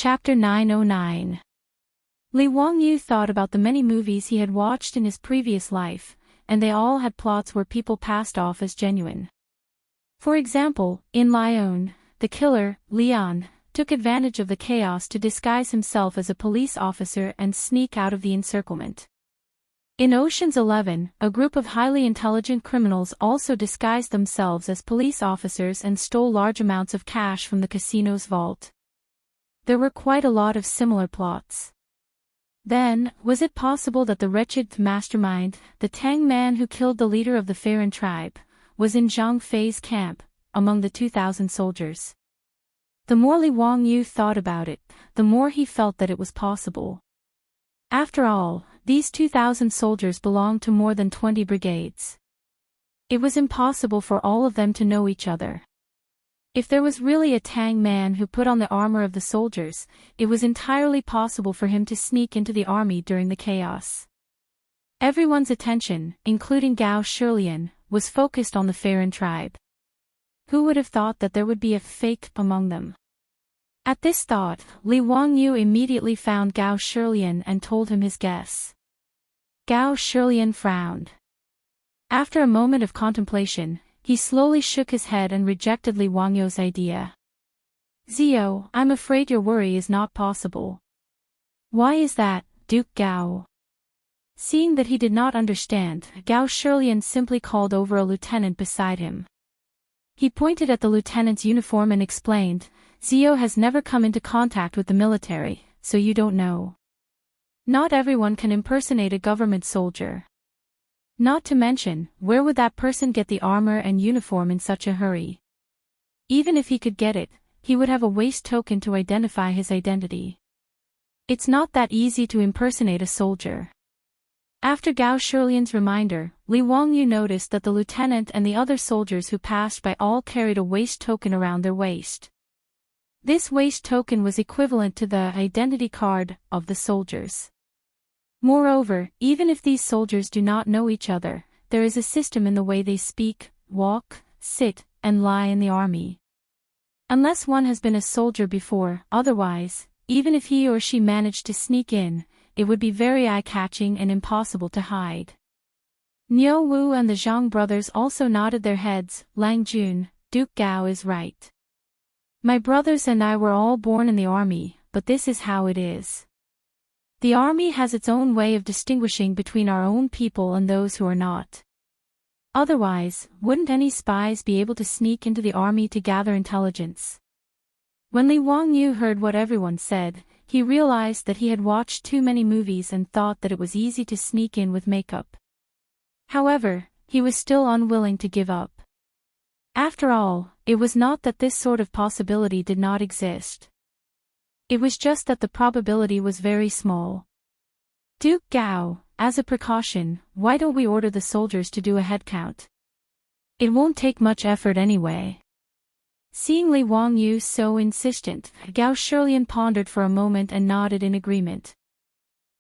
Chapter 909. Li Wangyu thought about the many movies he had watched in his previous life, and they all had plots where people passed off as genuine. For example, in Lion, the killer, Leon, took advantage of the chaos to disguise himself as a police officer and sneak out of the encirclement. In Ocean's 11, a group of highly intelligent criminals also disguised themselves as police officers and stole large amounts of cash from the casino's vault. There were quite a lot of similar plots. Then, was it possible that the wretched mastermind, the Tang man who killed the leader of the Farron tribe, was in Zhang Fei's camp, among the 2,000 soldiers? The more Li Wangyu thought about it, the more he felt that it was possible. After all, these 2,000 soldiers belonged to more than 20 brigades. It was impossible for all of them to know each other. If there was really a Tang man who put on the armor of the soldiers, it was entirely possible for him to sneak into the army during the chaos. Everyone's attention, including Gao Shilian, was focused on the Farron tribe. Who would have thought that there would be a fake among them? At this thought, Li Wangyu immediately found Gao Shilian and told him his guess. Gao Shilian frowned. After a moment of contemplation, he slowly shook his head and rejected Li Wangyu's idea. Zio, I'm afraid your worry is not possible. Why is that, Duke Gao? Seeing that he did not understand, Gao Shilian simply called over a lieutenant beside him. He pointed at the lieutenant's uniform and explained, Zio has never come into contact with the military, so you don't know. Not everyone can impersonate a government soldier. Not to mention, where would that person get the armor and uniform in such a hurry? Even if he could get it, he would have a waist token to identify his identity. It's not that easy to impersonate a soldier. After Gao Shilian's reminder, Li Wangyu noticed that the lieutenant and the other soldiers who passed by all carried a waist token around their waist. This waist token was equivalent to the identity card of the soldiers. Moreover, even if these soldiers do not know each other, there is a system in the way they speak, walk, sit, and lie in the army. Unless one has been a soldier before, otherwise, even if he or she managed to sneak in, it would be very eye-catching and impossible to hide. Niu Wu and the Zhang brothers also nodded their heads. Lang Jun, Duke Gao is right. My brothers and I were all born in the army, but this is how it is. The army has its own way of distinguishing between our own people and those who are not. Otherwise, wouldn't any spies be able to sneak into the army to gather intelligence? When Li Wangyu heard what everyone said, he realized that he had watched too many movies and thought that it was easy to sneak in with makeup. However, he was still unwilling to give up. After all, it was not that this sort of possibility did not exist. It was just that the probability was very small. Duke Gao, as a precaution, why don't we order the soldiers to do a head count? It won't take much effort anyway. Seeing Li Wangyu so insistent, Gao Shilian pondered for a moment and nodded in agreement.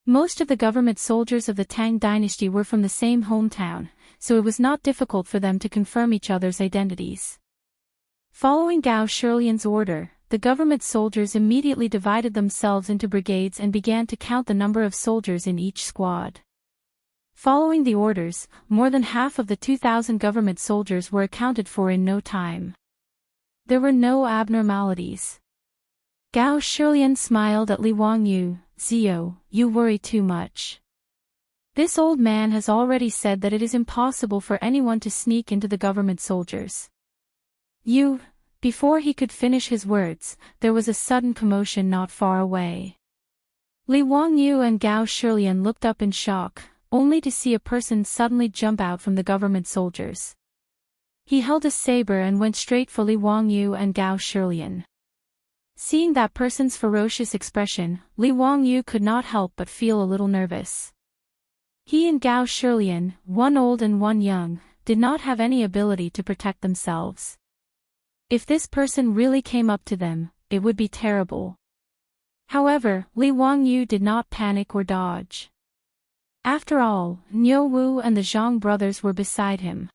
Most of the government soldiers of the Tang dynasty were from the same hometown, so it was not difficult for them to confirm each other's identities. Following Gao Shilian's order, the government soldiers immediately divided themselves into brigades and began to count the number of soldiers in each squad. Following the orders, more than half of the 2,000 government soldiers were accounted for in no time. There were no abnormalities. Gao Shilian smiled at Li Wangyu. Zio, you worry too much. This old man has already said that it is impossible for anyone to sneak into the government soldiers. Before he could finish his words, there was a sudden commotion not far away. Li Wangyu and Gao Shilian looked up in shock, only to see a person suddenly jump out from the government soldiers. He held a saber and went straight for Li Wangyu and Gao Shilian. Seeing that person's ferocious expression, Li Wangyu could not help but feel a little nervous. He and Gao Shilian, one old and one young, did not have any ability to protect themselves. If this person really came up to them, it would be terrible. However, Li Wangyu did not panic or dodge. After all, Niu Wu and the Zhang brothers were beside him.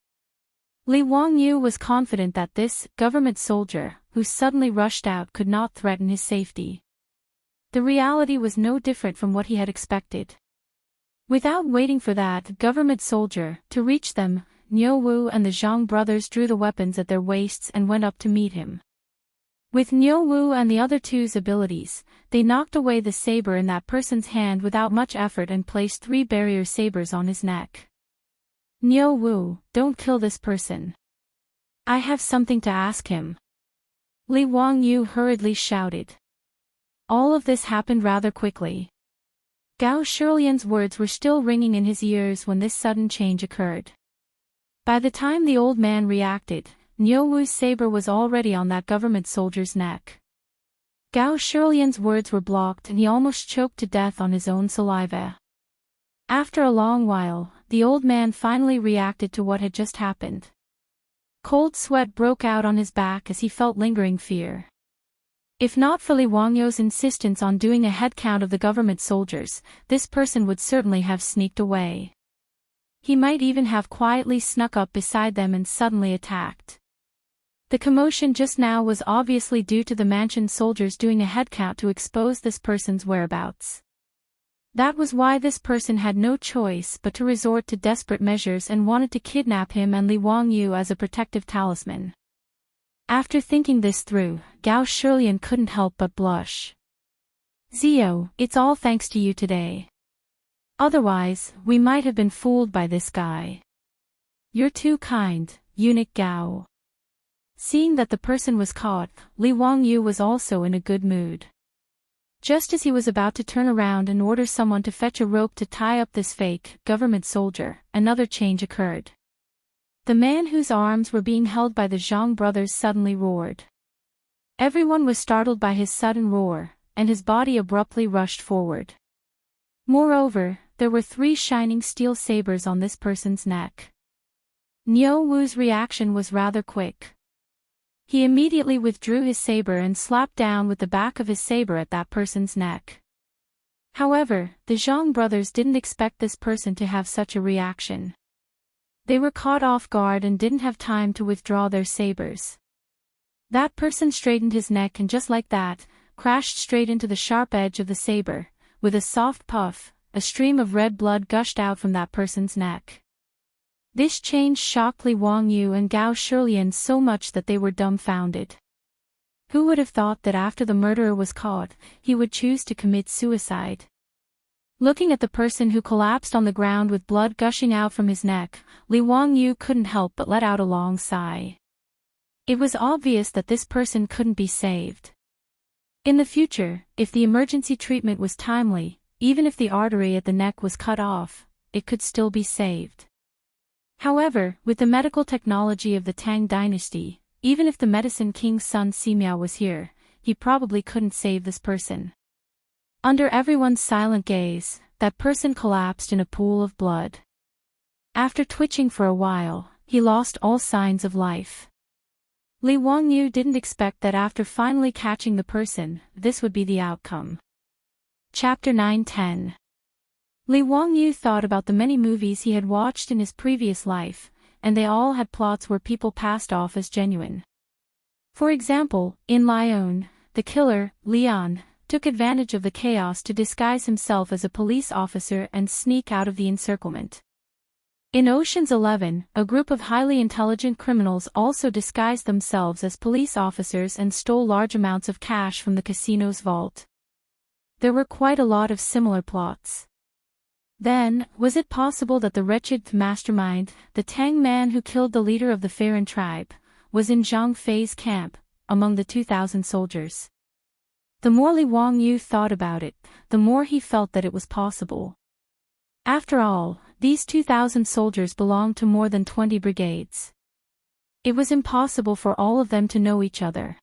Li Wangyu was confident that this government soldier, who suddenly rushed out, could not threaten his safety. The reality was no different from what he had expected. Without waiting for that government soldier to reach them, Niu Wu and the Zhang brothers drew the weapons at their waists and went up to meet him. With Niu Wu and the other two's abilities, they knocked away the saber in that person's hand without much effort and placed 3 barrier sabers on his neck. Niu Wu, don't kill this person. I have something to ask him. Li Wangyu hurriedly shouted. All of this happened rather quickly. Gao Shilian's words were still ringing in his ears when this sudden change occurred. By the time the old man reacted, Niu Wu's saber was already on that government soldier's neck. Gao Shilian's words were blocked and he almost choked to death on his own saliva. After a long while, the old man finally reacted to what had just happened. Cold sweat broke out on his back as he felt lingering fear. If not for Li Wangyu's insistence on doing a head count of the government soldiers, this person would certainly have sneaked away. He might even have quietly snuck up beside them and suddenly attacked. The commotion just now was obviously due to the mansion soldiers doing a head count to expose this person's whereabouts. That was why this person had no choice but to resort to desperate measures and wanted to kidnap him and Li Wangyu as a protective talisman. After thinking this through, Gao Shilian couldn't help but blush. Zio, it's all thanks to you today. Otherwise, we might have been fooled by this guy. You're too kind, eunuch Gao. Seeing that the person was caught, Li Wangyu was also in a good mood. Just as he was about to turn around and order someone to fetch a rope to tie up this fake government soldier, another change occurred. The man whose arms were being held by the Zhang brothers suddenly roared. Everyone was startled by his sudden roar, and his body abruptly rushed forward. Moreover, there were 3 shining steel sabers on this person's neck. Niu Wu's reaction was rather quick. He immediately withdrew his saber and slapped down with the back of his saber at that person's neck. However, the Zhang brothers didn't expect this person to have such a reaction. They were caught off guard and didn't have time to withdraw their sabers. That person straightened his neck and just like that, crashed straight into the sharp edge of the saber. With a soft puff, a stream of red blood gushed out from that person's neck. This change shocked Li Wangyu and Gao Shilian so much that they were dumbfounded. Who would have thought that after the murderer was caught, he would choose to commit suicide? Looking at the person who collapsed on the ground with blood gushing out from his neck, Li Wangyu couldn't help but let out a long sigh. It was obvious that this person couldn't be saved. In the future, if the emergency treatment was timely, even if the artery at the neck was cut off, it could still be saved. However, with the medical technology of the Tang dynasty, even if the medicine king's son Simiao was here, he probably couldn't save this person. Under everyone's silent gaze, that person collapsed in a pool of blood. After twitching for a while, he lost all signs of life. Li Wangyu didn't expect that after finally catching the person, this would be the outcome. Chapter 9-10. Li Wangyu thought about the many movies he had watched in his previous life, and they all had plots where people passed off as genuine. For example, in Lyon, the killer, Leon, took advantage of the chaos to disguise himself as a police officer and sneak out of the encirclement. In Ocean's 11, a group of highly intelligent criminals also disguised themselves as police officers and stole large amounts of cash from the casino's vault. There were quite a lot of similar plots. Then, was it possible that the wretched mastermind, the Tang man who killed the leader of the Farron tribe, was in Zhang Fei's camp, among the 2,000 soldiers? The more Li Wangyu thought about it, the more he felt that it was possible. After all, these 2,000 soldiers belonged to more than 20 brigades. It was impossible for all of them to know each other.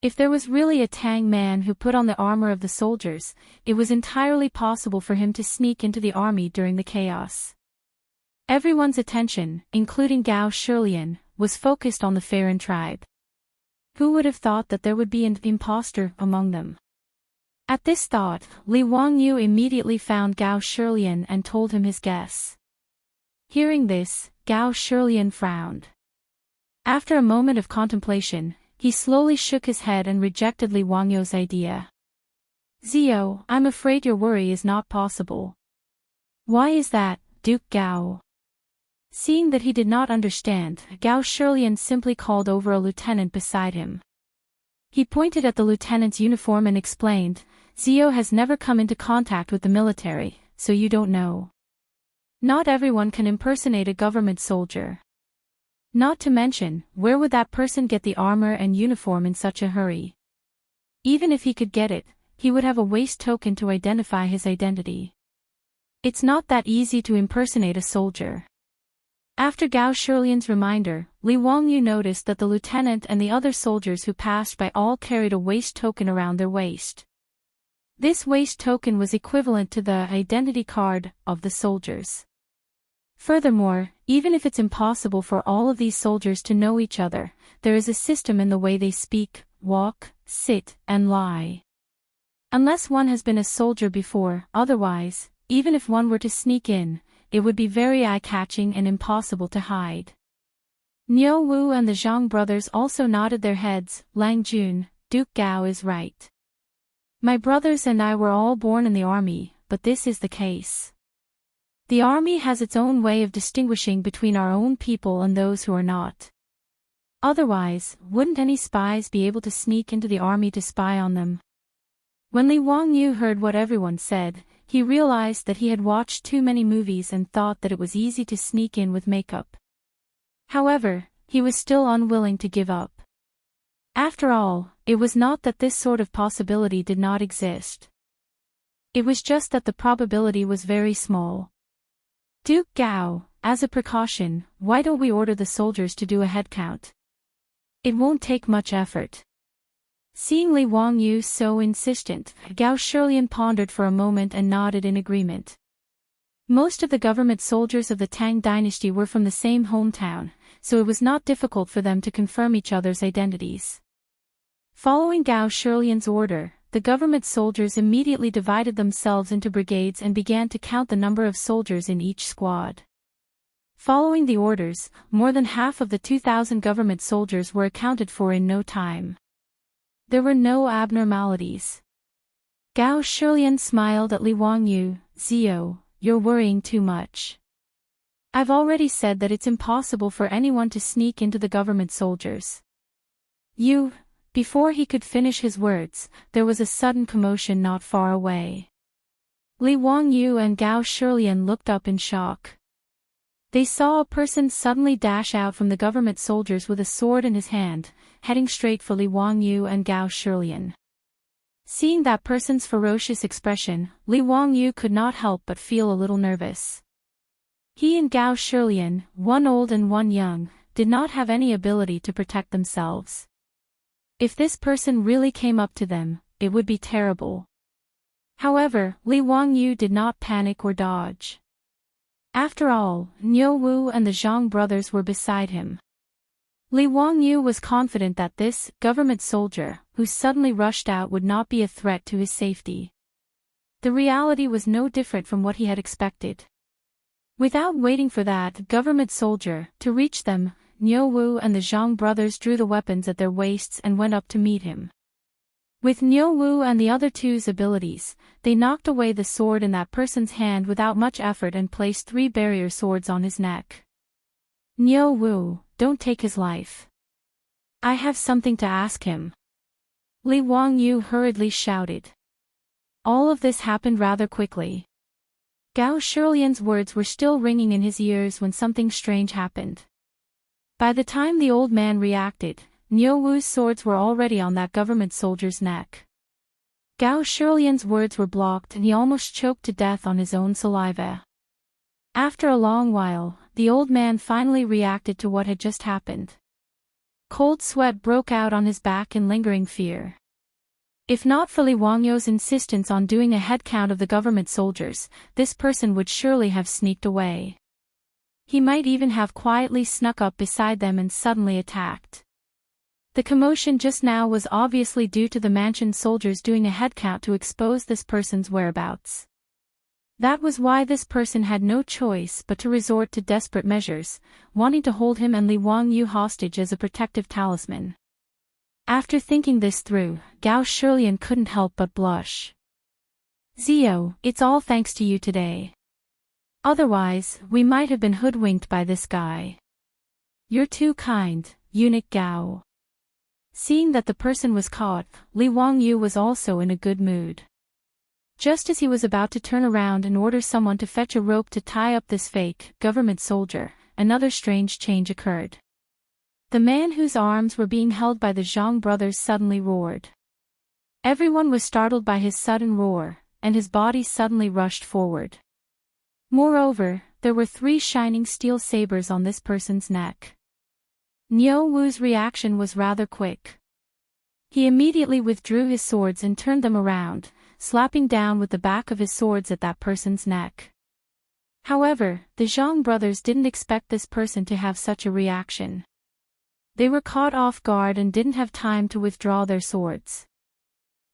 If there was really a Tang man who put on the armor of the soldiers, it was entirely possible for him to sneak into the army during the chaos. Everyone's attention, including Gao Shilian, was focused on the Farron tribe. Who would have thought that there would be an imposter among them? At this thought, Li Wangyu immediately found Gao Shilian and told him his guess. Hearing this, Gao Shilian frowned. After a moment of contemplation, he slowly shook his head and rejected Li Wangyu's idea. Zio, I'm afraid your worry is not possible. Why is that, Duke Gao? Seeing that he did not understand, Gao Shilian simply called over a lieutenant beside him. He pointed at the lieutenant's uniform and explained, Zio has never come into contact with the military, so you don't know. Not everyone can impersonate a government soldier. Not to mention, where would that person get the armor and uniform in such a hurry? Even if he could get it, he would have a waist token to identify his identity. It's not that easy to impersonate a soldier. After Gao Shilian's reminder, Li Wangyu noticed that the lieutenant and the other soldiers who passed by all carried a waist token around their waist. This waist token was equivalent to the identity card of the soldiers. Furthermore, even if it's impossible for all of these soldiers to know each other, there is a system in the way they speak, walk, sit, and lie. Unless one has been a soldier before, otherwise, even if one were to sneak in, it would be very eye-catching and impossible to hide. Niu Wu and the Zhang brothers also nodded their heads. Lang Jun, Duke Gao is right. My brothers and I were all born in the army, but this is the case. The army has its own way of distinguishing between our own people and those who are not. Otherwise, wouldn't any spies be able to sneak into the army to spy on them? When Li Wangyu heard what everyone said, he realized that he had watched too many movies and thought that it was easy to sneak in with makeup. However, he was still unwilling to give up. After all, it was not that this sort of possibility did not exist. It was just that the probability was very small. Duke Gao, as a precaution, why don't we order the soldiers to do a head count? It won't take much effort. Seeing Li Wangyu so insistent, Gao Shilian pondered for a moment and nodded in agreement. Most of the government soldiers of the Tang dynasty were from the same hometown, so it was not difficult for them to confirm each other's identities. Following Gao Shilian's order, the government soldiers immediately divided themselves into brigades and began to count the number of soldiers in each squad. Following the orders, more than half of the 2,000 government soldiers were accounted for in no time. There were no abnormalities. Gao Shilian smiled at Li Wangyu. Zio, you're worrying too much. I've already said that it's impossible for anyone to sneak into the government soldiers. Before he could finish his words, there was a sudden commotion not far away. Li Wangyu and Gao Shilian looked up in shock. They saw a person suddenly dash out from the government soldiers with a sword in his hand, heading straight for Li Wangyu and Gao Shilian. Seeing that person's ferocious expression, Li Wangyu could not help but feel a little nervous. He and Gao Shilian, one old and one young, did not have any ability to protect themselves. If this person really came up to them, it would be terrible. However, Li Wangyu did not panic or dodge. After all, Niu Wu and the Zhang brothers were beside him. Li Wangyu was confident that this government soldier, who suddenly rushed out, would not be a threat to his safety. The reality was no different from what he had expected. Without waiting for that government soldier to reach them, Niu Wu and the Zhang brothers drew the weapons at their waists and went up to meet him. With Niu Wu and the other two's abilities, they knocked away the sword in that person's hand without much effort and placed 3 barrier swords on his neck. Niu Wu, don't take his life. I have something to ask him. Li Wangyu hurriedly shouted. All of this happened rather quickly. Gao Shilian's words were still ringing in his ears when something strange happened. By the time the old man reacted, Niu Wu's swords were already on that government soldier's neck. Gao Shilian's words were blocked and he almost choked to death on his own saliva. After a long while, the old man finally reacted to what had just happened. Cold sweat broke out on his back in lingering fear. If not for Li Wangyu's insistence on doing a head count of the government soldiers, this person would surely have sneaked away. He might even have quietly snuck up beside them and suddenly attacked. The commotion just now was obviously due to the mansion soldiers doing a head count to expose this person's whereabouts. That was why this person had no choice but to resort to desperate measures, wanting to hold him and Li Wangyu hostage as a protective talisman. After thinking this through, Gao Shilian couldn't help but blush. Zio, it's all thanks to you today. Otherwise, we might have been hoodwinked by this guy. You're too kind, eunuch Gao. Seeing that the person was caught, Li Wangyu was also in a good mood. Just as he was about to turn around and order someone to fetch a rope to tie up this fake government soldier, another strange change occurred. The man whose arms were being held by the Zhang brothers suddenly roared. Everyone was startled by his sudden roar, and his body suddenly rushed forward. Moreover, there were 3 shining steel sabers on this person's neck. Niu Wu's reaction was rather quick. He immediately withdrew his swords and turned them around, slapping down with the back of his swords at that person's neck. However, the Zhang brothers didn't expect this person to have such a reaction. They were caught off guard and didn't have time to withdraw their swords.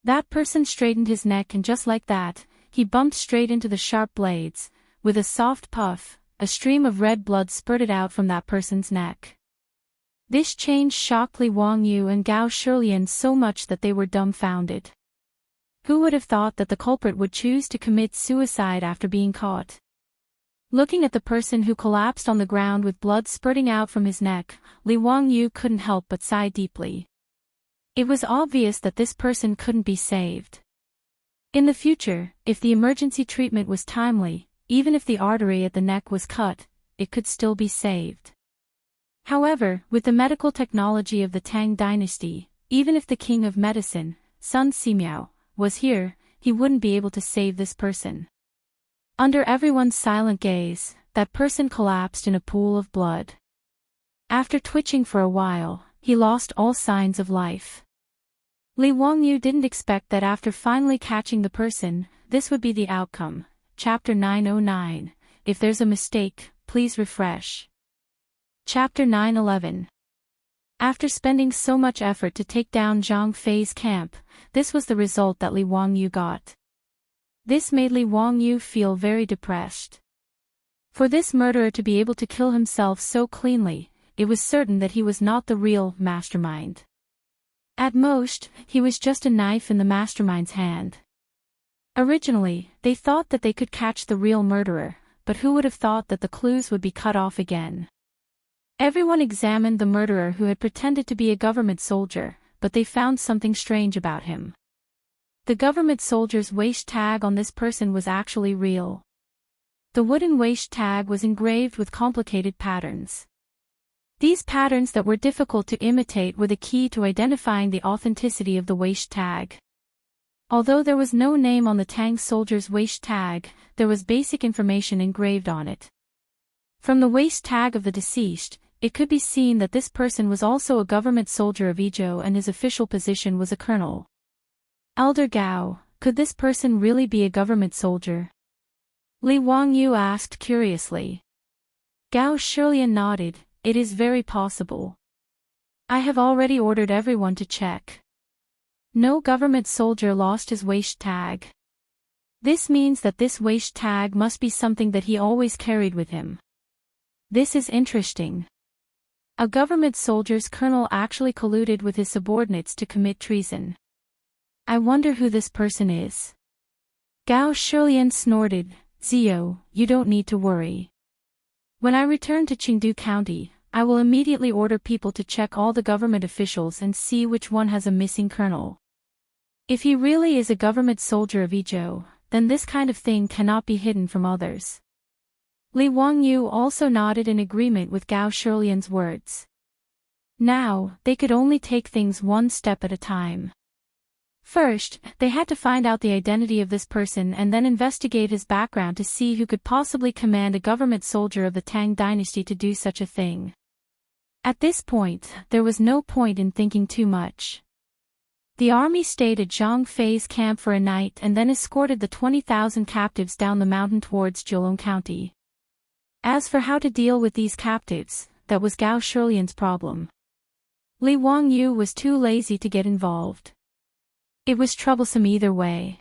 That person straightened his neck and just like that, he bumped straight into the sharp blades. With a soft puff, a stream of red blood spurted out from that person's neck. This change shocked Li Wangyu and Gao Shilian so much that they were dumbfounded. Who would have thought that the culprit would choose to commit suicide after being caught? Looking at the person who collapsed on the ground with blood spurting out from his neck, Li Wangyu couldn't help but sigh deeply. It was obvious that this person couldn't be saved. In the future, if the emergency treatment was timely, even if the artery at the neck was cut, it could still be saved. However, with the medical technology of the Tang dynasty, even if the king of medicine, Sun Simiao, was here, he wouldn't be able to save this person. Under everyone's silent gaze, that person collapsed in a pool of blood. After twitching for a while, he lost all signs of life. Li Wangyu didn't expect that after finally catching the person, this would be the outcome. Chapter 909. If there's a mistake, please refresh. Chapter 911. After spending so much effort to take down Zhang Fei's camp, this was the result that Li Wangyu got. This made Li Wangyu feel very depressed. For this murderer to be able to kill himself so cleanly, it was certain that he was not the real mastermind. At most, he was just a knife in the mastermind's hand. Originally, they thought that they could catch the real murderer, but who would have thought that the clues would be cut off again? Everyone examined the murderer who had pretended to be a government soldier, but they found something strange about him. The government soldier's waist tag on this person was actually real. The wooden waist tag was engraved with complicated patterns. These patterns that were difficult to imitate were the key to identifying the authenticity of the waist tag. Although there was no name on the Tang soldier's waist tag, there was basic information engraved on it. From the waist tag of the deceased, it could be seen that this person was also a government soldier of Izhou and his official position was a colonel. Elder Gao, could this person really be a government soldier? Li Wangyu asked curiously. Gao Shilian nodded, it is very possible. I have already ordered everyone to check. No government soldier lost his waist tag. This means that this waist tag must be something that he always carried with him. This is interesting. A government soldier's colonel actually colluded with his subordinates to commit treason. I wonder who this person is. Gao Shilian snorted, Zio, you don't need to worry. When I return to Qingdu County, I will immediately order people to check all the government officials and see which one has a missing colonel. If he really is a government soldier of Izhou, then this kind of thing cannot be hidden from others. Li Wangyu also nodded in agreement with Gao Shilian's words. Now, they could only take things one step at a time. First, they had to find out the identity of this person and then investigate his background to see who could possibly command a government soldier of the Tang dynasty to do such a thing. At this point, there was no point in thinking too much. The army stayed at Zhang Fei's camp for a night and then escorted the 20,000 captives down the mountain towards Zheolong County. As for how to deal with these captives, that was Gao Shilian's problem. Li Wangyu was too lazy to get involved. It was troublesome either way.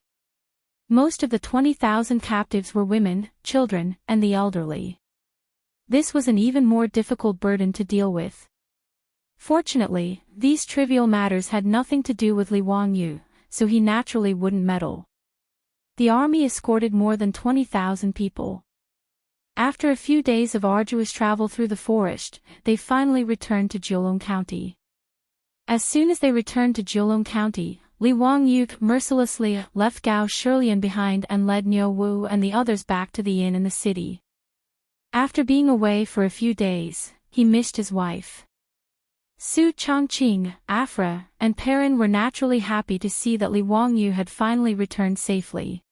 Most of the 20,000 captives were women, children, and the elderly. This was an even more difficult burden to deal with. Fortunately, these trivial matters had nothing to do with Li Wangyu, so he naturally wouldn't meddle. The army escorted more than 20,000 people. After a few days of arduous travel through the forest, they finally returned to Jiulong County. As soon as they returned to Jiulong County, Li Wangyu mercilessly left Gao Shilian behind and led Niu Wu and the others back to the inn in the city. After being away for a few days, he missed his wife. Su Chongqing, Afra, and Perrin were naturally happy to see that Li Wangyu had finally returned safely.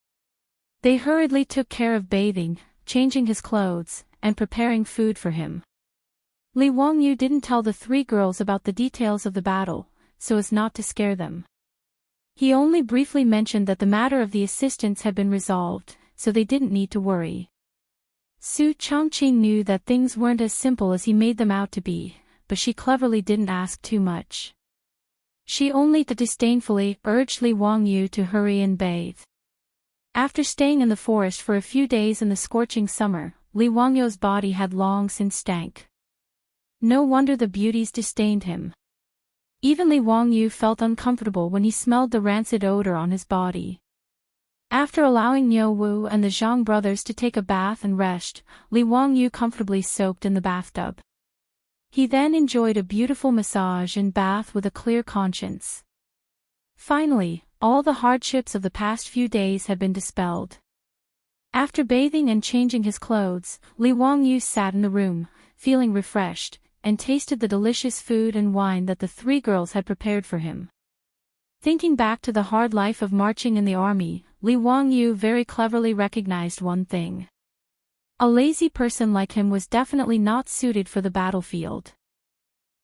They hurriedly took care of bathing, changing his clothes, and preparing food for him. Li Wangyu didn't tell the three girls about the details of the battle, so as not to scare them. He only briefly mentioned that the matter of the assistants had been resolved, so they didn't need to worry. Su Chongqing knew that things weren't as simple as he made them out to be, but she cleverly didn't ask too much. She only disdainfully urged Li Wangyu to hurry and bathe. After staying in the forest for a few days in the scorching summer, Li Wangyu's body had long since stank. No wonder the beauties disdained him. Even Li Wangyu felt uncomfortable when he smelled the rancid odor on his body. After allowing Niu Wu and the Zhang brothers to take a bath and rest, Li Wangyu comfortably soaked in the bathtub. He then enjoyed a beautiful massage and bath with a clear conscience. Finally, all the hardships of the past few days had been dispelled. After bathing and changing his clothes, Li Wangyu sat in the room, feeling refreshed, and tasted the delicious food and wine that the three girls had prepared for him. Thinking back to the hard life of marching in the army, Li Wangyu very cleverly recognized one thing. A lazy person like him was definitely not suited for the battlefield.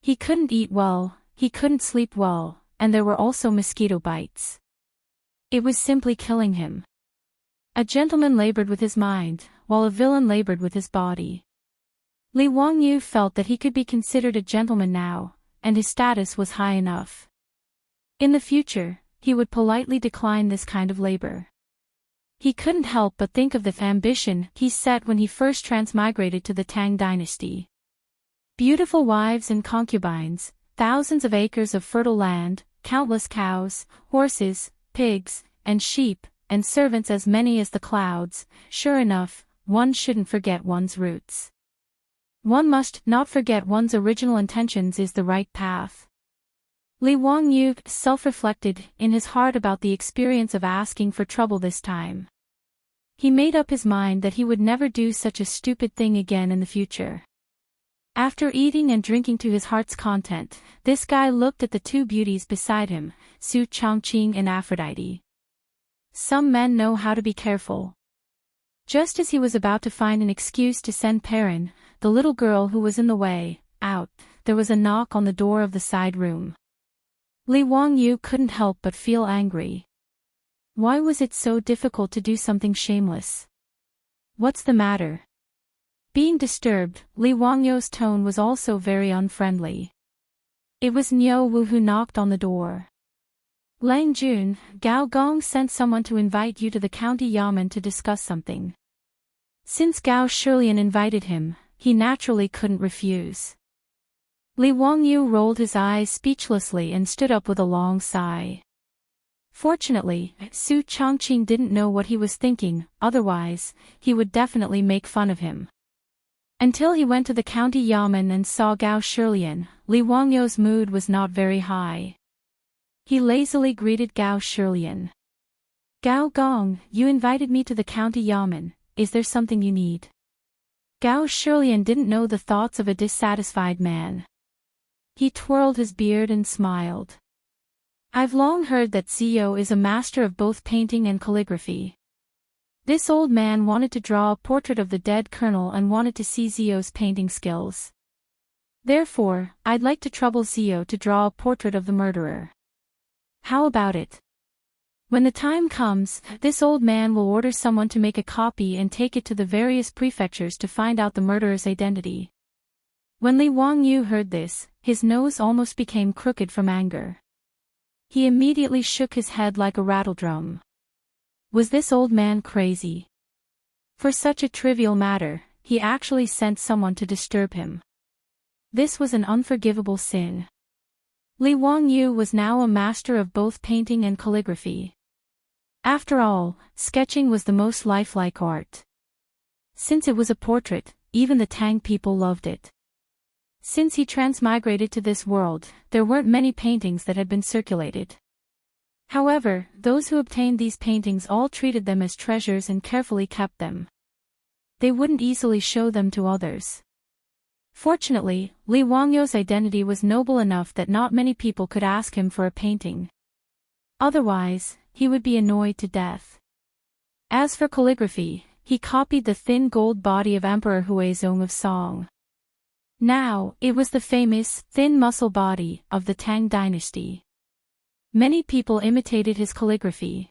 He couldn't eat well, he couldn't sleep well, and there were also mosquito bites. It was simply killing him. A gentleman labored with his mind, while a villain labored with his body. Li Wangyu felt that he could be considered a gentleman now, and his status was high enough. In the future, he would politely decline this kind of labor. He couldn't help but think of the ambition he set when he first transmigrated to the Tang dynasty. Beautiful wives and concubines, thousands of acres of fertile land, countless cows, horses, pigs, and sheep, and servants as many as the clouds. Sure enough, one shouldn't forget one's roots. One must not forget one's original intentions is the right path. Li Wangyu self-reflected in his heart about the experience of asking for trouble this time. He made up his mind that he would never do such a stupid thing again in the future. After eating and drinking to his heart's content, this guy looked at the two beauties beside him, Su Chongqing and Aphrodite. Some men know how to be careful. Just as he was about to find an excuse to send Perrin, the little girl who was in the way, out, there was a knock on the door of the side room. Li Wangyu couldn't help but feel angry. Why was it so difficult to do something shameless? What's the matter? Being disturbed, Li Wangyu's tone was also very unfriendly. It was Niu Wu who knocked on the door. Lang Jun, Gao Gong sent someone to invite you to the county yamen to discuss something. Since Gao Shilian invited him, he naturally couldn't refuse. Li Wangyu rolled his eyes speechlessly and stood up with a long sigh. Fortunately, Su Chongqing didn't know what he was thinking, otherwise, he would definitely make fun of him. Until he went to the county yamen and saw Gao Shilian, Li Wangyu's mood was not very high. He lazily greeted Gao Shilian. Gao Gong, you invited me to the county yamen, is there something you need? Gao Shilian didn't know the thoughts of a dissatisfied man. He twirled his beard and smiled. I've long heard that Zio is a master of both painting and calligraphy. This old man wanted to draw a portrait of the dead colonel and wanted to see Zio's painting skills. Therefore, I'd like to trouble Zio to draw a portrait of the murderer. How about it? When the time comes, this old man will order someone to make a copy and take it to the various prefectures to find out the murderer's identity. When Li Wangyu heard this, his nose almost became crooked from anger. He immediately shook his head like a rattledrum. Was this old man crazy? For such a trivial matter, he actually sent someone to disturb him. This was an unforgivable sin. Li Wangyu was now a master of both painting and calligraphy. After all, sketching was the most lifelike art. Since it was a portrait, even the Tang people loved it. Since he transmigrated to this world, there weren't many paintings that had been circulated. However, those who obtained these paintings all treated them as treasures and carefully kept them. They wouldn't easily show them to others. Fortunately, Li Wangyu's identity was noble enough that not many people could ask him for a painting. Otherwise, he would be annoyed to death. As for calligraphy, he copied the thin gold body of Emperor Huizong of Song. Now, it was the famous, thin muscle body of the Tang dynasty. Many people imitated his calligraphy.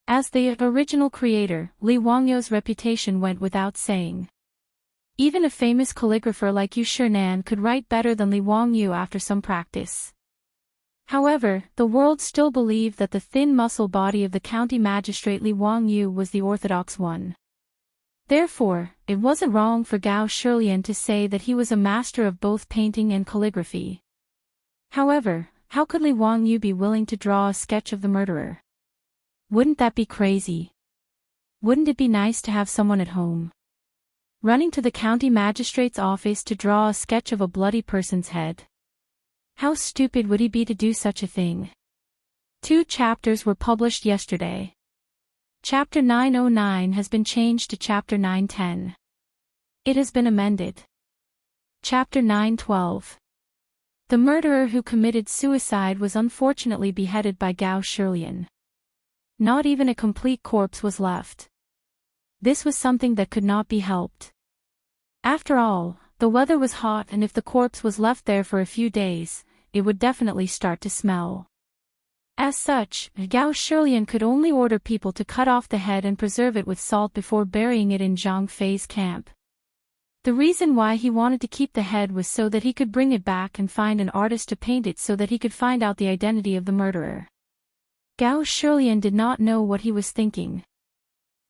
As the original creator, Li Wangyu's reputation went without saying. Even a famous calligrapher like Yu Shinan could write better than Li Wangyu after some practice. However, the world still believed that the thin muscle body of the county magistrate Li Wangyu was the orthodox one. Therefore, it wasn't wrong for Gao Shilian to say that he was a master of both painting and calligraphy. However, how could Li Wangyu be willing to draw a sketch of the murderer? Wouldn't that be crazy? Wouldn't it be nice to have someone at home running to the county magistrate's office to draw a sketch of a bloody person's head? How stupid would he be to do such a thing? 2 chapters were published yesterday. Chapter 909 has been changed to Chapter 910. It has been amended. Chapter 912. The murderer who committed suicide was unfortunately beheaded by Gao Shilian. Not even a complete corpse was left. This was something that could not be helped. After all, the weather was hot, and if the corpse was left there for a few days, it would definitely start to smell. As such, Gao Shilian could only order people to cut off the head and preserve it with salt before burying it in Zhang Fei's camp. The reason why he wanted to keep the head was so that he could bring it back and find an artist to paint it so that he could find out the identity of the murderer. Gao Shilian did not know what he was thinking.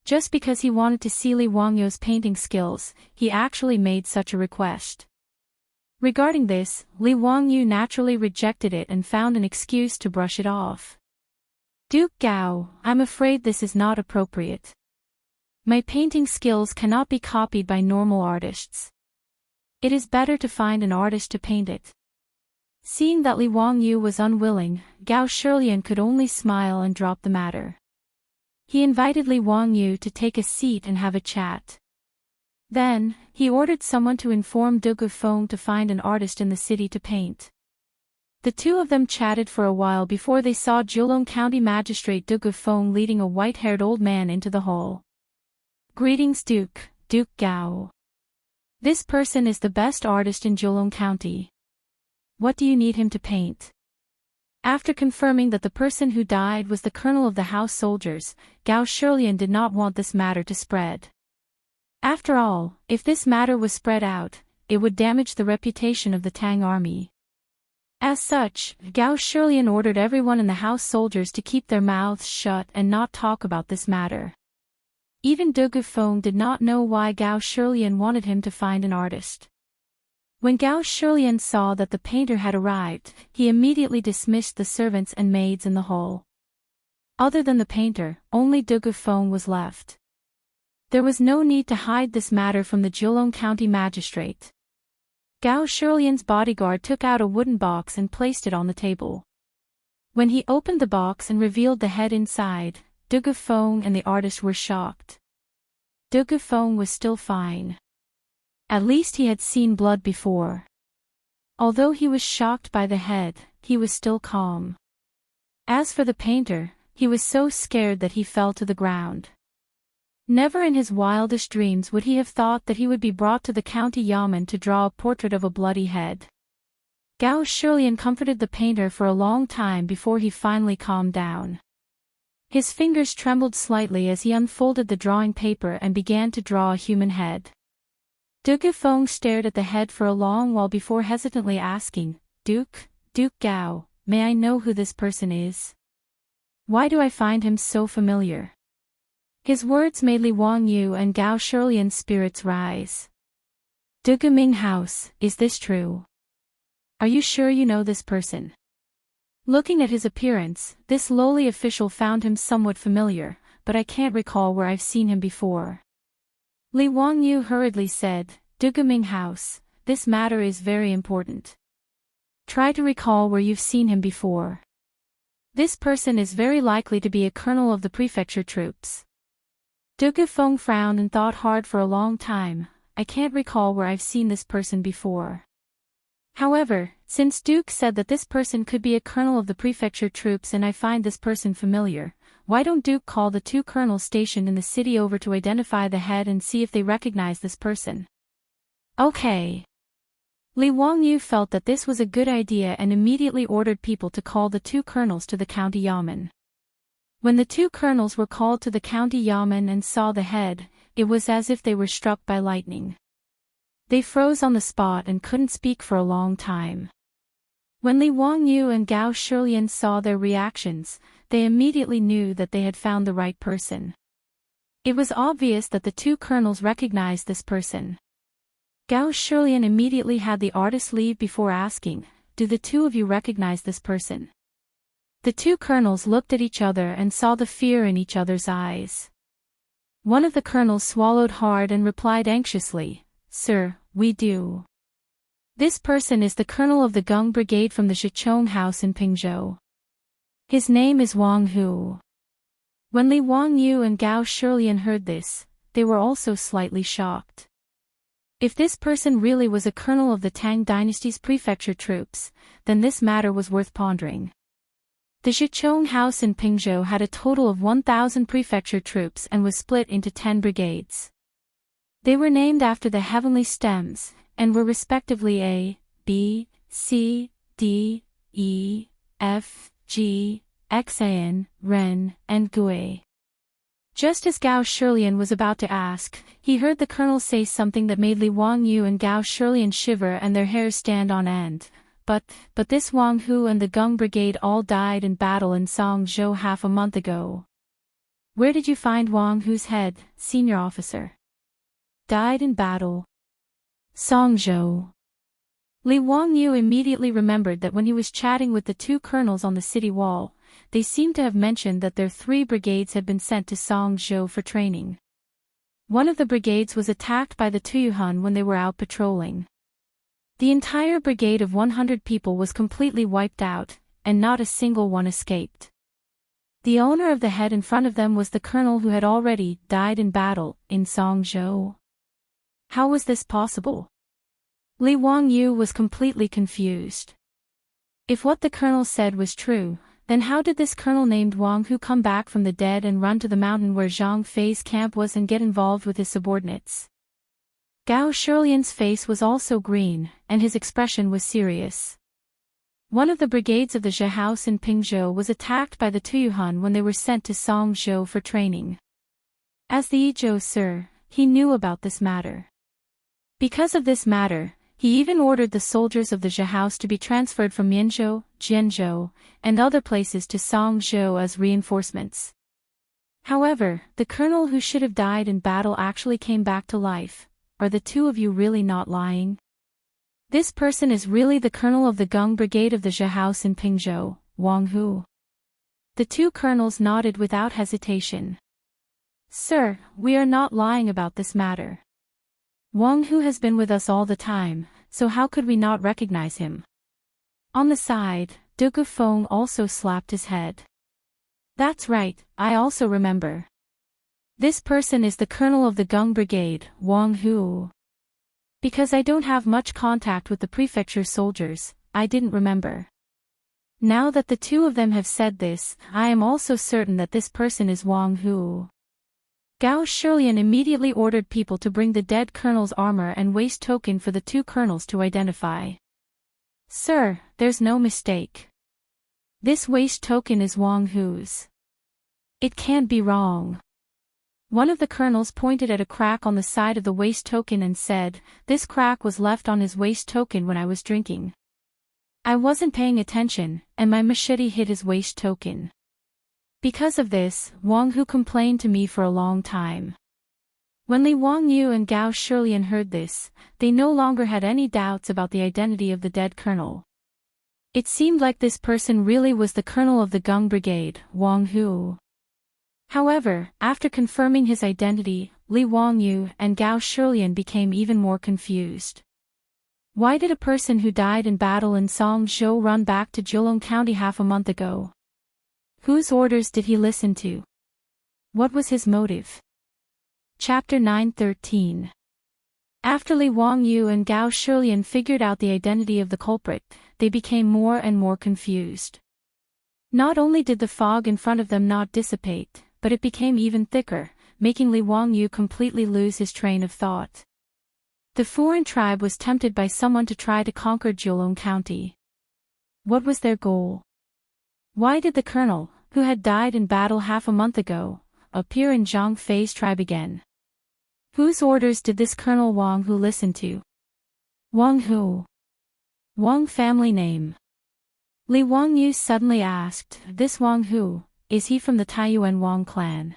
Just because he wanted to see Li Wangyu's painting skills, he actually made such a request. Regarding this, Li Wangyu naturally rejected it and found an excuse to brush it off. Duke Gao, I'm afraid this is not appropriate. My painting skills cannot be copied by normal artists. It is better to find an artist to paint it. Seeing that Li Wangyu was unwilling, Gao Shilian could only smile and drop the matter. He invited Li Wangyu to take a seat and have a chat. Then, he ordered someone to inform Du Gufeng to find an artist in the city to paint. The two of them chatted for a while before they saw Julong County Magistrate Du Gufeng leading a white-haired old man into the hall. Greetings Duke Gao. This person is the best artist in Julong County. What do you need him to paint? After confirming that the person who died was the colonel of the house soldiers, Gao Shilian did not want this matter to spread. After all, if this matter was spread out, it would damage the reputation of the Tang army. As such, Gao Shilian ordered everyone in the house soldiers to keep their mouths shut and not talk about this matter. Even Du Gufeng did not know why Gao Shilian wanted him to find an artist. When Gao Shilian saw that the painter had arrived, he immediately dismissed the servants and maids in the hall. Other than the painter, only Du Gufeng was left. There was no need to hide this matter from the Julong County magistrate. Gao Shilian's bodyguard took out a wooden box and placed it on the table. When he opened the box and revealed the head inside, Du Gufeng and the artist were shocked. Du Gufeng was still fine. At least he had seen blood before. Although he was shocked by the head, he was still calm. As for the painter, he was so scared that he fell to the ground. Never in his wildest dreams would he have thought that he would be brought to the county yamen to draw a portrait of a bloody head. Gao Shilian comforted the painter for a long time before he finally calmed down. His fingers trembled slightly as he unfolded the drawing paper and began to draw a human head. Du Gufeng stared at the head for a long while before hesitantly asking, Duke Gao, may I know who this person is? Why do I find him so familiar? His words made Li Wangyu and Gao Shilian's spirits rise. Du Guming House, is this true? Are you sure you know this person? Looking at his appearance, this lowly official found him somewhat familiar, but I can't recall where I've seen him before. Li Wangyu hurriedly said, "Dugaming House, this matter is very important. Try to recall where you've seen him before. This person is very likely to be a colonel of the prefecture troops." Dugu Feng frowned and thought hard for a long time. I can't recall where I've seen this person before. However, since Duke said that this person could be a colonel of the prefecture troops and I find this person familiar, why don't Duke call the two colonels stationed in the city over to identify the head and see if they recognize this person? Okay. Li Wangyu felt that this was a good idea and immediately ordered people to call the two colonels to the county yamen. When the two colonels were called to the county yamen and saw the head, it was as if they were struck by lightning. They froze on the spot and couldn't speak for a long time. When Li Wangyu and Gao Shilian saw their reactions, they immediately knew that they had found the right person. It was obvious that the two colonels recognized this person. Gao Shilian immediately had the artist leave before asking, "Do the two of you recognize this person?" The two colonels looked at each other and saw the fear in each other's eyes. One of the colonels swallowed hard and replied anxiously, "Sir, we do. This person is the colonel of the Gung Brigade from the Shichong House in Pingzhou. His name is Wang Hu." When Li Wangyu and Gao Shilian heard this, they were also slightly shocked. If this person really was a colonel of the Tang dynasty's prefecture troops, then this matter was worth pondering. The Shichong House in Pingzhou had a total of 1,000 prefecture troops and was split into 10 brigades. They were named after the heavenly stems, and were respectively A, B, C, D, E, F, G, Xan, Ren, and Gui. Just as Gao Shilian was about to ask, he heard the colonel say something that made Li Wangyu and Gao Shilian shiver and their hairs stand on end. But this Wang Hu and the Gung Brigade all died in battle in Songzhou half a month ago. Where did you find Wang Hu's head, senior officer? Died in battle. Songzhou. Li Wangyu immediately remembered that when he was chatting with the two colonels on the city wall, they seemed to have mentioned that their 3 brigades had been sent to Songzhou for training. One of the brigades was attacked by the Tuyuhun when they were out patrolling. The entire brigade of 100 people was completely wiped out, and not a single one escaped. The owner of the head in front of them was the colonel who had already died in battle in Songzhou. How was this possible? Li Wangyu was completely confused. If what the colonel said was true, then how did this colonel named Wang Hu come back from the dead and run to the mountain where Zhang Fei's camp was and get involved with his subordinates? Gao Shilian's face was also green, and his expression was serious. One of the brigades of the Zhe House in Pingzhou was attacked by the Tuyuhun when they were sent to Songzhou for training. As the Izhou Sir, he knew about this matter. Because of this matter, he even ordered the soldiers of the Zhe House to be transferred from Mianzhou, Jianzhou, and other places to Songzhou as reinforcements. However, the colonel who should have died in battle actually came back to life. Are the two of you really not lying? This person is really the colonel of the Gung Brigade of the Zhe House in Pingzhou, Wang Hu. The two colonels nodded without hesitation. Sir, we are not lying about this matter. Wang Hu has been with us all the time, so how could we not recognize him? On the side, Dugu Feng also slapped his head. That's right, I also remember. This person is the colonel of the Gung Brigade, Wang Hu. Because I don't have much contact with the prefecture soldiers, I didn't remember. Now that the two of them have said this, I am also certain that this person is Wang Hu. Gao Shilian immediately ordered people to bring the dead colonel's armor and waist token for the two colonels to identify. Sir, there's no mistake. This waist token is Wang Hu's. It can't be wrong. One of the colonels pointed at a crack on the side of the waist token and said, "This crack was left on his waist token when I was drinking. I wasn't paying attention, and my machete hit his waist token. Because of this, Wang Hu complained to me for a long time." When Li Wangyu and Gao Shilian heard this, they no longer had any doubts about the identity of the dead colonel. It seemed like this person really was the colonel of the Gung Brigade, Wang Hu. However, after confirming his identity, Li Wangyu and Gao Shilian became even more confused. Why did a person who died in battle in Songzhou run back to Zhejiang County half a month ago? Whose orders did he listen to? What was his motive? Chapter 9:13. After Li Wangyu and Gao Shilian figured out the identity of the culprit, they became more and more confused. Not only did the fog in front of them not dissipate, but it became even thicker, making Li Wangyu completely lose his train of thought. The foreign tribe was tempted by someone to try to conquer Zhejiang County. What was their goal? Why did the colonel, who had died in battle half a month ago, appear in Zhang Fei's tribe again? Whose orders did this Colonel Wang Hu listen to? Wang Hu. Wang family name. Li Wangyu suddenly asked, this Wang Hu, is he from the Taiyuan Wang clan?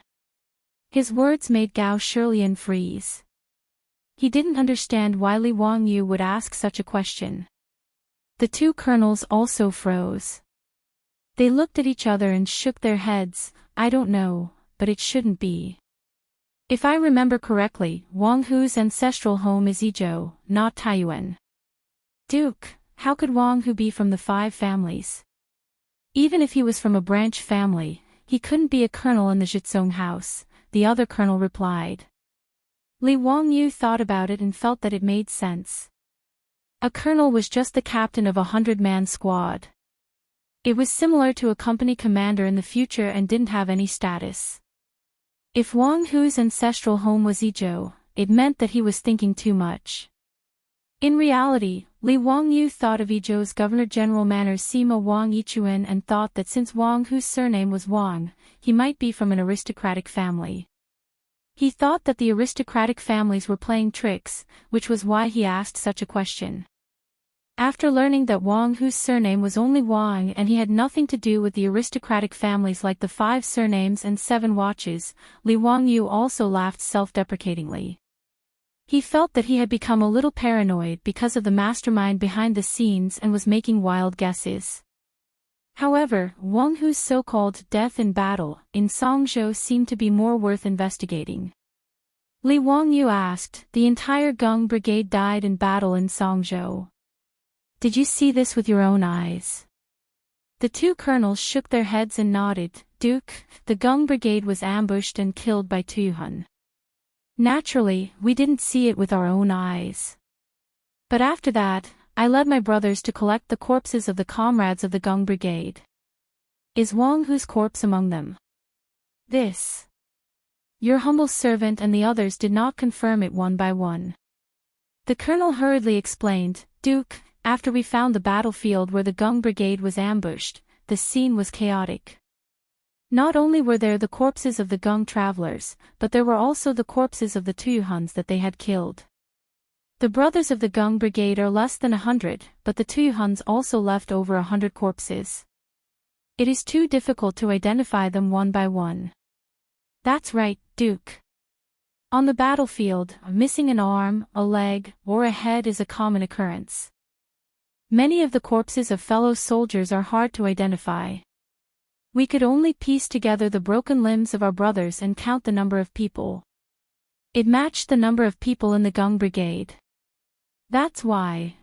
His words made Gao Shilian freeze. He didn't understand why Li Wangyu would ask such a question. The two colonels also froze. They looked at each other and shook their heads. I don't know, but it shouldn't be. If I remember correctly, Wang Hu's ancestral home is Yizhou, not Taiyuan. Duke, how could Wang Hu be from the five families? Even if he was from a branch family, he couldn't be a colonel in the Zhejiang house, the other colonel replied. Li Wangyu thought about it and felt that it made sense. A colonel was just the captain of a 100-man squad. It was similar to a company commander in the future and didn't have any status. If Wang Hu's ancestral home was Yizhou, it meant that he was thinking too much. In reality, Li Wangyu thought of Yizhou's Governor-General Manor Sima Wang Yichuan and thought that since Wang Hu's surname was Wang, he might be from an aristocratic family. He thought that the aristocratic families were playing tricks, which was why he asked such a question. After learning that Wang Hu's surname was only Wang and he had nothing to do with the aristocratic families like the 5 surnames and 7 watches, Li Wangyu also laughed self-deprecatingly. He felt that he had become a little paranoid because of the mastermind behind the scenes and was making wild guesses. However, Wang Hu's so-called death in battle in Songzhou seemed to be more worth investigating. Li Wangyu asked, the entire Gung Brigade died in battle in Songzhou. Did you see this with your own eyes? The two colonels shook their heads and nodded. Duke, the Gung Brigade was ambushed and killed by Tuyuhun. Naturally, we didn't see it with our own eyes. But after that, I led my brothers to collect the corpses of the comrades of the Gung Brigade. Is Wang Hu's corpse among them? This. Your humble servant and the others did not confirm it one by one. The colonel hurriedly explained, Duke, after we found the battlefield where the Gung Brigade was ambushed, the scene was chaotic. Not only were there the corpses of the Gung travelers, but there were also the corpses of the Tuyuhuns that they had killed. The brothers of the Gung Brigade are less than 100, but the Tuyuhuns also left over 100 corpses. It is too difficult to identify them one by one. That's right, Duke. On the battlefield, missing an arm, a leg, or a head is a common occurrence. Many of the corpses of fellow soldiers are hard to identify. We could only piece together the broken limbs of our brothers and count the number of people. It matched the number of people in the Gung Brigade. That's why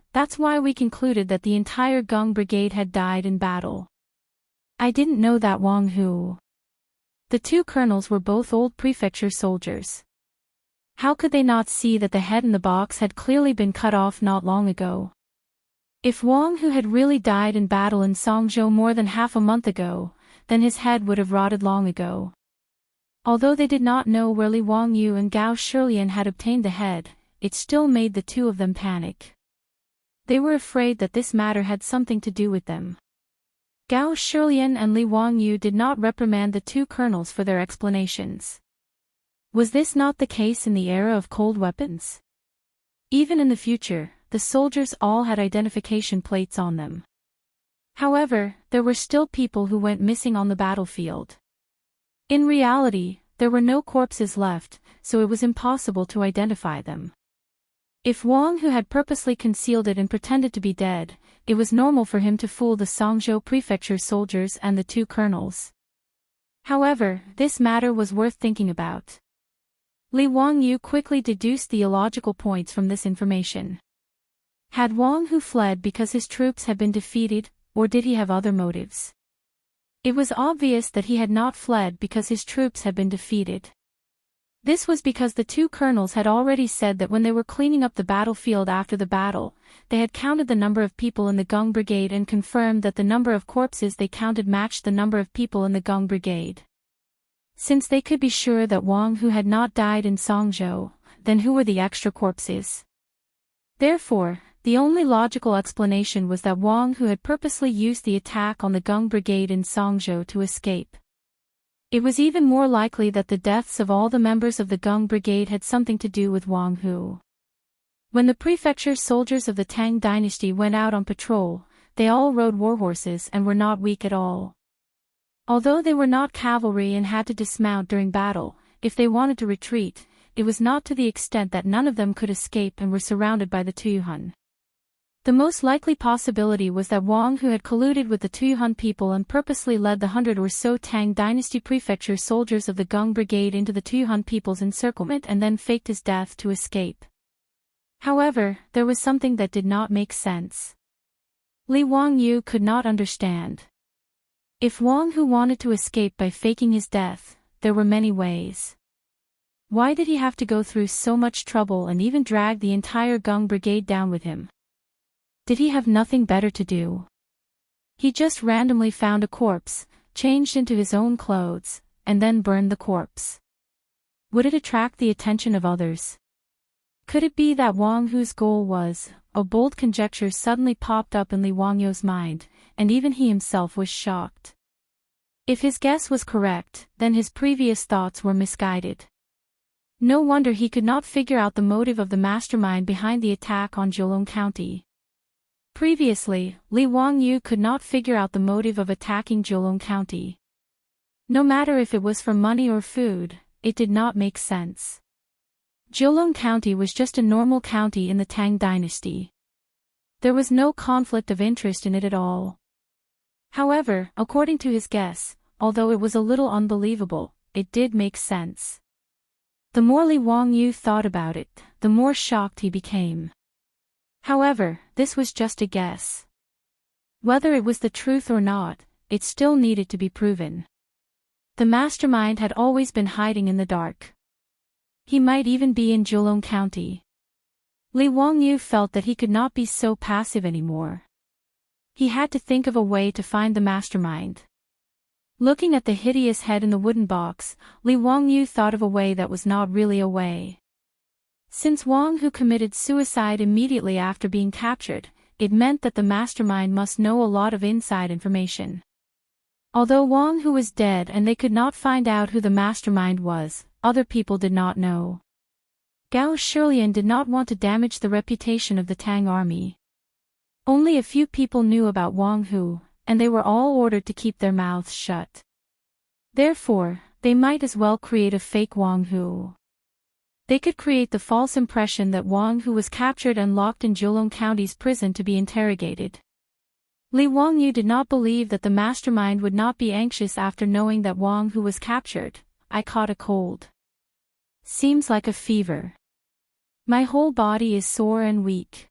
we concluded that the entire Gung Brigade had died in battle. I didn't know that Wang Hu. The two colonels were both old prefecture soldiers. How could they not see that the head in the box had clearly been cut off not long ago? If Wang Hu had really died in battle in Songzhou more than half a month ago, then his head would have rotted long ago. Although they did not know where Li Wangyu and Gao Shilian had obtained the head, it still made the two of them panic. They were afraid that this matter had something to do with them. Gao Shilian and Li Wangyu did not reprimand the two colonels for their explanations. Was this not the case in the era of cold weapons? Even in the future, the soldiers all had identification plates on them. However, there were still people who went missing on the battlefield. In reality, there were no corpses left, so it was impossible to identify them. If Wang Hu had purposely concealed it and pretended to be dead, it was normal for him to fool the Songzhou prefecture's soldiers and the two colonels. However, this matter was worth thinking about. Li Wangyu quickly deduced the illogical points from this information. Had Wang Hu fled because his troops had been defeated, or did he have other motives? It was obvious that he had not fled because his troops had been defeated. This was because the two colonels had already said that when they were cleaning up the battlefield after the battle, they had counted the number of people in the Geng Brigade and confirmed that the number of corpses they counted matched the number of people in the Geng Brigade. Since they could be sure that Wang Hu had not died in Songzhou, then who were the extra corpses? Therefore, the only logical explanation was that Wang Hu had purposely used the attack on the Geng Brigade in Songzhou to escape. It was even more likely that the deaths of all the members of the Geng Brigade had something to do with Wang Hu. When the prefecture soldiers of the Tang dynasty went out on patrol, they all rode warhorses and were not weak at all. Although they were not cavalry and had to dismount during battle, if they wanted to retreat, it was not to the extent that none of them could escape and were surrounded by the Tuyuhun. The most likely possibility was that Wang Hu had colluded with the Tuyuhun people and purposely led the 100 or so Tang dynasty prefecture soldiers of the Geng Brigade into the Tuyuhun people's encirclement and then faked his death to escape. However, there was something that did not make sense. Li Wangyu could not understand. If Wang Hu wanted to escape by faking his death, there were many ways. Why did he have to go through so much trouble and even drag the entire Geng Brigade down with him? Did he have nothing better to do? He just randomly found a corpse, changed into his own clothes, and then burned the corpse. Would it attract the attention of others? Could it be that Wang Hu's goal was? A bold conjecture suddenly popped up in Li Wangyu's mind, and even he himself was shocked. If his guess was correct, then his previous thoughts were misguided. No wonder he could not figure out the motive of the mastermind behind the attack on Jiulong County. Previously, Li Wangyu could not figure out the motive of attacking Jiulong County. No matter if it was for money or food, it did not make sense. Jiulong County was just a normal county in the Tang dynasty. There was no conflict of interest in it at all. However, according to his guess, although it was a little unbelievable, it did make sense. The more Li Wangyu thought about it, the more shocked he became. However, this was just a guess. Whether it was the truth or not, it still needed to be proven. The mastermind had always been hiding in the dark. He might even be in Jiulong County. Li Wangyu felt that he could not be so passive anymore. He had to think of a way to find the mastermind. Looking at the hideous head in the wooden box, Li Wangyu thought of a way that was not really a way. Since Wang Hu committed suicide immediately after being captured, it meant that the mastermind must know a lot of inside information. Although Wang Hu was dead and they could not find out who the mastermind was, other people did not know. Gao Shilian did not want to damage the reputation of the Tang army. Only a few people knew about Wang Hu, and they were all ordered to keep their mouths shut. Therefore, they might as well create a fake Wang Hu. They could create the false impression that Wang Hu was captured and locked in Jiulong County's prison to be interrogated. Li Wangyu did not believe that the mastermind would not be anxious after knowing that Wang Hu was captured. I caught a cold. Seems like a fever. My whole body is sore and weak.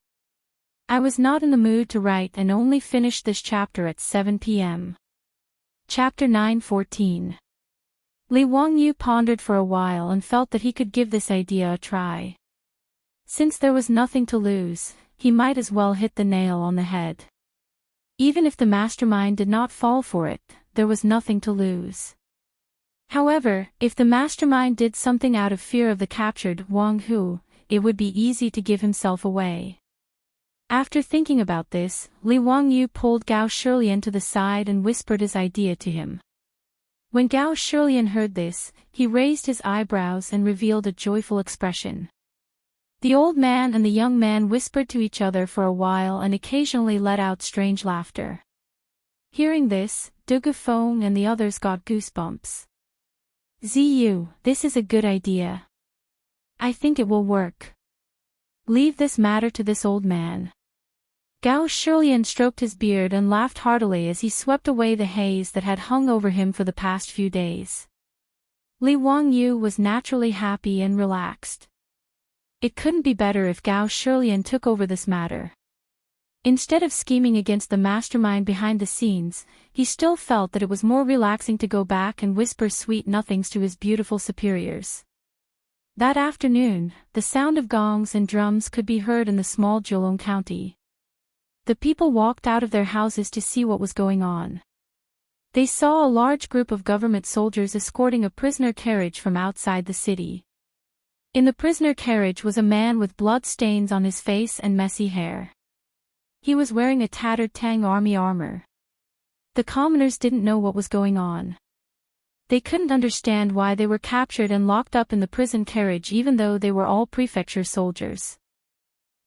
I was not in the mood to write and only finished this chapter at 7 p.m. Chapter 9:14. Li Wangyu pondered for a while and felt that he could give this idea a try. Since there was nothing to lose, he might as well hit the nail on the head. Even if the mastermind did not fall for it, there was nothing to lose. However, if the mastermind did something out of fear of the captured Wang Hu, it would be easy to give himself away. After thinking about this, Li Wangyu pulled Gao Shilian to the side and whispered his idea to him. When Gao Shilian heard this, he raised his eyebrows and revealed a joyful expression. The old man and the young man whispered to each other for a while and occasionally let out strange laughter. Hearing this, Du Gufeng and the others got goosebumps. Ziyu, this is a good idea. I think it will work. Leave this matter to this old man. Gao Shilian stroked his beard and laughed heartily as he swept away the haze that had hung over him for the past few days. Li Wangyu was naturally happy and relaxed. It couldn't be better if Gao Shilian took over this matter. Instead of scheming against the mastermind behind the scenes, he still felt that it was more relaxing to go back and whisper sweet nothings to his beautiful superiors. That afternoon, the sound of gongs and drums could be heard in the small Zhejiang County. The people walked out of their houses to see what was going on. They saw a large group of government soldiers escorting a prisoner carriage from outside the city. In the prisoner carriage was a man with blood stains on his face and messy hair. He was wearing a tattered Tang army armor. The commoners didn't know what was going on. They couldn't understand why they were captured and locked up in the prison carriage even though they were all prefecture soldiers.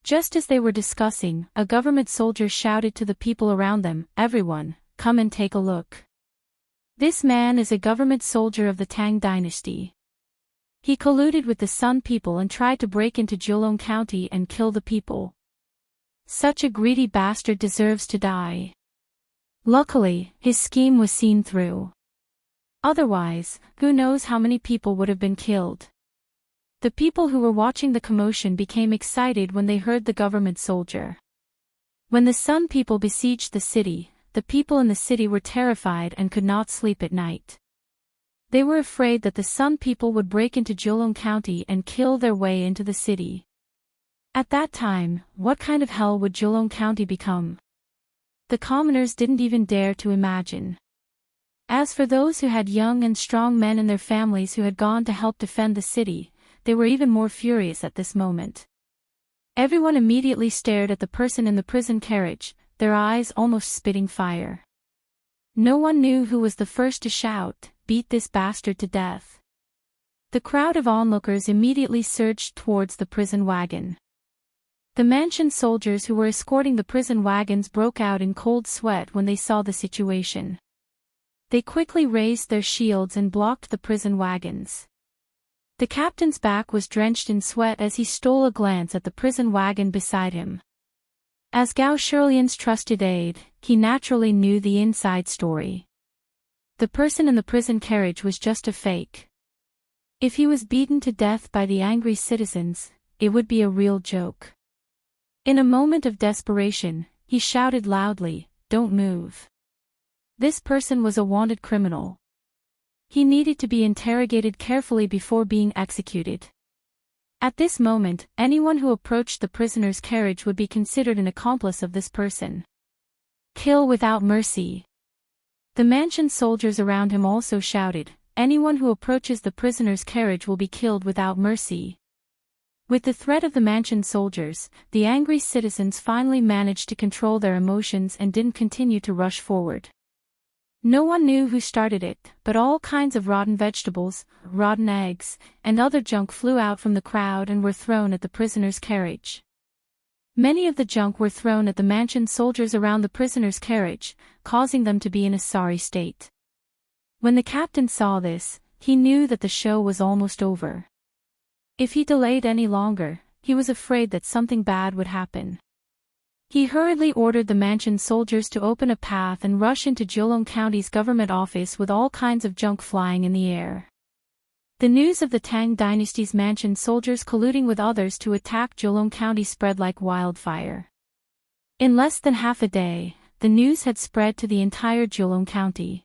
Just as they were discussing, a government soldier shouted to the people around them, "Everyone, come and take a look. This man is a government soldier of the Tang dynasty. He colluded with the Sun people and tried to break into Zhejiang County and kill the people. Such a greedy bastard deserves to die." Luckily, his scheme was seen through. Otherwise, who knows how many people would have been killed. The people who were watching the commotion became excited when they heard the government soldier. When the Sun people besieged the city, the people in the city were terrified and could not sleep at night. They were afraid that the Sun people would break into Zhejiang County and kill their way into the city. At that time, what kind of hell would Zhejiang County become? The commoners didn't even dare to imagine. As for those who had young and strong men in their families who had gone to help defend the city, they were even more furious at this moment. Everyone immediately stared at the person in the prison carriage, their eyes almost spitting fire. No one knew who was the first to shout, "Beat this bastard to death." The crowd of onlookers immediately surged towards the prison wagon. The mansion soldiers who were escorting the prison wagons broke out in cold sweat when they saw the situation. They quickly raised their shields and blocked the prison wagons. The captain's back was drenched in sweat as he stole a glance at the prison wagon beside him. As Gao Shilian's trusted aide, he naturally knew the inside story. The person in the prison carriage was just a fake. If he was beaten to death by the angry citizens, it would be a real joke. In a moment of desperation, he shouted loudly, "Don't move." This person was a wanted criminal. He needed to be interrogated carefully before being executed. At this moment, anyone who approached the prisoner's carriage would be considered an accomplice of this person. Kill without mercy. The mansion soldiers around him also shouted, "Anyone who approaches the prisoner's carriage will be killed without mercy." With the threat of the mansion soldiers, the angry citizens finally managed to control their emotions and didn't continue to rush forward. No one knew who started it, but all kinds of rotten vegetables, rotten eggs, and other junk flew out from the crowd and were thrown at the prisoner's carriage. Many of the junk were thrown at the mansion soldiers around the prisoner's carriage, causing them to be in a sorry state. When the captain saw this, he knew that the show was almost over. If he delayed any longer, he was afraid that something bad would happen. He hurriedly ordered the mansion soldiers to open a path and rush into Zhejiang County's government office with all kinds of junk flying in the air. The news of the Tang dynasty's mansion soldiers colluding with others to attack Zhejiang County spread like wildfire. In less than half a day, the news had spread to the entire Zhejiang County.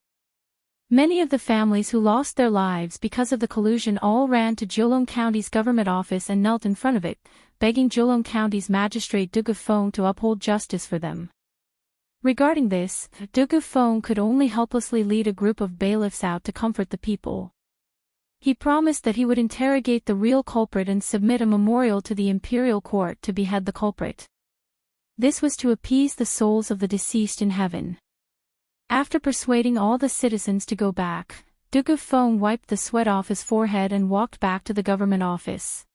Many of the families who lost their lives because of the collusion all ran to Zhejiang County's government office and knelt in front of it, begging Zhejiang County's magistrate Du Gufeng to uphold justice for them. Regarding this, Du Gufeng could only helplessly lead a group of bailiffs out to comfort the people. He promised that he would interrogate the real culprit and submit a memorial to the imperial court to behead the culprit. This was to appease the souls of the deceased in heaven. After persuading all the citizens to go back, Du Gufeng wiped the sweat off his forehead and walked back to the government office.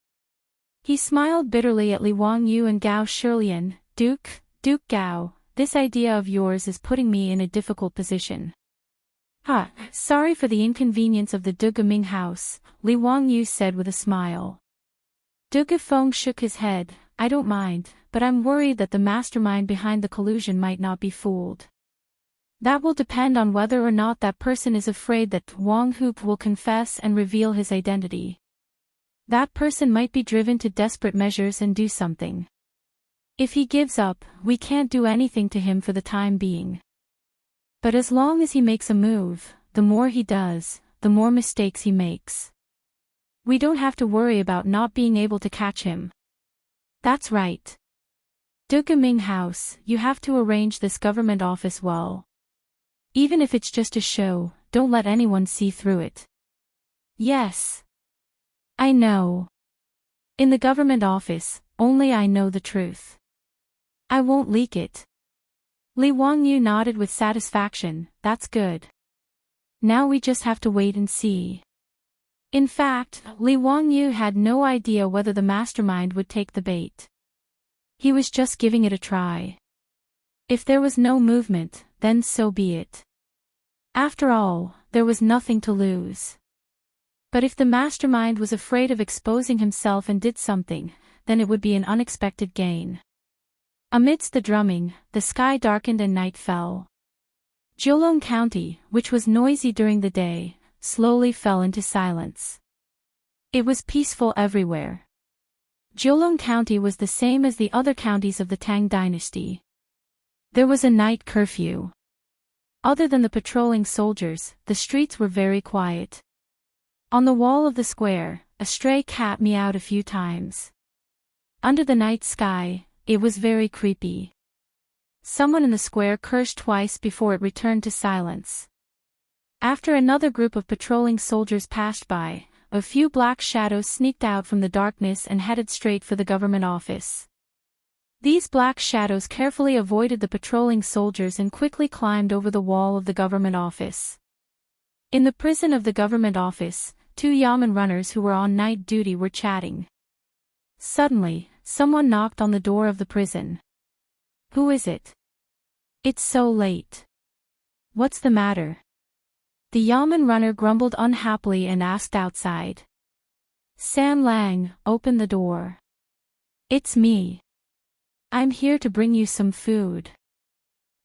He smiled bitterly at Li Wangyu and Gao Shilian. Duke Gao, this idea of yours is putting me in a difficult position." Sorry for the inconvenience of the Du Gaming house," Li Wangyu said with a smile. Du Gufeng shook his head, I don't mind, but I'm worried that the mastermind behind the collusion might not be fooled. That will depend on whether or not that person is afraid that Wang Hoop will confess and reveal his identity. That person might be driven to desperate measures and do something. If he gives up, we can't do anything to him for the time being. But as long as he makes a move, the more he does, the more mistakes he makes. We don't have to worry about not being able to catch him. That's right. Dugaming House, you have to arrange this government office well. Even if it's just a show, don't let anyone see through it. Yes. I know. In the government office, only I know the truth. I won't leak it. Li Wangyu nodded with satisfaction. That's good. Now we just have to wait and see. In fact, Li Wangyu had no idea whether the mastermind would take the bait. He was just giving it a try. If there was no movement, then so be it. After all, there was nothing to lose. But if the mastermind was afraid of exposing himself and did something, then it would be an unexpected gain. Amidst the drumming, the sky darkened and night fell. Jiulong County, which was noisy during the day, slowly fell into silence. It was peaceful everywhere. Jiulong County was the same as the other counties of the Tang dynasty. There was a night curfew. Other than the patrolling soldiers, the streets were very quiet. On the wall of the square, a stray cat meowed a few times. Under the night sky, it was very creepy. Someone in the square cursed twice before it returned to silence. After another group of patrolling soldiers passed by, a few black shadows sneaked out from the darkness and headed straight for the government office. These black shadows carefully avoided the patrolling soldiers and quickly climbed over the wall of the government office. In the prison of the government office, two yamen runners who were on night duty were chatting. Suddenly, someone knocked on the door of the prison. Who is it? It's so late. What's the matter? The yamen runner grumbled unhappily and asked outside. San Lang, open the door. It's me. I'm here to bring you some food.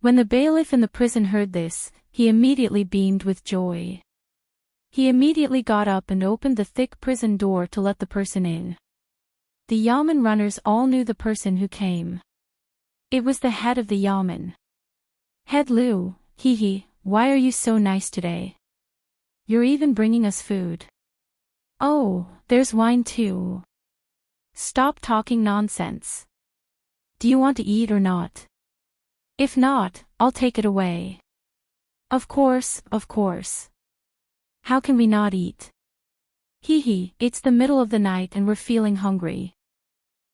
When the bailiff in the prison heard this, he immediately beamed with joy. He immediately got up and opened the thick prison door to let the person in. The yamen runners all knew the person who came. It was the head of the yamen. Head Liu, hee, why are you so nice today? You're even bringing us food. Oh, there's wine too. Stop talking nonsense. Do you want to eat or not? If not, I'll take it away. Of course, of course. How can we not eat? Hee, it's the middle of the night and we're feeling hungry.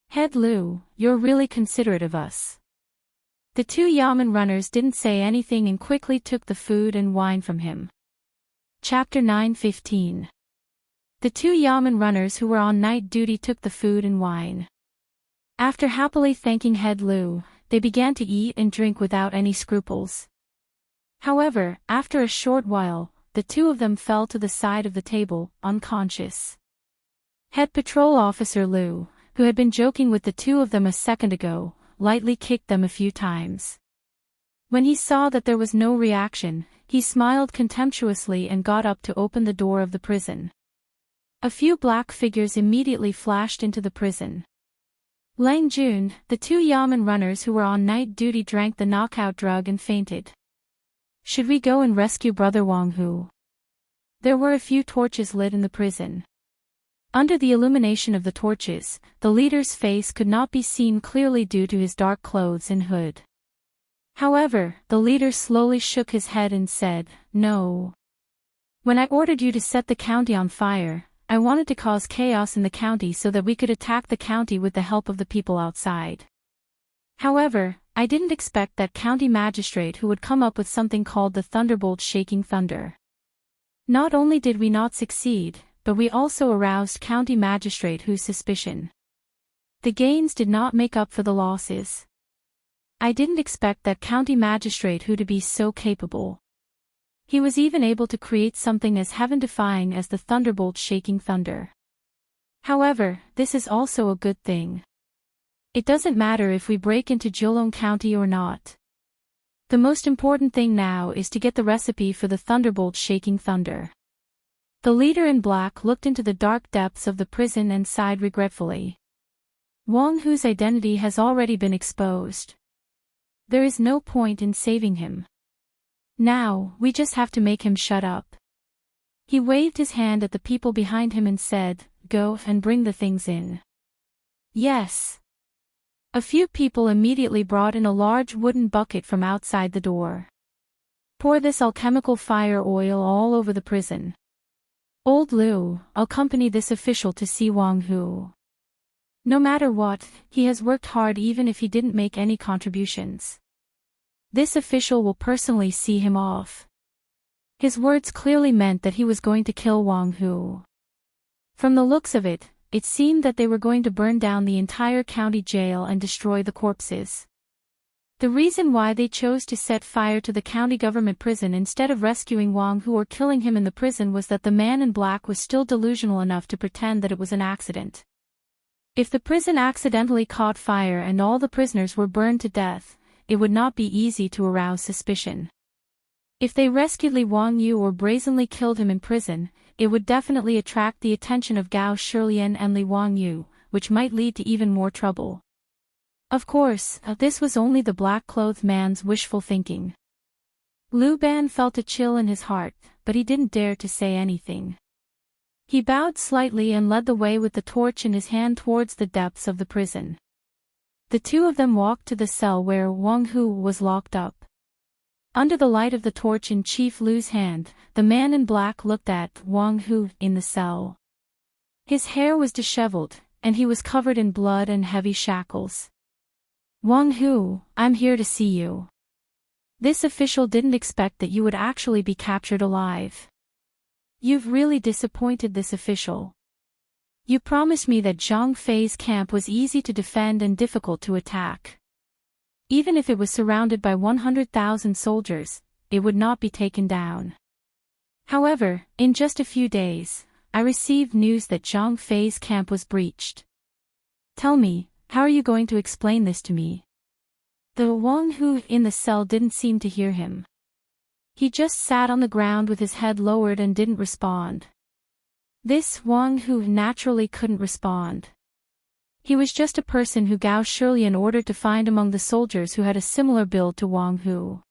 Head Liu, you're really considerate of us. The two yamen runners didn't say anything and quickly took the food and wine from him. Chapter 9:15. The two yamen runners who were on night duty took the food and wine. After happily thanking Head Liu, they began to eat and drink without any scruples. However, after a short while, the two of them fell to the side of the table, unconscious. Head Patrol Officer Liu, who had been joking with the two of them a second ago, lightly kicked them a few times. When he saw that there was no reaction, he smiled contemptuously and got up to open the door of the prison. A few black figures immediately flashed into the prison. Lang Jun, the two yamen runners who were on night duty, drank the knockout drug and fainted. Should we go and rescue Brother Wang Hu? There were a few torches lit in the prison. Under the illumination of the torches, the leader's face could not be seen clearly due to his dark clothes and hood. However, the leader slowly shook his head and said, "No. When I ordered you to set the county on fire, I wanted to cause chaos in the county so that we could attack the county with the help of the people outside. However, I didn't expect that county magistrate who would come up with something called the thunderbolt shaking thunder. Not only did we not succeed, but we also aroused county magistrate Hu's suspicion. The gains did not make up for the losses. I didn't expect that county magistrate Hu to be so capable. He was even able to create something as heaven-defying as the thunderbolt shaking thunder. However, this is also a good thing. It doesn't matter if we break into Zhejiang County or not. The most important thing now is to get the recipe for the thunderbolt shaking thunder. The leader in black looked into the dark depths of the prison and sighed regretfully. Wang Hu's identity has already been exposed. There is no point in saving him. Now, we just have to make him shut up. He waved his hand at the people behind him and said, "Go and bring the things in." Yes. A few people immediately brought in a large wooden bucket from outside the door. Pour this alchemical fire oil all over the prison. Old Liu, accompany this official to see Wang Hu. No matter what, he has worked hard even if he didn't make any contributions. This official will personally see him off. His words clearly meant that he was going to kill Wang Hu. From the looks of it, it seemed that they were going to burn down the entire county jail and destroy the corpses. The reason why they chose to set fire to the county government prison instead of rescuing Wang Hu or killing him in the prison was that the man in black was still delusional enough to pretend that it was an accident. If the prison accidentally caught fire and all the prisoners were burned to death, it would not be easy to arouse suspicion. If they rescued Li Wangyu or brazenly killed him in prison, it would definitely attract the attention of Gao Shilian and Li Wangyu, which might lead to even more trouble. Of course, this was only the black-clothed man's wishful thinking. Liu Ban felt a chill in his heart, but he didn't dare to say anything. He bowed slightly and led the way with the torch in his hand towards the depths of the prison. The two of them walked to the cell where Wang Hu was locked up. Under the light of the torch in Chief Liu's hand, the man in black looked at Wang Hu in the cell. His hair was disheveled, and he was covered in blood and heavy shackles. "Wang Hu, I'm here to see you. This official didn't expect that you would actually be captured alive. You've really disappointed this official. You promised me that Zhang Fei's camp was easy to defend and difficult to attack. Even if it was surrounded by 100,000 soldiers, it would not be taken down. However, in just a few days, I received news that Zhang Fei's camp was breached. Tell me, how are you going to explain this to me?" The Wang Hu in the cell didn't seem to hear him. He just sat on the ground with his head lowered and didn't respond. This Wang Hu naturally couldn't respond. He was just a person who Gao Shilian ordered to find among the soldiers who had a similar build to Wang Hu.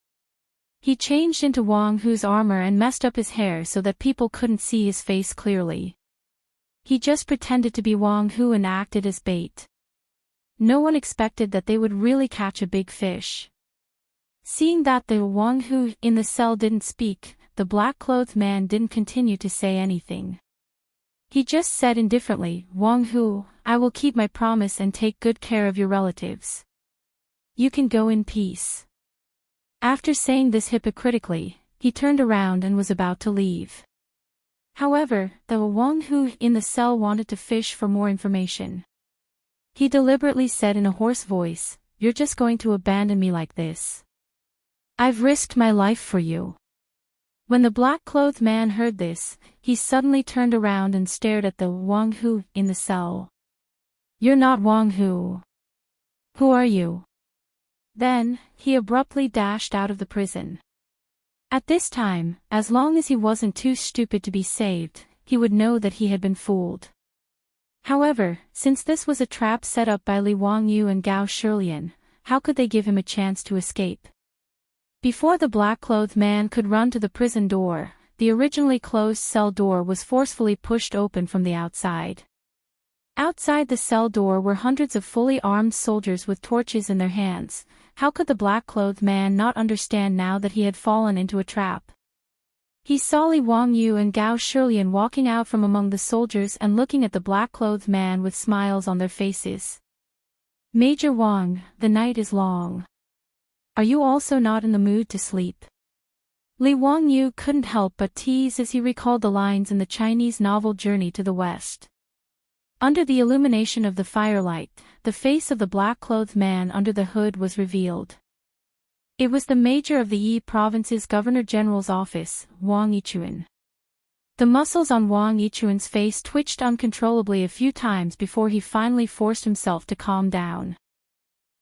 He changed into Wang Hu's armor and messed up his hair so that people couldn't see his face clearly. He just pretended to be Wang Hu and acted as bait. No one expected that they would really catch a big fish. Seeing that the Wang Hu in the cell didn't speak, the black-clothed man didn't continue to say anything. He just said indifferently, "Wang Hu, I will keep my promise and take good care of your relatives. You can go in peace." After saying this hypocritically, he turned around and was about to leave. However, the Wang Hu in the cell wanted to fish for more information. He deliberately said in a hoarse voice, "You're just going to abandon me like this? I've risked my life for you." When the black-clothed man heard this, he suddenly turned around and stared at the Wang Hu in the cell. "You're not Wang Hu. Who are you?" Then, he abruptly dashed out of the prison. At this time, as long as he wasn't too stupid to be saved, he would know that he had been fooled. However, since this was a trap set up by Li Wangyu and Gao Shilian, how could they give him a chance to escape? Before the black-clothed man could run to the prison door, the originally closed cell door was forcefully pushed open from the outside. Outside the cell door were hundreds of fully armed soldiers with torches in their hands. How could the black-clothed man not understand now that he had fallen into a trap? He saw Li Wangyu and Gao Shilian walking out from among the soldiers and looking at the black-clothed man with smiles on their faces. "Major Wang, the night is long. Are you also not in the mood to sleep?" Li Wangyu couldn't help but tease as he recalled the lines in the Chinese novel Journey to the West. Under the illumination of the firelight, the face of the black-clothed man under the hood was revealed. It was the major of the Yi province's governor-general's office, Wang Yichuan. The muscles on Wang Yichuan's face twitched uncontrollably a few times before he finally forced himself to calm down.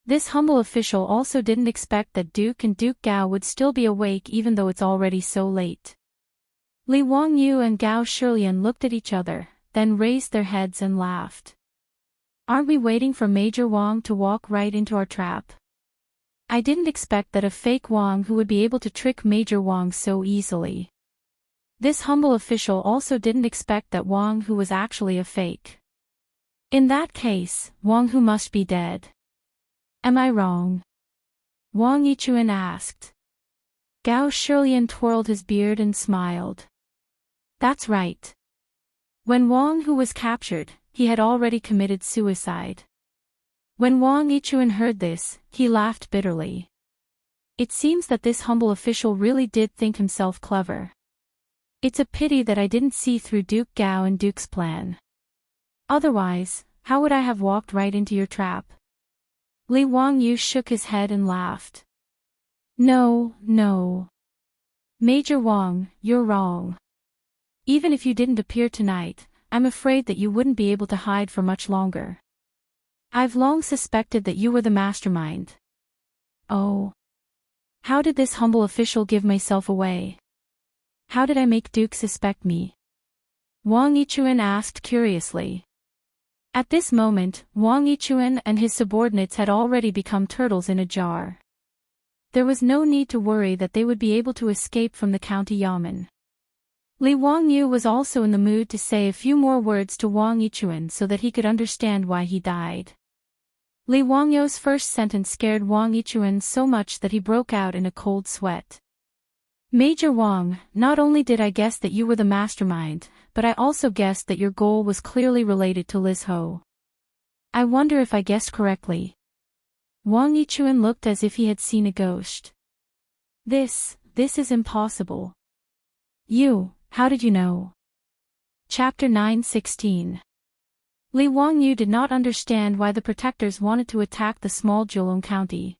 This humble official also didn't expect that Duke and Duke Gao would still be awake even though it's already so late. Li Wangyu and Gao Shilian looked at each other, then raised their heads and laughed. Aren't we waiting for Major Wang to walk right into our trap? I didn't expect that a fake Wang who would be able to trick Major Wang so easily. This humble official also didn't expect that Wang who was actually a fake. In that case, Wang who must be dead. Am I wrong? Wang Yichuan asked. Gao Shilian twirled his beard and smiled. That's right. When Wang Hu was captured, he had already committed suicide. When Wang Yichuan heard this, he laughed bitterly. It seems that this humble official really did think himself clever. It's a pity that I didn't see through Duke Gao and Duke's plan. Otherwise, how would I have walked right into your trap? Li Wangyu shook his head and laughed. No. Major Wang, you're wrong. Even if you didn't appear tonight, I'm afraid that you wouldn't be able to hide for much longer. I've long suspected that you were the mastermind. Oh. How did this humble official give myself away? How did I make Duke suspect me? Wang Yichuan asked curiously. At this moment, Wang Yichuan and his subordinates had already become turtles in a jar. There was no need to worry that they would be able to escape from the county yamen. Li Wangyu was also in the mood to say a few more words to Wang Yichuan so that he could understand why he died. Li Wangyu's first sentence scared Wang Yichuan so much that he broke out in a cold sweat. Major Wang, not only did I guess that you were the mastermind, but I also guessed that your goal was clearly related to Liz Ho. I wonder if I guessed correctly. Wang Yichuan looked as if he had seen a ghost. This is impossible. How did you know? Chapter 9:16. Li Wangyu did not understand why the protectors wanted to attack the small Jilong County.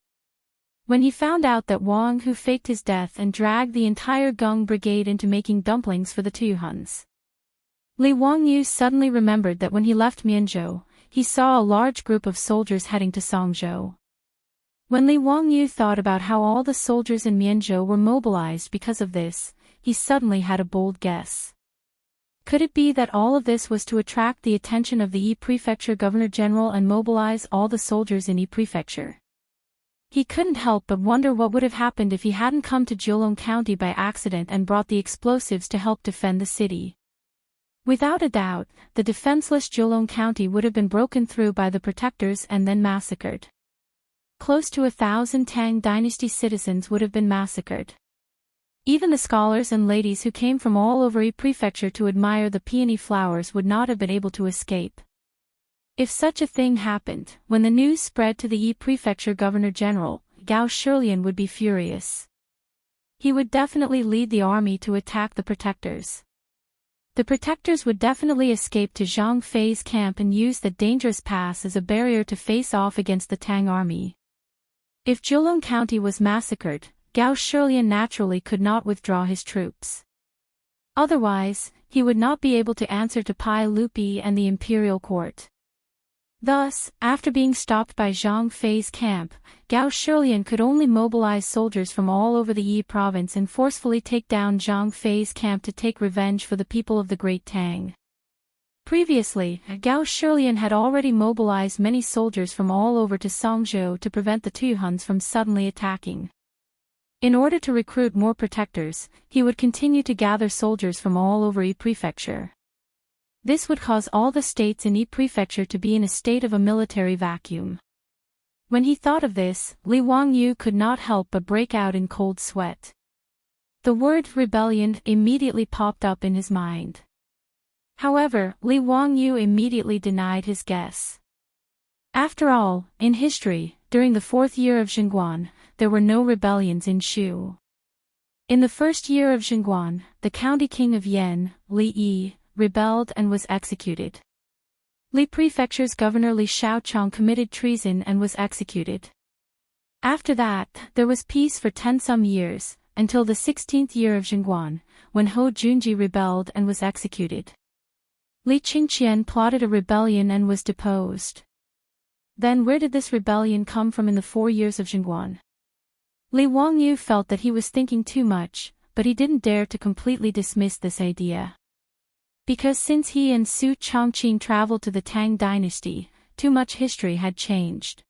When he found out that Wang Hu faked his death and dragged the entire Gung brigade into making dumplings for the Tuyuhuns, Li Wangyu suddenly remembered that when he left Mianzhou, he saw a large group of soldiers heading to Songzhou. When Li Wangyu thought about how all the soldiers in Mianzhou were mobilized because of this, he suddenly had a bold guess. Could it be that all of this was to attract the attention of the Yi Prefecture Governor-General and mobilize all the soldiers in Yi Prefecture? He couldn't help but wonder what would have happened if he hadn't come to Jilong County by accident and brought the explosives to help defend the city. Without a doubt, the defenseless Jilong County would have been broken through by the protectors and then massacred. Close to 1,000 Tang dynasty citizens would have been massacred. Even the scholars and ladies who came from all over Yi Prefecture to admire the peony flowers would not have been able to escape. If such a thing happened, when the news spread to the Yi Prefecture Governor-General, Gao Shilian would be furious. He would definitely lead the army to attack the protectors. The protectors would definitely escape to Zhang Fei's camp and use the dangerous pass as a barrier to face off against the Tang army. If Jilong County was massacred, Gao Shilian naturally could not withdraw his troops. Otherwise, he would not be able to answer to Pai Lupi and the imperial court. Thus, after being stopped by Zhang Fei's camp, Gao Shilian could only mobilize soldiers from all over the Yi province and forcefully take down Zhang Fei's camp to take revenge for the people of the Great Tang. Previously, Gao Shilian had already mobilized many soldiers from all over to Songzhou to prevent the Tuyuhuns from suddenly attacking. In order to recruit more protectors, he would continue to gather soldiers from all over Yi Prefecture. This would cause all the states in Yi Prefecture to be in a state of a military vacuum. When he thought of this, Li Wangyu could not help but break out in cold sweat. The word rebellion immediately popped up in his mind. However, Li Wangyu immediately denied his guess. After all, in history, during the 4th year of Xinguan, there were no rebellions in Shu. In the 1st year of Xinguan, the county king of Yan, Li Yi, rebelled and was executed. Li Prefecture's governor Li Shaochong committed treason and was executed. After that, there was peace for 10-some years, until the 16th year of Xinguan, when Ho Junji rebelled and was executed. Li Qingqian plotted a rebellion and was deposed. Then where did this rebellion come from in the 4 years of Xinguan? Li Wangyu felt that he was thinking too much, but he didn't dare to completely dismiss this idea. Because since he and Su Chongqing traveled to the Tang dynasty, too much history had changed.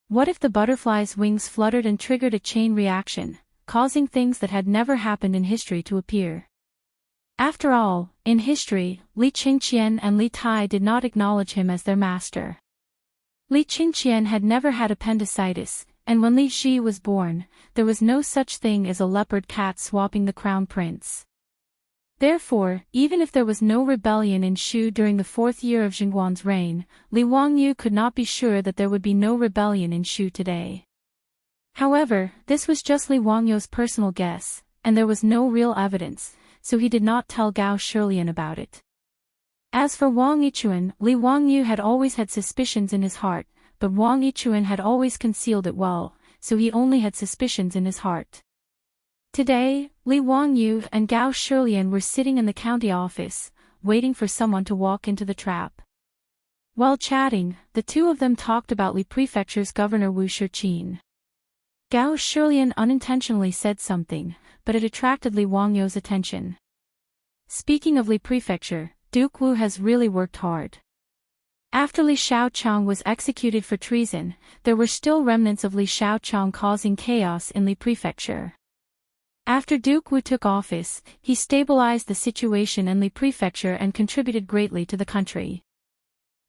What if the butterfly's wings fluttered and triggered a chain reaction, causing things that had never happened in history to appear? After all, in history, Li Qingqian and Li Tai did not acknowledge him as their master. Li Qingqian had never had appendicitis, and when Li Shi was born, there was no such thing as a leopard cat swapping the crown prince. Therefore, even if there was no rebellion in Shu during the 4th year of Xinguan's reign, Li Wangyu could not be sure that there would be no rebellion in Shu today. However, this was just Li Wangyu's personal guess, and there was no real evidence, so he did not tell Gao Shilian about it. As for Wang Yichuan, Li Wangyu had always had suspicions in his heart, but Wang Yichuan had always concealed it well, so he only had suspicions in his heart. Today, Li Wangyu and Gao Shilian were sitting in the county office, waiting for someone to walk into the trap. While chatting, the two of them talked about Li Prefecture's governor Wu Shiqin. Gao Shilian unintentionally said something, but it attracted Li Wangyu's attention. Speaking of Li Prefecture, Duke Wu has really worked hard. After Li Xiaochang was executed for treason, there were still remnants of Li Xiaochang causing chaos in Li Prefecture. After Duke Wu took office, he stabilized the situation in Li Prefecture and contributed greatly to the country.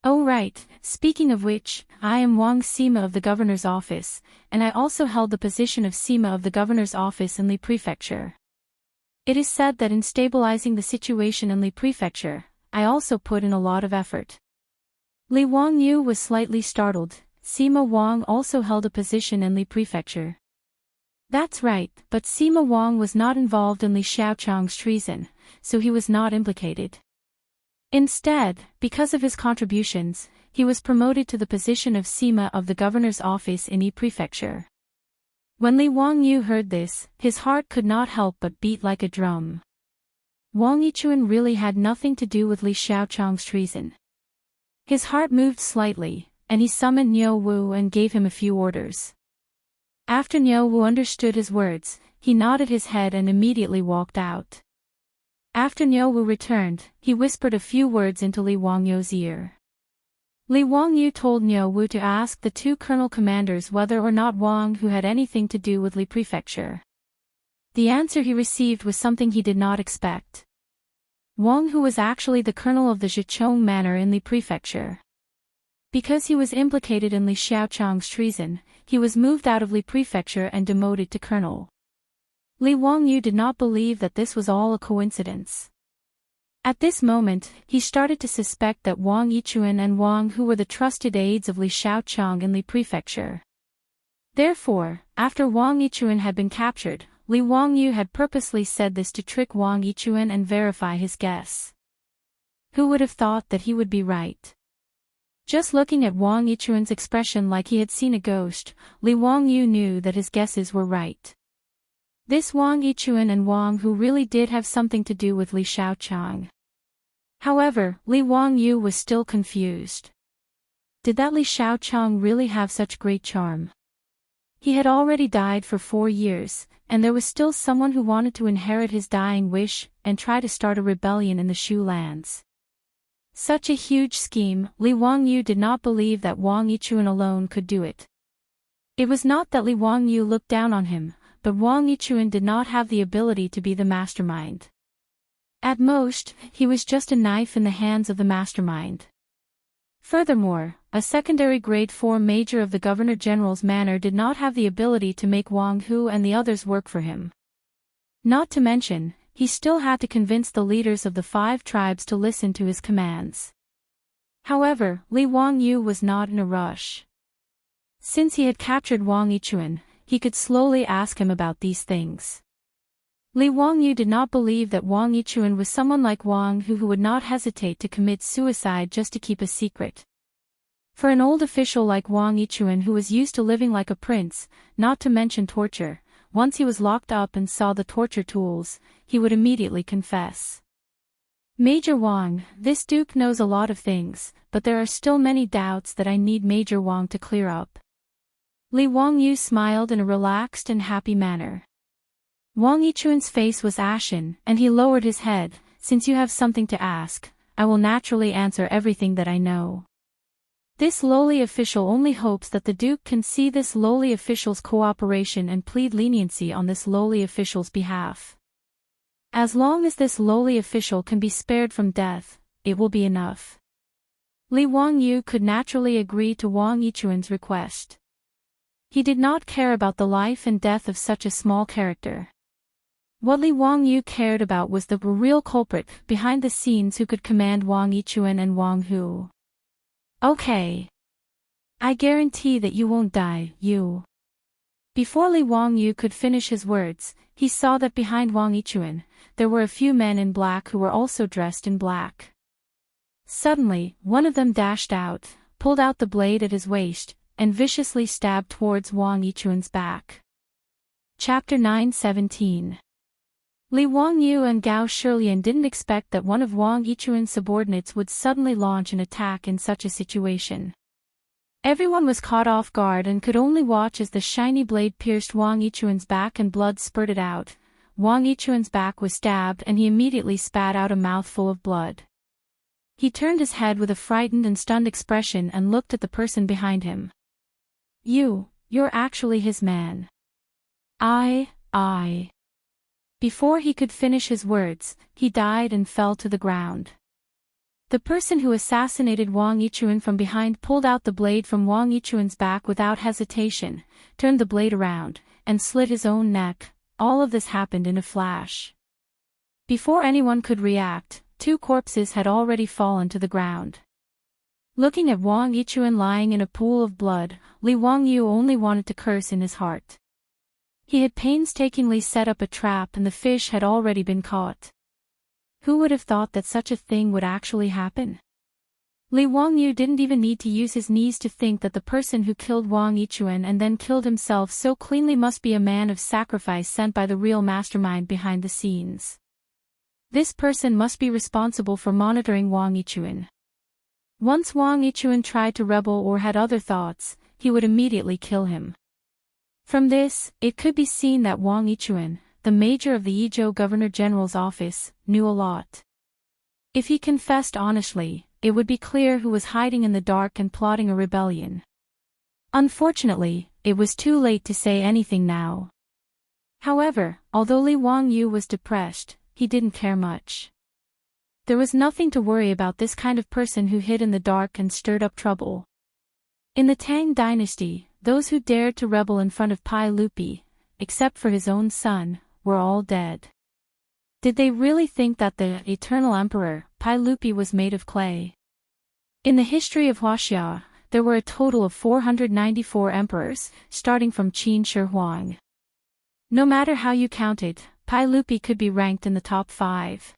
Oh right, speaking of which, I am Wang Sima of the governor's office, and I also held the position of Sima of the governor's office in Li Prefecture. It is said that in stabilizing the situation in Li Prefecture, I also put in a lot of effort. Li Wangyu was slightly startled. Sima Wang also held a position in Li Prefecture. That's right, but Sima Wang was not involved in Li Xiaochang's treason, so he was not implicated. Instead, because of his contributions, he was promoted to the position of Sima of the governor's office in Yi Prefecture. When Li Wangyu heard this, his heart could not help but beat like a drum. Wang Yichuan really had nothing to do with Li Xiaochang's treason. His heart moved slightly, and he summoned Niu Wu and gave him a few orders. After Niu Wu understood his words, he nodded his head and immediately walked out. After Niu Wu returned, he whispered a few words into Li Wangyu's ear. Li Wangyu told Niu Wu to ask the two colonel commanders whether or not Wang Hu had anything to do with Li Prefecture. The answer he received was something he did not expect. Wang Hu was actually the colonel of the Zhichong manor in Li Prefecture. Because he was implicated in Li Xiaochang's treason, he was moved out of Li Prefecture and demoted to colonel. Li Wangyu did not believe that this was all a coincidence. At this moment, he started to suspect that Wang Yichuan and Wang Hu were the trusted aides of Li Xiaochang in Li Prefecture. Therefore, after Wang Yichuan had been captured, Li Wangyu had purposely said this to trick Wang Yichuan and verify his guess. Who would have thought that he would be right? Just looking at Wang Yichuan's expression like he had seen a ghost, Li Wangyu knew that his guesses were right. This Wang Yichuan and Wang Hu really did have something to do with Li Xiaochang. However, Li Wangyu was still confused. Did that Li Xiaochang really have such great charm? He had already died for 4 years, and there was still someone who wanted to inherit his dying wish and try to start a rebellion in the Shu lands. Such a huge scheme, Li Wangyu did not believe that Wang Yichuan alone could do it. It was not that Li Wangyu looked down on him, but Wang Yichuan did not have the ability to be the mastermind. At most, he was just a knife in the hands of the mastermind. Furthermore, a secondary grade 4 major of the Governor-General's manor did not have the ability to make Wang Hu and the others work for him. Not to mention, he still had to convince the leaders of the 5 tribes to listen to his commands. However, Li Wangyu was not in a rush. Since he had captured Wang Yichuan, he could slowly ask him about these things. Li Wangyu did not believe that Wang Yichuan was someone like Wang Hu would not hesitate to commit suicide just to keep a secret. For an old official like Wang Yichuan who was used to living like a prince, not to mention torture, once he was locked up and saw the torture tools, he would immediately confess. Major Wang, this duke knows a lot of things, but there are still many doubts that I need Major Wang to clear up. Li Wangyu smiled in a relaxed and happy manner. Wang Yichuan's face was ashen, and he lowered his head. Since you have something to ask, I will naturally answer everything that I know. This lowly official only hopes that the Duke can see this lowly official's cooperation and plead leniency on this lowly official's behalf. As long as this lowly official can be spared from death, it will be enough. Li Wangyu could naturally agree to Wang Yichuan's request. He did not care about the life and death of such a small character. What Li Wangyu cared about was the real culprit behind the scenes who could command Wang Yichuan and Wang Hu. Okay. I guarantee that you won't die, you. Before Li Wangyu could finish his words, he saw that behind Wang Yichuan, there were a few men in black who were also dressed in black. Suddenly, one of them dashed out, pulled out the blade at his waist, and viciously stabbed towards Wang Yichuan's back. Chapter 9:17. Li Wangyu and Gao Shilian didn't expect that one of Wang Yichuan's subordinates would suddenly launch an attack in such a situation. Everyone was caught off guard and could only watch as the shiny blade pierced Wang Yichuan's back and blood spurted out. Wang Yichuan's back was stabbed and he immediately spat out a mouthful of blood. He turned his head with a frightened and stunned expression and looked at the person behind him. You're actually his man. I. Before he could finish his words, he died and fell to the ground. The person who assassinated Wang Yichuan from behind pulled out the blade from Wang Yichuan's back without hesitation, turned the blade around, and slit his own neck. All of this happened in a flash. Before anyone could react, 2 corpses had already fallen to the ground. Looking at Wang Yichuan lying in a pool of blood, Li Wangyu only wanted to curse in his heart. He had painstakingly set up a trap and the fish had already been caught. Who would have thought that such a thing would actually happen? Li Wangyu didn't even need to use his knees to think that the person who killed Wang Yichuan and then killed himself so cleanly must be a man of sacrifice sent by the real mastermind behind the scenes. This person must be responsible for monitoring Wang Yichuan. Once Wang Yichuan tried to rebel or had other thoughts, he would immediately kill him. From this, it could be seen that Wang Yichuan, the major of the Yizhou Governor-General's office, knew a lot. If he confessed honestly, it would be clear who was hiding in the dark and plotting a rebellion. Unfortunately, it was too late to say anything now. However, although Li Wangyu was depressed, he didn't care much. There was nothing to worry about this kind of person who hid in the dark and stirred up trouble. In the Tang dynasty, those who dared to rebel in front of Pai Lupi, except for his own son, were all dead. Did they really think that the eternal emperor, Pai Lupi, was made of clay? In the history of Wuxia, there were a total of 494 emperors, starting from Qin Shi Huang. No matter how you counted, Pai Lupi could be ranked in the top 5.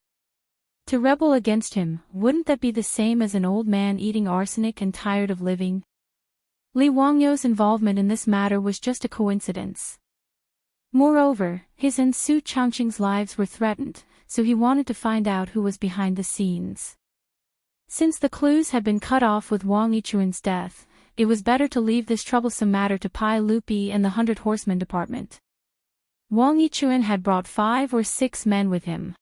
To rebel against him, wouldn't that be the same as an old man eating arsenic and tired of living? Li Wangyu's involvement in this matter was just a coincidence. Moreover, his and Su Changqing's lives were threatened, so he wanted to find out who was behind the scenes. Since the clues had been cut off with Wang Yichuan's death, it was better to leave this troublesome matter to Pai Lupi and the 100 Horsemen department. Wang Yichuan had brought 5 or 6 men with him.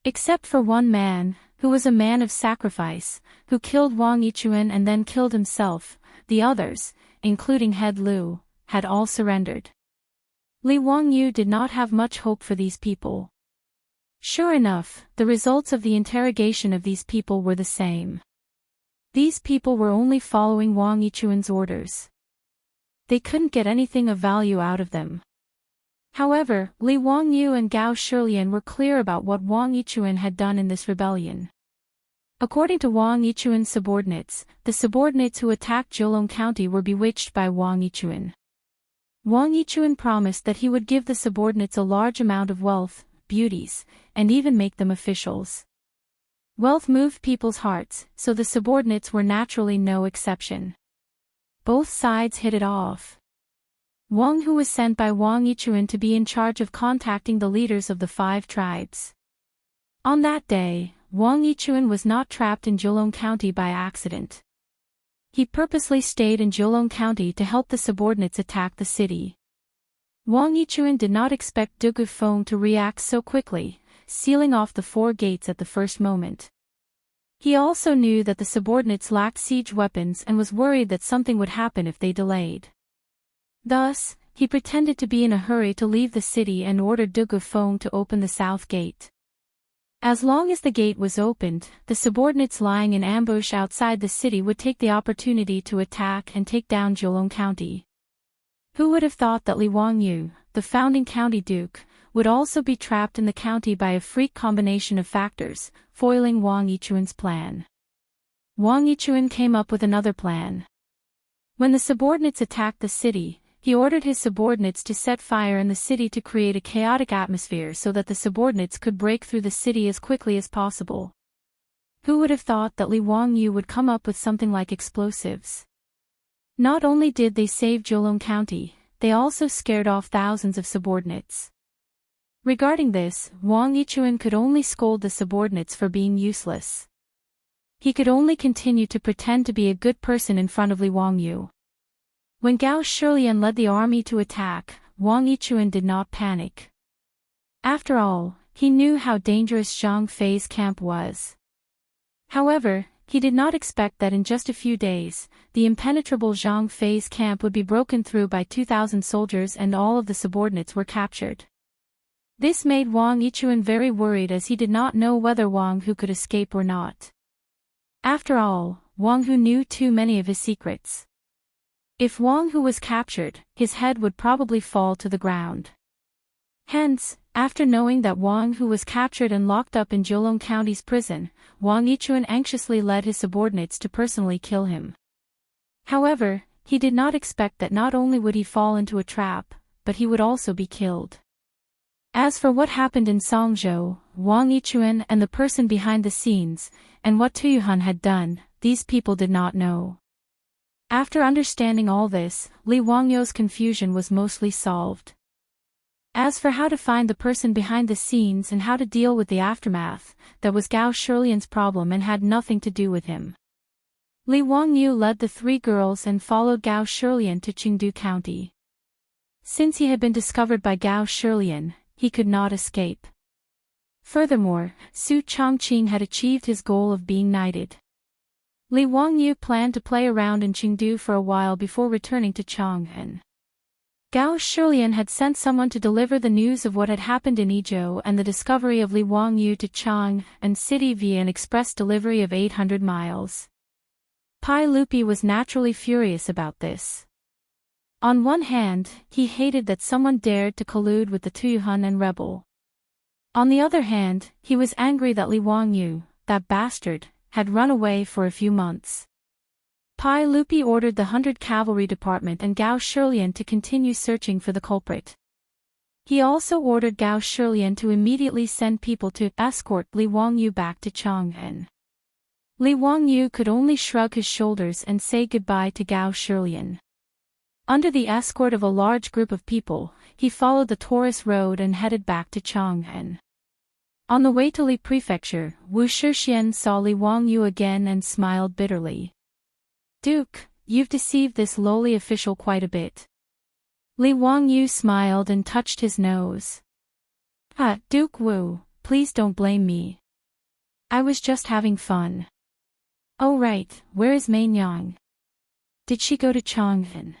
Except for one man, who was a man of sacrifice, who killed Wang Yichuan and then killed himself. The others, including Head Lu, had all surrendered. Li Wangyu did not have much hope for these people. Sure enough, the results of the interrogation of these people were the same. These people were only following Wang Yichuan's orders. They couldn't get anything of value out of them. However, Li Wangyu and Gao Shilian were clear about what Wang Yichuan had done in this rebellion. According to Wang Yichuan's subordinates, the subordinates who attacked Zheolong County were bewitched by Wang Yichuan. Wang Yichuan promised that he would give the subordinates a large amount of wealth, beauties, and even make them officials. Wealth moved people's hearts, so the subordinates were naturally no exception. Both sides hit it off. Wang Hu was sent by Wang Yichuan to be in charge of contacting the leaders of the 5 tribes. On that day, Wang Yichuan was not trapped in Zhejiang County by accident. He purposely stayed in Zhejiang County to help the subordinates attack the city. Wang Yichuan did not expect Du Gufeng to react so quickly, sealing off the 4 gates at the first moment. He also knew that the subordinates lacked siege weapons and was worried that something would happen if they delayed. Thus, he pretended to be in a hurry to leave the city and ordered Du Gufeng to open the south gate. As long as the gate was opened, the subordinates lying in ambush outside the city would take the opportunity to attack and take down Zhejiang County. Who would have thought that Li Wangyu, the founding county duke, would also be trapped in the county by a freak combination of factors, foiling Wang Yichuan's plan. Wang Yichuan came up with another plan. When the subordinates attacked the city, he ordered his subordinates to set fire in the city to create a chaotic atmosphere so that the subordinates could break through the city as quickly as possible. Who would have thought that Li Wangyu would come up with something like explosives? Not only did they save Zhejiang County, they also scared off thousands of subordinates. Regarding this, Wang Yichuan could only scold the subordinates for being useless. He could only continue to pretend to be a good person in front of Li Wangyu. When Gao Shilian led the army to attack, Wang Yichuan did not panic. After all, he knew how dangerous Zhang Fei's camp was. However, he did not expect that in just a few days, the impenetrable Zhang Fei's camp would be broken through by 2,000 soldiers and all of the subordinates were captured. This made Wang Yichuan very worried as he did not know whether Wang Hu could escape or not. After all, Wang Hu knew too many of his secrets. If Wang Hu was captured, his head would probably fall to the ground. Hence, after knowing that Wang Hu was captured and locked up in Zhejiang County's prison, Wang Yichuan anxiously led his subordinates to personally kill him. However, he did not expect that not only would he fall into a trap, but he would also be killed. As for what happened in Songzhou, Wang Yichuan and the person behind the scenes, and what Tuyuhan had done, these people did not know. After understanding all this, Li Wangyu's confusion was mostly solved. As for how to find the person behind the scenes and how to deal with the aftermath, that was Gao Shilian's problem and had nothing to do with him. Li Wangyu led the 3 girls and followed Gao Shilian to Qingdu County. Since he had been discovered by Gao Shilian, he could not escape. Furthermore, Su Chongqing had achieved his goal of being knighted. Li Wangyu planned to play around in Qingdu for a while before returning to Chang'an. Gao Shilian had sent someone to deliver the news of what had happened in Yizhou and the discovery of Li Wangyu to Chang'an city via an express delivery of 800 miles. Pai Lupi was naturally furious about this. On one hand, he hated that someone dared to collude with the Tuyuhan and rebel. On the other hand, he was angry that Li Wangyu, that bastard, had run away for a few months. Pai Lupi ordered the 100 Cavalry Department and Gao Shilian to continue searching for the culprit. He also ordered Gao Shilian to immediately send people to escort Li Wangyu back to Chang'an. Li Wangyu could only shrug his shoulders and say goodbye to Gao Shilian. Under the escort of a large group of people, he followed the Taurus Road and headed back to Chang'an. On the way to Li Prefecture, Wu Shixian saw Li Wangyu again and smiled bitterly. "Duke, you've deceived this lowly official quite a bit." Li Wangyu smiled and touched his nose. Duke Wu, please don't blame me. I was just having fun." "Oh right, where is Mainyang? Did she go to Chang'an?"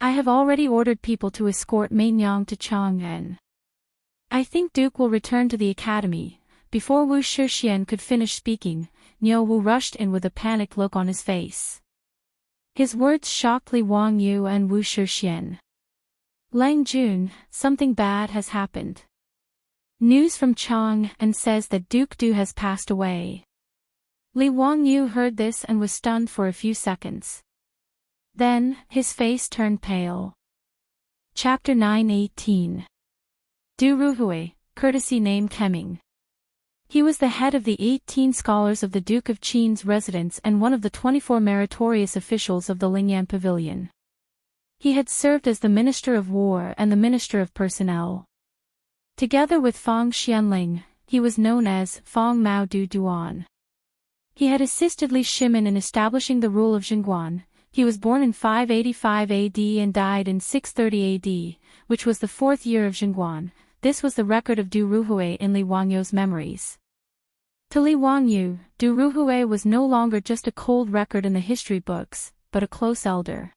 "I have already ordered people to escort Mainyang to Chang'an. I think Duke will return to the academy." Before Wu Shixian could finish speaking, Niu Wu rushed in with a panicked look on his face. His words shocked Li Wangyu and Wu Shixian. "Lang Jun, something bad has happened. News from Chang'an says that Duke Du has passed away." Li Wangyu heard this and was stunned for a few seconds. Then, his face turned pale. Chapter 9:18. Du Ruhui, courtesy name Kemming. He was the head of the 18 scholars of the Duke of Qin's residence and one of the 24 meritorious officials of the Lingyan Pavilion. He had served as the Minister of War and the Minister of Personnel. Together with Fang Xianling, he was known as Fong Mao Du Duan. He had assisted Li Shimin in establishing the rule of Zhenguan. He was born in 585 AD and died in 630 AD, which was the 4th year of Zhenguan. This was the record of Du Ruhui in Li Wangyu's memories. To Li Wangyu, Du Ruhui was no longer just a cold record in the history books, but a close elder.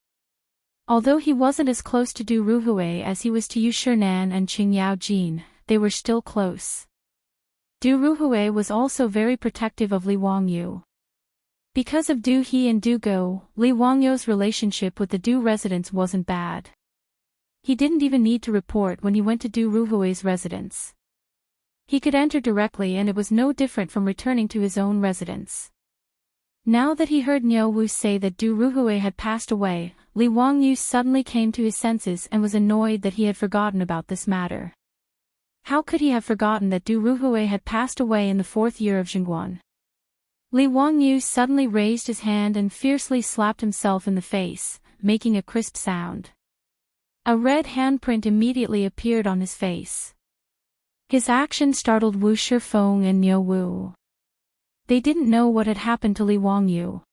Although he wasn't as close to Du Ruhui as he was to Yu Shinan and Qing Yao Jin, they were still close. Du Ruhui was also very protective of Li Wangyu. Because of Du He and Du Go, Li Wangyu's relationship with the Du residents wasn't bad. He didn't even need to report when he went to Du Ruhui's residence. He could enter directly and it was no different from returning to his own residence. Now that he heard Niu Wu say that Du Ruhui had passed away, Li Wangyu suddenly came to his senses and was annoyed that he had forgotten about this matter. How could he have forgotten that Du Ruhui had passed away in the 4th year of Zhenguan? Li Wangyu suddenly raised his hand and fiercely slapped himself in the face, making a crisp sound. A red handprint immediately appeared on his face. His action startled Wu Shifeng and Niu Wu. They didn't know what had happened to Li Wangyu.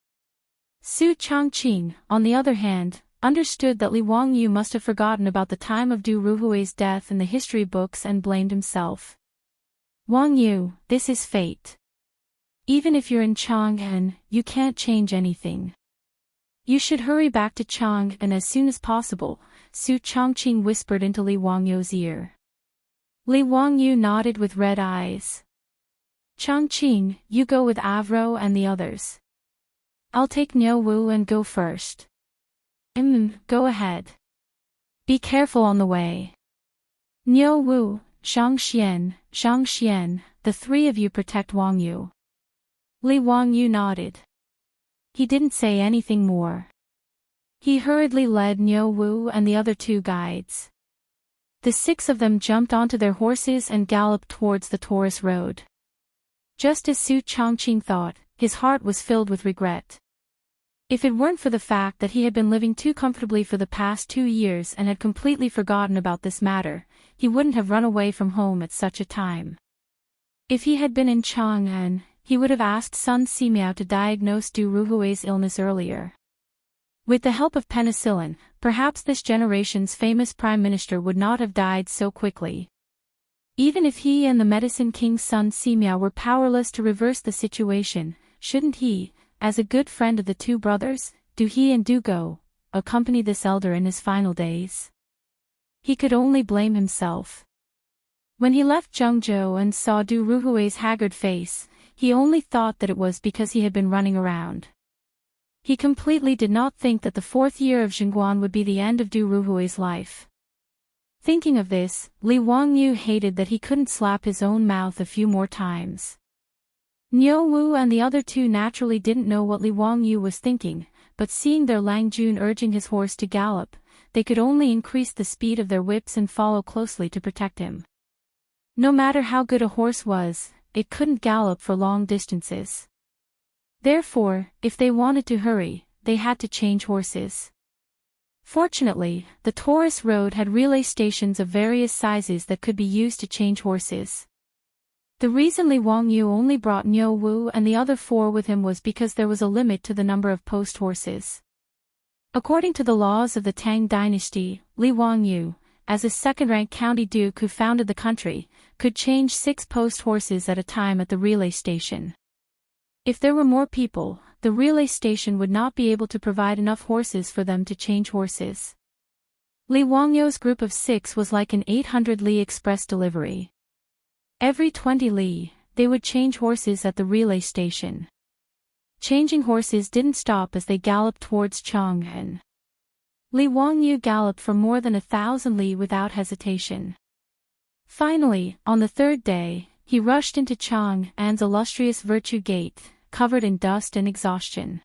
Su Changqing, on the other hand, understood that Li Wangyu must have forgotten about the time of Du Ruhui's death in the history books and blamed himself. Wangyu, this is fate. Even if you're in Chang'an, you can't change anything. You should hurry back to Chang'an as soon as possible, Su Changqing whispered into Li Wangyu's ear. Li Wangyu nodded with red eyes. Changqing, you go with Avro and the others. I'll take Niu Wu and go first. Go ahead. Be careful on the way. Niu Wu, Xianxia, the 3 of you protect Wangyu. Li Wangyu nodded. He didn't say anything more. He hurriedly led Niu Wu and the other 2 guides. The 6 of them jumped onto their horses and galloped towards the Taurus road. Just as Su Changqing thought, his heart was filled with regret. If it weren't for the fact that he had been living too comfortably for the past 2 years and had completely forgotten about this matter, he wouldn't have run away from home at such a time. If he had been in Chang'an, he would have asked Sun Simiao to diagnose Du Ruhui's illness earlier. With the help of penicillin, perhaps this generation's famous prime minister would not have died so quickly. Even if he and the medicine king Sun Simiao were powerless to reverse the situation, shouldn't he, as a good friend of the 2 brothers, Du He and Du Go, accompany this elder in his final days? He could only blame himself. When he left Zhengzhou and saw Du Ruhui's haggard face, he only thought that it was because he had been running around. He completely did not think that the 4th year of Zhenguan would be the end of Du Ruhui's life. Thinking of this, Li Wangyu hated that he couldn't slap his own mouth a few more times. Niu Wu and the other 2 naturally didn't know what Li Wangyu was thinking, but seeing their Lang Jun urging his horse to gallop, they could only increase the speed of their whips and follow closely to protect him. No matter how good a horse was, it couldn't gallop for long distances. Therefore, if they wanted to hurry, they had to change horses. Fortunately, the Taurus road had relay stations of various sizes that could be used to change horses. The reason Li Wangyu only brought Niu Wu and the other 4 with him was because there was a limit to the number of post horses. According to the laws of the Tang dynasty, Li Wangyu, as a second-rank county duke who founded the country, could change 6 post horses at a time at the relay station. If there were more people, the relay station would not be able to provide enough horses for them to change horses. Li Wangyu's group of 6 was like an 800 li express delivery. Every 20 li, they would change horses at the relay station. Changing horses didn't stop as they galloped towards Chang'an. Li Wangyu galloped for more than 1,000 li without hesitation. Finally, on the 3rd day, he rushed into Chang'an's illustrious Virtue Gate, covered in dust and exhaustion.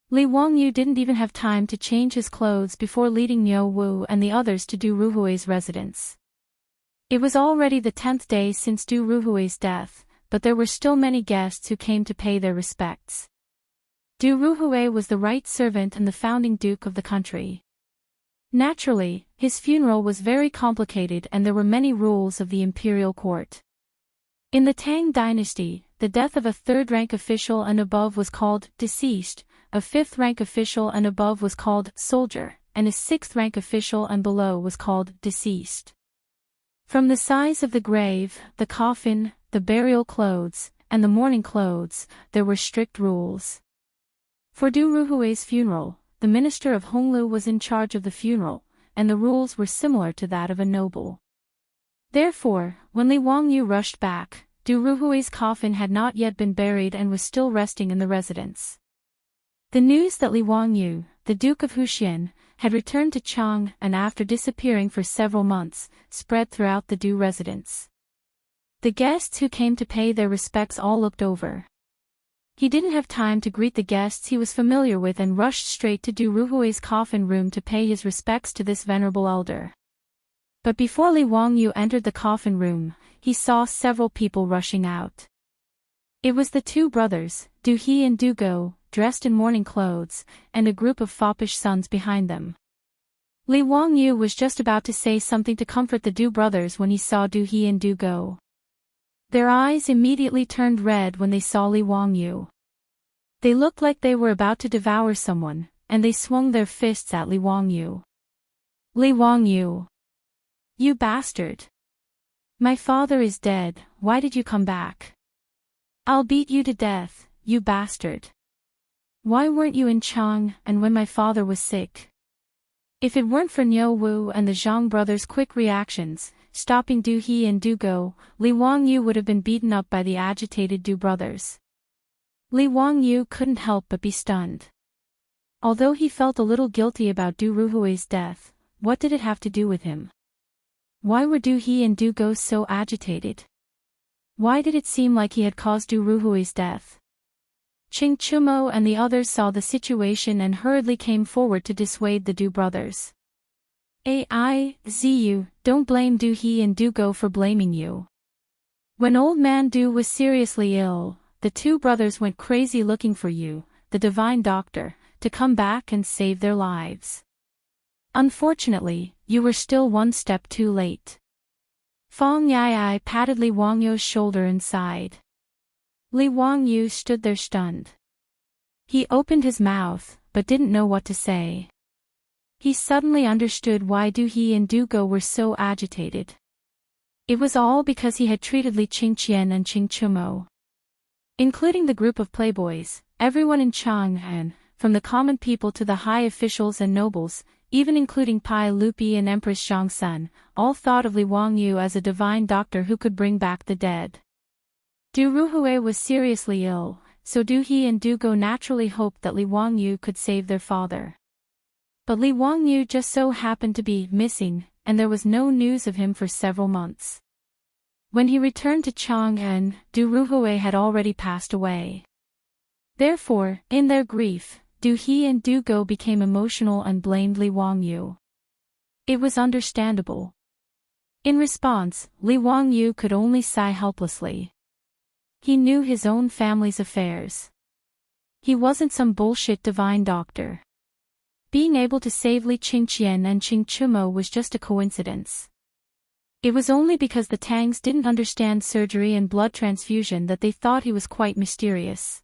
Li Wangyu didn't even have time to change his clothes before leading Niu Wu and the others to Du Ruhui's residence. It was already the 10th day since Du Ruhui's death, but there were still many guests who came to pay their respects. Du Ruhui was the right servant and the founding duke of the country. Naturally, his funeral was very complicated and there were many rules of the imperial court. In the Tang dynasty, the death of a third-rank official and above was called deceased, a fifth-rank official and above was called soldier, and a sixth-rank official and below was called deceased. From the size of the grave, the coffin, the burial clothes, and the mourning clothes, there were strict rules. For Du Ruhui's funeral, the minister of Honglu was in charge of the funeral, and the rules were similar to that of a noble. Therefore, when Li Wangyu rushed back, Du Ruhui's coffin had not yet been buried and was still resting in the residence. The news that Li Wangyu, the Duke of Wuxian, had returned to Chang and after disappearing for several months, spread throughout the Du residence. The guests who came to pay their respects all looked over. He didn't have time to greet the guests he was familiar with and rushed straight to Du Ruhui's coffin room to pay his respects to this venerable elder. But before Li Wangyu entered the coffin room, he saw several people rushing out. It was the two brothers, Du He and Du Go, dressed in mourning clothes, and a group of foppish sons behind them. Li Wangyu was just about to say something to comfort the Du brothers when he saw Du He and Du Go. Their eyes immediately turned red when they saw Li Wangyu. They looked like they were about to devour someone, and they swung their fists at Li Wangyu. Li Wangyu! You bastard! My father is dead, why did you come back? I'll beat you to death, you bastard! Why weren't you in Chang and when my father was sick? If it weren't for Niu Wu and the Zhang brothers' quick reactions, stopping Du He and Du Go, Li Wangyu would have been beaten up by the agitated Du brothers. Li Wangyu couldn't help but be stunned. Although he felt a little guilty about Du Ruhui's death, what did it have to do with him? Why were Du He and Du Go so agitated? Why did it seem like he had caused Du Ruhui's death? Qing Chumo and the others saw the situation and hurriedly came forward to dissuade the Du brothers. Ziyu, don't blame Du He and Du Go for blaming you. When old man Du was seriously ill, the two brothers went crazy looking for you, the divine doctor, to come back and save their lives. Unfortunately, you were still one step too late. Fang Yai patted Li Wangyu's shoulder and sighed. Li Wangyu stood there stunned. He opened his mouth, but didn't know what to say. He suddenly understood why Du He and Du Go were so agitated. It was all because he had treated Li Qingqian and Qing Chumo. Including the group of playboys, everyone in Chang'an, from the common people to the high officials and nobles, even including Pai Lupi and Empress Zhangsun, all thought of Li Wangyu as a divine doctor who could bring back the dead. Du Ruhui was seriously ill, so Du He and Du Go naturally hoped that Li Wangyu could save their father. But Li Wangyu just so happened to be missing, and there was no news of him for several months. When he returned to Chang'an, Du Ruhui had already passed away. Therefore, in their grief, Du He and Du Go became emotional and blamed Li Wangyu. It was understandable. In response, Li Wangyu could only sigh helplessly. He knew his own family's affairs. He wasn't some bullshit divine doctor. Being able to save Li Qingqian and Qing Chumo was just a coincidence. It was only because the Tangs didn't understand surgery and blood transfusion that they thought he was quite mysterious.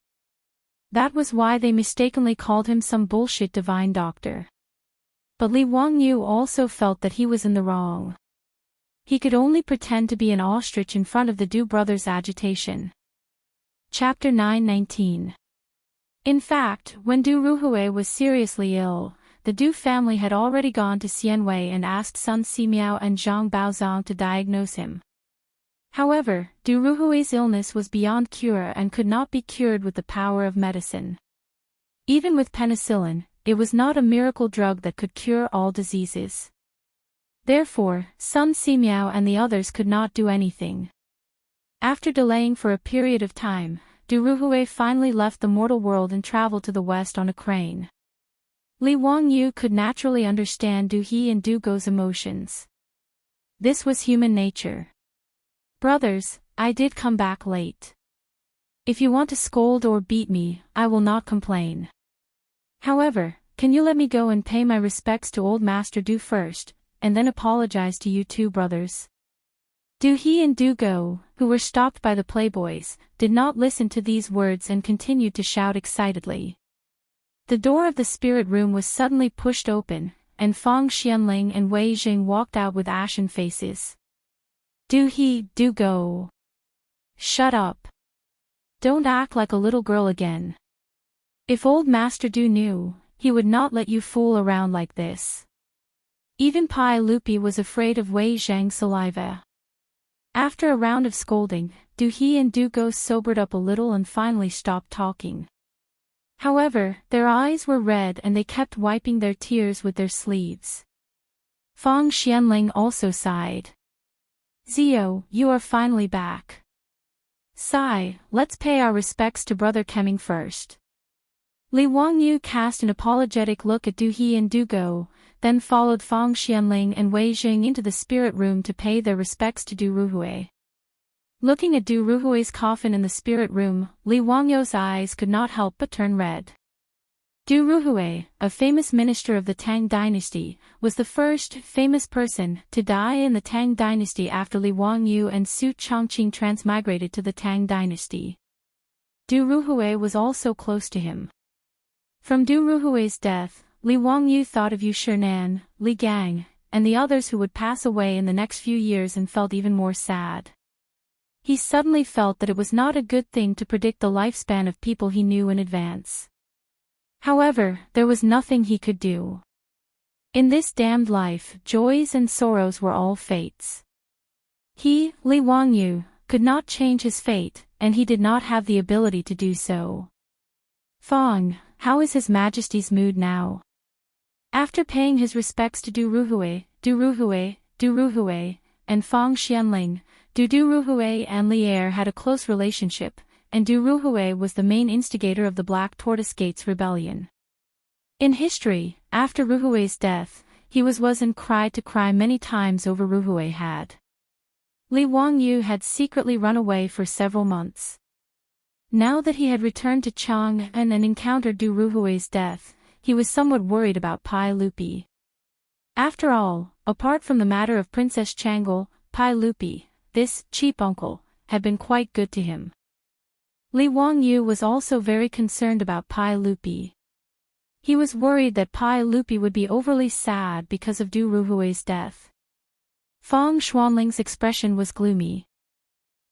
That was why they mistakenly called him some bullshit divine doctor. But Li Wangyu also felt that he was in the wrong. He could only pretend to be an ostrich in front of the Du brothers' agitation. Chapter 9:19. In fact, when Du Ruhui was seriously ill, the Du family had already gone to Xianwei and asked Sun Simiao and Zhang Baozong to diagnose him. However, Du Ruhui's illness was beyond cure and could not be cured with the power of medicine. Even with penicillin, it was not a miracle drug that could cure all diseases. Therefore, Sun Simiao and the others could not do anything. After delaying for a period of time, Du Ruhui finally left the mortal world and traveled to the west on a crane. Li Wangyu could naturally understand Du He and Du Go's emotions. This was human nature. Brothers, I did come back late. If you want to scold or beat me, I will not complain. However, can you let me go and pay my respects to old Master Du first, and then apologize to you two brothers? Du He and Du Go, who were stopped by the playboys, did not listen to these words and continued to shout excitedly. The door of the spirit room was suddenly pushed open, and Fang Xianling and Wei Jing walked out with ashen faces. Du He, Du Go. Shut up. Don't act like a little girl again. If old Master Du knew, he would not let you fool around like this. Even Pai Lupi was afraid of Wei Zhang's saliva. After a round of scolding, Du He and Du Go sobered up a little and finally stopped talking. However, their eyes were red and they kept wiping their tears with their sleeves. Fang Xianling also sighed. Zio, you are finally back. Sigh, let's pay our respects to Brother Kemming first. Li Wangyu cast an apologetic look at Du He and Du Go, then followed Fang Xianling and Wei Jing into the spirit room to pay their respects to Du Ruhui. Looking at Du Ruhui's coffin in the spirit room, Li Wangyu's eyes could not help but turn red. Du Ruhui, a famous minister of the Tang dynasty, was the first famous person to die in the Tang dynasty after Li Wangyu and Su Chongqing transmigrated to the Tang dynasty. Du Ruhui was also close to him. From Du Ruhui's death, Li Wangyu thought of Yu Shinan, Li Gang, and the others who would pass away in the next few years and felt even more sad. He suddenly felt that it was not a good thing to predict the lifespan of people he knew in advance. However, there was nothing he could do. In this damned life, joys and sorrows were all fates. He, Li Wangyu, could not change his fate, and he did not have the ability to do so. Fang, how is His Majesty's mood now? After paying his respects to Du Ruhui, and Fang Xianling, Du Ruhui and Li Er had a close relationship, and Du Ruhui was the main instigator of the Black Tortoise Gates rebellion. In history, after Ruhui's death, he was and cried to cry many times over Ruhui had. Li Wangyu had secretly run away for several months. Now that he had returned to Chang'an and encountered Du Ruhui's death, he was somewhat worried about Pai Lupi. After all, apart from the matter of Princess Changle, Pai Lupi, this cheap uncle, had been quite good to him. Li Wangyu was also very concerned about Pai Lupi. He was worried that Pai Lupi would be overly sad because of Du Ruhui's death. Fang Xuanling's expression was gloomy.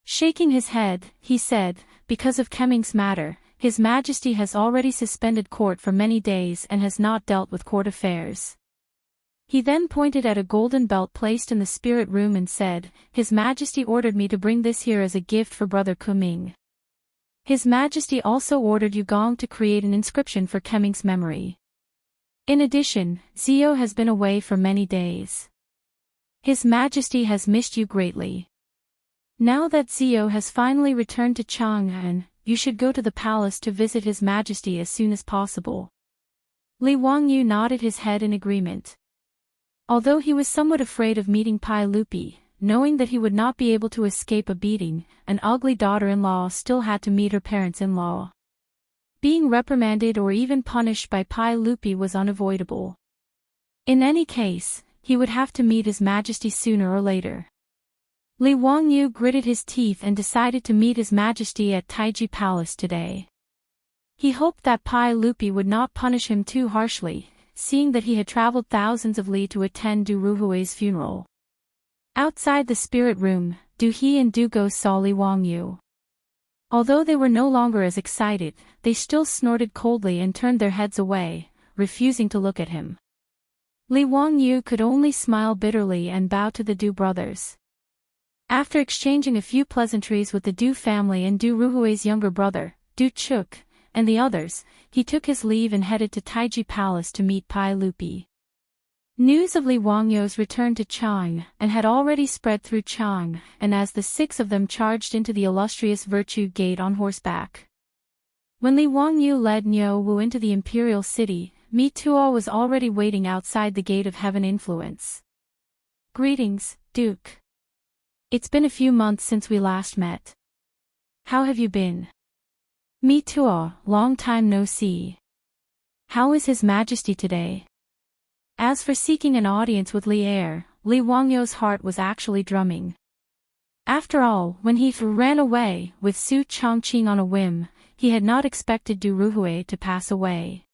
Shaking his head, he said, because of Kemming's matter, His Majesty has already suspended court for many days and has not dealt with court affairs. He then pointed at a golden belt placed in the spirit room and said, His Majesty ordered me to bring this here as a gift for Brother Kuming. His Majesty also ordered Yugong to create an inscription for Kemming's memory. In addition, Zio has been away for many days. His Majesty has missed you greatly. Now that Zio has finally returned to Chang'an, you should go to the palace to visit His Majesty as soon as possible. Li Wangyu nodded his head in agreement. Although he was somewhat afraid of meeting Pai Lupi, knowing that he would not be able to escape a beating, an ugly daughter-in-law still had to meet her parents-in-law. Being reprimanded or even punished by Pai Lupi was unavoidable. In any case, he would have to meet His Majesty sooner or later. Li Wangyu gritted his teeth and decided to meet His Majesty at Taiji Palace today. He hoped that Pai Lupi would not punish him too harshly, seeing that he had traveled thousands of li to attend Du Ruhui's funeral. Outside the spirit room, Du He and Du Go saw Li Wangyu. Although they were no longer as excited, they still snorted coldly and turned their heads away, refusing to look at him. Li Wangyu could only smile bitterly and bow to the Du brothers. After exchanging a few pleasantries with the Du family and Du Ruhui's younger brother, Du Chuk, and the others, he took his leave and headed to Taiji Palace to meet Pai Lupi. News of Li Wangyu's return to Chang and had already spread through Chang, and as the 6 of them charged into the illustrious Virtue Gate on horseback. When Li Wangyu led Niu Wu into the imperial city, Mi Tuo was already waiting outside the Gate of Heaven Influence. Greetings, Duke. It's been a few months since we last met. How have you been? Mi Tuo, long time no see. How is His Majesty today? As for seeking an audience with Li Er, Li Wangyu's heart was actually drumming. After all, when he ran away with Su Chongqing on a whim, he had not expected Du Ruhui to pass away.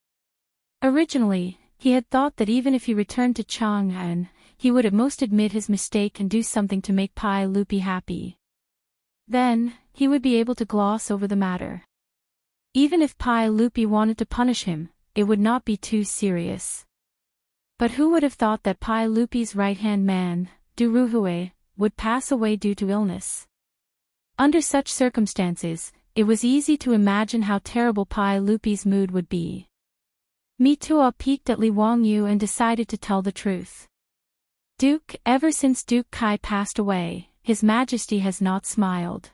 Originally, he had thought that even if he returned to Chang'an, he would at most admit his mistake and do something to make Pai Lupi happy. Then, he would be able to gloss over the matter. Even if Pai Lupi wanted to punish him, it would not be too serious. But who would have thought that Pai Lupi's right-hand man, Du Ruhui, would pass away due to illness? Under such circumstances, it was easy to imagine how terrible Pai Lupi's mood would be. Mi Tuo peeked at Li Wangyu and decided to tell the truth. Duke, ever since Duke Kai passed away, His Majesty has not smiled.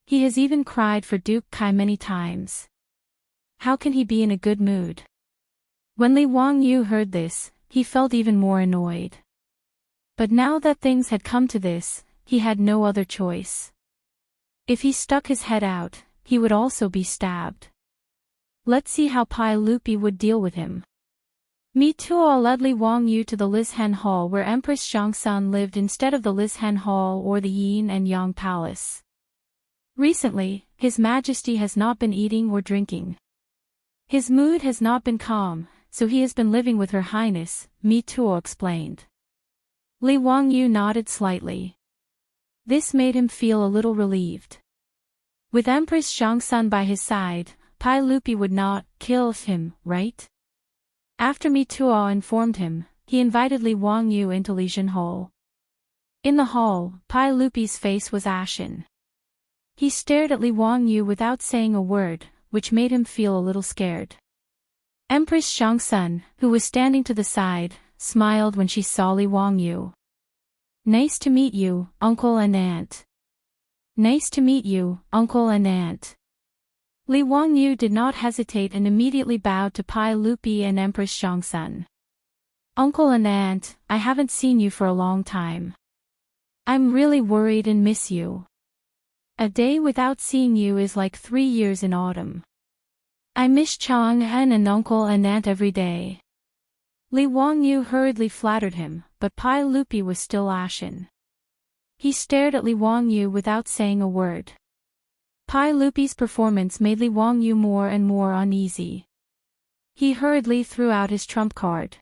He has even cried for Duke Kai many times. How can he be in a good mood? When Li Wangyu heard this, he felt even more annoyed. But now that things had come to this, he had no other choice. If he stuck his head out, he would also be stabbed. Let's see how Pai Lupi would deal with him. Mi Tuo led Li Wangyu to the Lishan Hall where Empress Xianxia lived instead of the Lishan Hall or the Yin and Yang Palace. Recently, His Majesty has not been eating or drinking. His mood has not been calm, so he has been living with Her Highness, Mi Tuo explained. Li Wangyu nodded slightly. This made him feel a little relieved. With Empress Xianxia by his side, Pai Lupi would not kill him, right? After Mi Tuo informed him, he invited Li Wangyu into Lishan Hall. In the hall, Pai Lupi's face was ashen. He stared at Li Wangyu without saying a word, which made him feel a little scared. Empress Xianxia, who was standing to the side, smiled when she saw Li Wangyu. Nice to meet you, uncle and aunt. Nice to meet you, uncle and aunt. Li Wangyu did not hesitate and immediately bowed to Pai Lupi and Empress Xianxia. Uncle and aunt, I haven't seen you for a long time. I'm really worried and miss you. A day without seeing you is like 3 years in autumn. I miss Chang'an and uncle and aunt every day. Li Wangyu hurriedly flattered him, but Pai Lupi was still ashen. He stared at Li Wangyu without saying a word. Pai Lupi's performance made Li Wangyu more and more uneasy. He hurriedly threw out his trump card.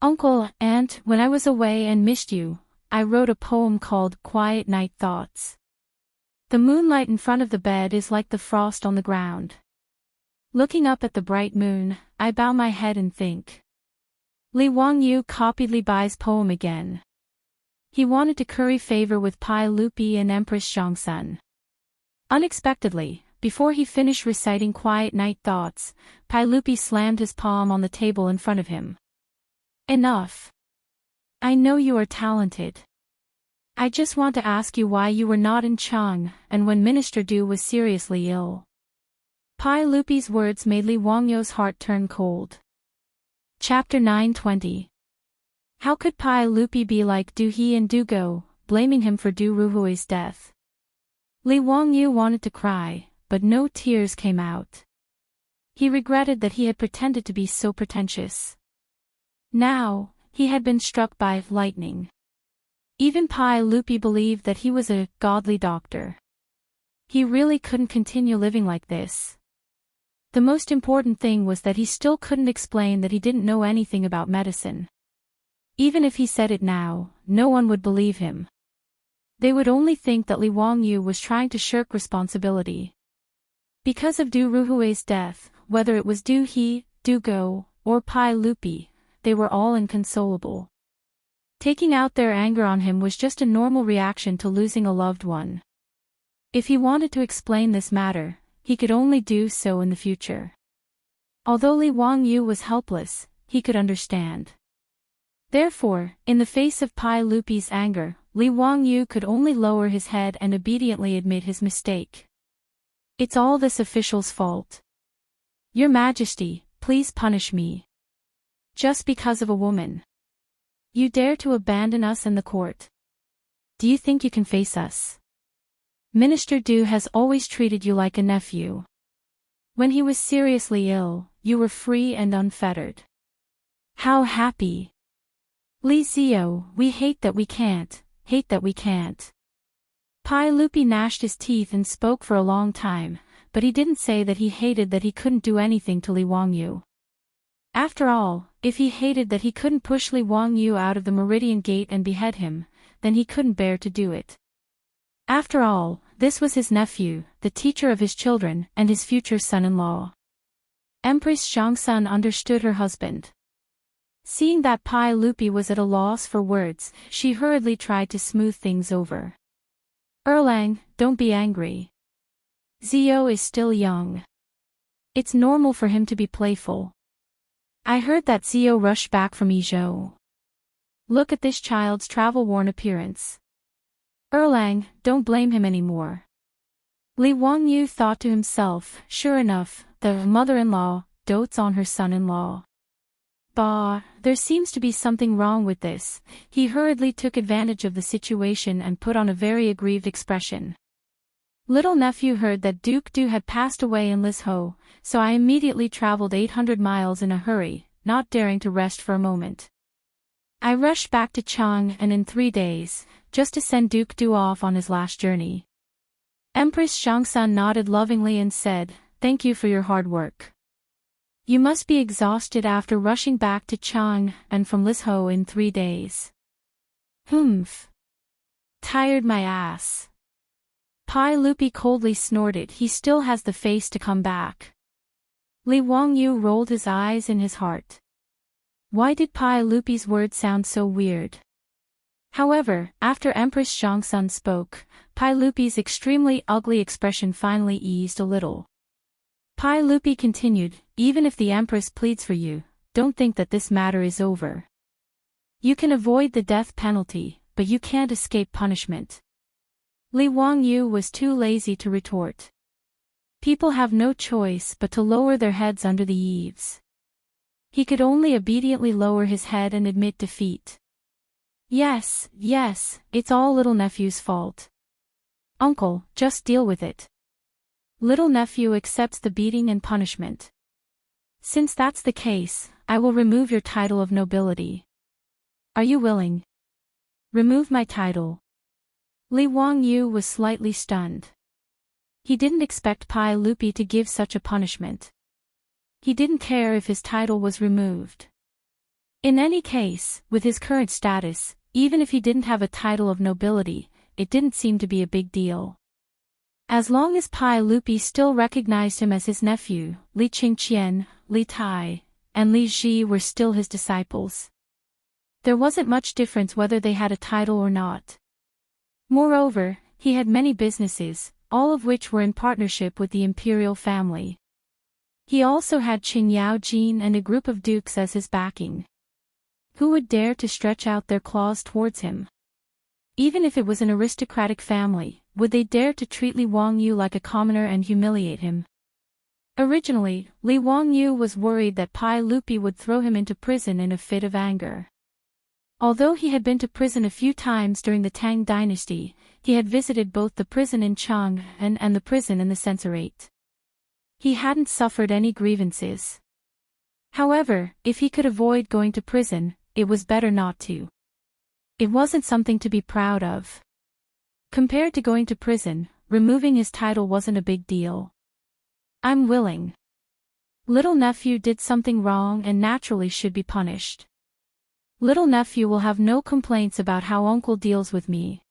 Uncle, aunt, when I was away and missed you, I wrote a poem called Quiet Night Thoughts. The moonlight in front of the bed is like the frost on the ground. Looking up at the bright moon, I bow my head and think. Li Wangyu copied Li Bai's poem again. He wanted to curry favor with Pai Lupi and Empress Xianxia. Unexpectedly, before he finished reciting Quiet Night Thoughts, Pai Lupi slammed his palm on the table in front of him. Enough. I know you are talented. I just want to ask you why you were not in Chang, and when Minister Du was seriously ill. Pai Lupi's words made Li Wangyu's heart turn cold. Chapter 920. How could Pai Lupi be like Du He and Du Go, blaming him for Du Ruhui's death? Li Wangyu wanted to cry, but no tears came out. He regretted that he had pretended to be so pretentious. Now, he had been struck by lightning. Even Pai Lupi believed that he was a godly doctor. He really couldn't continue living like this. The most important thing was that he still couldn't explain that he didn't know anything about medicine. Even if he said it now, no one would believe him. They would only think that Li Wangyu was trying to shirk responsibility. Because of Du Ruhui's death, whether it was Du He, Du Go, or Pai Lupi, they were all inconsolable. Taking out their anger on him was just a normal reaction to losing a loved one. If he wanted to explain this matter, he could only do so in the future. Although Li Wangyu was helpless, he could understand. Therefore, in the face of Pai Lupi's anger, Li Wangyu could only lower his head and obediently admit his mistake. It's all this official's fault. Your Majesty, please punish me. Just because of a woman. You dare to abandon us and the court. Do you think you can face us? Minister Du has always treated you like a nephew. When he was seriously ill, you were free and unfettered. How happy! Li Zio, we hate that we can't. Pai Lupi gnashed his teeth and spoke for a long time, but he didn't say that he hated that he couldn't do anything to Li Wangyu. After all, if he hated that he couldn't push Li Wangyu out of the Meridian Gate and behead him, then he couldn't bear to do it. After all, this was his nephew, the teacher of his children, and his future son-in-law. Empress Xianxia understood her husband. Seeing that Pai Lupi was at a loss for words, she hurriedly tried to smooth things over. Erlang, don't be angry. Zio is still young. It's normal for him to be playful. I heard that Zio rushed back from Izhou. Look at this child's travel-worn appearance. Erlang, don't blame him anymore. Li Wangyu thought to himself, sure enough, the mother-in-law dotes on her son-in-law. Bah, there seems to be something wrong with this. He hurriedly took advantage of the situation and put on a very aggrieved expression. Little nephew heard that Duke Du had passed away in Lizhou, so I immediately traveled 800 miles in a hurry, not daring to rest for a moment. I rushed back to Chang and in 3 days, just to send Duke Du off on his last journey. Empress Xianxia nodded lovingly and said, "Thank you for your hard work. You must be exhausted after rushing back to Chang and from Lizhou in 3 days. Humph. Tired my ass." Pai Lupi coldly snorted. He still has the face to come back. Li Wangyu rolled his eyes in his heart. Why did Pai Lupi's words sound so weird? However, after Empress Xianxia spoke, Pai Lupi's extremely ugly expression finally eased a little. Pai Lupi continued, even if the Empress pleads for you, don't think that this matter is over. You can avoid the death penalty, but you can't escape punishment. Li Wangyu was too lazy to retort. People have no choice but to lower their heads under the eaves. He could only obediently lower his head and admit defeat. Yes, it's all little nephew's fault. Uncle, just deal with it. Little nephew accepts the beating and punishment. Since that's the case, I will remove your title of nobility. Are you willing? Remove my title. Li Wangyu was slightly stunned. He didn't expect Pai Lupi to give such a punishment. He didn't care if his title was removed. In any case, with his current status, even if he didn't have a title of nobility, it didn't seem to be a big deal. As long as Pai Lupi still recognized him as his nephew, Li Qingqian, Li Tai, and Li Ji were still his disciples. There wasn't much difference whether they had a title or not. Moreover, he had many businesses, all of which were in partnership with the imperial family. He also had Qin Yaojin and a group of dukes as his backing. Who would dare to stretch out their claws towards him? Even if it was an aristocratic family, would they dare to treat Li Wangyu like a commoner and humiliate him? Originally, Li Wangyu was worried that Pai Lupi would throw him into prison in a fit of anger. Although he had been to prison a few times during the Tang dynasty, he had visited both the prison in Chang and the prison in the censorate. He hadn't suffered any grievances. However, if he could avoid going to prison, it was better not to. It wasn't something to be proud of. Compared to going to prison, removing his title wasn't a big deal. I'm willing. Little nephew did something wrong and naturally should be punished. Little nephew will have no complaints about how uncle deals with me.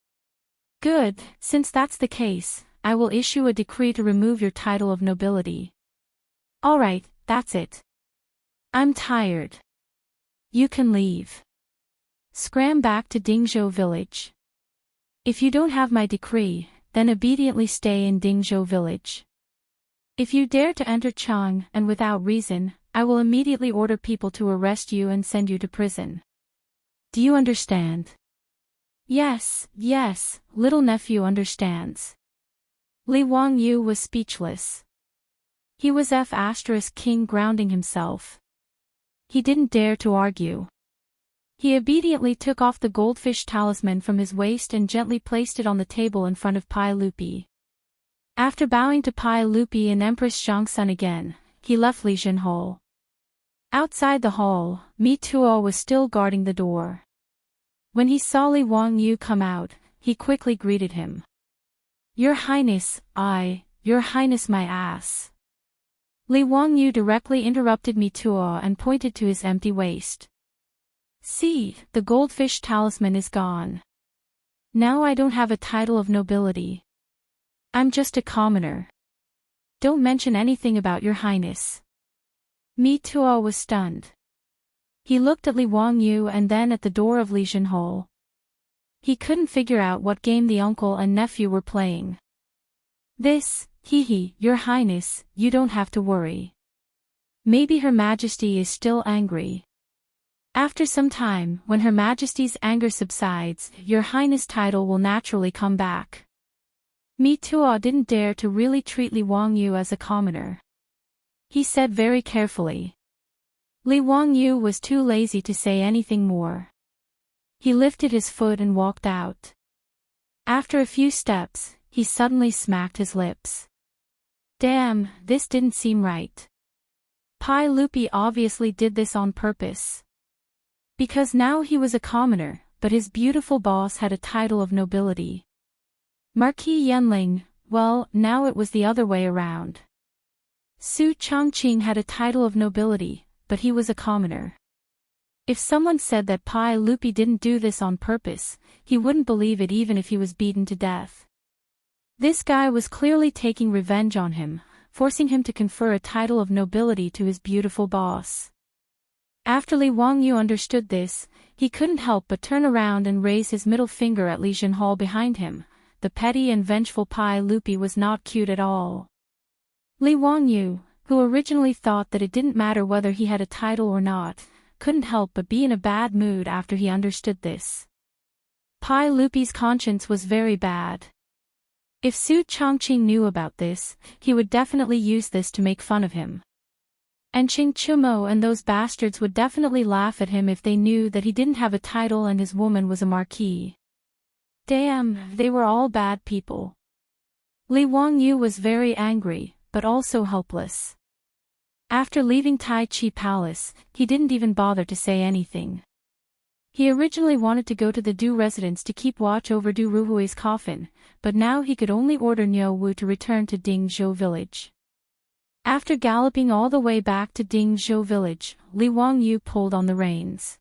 Good, since that's the case, I will issue a decree to remove your title of nobility. Alright, that's it. I'm tired. You can leave. Scram back to Dingzhou village. If you don't have my decree, then obediently stay in Dingzhou village. If you dare to enter Chang and without reason, I will immediately order people to arrest you and send you to prison. Do you understand? Yes, little nephew understands. Li Wangyu was speechless. He was King grounding himself. He didn't dare to argue. He obediently took off the goldfish talisman from his waist and gently placed it on the table in front of Pai Lupi. After bowing to Pai Lupi and Empress Xianxia again, he left Lijin Hall. Outside the hall, Mi Tuo was still guarding the door. When he saw Li Wangyu come out, he quickly greeted him. Your Highness, Your Highness my ass. Li Wangyu directly interrupted Mi Tuo and pointed to his empty waist. See, the goldfish talisman is gone. Now I don't have a title of nobility. I'm just a commoner. Don't mention anything about your highness. Mi Tuo was stunned. He looked at Li Wangyu and then at the door of Li Zhenhou. He couldn't figure out what game the uncle and nephew were playing. This, your highness, you don't have to worry. Maybe Her Majesty is still angry. After some time, when Her Majesty's anger subsides, your highness title will naturally come back. Mi Tuo didn't dare to really treat Li Wangyu as a commoner. He said very carefully. Li Wangyu was too lazy to say anything more. He lifted his foot and walked out. After a few steps, he suddenly smacked his lips. Damn, this didn't seem right. Pai Lupi obviously did this on purpose. Because now he was a commoner, but his beautiful boss had a title of nobility. Marquis Yanling, well, now it was the other way around. Su Chongqing had a title of nobility, but he was a commoner. If someone said that Pai Lupi didn't do this on purpose, he wouldn't believe it even if he was beaten to death. This guy was clearly taking revenge on him, forcing him to confer a title of nobility to his beautiful boss. After Li Wangyu understood this, he couldn't help but turn around and raise his middle finger at Li Zhenhou behind him. The petty and vengeful Pai Lupi was not cute at all. Li Wangyu, who originally thought that it didn't matter whether he had a title or not, couldn't help but be in a bad mood after he understood this. Pai Lupi's conscience was very bad. If Su Chongqing knew about this, he would definitely use this to make fun of him. And Qing Chumo and those bastards would definitely laugh at him if they knew that he didn't have a title and his woman was a marquis. Damn, they were all bad people. Li Wangyu was very angry, but also helpless. After leaving Tai Chi Palace, he didn't even bother to say anything. He originally wanted to go to the Du residence to keep watch over Du Ruhui's coffin, but now he could only order Niu Wu to return to Dingzhou village. After galloping all the way back to Dingzhou village, Li Wangyu pulled on the reins.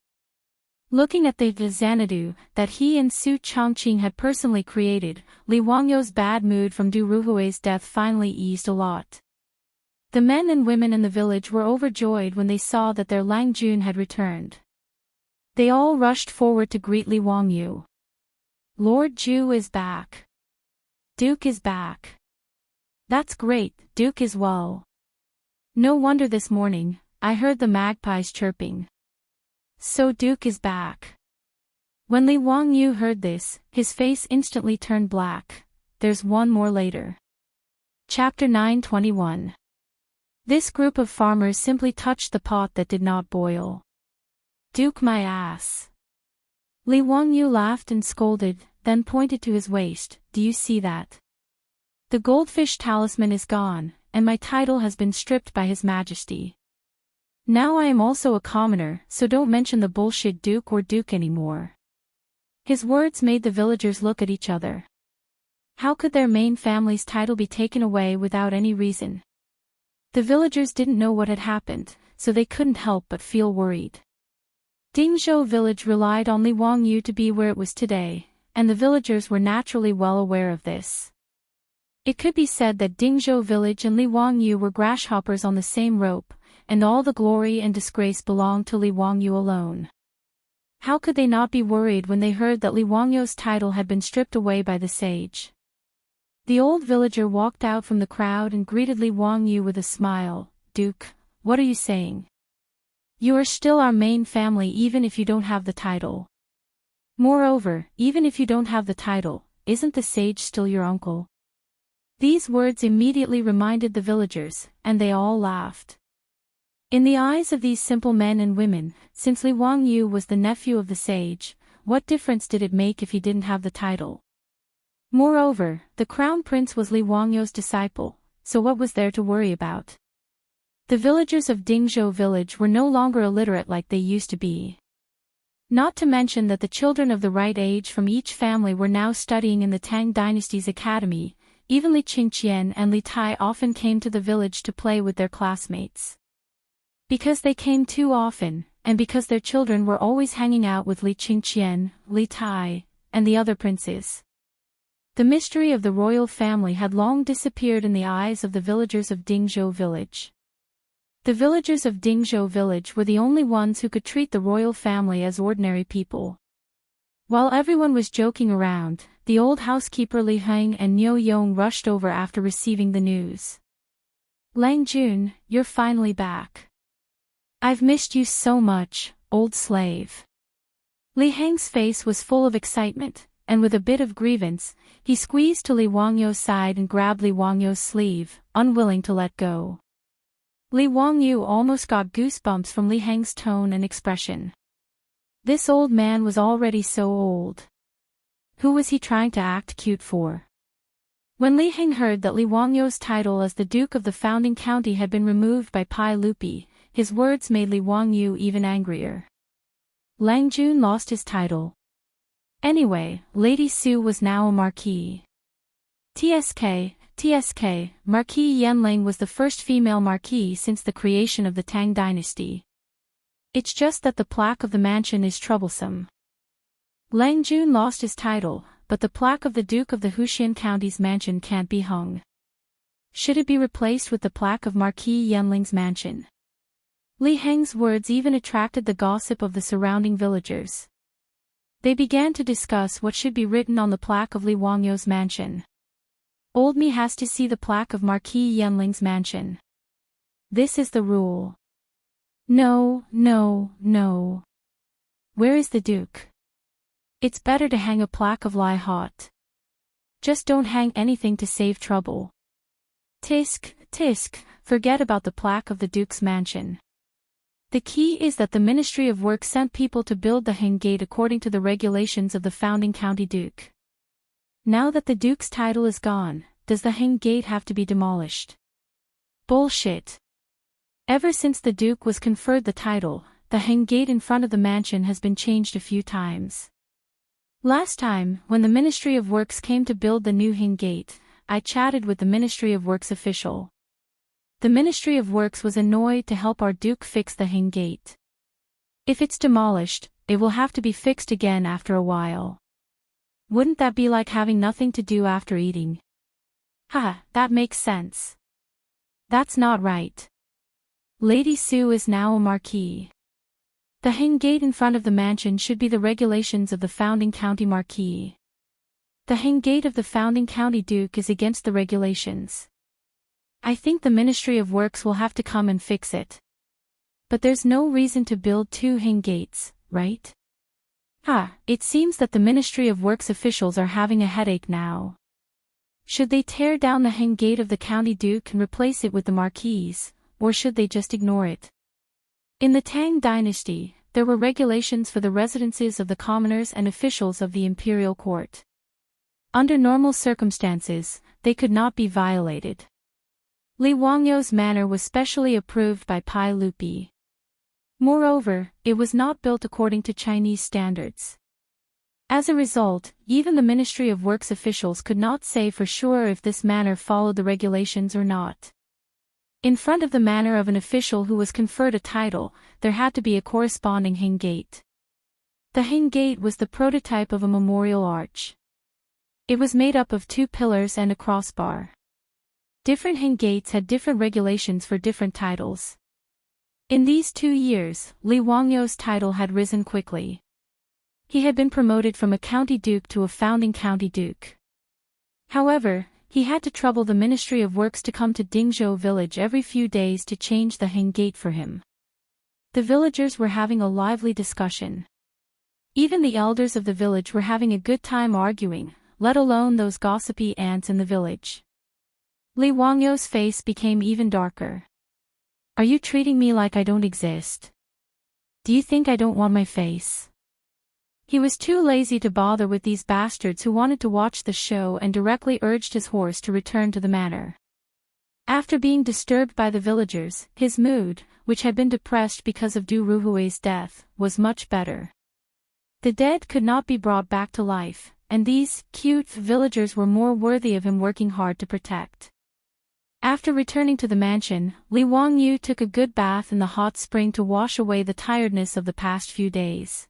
Looking at the Xanadu that he and Su Chongqing had personally created, Li Wangyu's bad mood from Du Ruhui's death finally eased a lot. The men and women in the village were overjoyed when they saw that their Lang Jun had returned. They all rushed forward to greet Li Wangyu. Lord Ju is back. Duke is back. That's great, Duke is well. No wonder this morning, I heard the magpies chirping. So Duke is back. When Li Wangyu heard this, his face instantly turned black. There's one more later. Chapter 921. This group of farmers simply touched the pot that did not boil. Duke my ass. Li Wangyu laughed and scolded, then pointed to his waist. Do you see that? The goldfish talisman is gone, and my title has been stripped by His Majesty. Now I am also a commoner, so don't mention the bullshit Duke or Duke anymore. His words made the villagers look at each other. How could their main family's title be taken away without any reason? The villagers didn't know what had happened, so they couldn't help but feel worried. Dingzhou village relied on Li Wangyu to be where it was today, and the villagers were naturally well aware of this. It could be said that Dingzhou village and Li Wangyu were grasshoppers on the same rope, and all the glory and disgrace belonged to Li Wangyu alone. How could they not be worried when they heard that Li Wangyu's title had been stripped away by the sage? The old villager walked out from the crowd and greeted Li Wangyu with a smile. Duke, what are you saying? You are still our main family even if you don't have the title. Moreover, even if you don't have the title, isn't the sage still your uncle? These words immediately reminded the villagers, and they all laughed. In the eyes of these simple men and women, since Li Wangyu was the nephew of the sage, what difference did it make if he didn't have the title? Moreover, the crown prince was Li Wangyu's disciple, so what was there to worry about? The villagers of Dingzhou village were no longer illiterate like they used to be. Not to mention that the children of the right age from each family were now studying in the Tang dynasty's academy, even Li Qingqian and Li Tai often came to the village to play with their classmates. Because they came too often, and because their children were always hanging out with Li Qingqian, Li Tai, and the other princes, the mystery of the royal family had long disappeared in the eyes of the villagers of Dingzhou village. The villagers of Dingzhou village were the only ones who could treat the royal family as ordinary people. While everyone was joking around, the old housekeeper Li Heng and Niu Yong rushed over after receiving the news. "Lang Jun, you're finally back. I've missed you so much, old slave." Li Heng's face was full of excitement, and with a bit of grievance, he squeezed to Li Wangyu's side and grabbed Li Wangyu's sleeve, unwilling to let go. Li Wangyu almost got goosebumps from Li Heng's tone and expression. This old man was already so old. Who was he trying to act cute for? When Li Heng heard that Li Wangyu's title as the Duke of the founding county had been removed by Pai Lupi, his words made Li Wangyu even angrier. Lang Jun lost his title. Anyway, Lady Su was now a marquis. TSK, Marquis Yanling was the first female marquis since the creation of the Tang dynasty. It's just that the plaque of the mansion is troublesome. Lang Jun lost his title, but the plaque of the Duke of the Wuxia County's mansion can't be hung. Should it be replaced with the plaque of Marquis Yanling's mansion? Li Heng's words even attracted the gossip of the surrounding villagers. They began to discuss what should be written on the plaque of Li Wangyu's mansion. "Old me has to see the plaque of Marquis Yanling's mansion. This is the rule." No. Where is the Duke? It's better to hang a plaque of Lai Hot. Just don't hang anything to save trouble. Tisk, forget about the plaque of the Duke's mansion. The key is that the Ministry of Works sent people to build the Heng Gate according to the regulations of the founding county duke. Now that the Duke's title is gone, does the Heng Gate have to be demolished? Bullshit. Ever since the Duke was conferred the title, the Heng Gate in front of the mansion has been changed a few times. Last time, when the Ministry of Works came to build the new Heng Gate, I chatted with the Ministry of Works official. The Ministry of Works was annoyed to help our Duke fix the Heng Gate. If it's demolished, it will have to be fixed again after a while. Wouldn't that be like having nothing to do after eating? Haha, that makes sense. That's not right. Lady Su is now a marquis. The Heng Gate in front of the mansion should be the regulations of the founding county marquis. The Heng Gate of the founding county duke is against the regulations. I think the Ministry of Works will have to come and fix it. But there's no reason to build two Heng Gates, right? It seems that the Ministry of Works officials are having a headache now. Should they tear down the Heng Gate of the county duke and replace it with the marquis, or should they just ignore it? In the Tang dynasty, there were regulations for the residences of the commoners and officials of the imperial court. Under normal circumstances, they could not be violated. Li Wangyu's manor was specially approved by Pai Lupi. Moreover, it was not built according to Chinese standards. As a result, even the Ministry of Works officials could not say for sure if this manor followed the regulations or not. In front of the manor of an official who was conferred a title, there had to be a corresponding Heng Gate. The Heng Gate was the prototype of a memorial arch. It was made up of 2 pillars and a crossbar. Different Heng Gates had different regulations for different titles. In these 2 years, Li Wangyu's title had risen quickly. He had been promoted from a county duke to a founding county duke. However, he had to trouble the Ministry of Works to come to Dingzhou village every few days to change the Heng Gate for him. The villagers were having a lively discussion. Even the elders of the village were having a good time arguing, let alone those gossipy ants in the village. Li Wangyu's face became even darker. Are you treating me like I don't exist? Do you think I don't want my face? He was too lazy to bother with these bastards who wanted to watch the show and directly urged his horse to return to the manor. After being disturbed by the villagers, his mood, which had been depressed because of Du Ruhui's death, was much better. The dead could not be brought back to life, and these cute villagers were more worthy of him working hard to protect. After returning to the mansion, Li Wangyu took a good bath in the hot spring to wash away the tiredness of the past few days.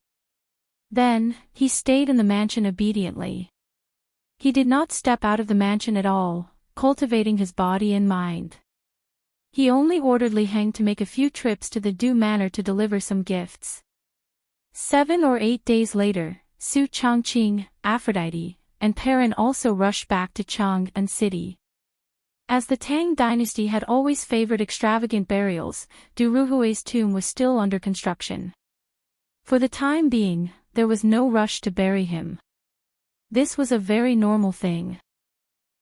Then, he stayed in the mansion obediently. He did not step out of the mansion at all, cultivating his body and mind. He only ordered Li Heng to make a few trips to the Du Manor to deliver some gifts. 7 or 8 days later, Su Changqing, Aphrodite, and Perrin also rushed back to Chang'an City. As the Tang dynasty had always favored extravagant burials, Du Ruhui's tomb was still under construction. For the time being, there was no rush to bury him. This was a very normal thing.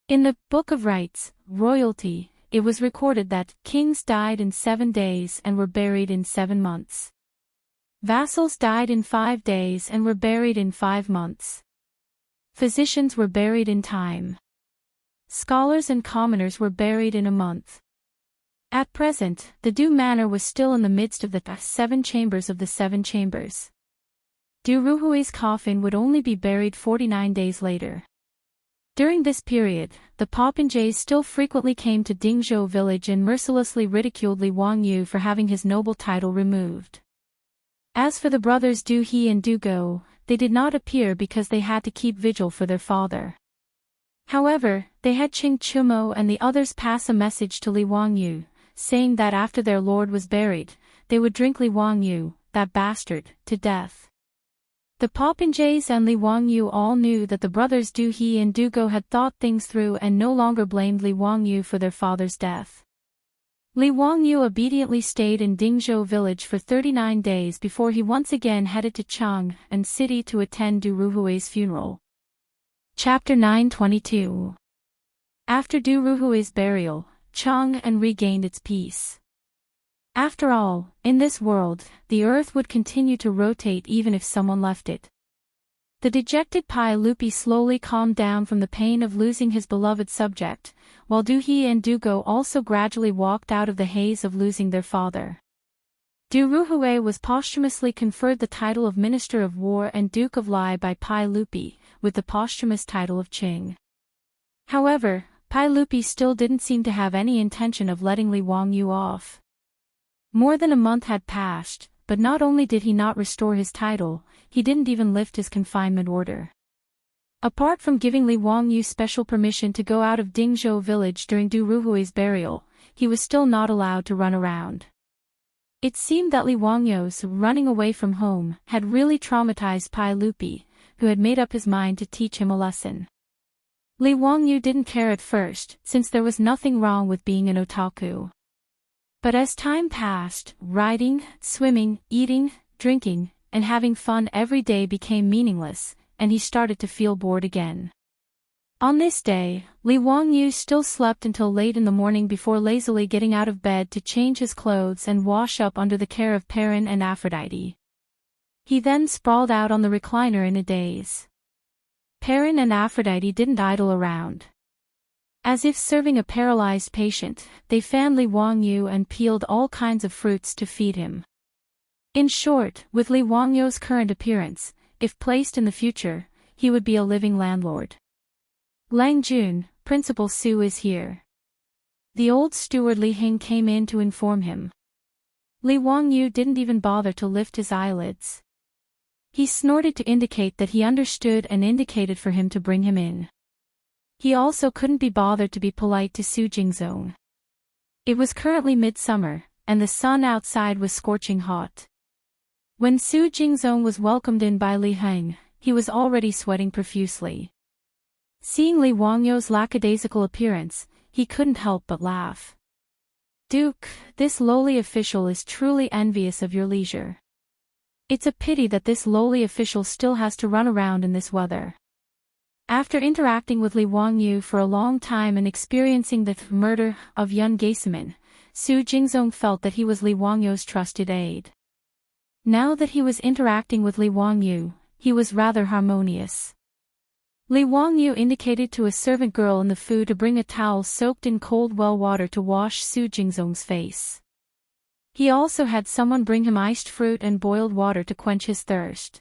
In the Book of Rites, Royalty, it was recorded that kings died in 7 days and were buried in 7 months. Vassals died in 5 days and were buried in 5 months. Physicians were buried in time. Scholars and commoners were buried in a month. At present, the Du Manor was still in the midst of the 7 chambers of the 7 chambers. Du Ruhui's coffin would only be buried 49 days later. During this period, the popinjays still frequently came to Dingzhou village and mercilessly ridiculed Li Wangyu for having his noble title removed. As for the brothers Du He and Du Go, they did not appear because they had to keep vigil for their father. However, they had Qing Chumo and the others pass a message to Li Wangyu, saying that after their lord was buried, they would drink Li Wangyu, that bastard, to death. The popinjays and Li Wangyu all knew that the brothers Du He and Du Go had thought things through and no longer blamed Li Wangyu for their father's death. Li Wangyu obediently stayed in Dingzhou village for 39 days before he once again headed to Chang'an City to attend Du Ruhui's funeral. Chapter 922. After Du Ruhui's burial, Chang'an regained its peace. After all, in this world, the earth would continue to rotate even if someone left it. The dejected Pai Lupi slowly calmed down from the pain of losing his beloved subject, while Du He and Du Go also gradually walked out of the haze of losing their father. Du Ruhui was posthumously conferred the title of Minister of War and Duke of Lai by Pai Lupi, with the posthumous title of Qing. However, Pai Lupi still didn't seem to have any intention of letting Li Wangyu off. More than a month had passed, but not only did he not restore his title, he didn't even lift his confinement order. Apart from giving Li Wangyu special permission to go out of Dingzhou village during Du Ruhui's burial, he was still not allowed to run around. It seemed that Li Wangyu's running away from home had really traumatized Pai Lupi, who had made up his mind to teach him a lesson. Li Wangyu didn't care at first, since there was nothing wrong with being an otaku. But as time passed, riding, swimming, eating, drinking, and having fun every day became meaningless, and he started to feel bored again. On this day, Li Wangyu still slept until late in the morning before lazily getting out of bed to change his clothes and wash up under the care of Perrin and Aphrodite. He then sprawled out on the recliner in a daze. Perrin and Aphrodite didn't idle around. As if serving a paralyzed patient, they fanned Li Wangyu and peeled all kinds of fruits to feed him. In short, with Li Wangyu's current appearance, if placed in the future, he would be a living landlord. Lang Jun, Principal Su is here. The old steward Li Heng came in to inform him. Li Wangyu didn't even bother to lift his eyelids. He snorted to indicate that he understood and indicated for him to bring him in. He also couldn't be bothered to be polite to Su Jingzong. It was currently midsummer, and the sun outside was scorching hot. When Su Jingzong was welcomed in by Li Heng, he was already sweating profusely. Seeing Li Wangyu's lackadaisical appearance, he couldn't help but laugh. "Duke, this lowly official is truly envious of your leisure. It's a pity that this lowly official still has to run around in this weather." After interacting with Li Wangyu for a long time and experiencing the murder of Yun Geiseman, Su Jingzong felt that he was Li Wangyu's trusted aide. Now that he was interacting with Li Wangyu, he was rather harmonious. Li Wangyu indicated to a servant girl in the Fu to bring a towel soaked in cold well water to wash Su Jingzong's face. He also had someone bring him iced fruit and boiled water to quench his thirst.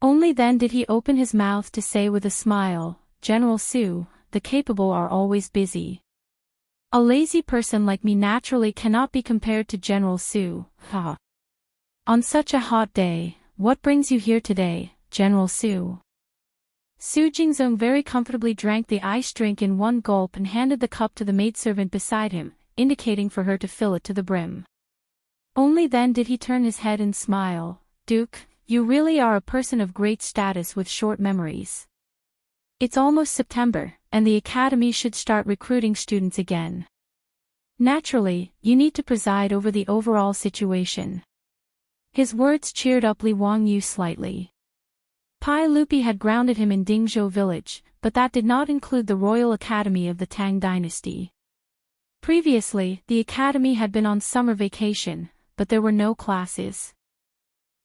Only then did he open his mouth to say with a smile, "General Su, the capable are always busy. A lazy person like me naturally cannot be compared to General Su, ha. On such a hot day, what brings you here today, General Su?" Su Jingzong very comfortably drank the iced drink in one gulp and handed the cup to the maidservant beside him, indicating for her to fill it to the brim. Only then did he turn his head and smile, "Duke, you really are a person of great status with short memories. It's almost September, and the academy should start recruiting students again. Naturally, you need to preside over the overall situation." His words cheered up Li Wangyu slightly. Pai Lupi had grounded him in Dingzhou village, but that did not include the Royal Academy of the Tang dynasty. Previously, the academy had been on summer vacation, but there were no classes.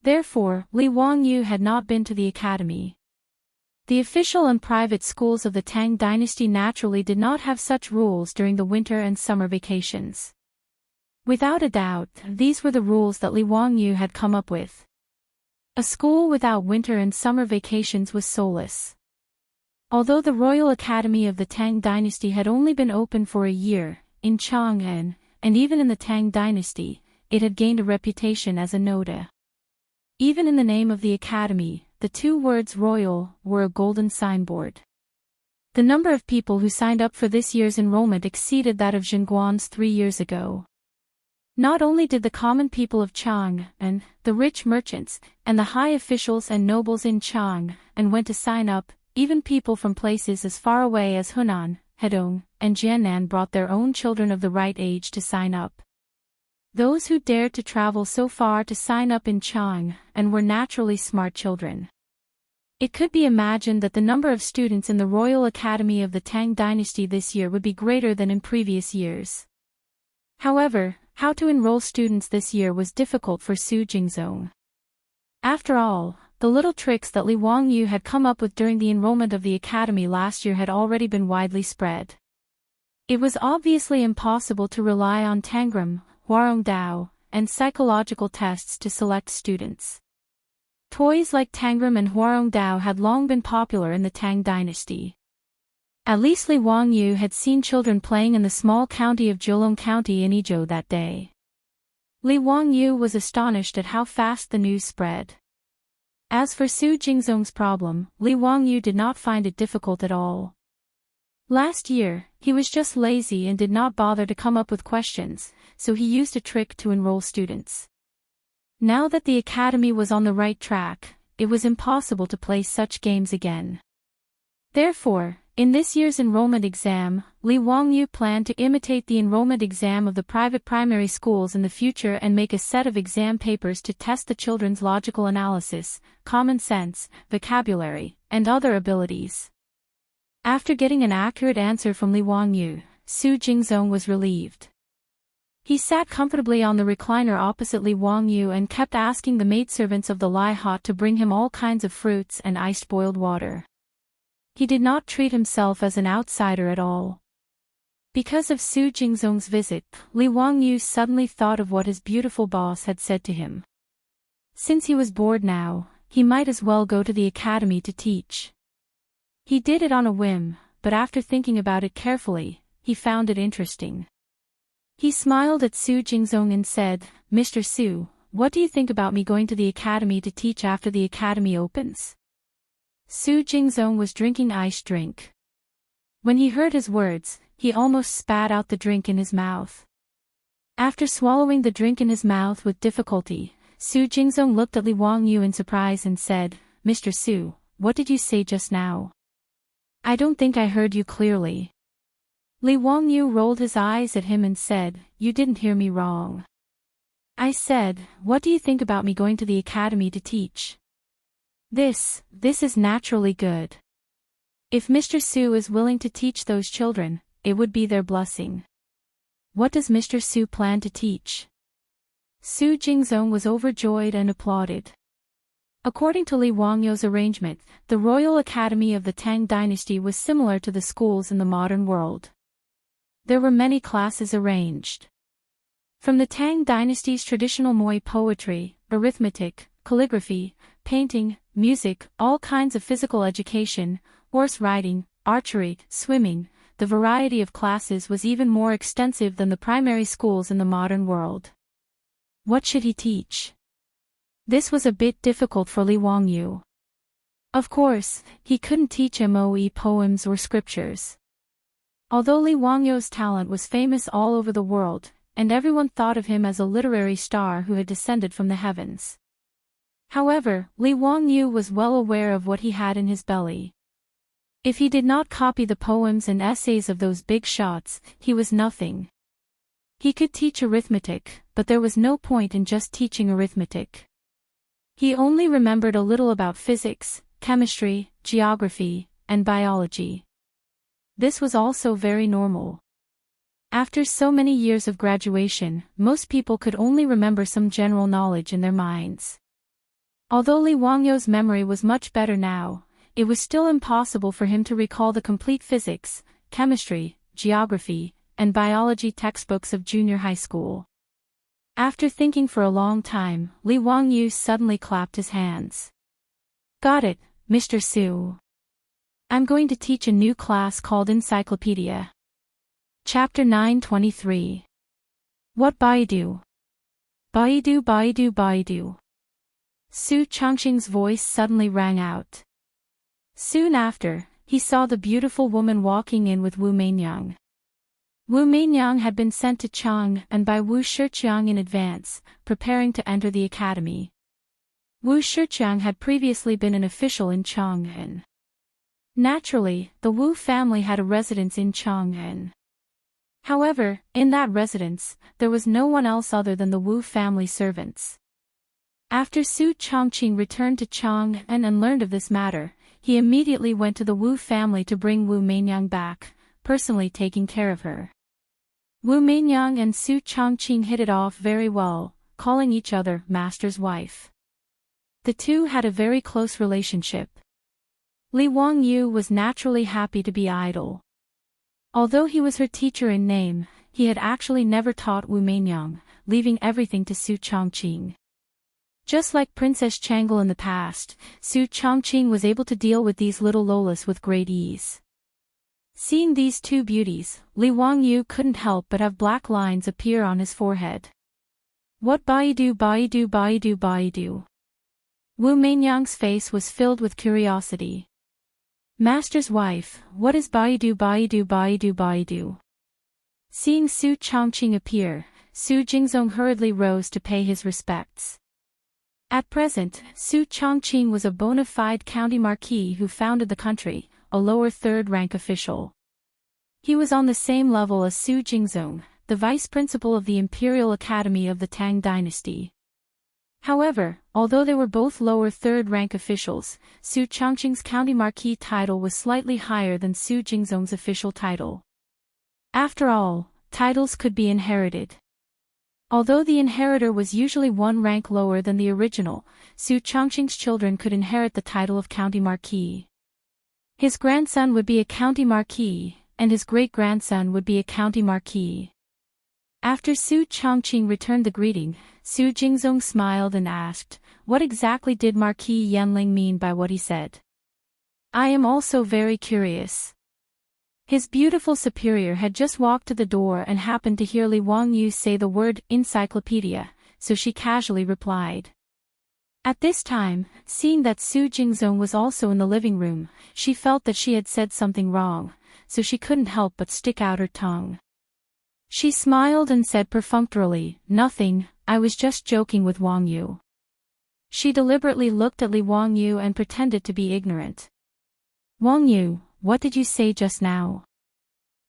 Therefore, Li Wangyu had not been to the academy. The official and private schools of the Tang dynasty naturally did not have such rules during the winter and summer vacations. Without a doubt, these were the rules that Li Wangyu had come up with. A school without winter and summer vacations was soulless. Although the Royal Academy of the Tang dynasty had only been open for a year, in Chang'an, and even in the Tang dynasty, it had gained a reputation as a noda. Even in the name of the academy, the two words royal were a golden signboard. The number of people who signed up for this year's enrollment exceeded that of Zhenguan's 3 years ago. Not only did the common people of Chang'an, the rich merchants, and the high officials and nobles in Chang'an went to sign up, even people from places as far away as Hunan, Hedong, and Jiannan brought their own children of the right age to sign up. Those who dared to travel so far to sign up in Chang'an were naturally smart children. It could be imagined that the number of students in the Royal Academy of the Tang dynasty this year would be greater than in previous years. However, how to enroll students this year was difficult for Su Jingzong. After all, the little tricks that Li Wangyu had come up with during the enrollment of the academy last year had already been widely spread. It was obviously impossible to rely on Tangram, Huarongdao, and psychological tests to select students. Toys like Tangram and Huarongdao had long been popular in the Tang dynasty. At least Li Wangyu had seen children playing in the small county of Jiulong County in Izhou that day. Li Wangyu was astonished at how fast the news spread. As for Su Jingzong's problem, Li Wangyu did not find it difficult at all. Last year, he was just lazy and did not bother to come up with questions, so he used a trick to enroll students. Now that the academy was on the right track, it was impossible to play such games again. Therefore, in this year's enrollment exam, Li Wangyu planned to imitate the enrollment exam of the private primary schools in the future and make a set of exam papers to test the children's logical analysis, common sense, vocabulary, and other abilities. After getting an accurate answer from Li Wangyu, Su Jingzong was relieved. He sat comfortably on the recliner opposite Li Wangyu and kept asking the maidservants of the Lai Hot to bring him all kinds of fruits and iced boiled water. He did not treat himself as an outsider at all. Because of Su Jingzong's visit, Li Wangyu suddenly thought of what his beautiful boss had said to him. Since he was bored now, he might as well go to the academy to teach. He did it on a whim, but after thinking about it carefully, he found it interesting. He smiled at Su Jingzong and said, "Mr. Su, what do you think about me going to the academy to teach after the academy opens?" Su Jingzong was drinking iced drink. When he heard his words, he almost spat out the drink in his mouth. After swallowing the drink in his mouth with difficulty, Su Jingzong looked at Li Wangyu in surprise and said, "Mr. Su, what did you say just now? I don't think I heard you clearly." Li Wangyu rolled his eyes at him and said, "You didn't hear me wrong. I said, what do you think about me going to the academy to teach? This is naturally good. If Mr. Su is willing to teach those children, it would be their blessing. What does Mr. Su plan to teach?" Su Jingzong was overjoyed and applauded. According to Li Wangyu's arrangement, the Royal Academy of the Tang dynasty was similar to the schools in the modern world. There were many classes arranged. From the Tang dynasty's traditional Moi poetry, arithmetic, calligraphy, painting, music, all kinds of physical education, horse riding, archery, swimming. The variety of classes was even more extensive than the primary schools in the modern world. What should he teach? This was a bit difficult for Li Wangyu. Of course, he couldn't teach Moe poems or scriptures. Although Li Wangyu's talent was famous all over the world, and everyone thought of him as a literary star who had descended from the heavens. However, Li Wangyu was well aware of what he had in his belly. If he did not copy the poems and essays of those big shots, he was nothing. He could teach arithmetic, but there was no point in just teaching arithmetic. He only remembered a little about physics, chemistry, geography, and biology. This was also very normal. After so many years of graduation, most people could only remember some general knowledge in their minds. Although Li Wangyu's memory was much better now, it was still impossible for him to recall the complete physics, chemistry, geography, and biology textbooks of junior high school. After thinking for a long time, Li Wangyu suddenly clapped his hands. Got it, Mr. Su. I'm going to teach a new class called Encyclopedia. Chapter 923. What Baidu? Baidu Baidu Baidu. Su Changqing's voice suddenly rang out. Soon after, he saw the beautiful woman walking in with Wu Meinyang. Wu Meinyang had been sent to Chang and by Wu Shiqiang in advance, preparing to enter the academy. Wu Shiqiang had previously been an official in Chang'an. Naturally, the Wu family had a residence in Chang'an. However, in that residence, there was no one else other than the Wu family servants. After Su Changqing returned to Chang'an and learned of this matter, he immediately went to the Wu family to bring Wu Meinyang back, personally taking care of her. Wu Meinyang and Su Changqing hit it off very well, calling each other master's wife. The two had a very close relationship. Li Wangyu was naturally happy to be idle. Although he was her teacher in name, he had actually never taught Wu Meinyang, leaving everything to Su Changqing. Just like Princess Changle in the past, Su Changqing was able to deal with these little Lolas with great ease. Seeing these two beauties, Li Wangyu couldn't help but have black lines appear on his forehead. What Baidu Baidu Baidu Baidu? Wu Meinyang's face was filled with curiosity. Master's wife, what is Baidu Baidu Baidu Baidu? Seeing Su Changqing appear, Su Jingzong hurriedly rose to pay his respects. At present, Su Changqing was a bona fide county marquis who founded the country, a lower third-rank official. He was on the same level as Su Jingzong, the vice principal of the Imperial Academy of the Tang dynasty. However, although they were both lower third-rank officials, Su Changqing's county marquis title was slightly higher than Su Jingzong's official title. After all, titles could be inherited. Although the inheritor was usually one rank lower than the original, Su Changqing's children could inherit the title of county marquis. His grandson would be a county marquis, and his great-grandson would be a county marquis. After Su Changqing returned the greeting, Su Jingzong smiled and asked, what exactly did Marquis Yanling mean by what he said? I am also very curious. His beautiful superior had just walked to the door and happened to hear Li Wangyu say the word encyclopedia, so she casually replied. At this time, seeing that Su Jingzong was also in the living room, she felt that she had said something wrong, so she couldn't help but stick out her tongue. She smiled and said perfunctorily, nothing, I was just joking with Wangyu. She deliberately looked at Li Wangyu and pretended to be ignorant. Wangyu, what did you say just now?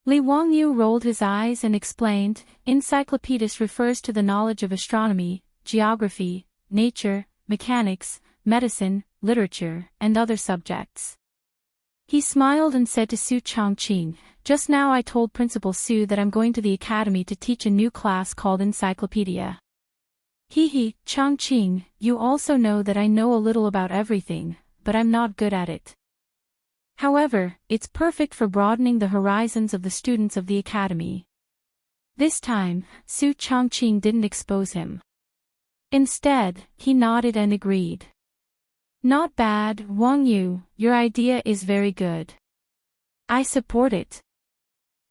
Li Wangyu rolled his eyes and explained, encyclopedist refers to the knowledge of astronomy, geography, nature, mechanics, medicine, literature, and other subjects. He smiled and said to Su Changqing, just now I told Principal Su that I'm going to the academy to teach a new class called Encyclopedia. Hee, Changqing, you also know that I know a little about everything, but I'm not good at it. However, it's perfect for broadening the horizons of the students of the academy. This time, Su Changqing didn't expose him. Instead, he nodded and agreed. Not bad, Wang Yu, your idea is very good. I support it.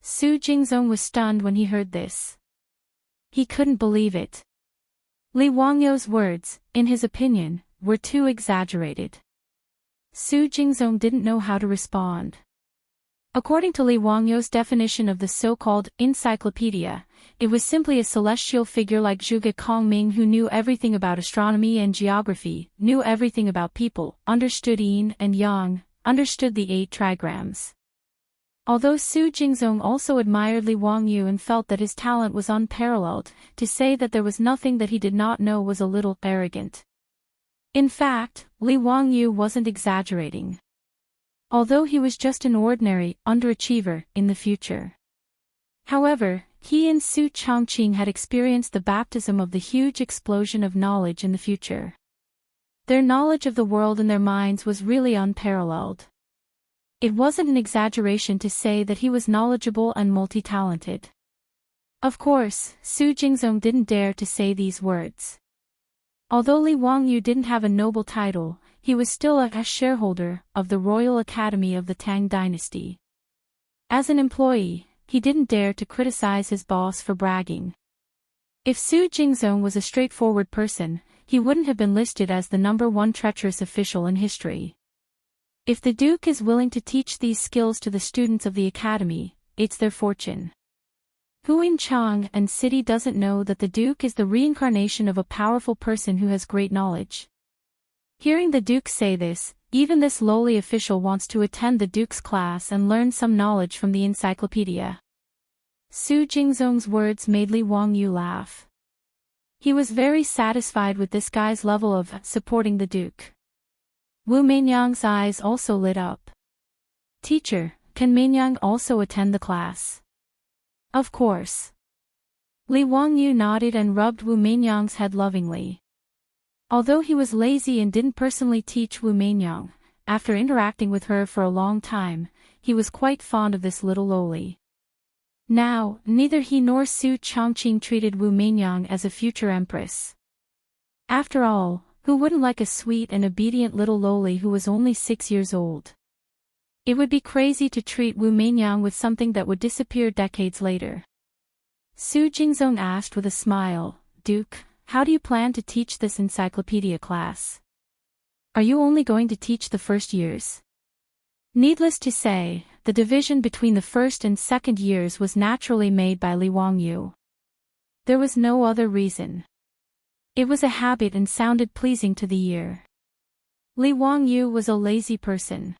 Su Jingzong was stunned when he heard this. He couldn't believe it. Li Wangyu's words, in his opinion, were too exaggerated. Su Jingzong didn't know how to respond. According to Li Wangyu's definition of the so-called encyclopedia, it was simply a celestial figure like Zhuge Kongming who knew everything about astronomy and geography, knew everything about people, understood yin and yang, understood the 8 trigrams. Although Su Jingzong also admired Li Wangyu and felt that his talent was unparalleled, to say that there was nothing that he did not know was a little arrogant. In fact, Li Wangyu wasn't exaggerating. Although he was just an ordinary underachiever in the future. However, he and Su Chongqing had experienced the baptism of the huge explosion of knowledge in the future. Their knowledge of the world in their minds was really unparalleled. It wasn't an exaggeration to say that he was knowledgeable and multi-talented. Of course, Su Jingzong didn't dare to say these words. Although Li Wangyu didn't have a noble title, he was still a shareholder of the Royal Academy of the Tang dynasty. As an employee, he didn't dare to criticize his boss for bragging. If Su Jingzong was a straightforward person, he wouldn't have been listed as the #1 treacherous official in history. If the Duke is willing to teach these skills to the students of the academy, it's their fortune. Huin Chang and City doesn't know that the Duke is the reincarnation of a powerful person who has great knowledge. Hearing the Duke say this, even this lowly official wants to attend the Duke's class and learn some knowledge from the encyclopedia. Su Jingzong's words made Li Wangyu laugh. He was very satisfied with this guy's level of supporting the Duke. Wu Meinyang's eyes also lit up. Teacher, can Meinyang also attend the class? Of course. Li Wangyu nodded and rubbed Wu Meinyang's head lovingly. Although he was lazy and didn't personally teach Wu Meinyang, after interacting with her for a long time, he was quite fond of this little lowly. Now, neither he nor Su Chongqing treated Wu Meinyang as a future empress. After all, who wouldn't like a sweet and obedient little lowly who was only 6 years old? It would be crazy to treat Wu Meinyang with something that would disappear decades later. Su Jingzong asked with a smile, Duke, how do you plan to teach this encyclopedia class? Are you only going to teach the first years? Needless to say, the division between the first and second years was naturally made by Li Wangyu. There was no other reason. It was a habit and sounded pleasing to the ear. Li Wangyu was a lazy person.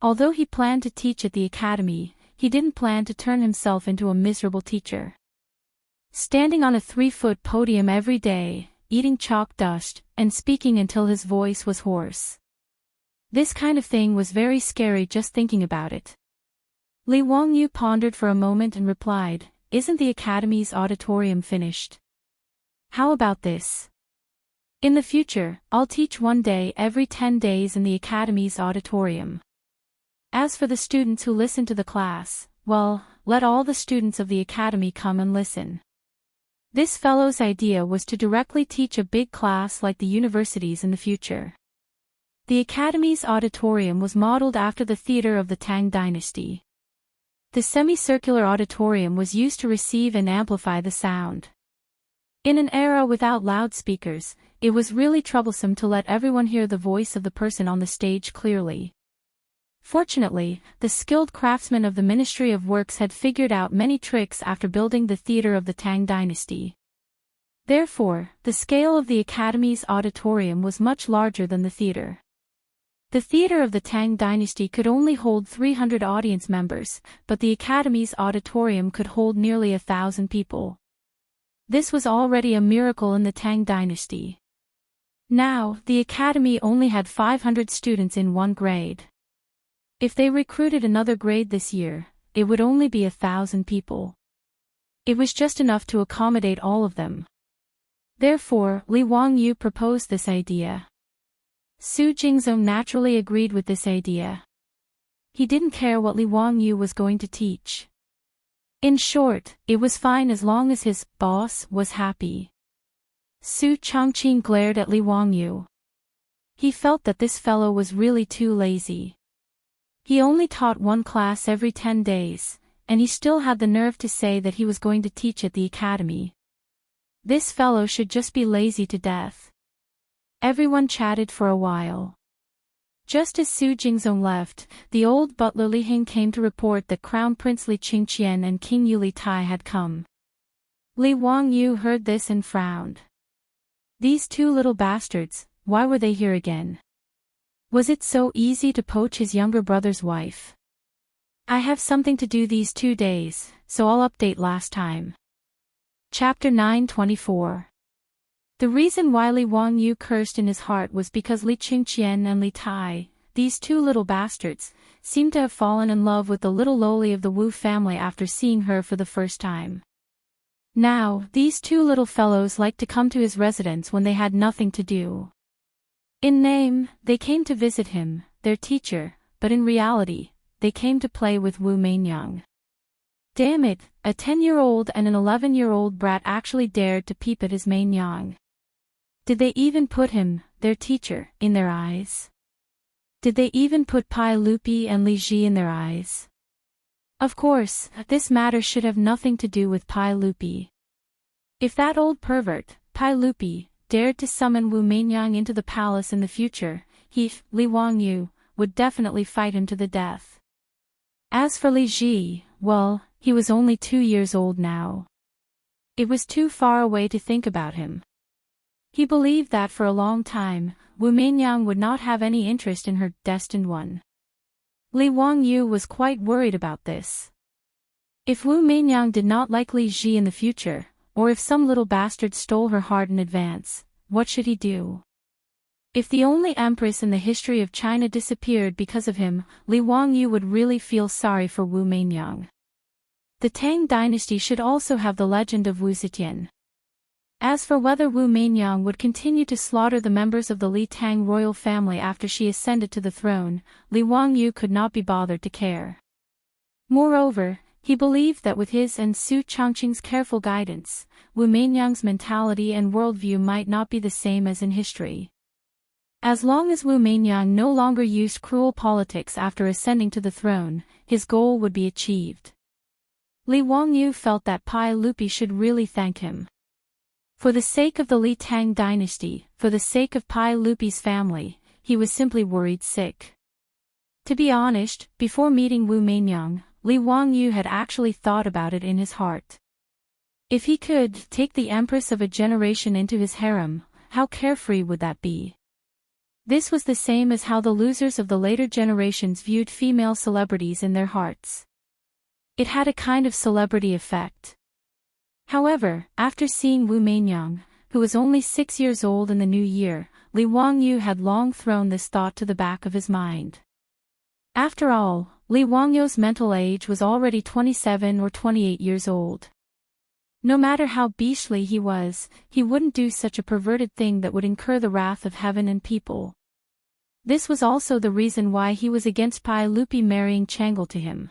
Although he planned to teach at the academy, he didn't plan to turn himself into a miserable teacher. Standing on a 3-foot podium every day, eating chalk dust, and speaking until his voice was hoarse. This kind of thing was very scary just thinking about it. Li Wangyu pondered for a moment and replied, Isn't the academy's auditorium finished? How about this? In the future, I'll teach 1 day every 10 days in the academy's auditorium. As for the students who listen to the class, well, let all the students of the academy come and listen. This fellow's idea was to directly teach a big class like the universities in the future. The academy's auditorium was modeled after the theater of the Tang dynasty. The semicircular auditorium was used to receive and amplify the sound. In an era without loudspeakers, it was really troublesome to let everyone hear the voice of the person on the stage clearly. Fortunately, the skilled craftsmen of the Ministry of Works had figured out many tricks after building the theater of the Tang dynasty. Therefore, the scale of the academy's auditorium was much larger than the theater. The theater of the Tang dynasty could only hold 300 audience members, but the academy's auditorium could hold nearly 1,000 people. This was already a miracle in the Tang dynasty. Now, the academy only had 500 students in one grade. If they recruited another grade this year, it would only be 1,000 people. It was just enough to accommodate all of them. Therefore, Li Wangyu proposed this idea. Su Jingzong naturally agreed with this idea. He didn't care what Li Wangyu was going to teach. In short, it was fine as long as his boss was happy. Su Changqing glared at Li Wangyu. He felt that this fellow was really too lazy. He only taught one class every 10 days, and he still had the nerve to say that he was going to teach at the academy. This fellow should just be lazy to death. Everyone chatted for a while. Just as Su Jingzong left, the old butler Li Hing came to report that Crown Prince Li Qingqian and King Yu Li Tai had come. Li Wangyu heard this and frowned. These two little bastards, why were they here again? Was it so easy to poach his younger brother's wife? I have something to do these 2 days, so I'll update last time. Chapter 924. The reason why Li Wangyu cursed in his heart was because Li Qingqian and Li Tai, these two little bastards, seemed to have fallen in love with the little lowly of the Wu family after seeing her for the first time. Now, these two little fellows liked to come to his residence when they had nothing to do. In name, they came to visit him, their teacher, but in reality, they came to play with Wu Mainyang. Damn it, a 10-year-old and an 11-year-old brat actually dared to peep at his Mainyang. Did they even put him, their teacher, in their eyes? Did they even put Pai Lupi and Li Ji in their eyes? Of course, this matter should have nothing to do with Pai Lupi. If that old pervert, Pai Lupi, dared to summon Wu Mainyang into the palace in the future, he, Li Wangyu, would definitely fight him to the death. As for Li Ji, well, he was only 2 years old now. It was too far away to think about him. He believed that for a long time, Wu Mainyang would not have any interest in her destined one. Li Wangyu was quite worried about this. If Wu Mainyang did not like Li Ji in the future, or if some little bastard stole her heart in advance, what should he do? If the only empress in the history of China disappeared because of him, Li Wangyu would really feel sorry for Wu Mainyang. The Tang dynasty should also have the legend of Wu Zetian. As for whether Wu Mainyang would continue to slaughter the members of the Li Tang royal family after she ascended to the throne, Li Wangyu could not be bothered to care. Moreover, he believed that with his and Su Changqing's careful guidance, Wu Mainyang's mentality and worldview might not be the same as in history. As long as Wu Mainyang no longer used cruel politics after ascending to the throne, his goal would be achieved. Li Wangyu felt that Pai Lupi should really thank him. For the sake of the Li Tang dynasty, for the sake of Pai Lupi's family, he was simply worried sick. To be honest, before meeting Wu Mainyang, Li Wangyu had actually thought about it in his heart. If he could take the empress of a generation into his harem, how carefree would that be? This was the same as how the losers of the later generations viewed female celebrities in their hearts. It had a kind of celebrity effect. However, after seeing Wu Mainyang, who was only 6 years old in the new year, Li Wangyu had long thrown this thought to the back of his mind. After all, Li Wangyu's mental age was already 27 or 28 years old. No matter how beastly he was, he wouldn't do such a perverted thing that would incur the wrath of heaven and people. This was also the reason why he was against Pai Lupi marrying Changle to him.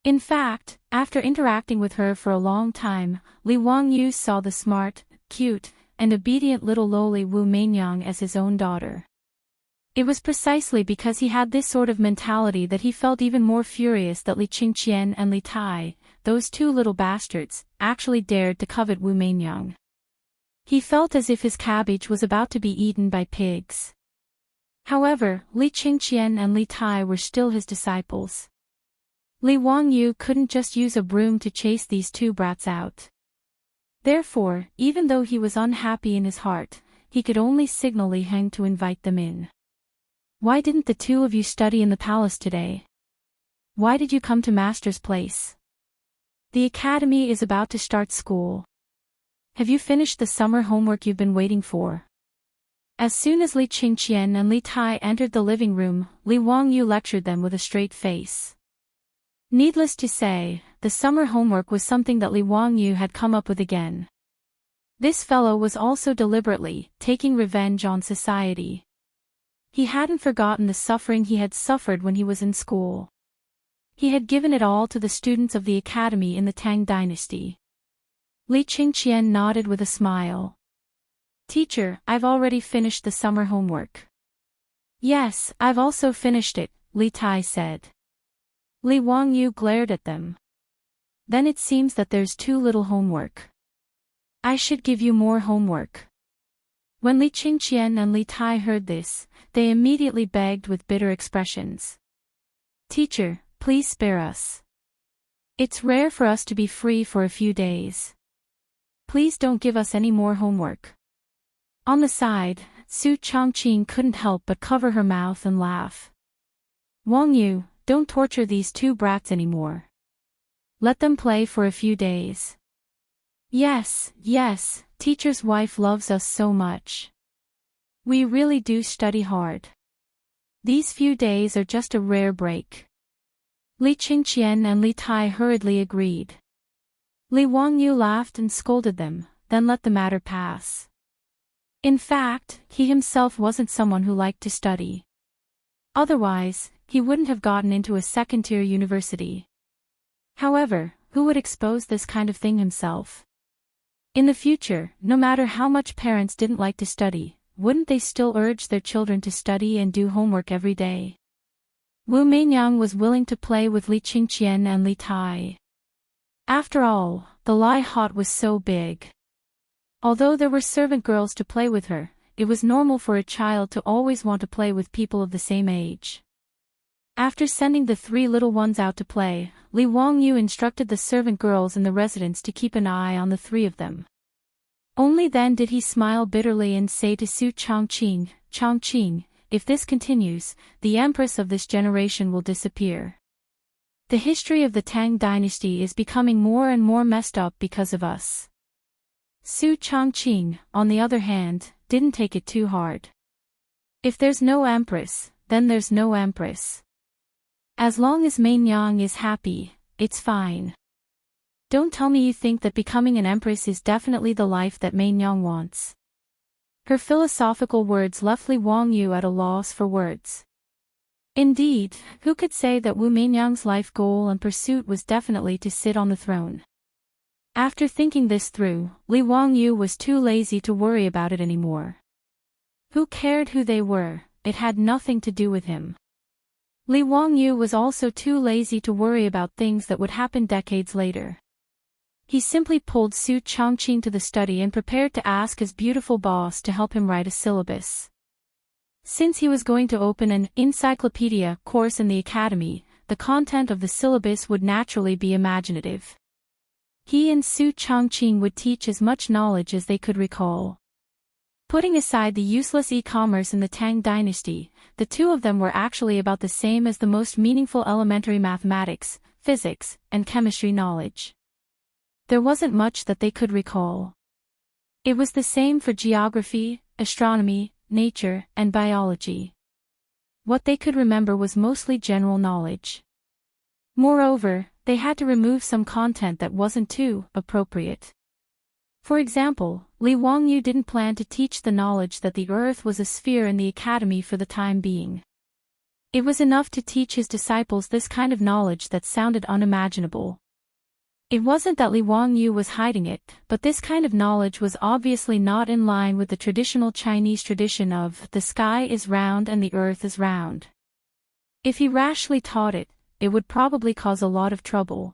In fact, after interacting with her for a long time, Li Wangyu saw the smart, cute, and obedient little lowly Wu Mainyang as his own daughter. It was precisely because he had this sort of mentality that he felt even more furious that Li Qingqian and Li Tai, those two little bastards, actually dared to covet Wu Mainyang. He felt as if his cabbage was about to be eaten by pigs. However, Li Qingqian and Li Tai were still his disciples. Li Wangyu couldn't just use a broom to chase these two brats out. Therefore, even though he was unhappy in his heart, he could only signal Li Heng to invite them in. Why didn't the two of you study in the palace today? Why did you come to Master's place? The academy is about to start school. Have you finished the summer homework you've been waiting for? As soon as Li Qingqian and Li Tai entered the living room, Li Wangyu lectured them with a straight face. Needless to say, the summer homework was something that Li Wangyu had come up with again. This fellow was also deliberately taking revenge on society. He hadn't forgotten the suffering he had suffered when he was in school. He had given it all to the students of the academy in the Tang dynasty. Li Qingqian nodded with a smile. Teacher, I've already finished the summer homework. Yes, I've also finished it, Li Tai said. Li Wangyu glared at them. Then it seems that there's too little homework. I should give you more homework. When Li Qingqian and Li Tai heard this, they immediately begged with bitter expressions. Teacher, please spare us. It's rare for us to be free for a few days. Please don't give us any more homework. On the side, Su Chongqing couldn't help but cover her mouth and laugh. Wang Yu, don't torture these two brats anymore. Let them play for a few days. Yes, teacher's wife loves us so much. We really do study hard. These few days are just a rare break. Li Qingqian and Li Tai hurriedly agreed. Li Wangyu laughed and scolded them, then let the matter pass. In fact, he himself wasn't someone who liked to study. Otherwise, he wouldn't have gotten into a second-tier university. However, who would expose this kind of thing himself? In the future, no matter how much parents didn't like to study, wouldn't they still urge their children to study and do homework every day? Wu Meinyang was willing to play with Li Qingqian and Li Tai. After all, the Lai Hot was so big. Although there were servant girls to play with her, it was normal for a child to always want to play with people of the same age. After sending the three little ones out to play, Li Wangyu instructed the servant girls in the residence to keep an eye on the three of them. Only then did he smile bitterly and say to Su Chongqing, Chongqing, if this continues, the empress of this generation will disappear. The history of the Tang dynasty is becoming more and more messed up because of us. Su Chongqing, on the other hand, didn't take it too hard. If there's no empress, then there's no empress. As long as Meinyang is happy, it's fine. Don't tell me you think that becoming an empress is definitely the life that Meinyang wants. Her philosophical words left Li Wangyu at a loss for words. Indeed, who could say that Wu Meinyang's life goal and pursuit was definitely to sit on the throne? After thinking this through, Li Wangyu was too lazy to worry about it anymore. Who cared who they were? It had nothing to do with him. Li Wangyu was also too lazy to worry about things that would happen decades later. He simply pulled Su Chongqing to the study and prepared to ask his beautiful boss to help him write a syllabus. Since he was going to open an encyclopedia course in the academy, the content of the syllabus would naturally be imaginative. He and Su Chongqing would teach as much knowledge as they could recall. Putting aside the useless e-commerce in the Tang dynasty, the two of them were actually about the same as the most meaningful elementary mathematics, physics, and chemistry knowledge. There wasn't much that they could recall. It was the same for geography, astronomy, nature, and biology. What they could remember was mostly general knowledge. Moreover, they had to remove some content that wasn't too appropriate. For example, Li Wangyu didn't plan to teach the knowledge that the earth was a sphere in the academy for the time being. It was enough to teach his disciples this kind of knowledge that sounded unimaginable. It wasn't that Li Wangyu was hiding it, but this kind of knowledge was obviously not in line with the traditional Chinese tradition of the sky is round and the earth is round. If he rashly taught it, it would probably cause a lot of trouble.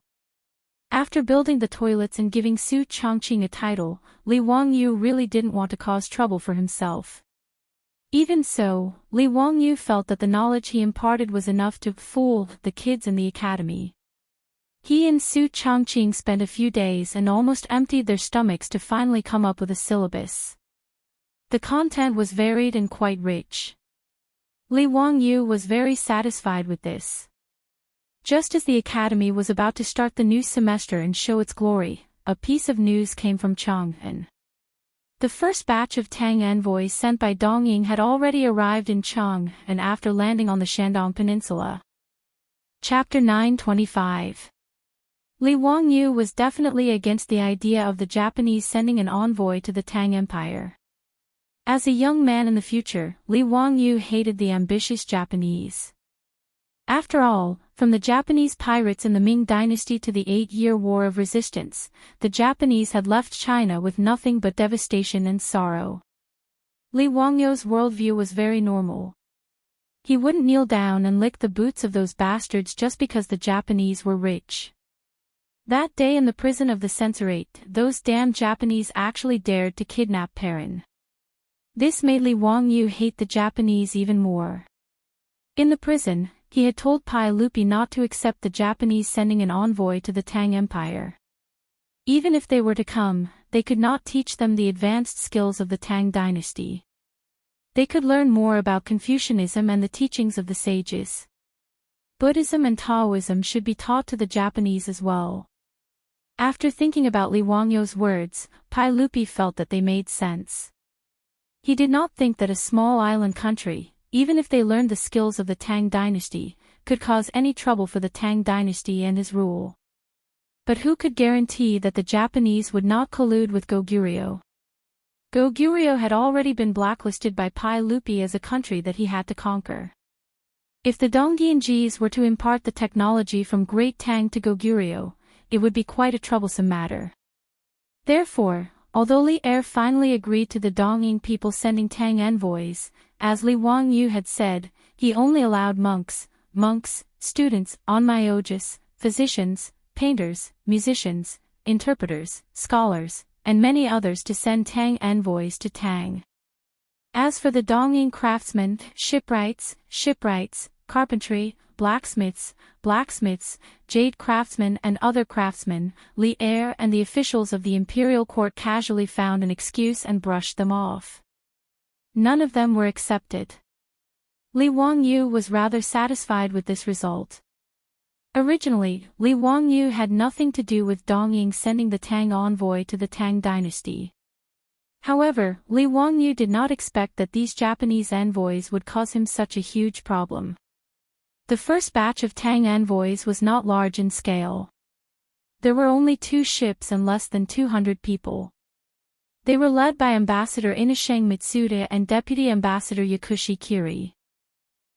After building the toilets and giving Su Chongqing a title, Li Wangyu really didn't want to cause trouble for himself. Even so, Li Wangyu felt that the knowledge he imparted was enough to fool the kids in the academy. He and Su Chongqing spent a few days and almost emptied their stomachs to finally come up with a syllabus. The content was varied and quite rich. Li Wangyu was very satisfied with this. Just as the academy was about to start the new semester and show its glory, a piece of news came from Chang'an. The first batch of Tang envoys sent by Dongying had already arrived in Chang'an after landing on the Shandong Peninsula. Chapter 925. Li Wangyu was definitely against the idea of the Japanese sending an envoy to the Tang Empire. As a young man in the future, Li Wangyu hated the ambitious Japanese. After all, from the Japanese pirates in the Ming Dynasty to the 8-year War of Resistance, the Japanese had left China with nothing but devastation and sorrow. Li Wangyu's worldview was very normal. He wouldn't kneel down and lick the boots of those bastards just because the Japanese were rich. That day in the prison of the censorate, those damn Japanese actually dared to kidnap Perrin. This made Li Wangyu hate the Japanese even more. In the prison, he had told Pai Lupi not to accept the Japanese sending an envoy to the Tang Empire. Even if they were to come, they could not teach them the advanced skills of the Tang dynasty. They could learn more about Confucianism and the teachings of the sages. Buddhism and Taoism should be taught to the Japanese as well. After thinking about Li Wangyu's words, Pai Lupi felt that they made sense. He did not think that a small island country, even if they learned the skills of the Tang dynasty, could cause any trouble for the Tang dynasty and his rule. But who could guarantee that the Japanese would not collude with Goguryeo? Goguryeo had already been blacklisted by Pai Lupi as a country that he had to conquer. If the Dongyenjis were to impart the technology from Great Tang to Goguryeo, it would be quite a troublesome matter. Therefore, although Li Er finally agreed to the Dongying people sending Tang envoys, as Li Wangyu had said, he only allowed monks, students, onmyoges, physicians, painters, musicians, interpreters, scholars, and many others to send Tang envoys to Tang. As for the Dongying craftsmen, shipwrights, carpentry, blacksmiths, jade craftsmen and other craftsmen, Li Er and the officials of the imperial court casually found an excuse and brushed them off. None of them were accepted. Li Wangyu was rather satisfied with this result. Originally, Li Wangyu had nothing to do with Dongying sending the Tang envoy to the Tang dynasty. However, Li Wangyu did not expect that these Japanese envoys would cause him such a huge problem. The first batch of Tang envoys was not large in scale. There were only 2 ships and less than 200 people. They were led by Ambassador Inasheng Mitsuda and Deputy Ambassador Yakushi Kiri.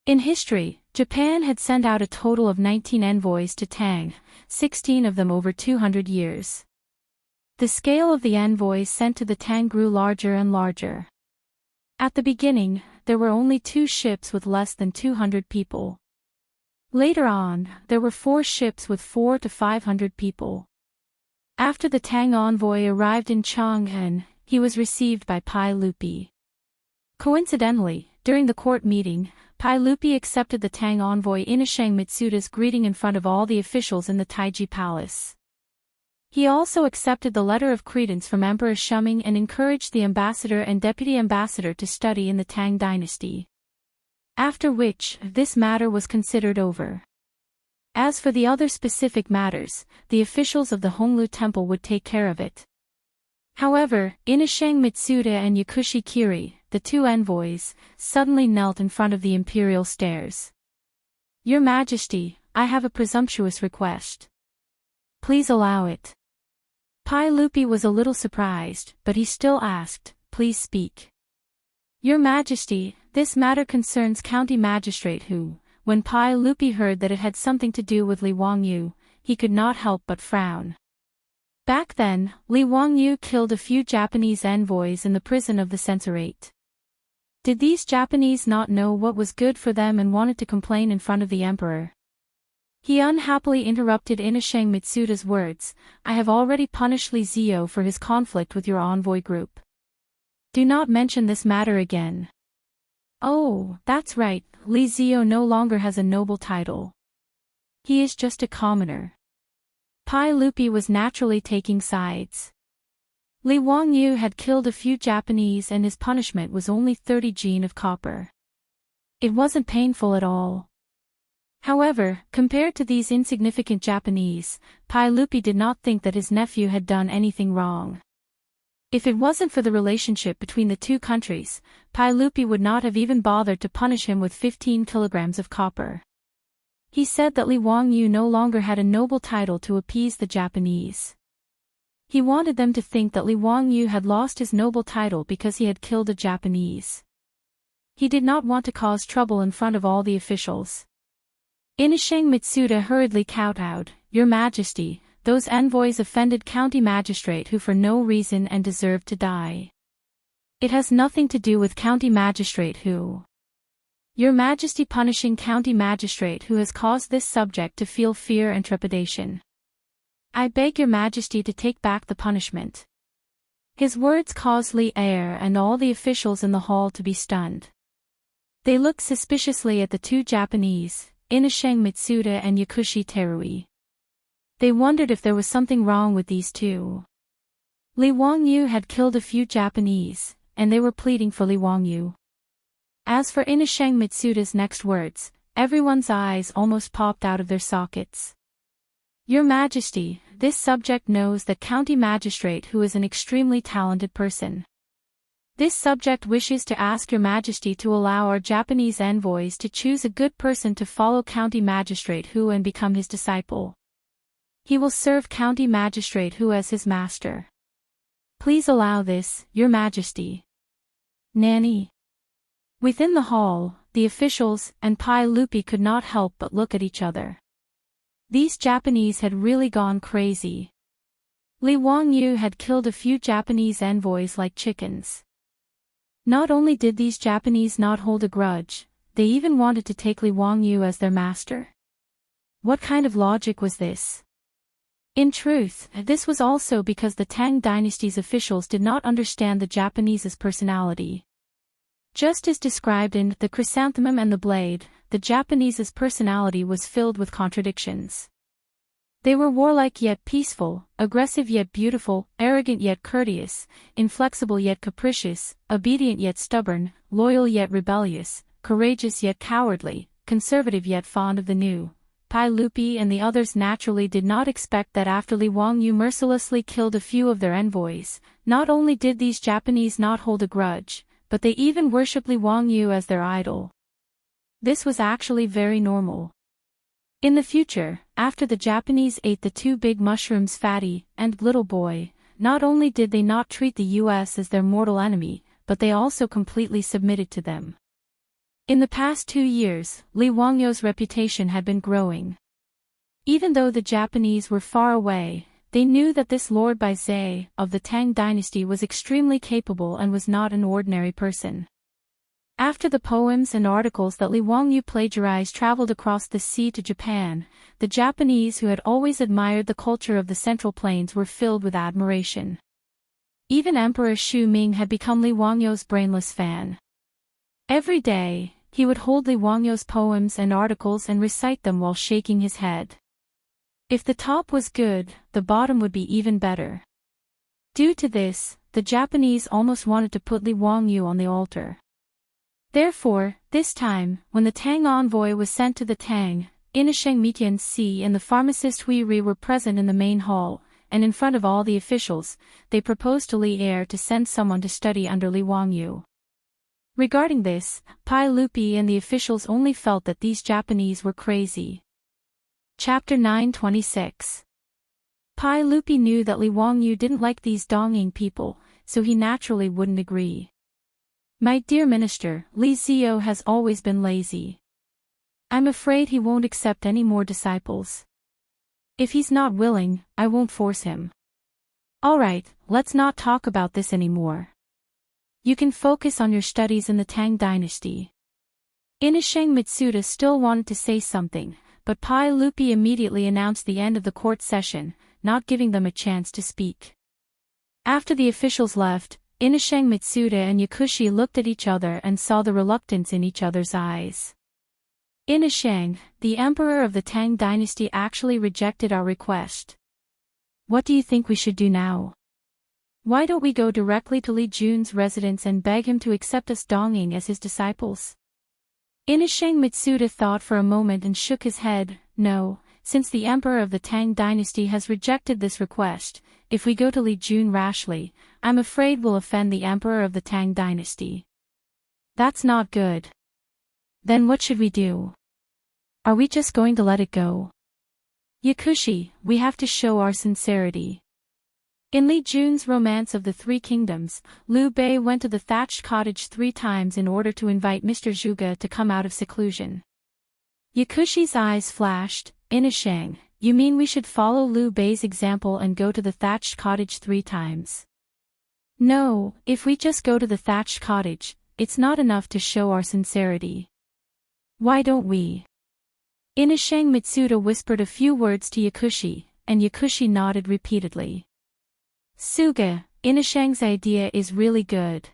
In history, Japan had sent out a total of 19 envoys to Tang, 16 of them over 200 years. The scale of the envoys sent to the Tang grew larger and larger. At the beginning, there were only 2 ships with less than 200 people. Later on, there were 4 ships with 400 to 500 people. After the Tang envoy arrived in Chang'an, he was received by Pai Lupi. Coincidentally, during the court meeting, Pai Lupi accepted the Tang envoy Inasheng Mitsuda's greeting in front of all the officials in the Taiji Palace. He also accepted the letter of credence from Emperor Shuming and encouraged the ambassador and deputy ambassador to study in the Tang dynasty. After which, this matter was considered over. As for the other specific matters, the officials of the Honglu Temple would take care of it. However, Inasheng Mitsuda and Yakushi Kiri, the 2 envoys, suddenly knelt in front of the imperial stairs. "Your Majesty, I have a presumptuous request. Please allow it." Pai Lupi was a little surprised, but he still asked, "Please speak." "Your Majesty, this matter concerns County Magistrate who," when Pai Lupi heard that it had something to do with Li Wangyu, he could not help but frown. Back then, Li Wangyu killed a few Japanese envoys in the prison of the censorate. Did these Japanese not know what was good for them and wanted to complain in front of the emperor? He unhappily interrupted Inasheng Mitsuda's words, "I have already punished Li Zio for his conflict with your envoy group. Do not mention this matter again." "Oh, that's right, Li Zio no longer has a noble title. He is just a commoner." Pai Lupi was naturally taking sides. Li Wangyu had killed a few Japanese and his punishment was only 30 jin of copper. It wasn't painful at all. However, compared to these insignificant Japanese, Pai Lupi did not think that his nephew had done anything wrong. If it wasn't for the relationship between the 2 countries, Pai Lupi would not have even bothered to punish him with 15 kilograms of copper. He said that Li Wangyu no longer had a noble title to appease the Japanese. He wanted them to think that Li Wangyu had lost his noble title because he had killed a Japanese. He did not want to cause trouble in front of all the officials. Inasheng Mitsuda hurriedly kowtowed, "Your Majesty, those envoys offended County Magistrate who for no reason and deserved to die. It has nothing to do with county magistrate who. Your Majesty punishing county magistrate who has caused this subject to feel fear and trepidation. I beg your Majesty to take back the punishment. His words caused Li Er and all the officials in the hall to be stunned. They looked suspiciously at the two Japanese, Inasheng Mitsuda and Yakushi Terui. They wondered if there was something wrong with these two. Li Wangyu had killed a few Japanese, and they were pleading for Li Wangyu. As for Inasheng Mitsuda's next words, everyone's eyes almost popped out of their sockets. Your Majesty, this subject knows that county magistrate who is an extremely talented person. This subject wishes to ask your Majesty to allow our Japanese envoys to choose a good person to follow county magistrate who and become his disciple. He will serve county magistrate who as his master. Please allow this, your Majesty. Nanny. Within the hall, the officials and Pai Lupi could not help but look at each other. These Japanese had really gone crazy. Li Wangyu had killed a few Japanese envoys like chickens. Not only did these Japanese not hold a grudge, they even wanted to take Li Wangyu as their master. What kind of logic was this? In truth, this was also because the Tang dynasty's officials did not understand the Japanese's personality. Just as described in The Chrysanthemum and the Blade, the Japanese's personality was filled with contradictions. They were warlike yet peaceful, aggressive yet beautiful, arrogant yet courteous, inflexible yet capricious, obedient yet stubborn, loyal yet rebellious, courageous yet cowardly, conservative yet fond of the new. Pai Lupi and the others naturally did not expect that after Li Wangyu mercilessly killed a few of their envoys, not only did these Japanese not hold a grudge, but they even worshipped Li Wangyu as their idol. This was actually very normal. In the future, after the Japanese ate the two big mushrooms Fatty and Little Boy, not only did they not treat the US as their mortal enemy, but they also completely submitted to them. In the past 2 years, Li Wangyu's reputation had been growing. Even though the Japanese were far away, they knew that this Lord Baizhe of the Tang dynasty was extremely capable and was not an ordinary person. After the poems and articles that Li Wangyu plagiarized traveled across the sea to Japan, the Japanese who had always admired the culture of the Central Plains were filled with admiration. Even Emperor Xu Ming had become Li Wangyu's brainless fan. Every day, he would hold Li Wangyu's poems and articles and recite them while shaking his head. If the top was good, the bottom would be even better. Due to this, the Japanese almost wanted to put Li Wangyu on the altar. Therefore, this time, when the Tang envoy was sent to the Tang, Inasheng Mitian Si and the pharmacist Hui Ri were present in the main hall, and in front of all the officials, they proposed to Li Er to send someone to study under Li Wangyu. Regarding this, Pai Lupi and the officials only felt that these Japanese were crazy. Chapter 926. Pai Lupi knew that Li Wangyu didn't like these Dongying people, so he naturally wouldn't agree. My dear minister, Li Zio has always been lazy. I'm afraid he won't accept any more disciples. If he's not willing, I won't force him. Alright, let's not talk about this anymore. You can focus on your studies in the Tang dynasty. Inasheng Mitsuda still wanted to say something, but Pai Lupi immediately announced the end of the court session, not giving them a chance to speak. After the officials left, Inasheng Mitsuda and Yakushi looked at each other and saw the reluctance in each other's eyes. Inasheng, the emperor of the Tang dynasty, actually rejected our request. What do you think we should do now? Why don't we go directly to Li Jun's residence and beg him to accept us Dongying as his disciples? Inasheng Mitsuda thought for a moment and shook his head. No, since the emperor of the Tang dynasty has rejected this request, if we go to Li Jun rashly, I'm afraid we'll offend the emperor of the Tang dynasty. That's not good. Then what should we do? Are we just going to let it go? Yakushi, we have to show our sincerity. In Li Jun's Romance of the Three Kingdoms, Liu Bei went to the thatched cottage 3 times in order to invite Mr. Zhuge to come out of seclusion. Yakushi's eyes flashed. Inasheng, you mean we should follow Liu Bei's example and go to the thatched cottage 3 times? No, if we just go to the thatched cottage, it's not enough to show our sincerity. Why don't we? Inashang Mitsuda whispered a few words to Yakushi, and Yakushi nodded repeatedly. Suga, Inashang's idea is really good.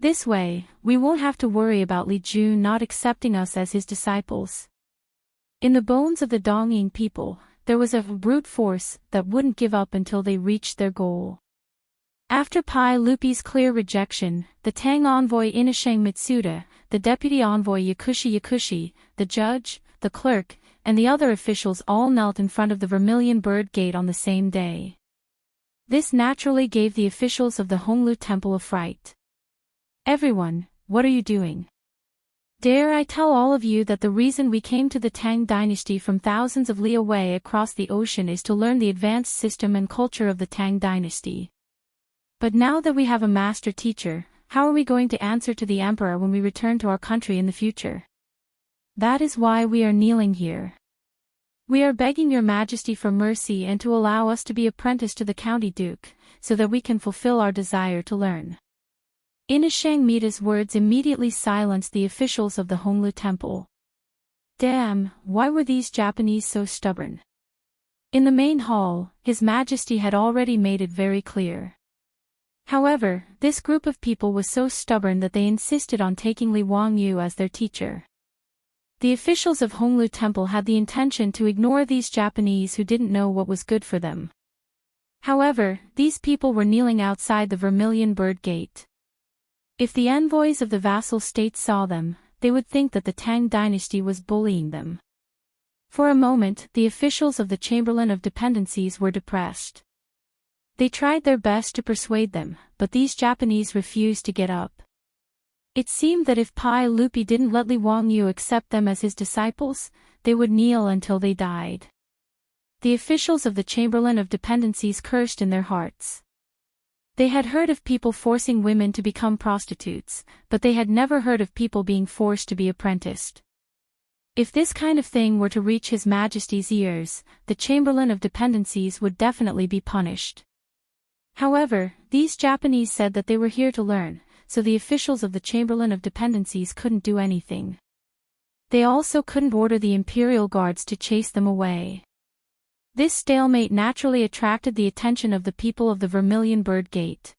This way, we won't have to worry about Li Jun not accepting us as his disciples. In the bones of the Dongying people, there was a brute force that wouldn't give up until they reached their goal. After Pai Lupi's clear rejection, the Tang envoy Inashang Mitsuda, the deputy envoy Yakushi, the judge, the clerk, and the other officials all knelt in front of the Vermilion Bird Gate on the same day. This naturally gave the officials of the Honglu Temple a fright. Everyone, what are you doing? Dare I tell all of you that the reason we came to the Tang dynasty from thousands of li away across the ocean is to learn the advanced system and culture of the Tang dynasty. But now that we have a master teacher, how are we going to answer to the emperor when we return to our country in the future? That is why we are kneeling here. We are begging your majesty for mercy and to allow us to be apprenticed to the county duke, so that we can fulfill our desire to learn. Inashang Mita's words immediately silenced the officials of the Honglu temple. Damn, why were these Japanese so stubborn? In the main hall, His Majesty had already made it very clear. However, this group of people was so stubborn that they insisted on taking Li Wangyu as their teacher. The officials of Honglu Temple had the intention to ignore these Japanese who didn't know what was good for them. However, these people were kneeling outside the Vermilion Bird Gate. If the envoys of the vassal states saw them, they would think that the Tang dynasty was bullying them. For a moment, the officials of the Chamberlain of Dependencies were depressed. They tried their best to persuade them, but these Japanese refused to get up. It seemed that if Pai Lupi didn't let Li Wangyu accept them as his disciples, they would kneel until they died. The officials of the Chamberlain of Dependencies cursed in their hearts. They had heard of people forcing women to become prostitutes, but they had never heard of people being forced to be apprenticed. If this kind of thing were to reach His Majesty's ears, the Chamberlain of Dependencies would definitely be punished. However, these Japanese said that they were here to learn, so the officials of the Chamberlain of Dependencies couldn't do anything. They also couldn't order the imperial guards to chase them away. This stalemate naturally attracted the attention of the people of the Vermilion Bird Gate.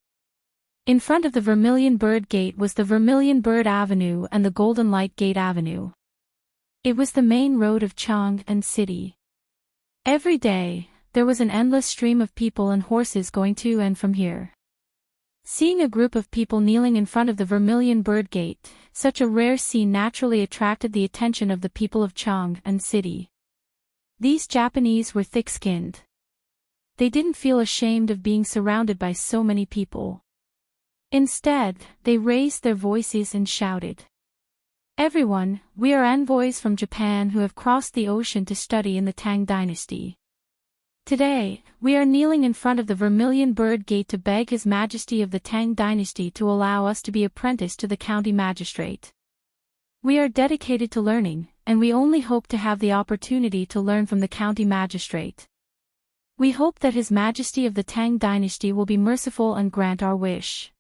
In front of the Vermilion Bird Gate was the Vermilion Bird Avenue and the Golden Light Gate Avenue. It was the main road of Chang'an City. Every day, there was an endless stream of people and horses going to and from here. Seeing a group of people kneeling in front of the Vermilion Bird Gate, such a rare scene naturally attracted the attention of the people of Chang'an City. These Japanese were thick-skinned. They didn't feel ashamed of being surrounded by so many people. Instead, they raised their voices and shouted, "Everyone, we are envoys from Japan who have crossed the ocean to study in the Tang dynasty. Today, we are kneeling in front of the Vermilion Bird Gate to beg His Majesty of the Tang dynasty to allow us to be apprenticed to the county magistrate. We are dedicated to learning, and we only hope to have the opportunity to learn from the county magistrate. We hope that His Majesty of the Tang dynasty will be merciful and grant our wish.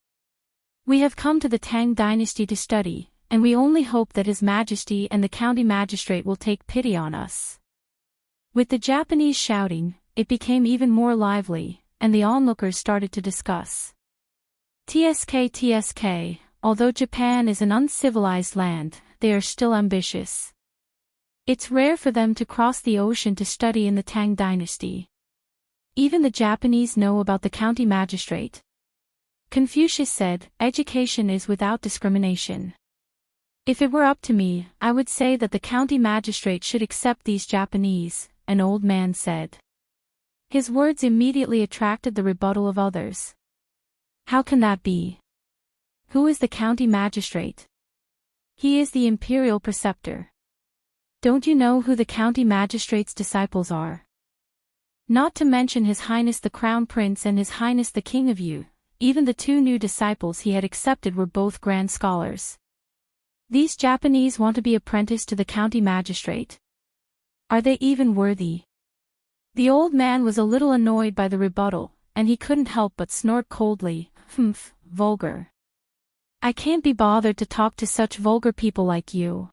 We have come to the Tang dynasty to study, and we only hope that His Majesty and the county magistrate will take pity on us." With the Japanese shouting, it became even more lively, and the onlookers started to discuss. TSK, although Japan is an uncivilized land, they are still ambitious. It's rare for them to cross the ocean to study in the Tang dynasty. Even the Japanese know about the county magistrate. Confucius said, "Education is without discrimination." If it were up to me, I would say that the county magistrate should accept these Japanese, an old man said. His words immediately attracted the rebuttal of others. How can that be? Who is the county magistrate? He is the imperial preceptor. Don't you know who the county magistrate's disciples are? Not to mention His Highness the Crown Prince and His Highness the King of Yu, even the two new disciples he had accepted were both grand scholars. These Japanese want to be apprenticed to the county magistrate. Are they even worthy? The old man was a little annoyed by the rebuttal, and he couldn't help but snort coldly. Vulgar. I can't be bothered to talk to such vulgar people like you.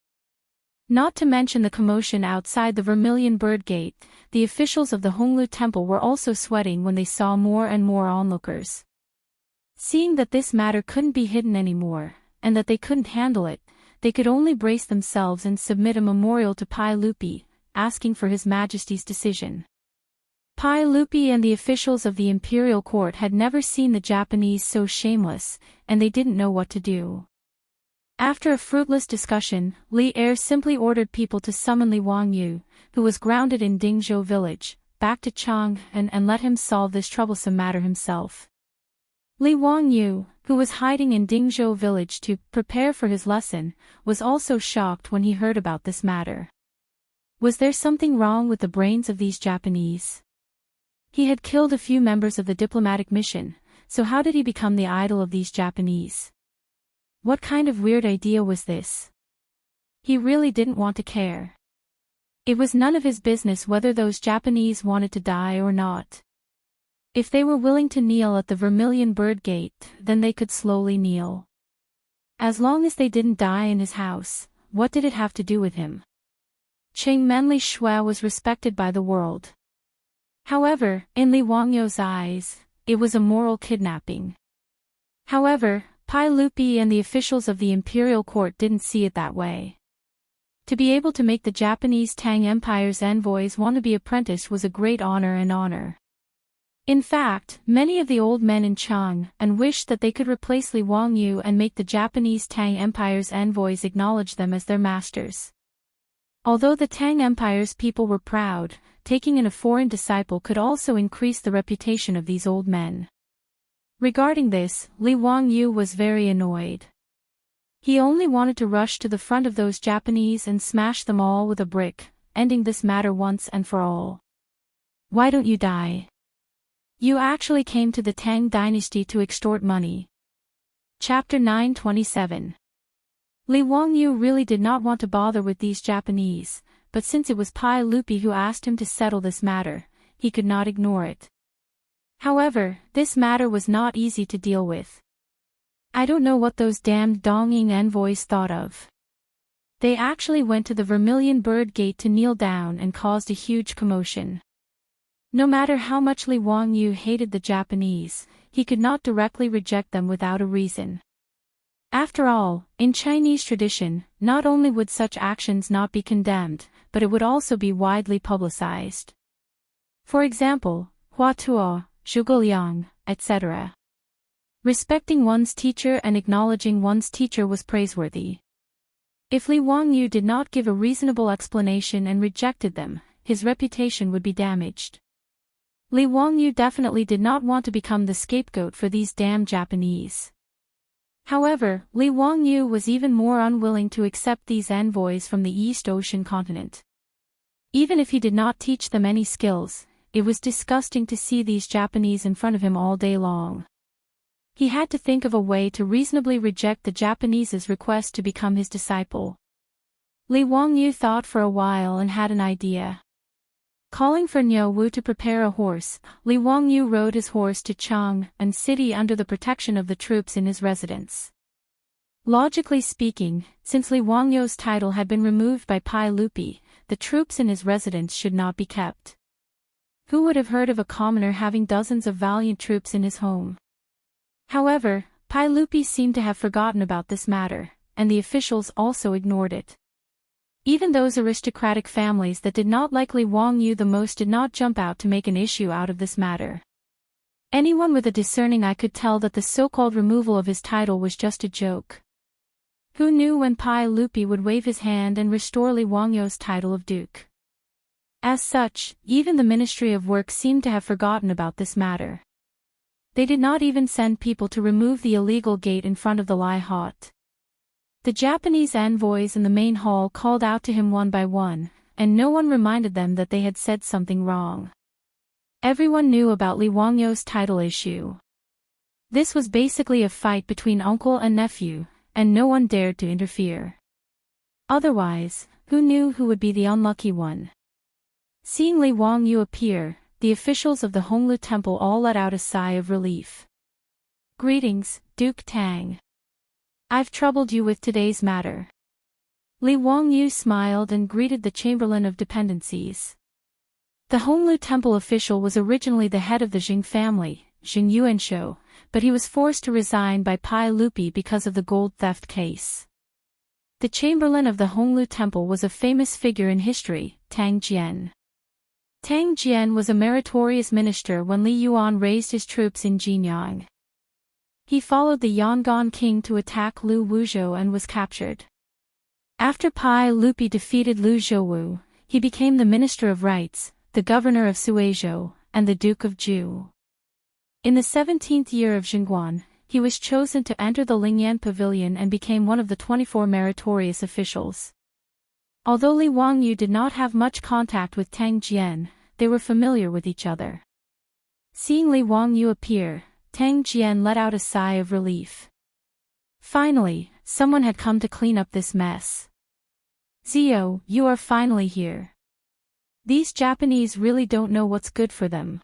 Not to mention the commotion outside the Vermilion Bird Gate, the officials of the Honglu Temple were also sweating when they saw more and more onlookers. Seeing that this matter couldn't be hidden anymore, and that they couldn't handle it, they could only brace themselves and submit a memorial to Pai Lupi, asking for His Majesty's decision. Pai Lupi and the officials of the imperial court had never seen the Japanese so shameless, and they didn't know what to do. After a fruitless discussion, Li Er simply ordered people to summon Li Wangyu, who was grounded in Dingzhou village, back to Chang and let him solve this troublesome matter himself. Li Wangyu, who was hiding in Dingzhou village to prepare for his lesson, was also shocked when he heard about this matter. Was there something wrong with the brains of these Japanese? He had killed a few members of the diplomatic mission, so how did he become the idol of these Japanese? What kind of weird idea was this? He really didn't want to care. It was none of his business whether those Japanese wanted to die or not. If they were willing to kneel at the Vermilion Bird Gate, then they could slowly kneel. As long as they didn't die in his house, what did it have to do with him? Cheng Menli Shui was respected by the world. However, in Li Wangyu's eyes, it was a moral kidnapping. However, Pai Lupi and the officials of the imperial court didn't see it that way. To be able to make the Japanese Tang Empire's envoys want to be apprenticed was a great honor. In fact, many of the old men in Chang wished that they could replace Li Wangyu and make the Japanese Tang Empire's envoys acknowledge them as their masters. Although the Tang Empire's people were proud, taking in a foreign disciple could also increase the reputation of these old men. Regarding this, Li Wangyu was very annoyed. He only wanted to rush to the front of those Japanese and smash them all with a brick, ending this matter once and for all. Why don't you die? You actually came to the Tang dynasty to extort money. Chapter 927. Li Wangyu really did not want to bother with these Japanese, but since it was Pai Lupi who asked him to settle this matter, he could not ignore it. However, this matter was not easy to deal with. I don't know what those damned Dongying envoys thought of. They actually went to the Vermilion Bird Gate to kneel down and caused a huge commotion. No matter how much Li Wangyu hated the Japanese, he could not directly reject them without a reason. After all, in Chinese tradition, not only would such actions not be condemned, but it would also be widely publicized. For example, Hua Tuo, Zhuge etc. Respecting one's teacher and acknowledging one's teacher was praiseworthy. If Li Wangyu did not give a reasonable explanation and rejected them, his reputation would be damaged. Li Wangyu definitely did not want to become the scapegoat for these damn Japanese. However, Li Wangyu was even more unwilling to accept these envoys from the East Ocean continent. Even if he did not teach them any skills, it was disgusting to see these Japanese in front of him all day long. He had to think of a way to reasonably reject the Japanese's request to become his disciple. Li Wangyu thought for a while and had an idea. Calling for Niu Wu to prepare a horse, Li Wangyu rode his horse to Chang city under the protection of the troops in his residence. Logically speaking, since Li Wangyu's title had been removed by Pai Lupi, the troops in his residence should not be kept. Who would have heard of a commoner having dozens of valiant troops in his home? However, Pai Lupi seemed to have forgotten about this matter, and the officials also ignored it. Even those aristocratic families that did not like Li Wangyu the most did not jump out to make an issue out of this matter. Anyone with a discerning eye could tell that the so-called removal of his title was just a joke. Who knew when Pai Lupi would wave his hand and restore Li Wangyu's title of duke? As such, even the Ministry of Work seemed to have forgotten about this matter. They did not even send people to remove the illegal gate in front of the Lai Hot. The Japanese envoys in the main hall called out to him one by one, and no one reminded them that they had said something wrong. Everyone knew about Li Wangyu's title issue. This was basically a fight between uncle and nephew, and no one dared to interfere. Otherwise, who knew who would be the unlucky one? Seeing Li Wangyu appear, the officials of the Honglu Temple all let out a sigh of relief. Greetings, Duke Tang. I've troubled you with today's matter. Li Wangyu smiled and greeted the Chamberlain of Dependencies. The Honglu Temple official was originally the head of the Jing family, Jing Yuanshou, but he was forced to resign by Pai Lupi because of the gold theft case. The Chamberlain of the Honglu Temple was a famous figure in history, Tang Jian. Tang Jian was a meritorious minister when Li Yuan raised his troops in Jinyang. He followed the Yangon king to attack Lu Wuzhou and was captured. After Pai Lupi defeated Lu Zhouwu, he became the Minister of Rights, the Governor of Suizhou, and the Duke of Zhu. In the 17th year of Xingguan, he was chosen to enter the Lingyan Pavilion and became one of the 24 meritorious officials. Although Li Wangyu did not have much contact with Tang Jian, they were familiar with each other. Seeing Li Wangyu appear, Tang Jian let out a sigh of relief. Finally, someone had come to clean up this mess. Zio, you are finally here. These Japanese really don't know what's good for them.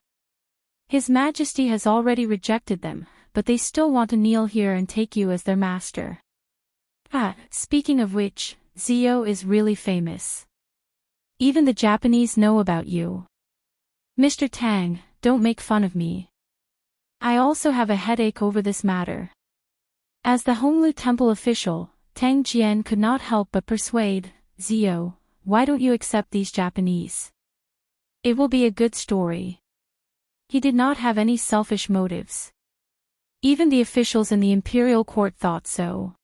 His Majesty has already rejected them, but they still want to kneel here and take you as their master. Speaking of which, Zio is really famous. Even the Japanese know about you. Mr. Tang, don't make fun of me. I also have a headache over this matter. As the Honglu Temple official, Tang Jian could not help but persuade, Zio, why don't you accept these Japanese? It will be a good story. He did not have any selfish motives. Even the officials in the imperial court thought so.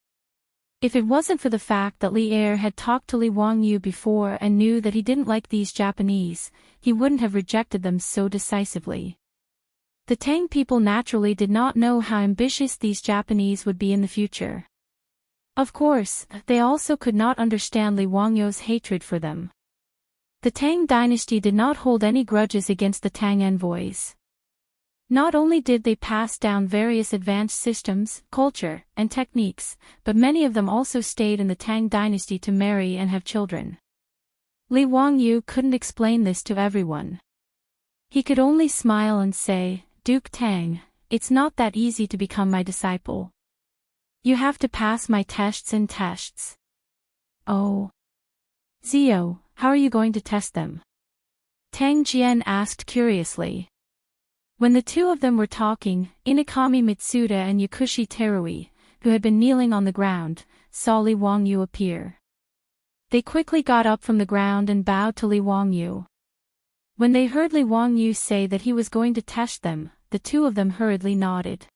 If it wasn't for the fact that Li Er had talked to Li Wangyu before and knew that he didn't like these Japanese, he wouldn't have rejected them so decisively. The Tang people naturally did not know how ambitious these Japanese would be in the future. Of course, they also could not understand Li Wangyu's hatred for them. The Tang dynasty did not hold any grudges against the Tang envoys. Not only did they pass down various advanced systems, culture, and techniques, but many of them also stayed in the Tang dynasty to marry and have children. Li Wangyu couldn't explain this to everyone. He could only smile and say, Duke Tang, it's not that easy to become my disciple. You have to pass my tests and tests. Oh. Zio, how are you going to test them? Tang Jian asked curiously. When the two of them were talking, Inakami Mitsuda and Yakushi Terui, who had been kneeling on the ground, saw Li Wangyu appear. They quickly got up from the ground and bowed to Li Wangyu. When they heard Li Wangyu say that he was going to test them, the two of them hurriedly nodded.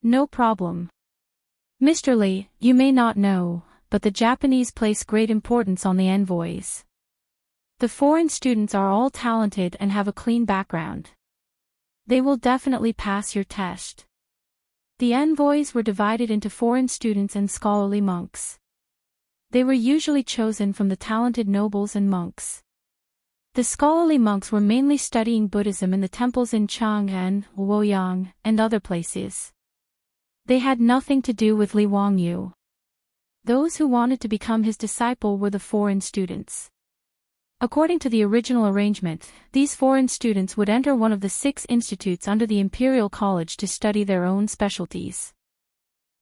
No problem. Mr. Li, you may not know, but the Japanese place great importance on the envoys. The foreign students are all talented and have a clean background. They will definitely pass your test. The envoys were divided into foreign students and scholarly monks. They were usually chosen from the talented nobles and monks. The scholarly monks were mainly studying Buddhism in the temples in Chang'an, Luoyang, and other places. They had nothing to do with Li Wangyu. Those who wanted to become his disciple were the foreign students. According to the original arrangement, these foreign students would enter one of the 6 institutes under the Imperial College to study their own specialties.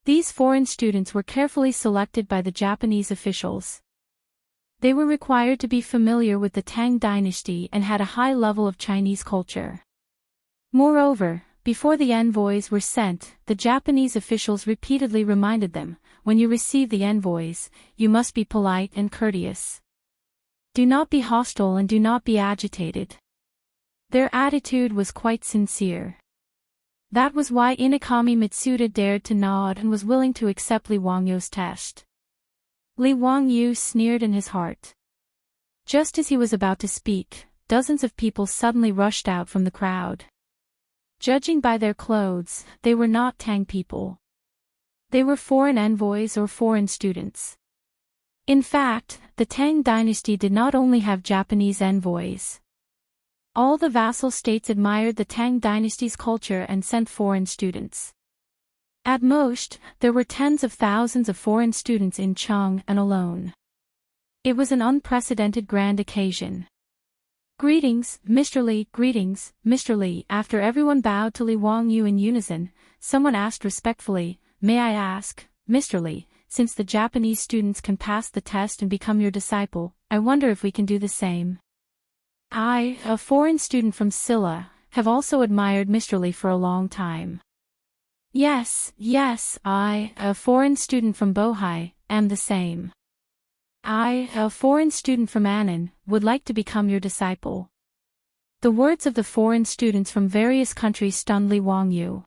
These foreign students were carefully selected by the Japanese officials. They were required to be familiar with the Tang dynasty and had a high level of Chinese culture. Moreover, before the envoys were sent, the Japanese officials repeatedly reminded them, when you receive the envoys, you must be polite and courteous. Do not be hostile and do not be agitated. Their attitude was quite sincere. That was why Inakami Mitsuda dared to nod and was willing to accept Li Wangyu's test. Li Wangyu sneered in his heart. Just as he was about to speak, dozens of people suddenly rushed out from the crowd. Judging by their clothes, they were not Tang people. They were foreign envoys or foreign students. In fact, the Tang dynasty did not only have Japanese envoys. All the vassal states admired the Tang dynasty's culture and sent foreign students. At most, there were tens of thousands of foreign students in Chang'an alone. It was an unprecedented grand occasion. Greetings, Mr. Li, greetings, Mr. Li. After everyone bowed to Li Wangyu in unison, someone asked respectfully, "May I ask, Mr. Li, since the Japanese students can pass the test and become your disciple, I wonder if we can do the same?" I, a foreign student from Silla, have also admired Mr. Li for a long time. Yes, I, a foreign student from Bohai, am the same. I, a foreign student from Annan, would like to become your disciple. The words of the foreign students from various countries stunned Li Wangyu.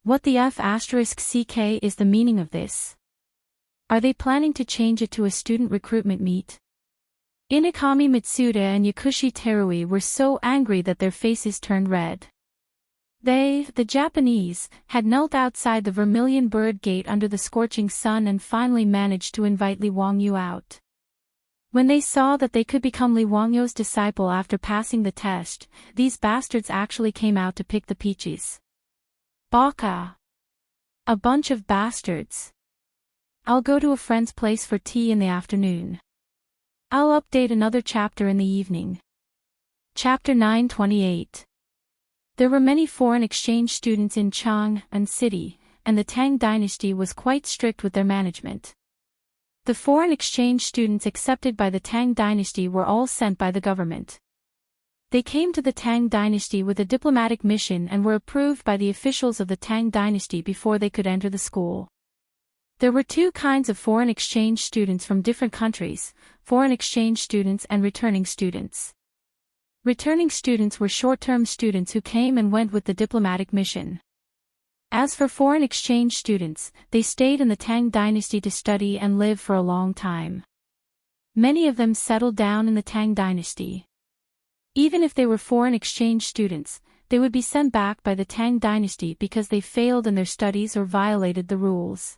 What the F***ck is the meaning of this? Are they planning to change it to a student recruitment meet? Inakami Mitsuda and Yakushi Terui were so angry that their faces turned red. They, the Japanese, had knelt outside the Vermilion Bird Gate under the scorching sun and finally managed to invite Li Wangyu out. When they saw that they could become Li Wangyu's disciple after passing the test, these bastards actually came out to pick the peaches. Baka! A bunch of bastards. I'll go to a friend's place for tea in the afternoon. I'll update another chapter in the evening. Chapter 928. There were many foreign exchange students in Chang'an City, and the Tang dynasty was quite strict with their management. The foreign exchange students accepted by the Tang dynasty were all sent by the government. They came to the Tang dynasty with a diplomatic mission and were approved by the officials of the Tang dynasty before they could enter the school. There were two kinds of foreign exchange students from different countries, foreign exchange students and returning students. Returning students were short-term students who came and went with the diplomatic mission. As for foreign exchange students, they stayed in the Tang dynasty to study and live for a long time. Many of them settled down in the Tang dynasty. Even if they were foreign exchange students, they would be sent back by the Tang dynasty because they failed in their studies or violated the rules.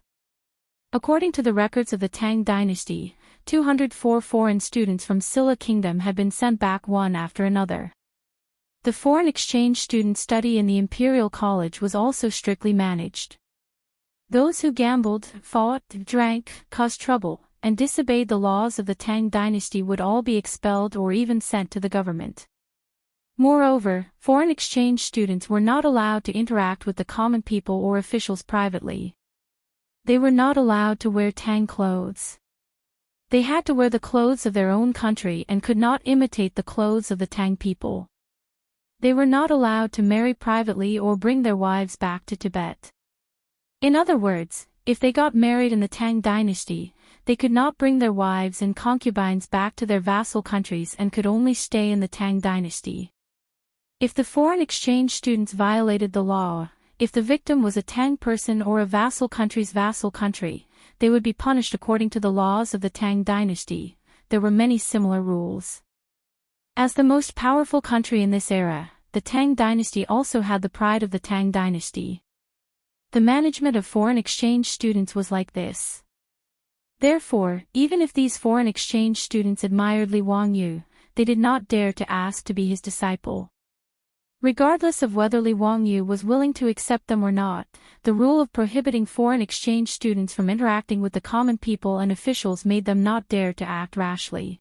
According to the records of the Tang dynasty, 204 foreign students from Silla Kingdom had been sent back one after another. The foreign exchange student study in the Imperial College was also strictly managed. Those who gambled, fought, drank, caused trouble, and disobeyed the laws of the Tang dynasty would all be expelled or even sent to the government. Moreover, foreign exchange students were not allowed to interact with the common people or officials privately. They were not allowed to wear Tang clothes. They had to wear the clothes of their own country and could not imitate the clothes of the Tang people. They were not allowed to marry privately or bring their wives back to Tibet. In other words, if they got married in the Tang dynasty, they could not bring their wives and concubines back to their vassal countries and could only stay in the Tang dynasty. If the foreign exchange students violated the law, if the victim was a Tang person or a vassal country's vassal country, they would be punished according to the laws of the Tang dynasty. There were many similar rules. As the most powerful country in this era, the Tang dynasty also had the pride of the Tang dynasty. The management of foreign exchange students was like this. Therefore, even if these foreign exchange students admired Li Wangyu, they did not dare to ask to be his disciple. Regardless of whether Li Wangyu was willing to accept them or not, the rule of prohibiting foreign exchange students from interacting with the common people and officials made them not dare to act rashly.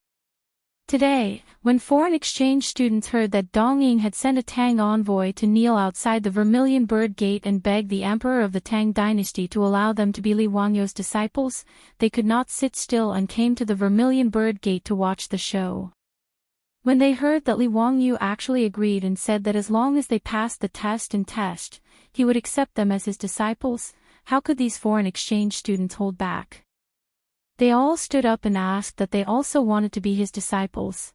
Today, when foreign exchange students heard that Dong Ying had sent a Tang envoy to kneel outside the Vermilion Bird Gate and beg the emperor of the Tang dynasty to allow them to be Li Wangyu's disciples, they could not sit still and came to the Vermilion Bird Gate to watch the show. When they heard that Li Wangyu actually agreed and said that as long as they passed the test, he would accept them as his disciples, how could these foreign exchange students hold back? They all stood up and asked that they also wanted to be his disciples.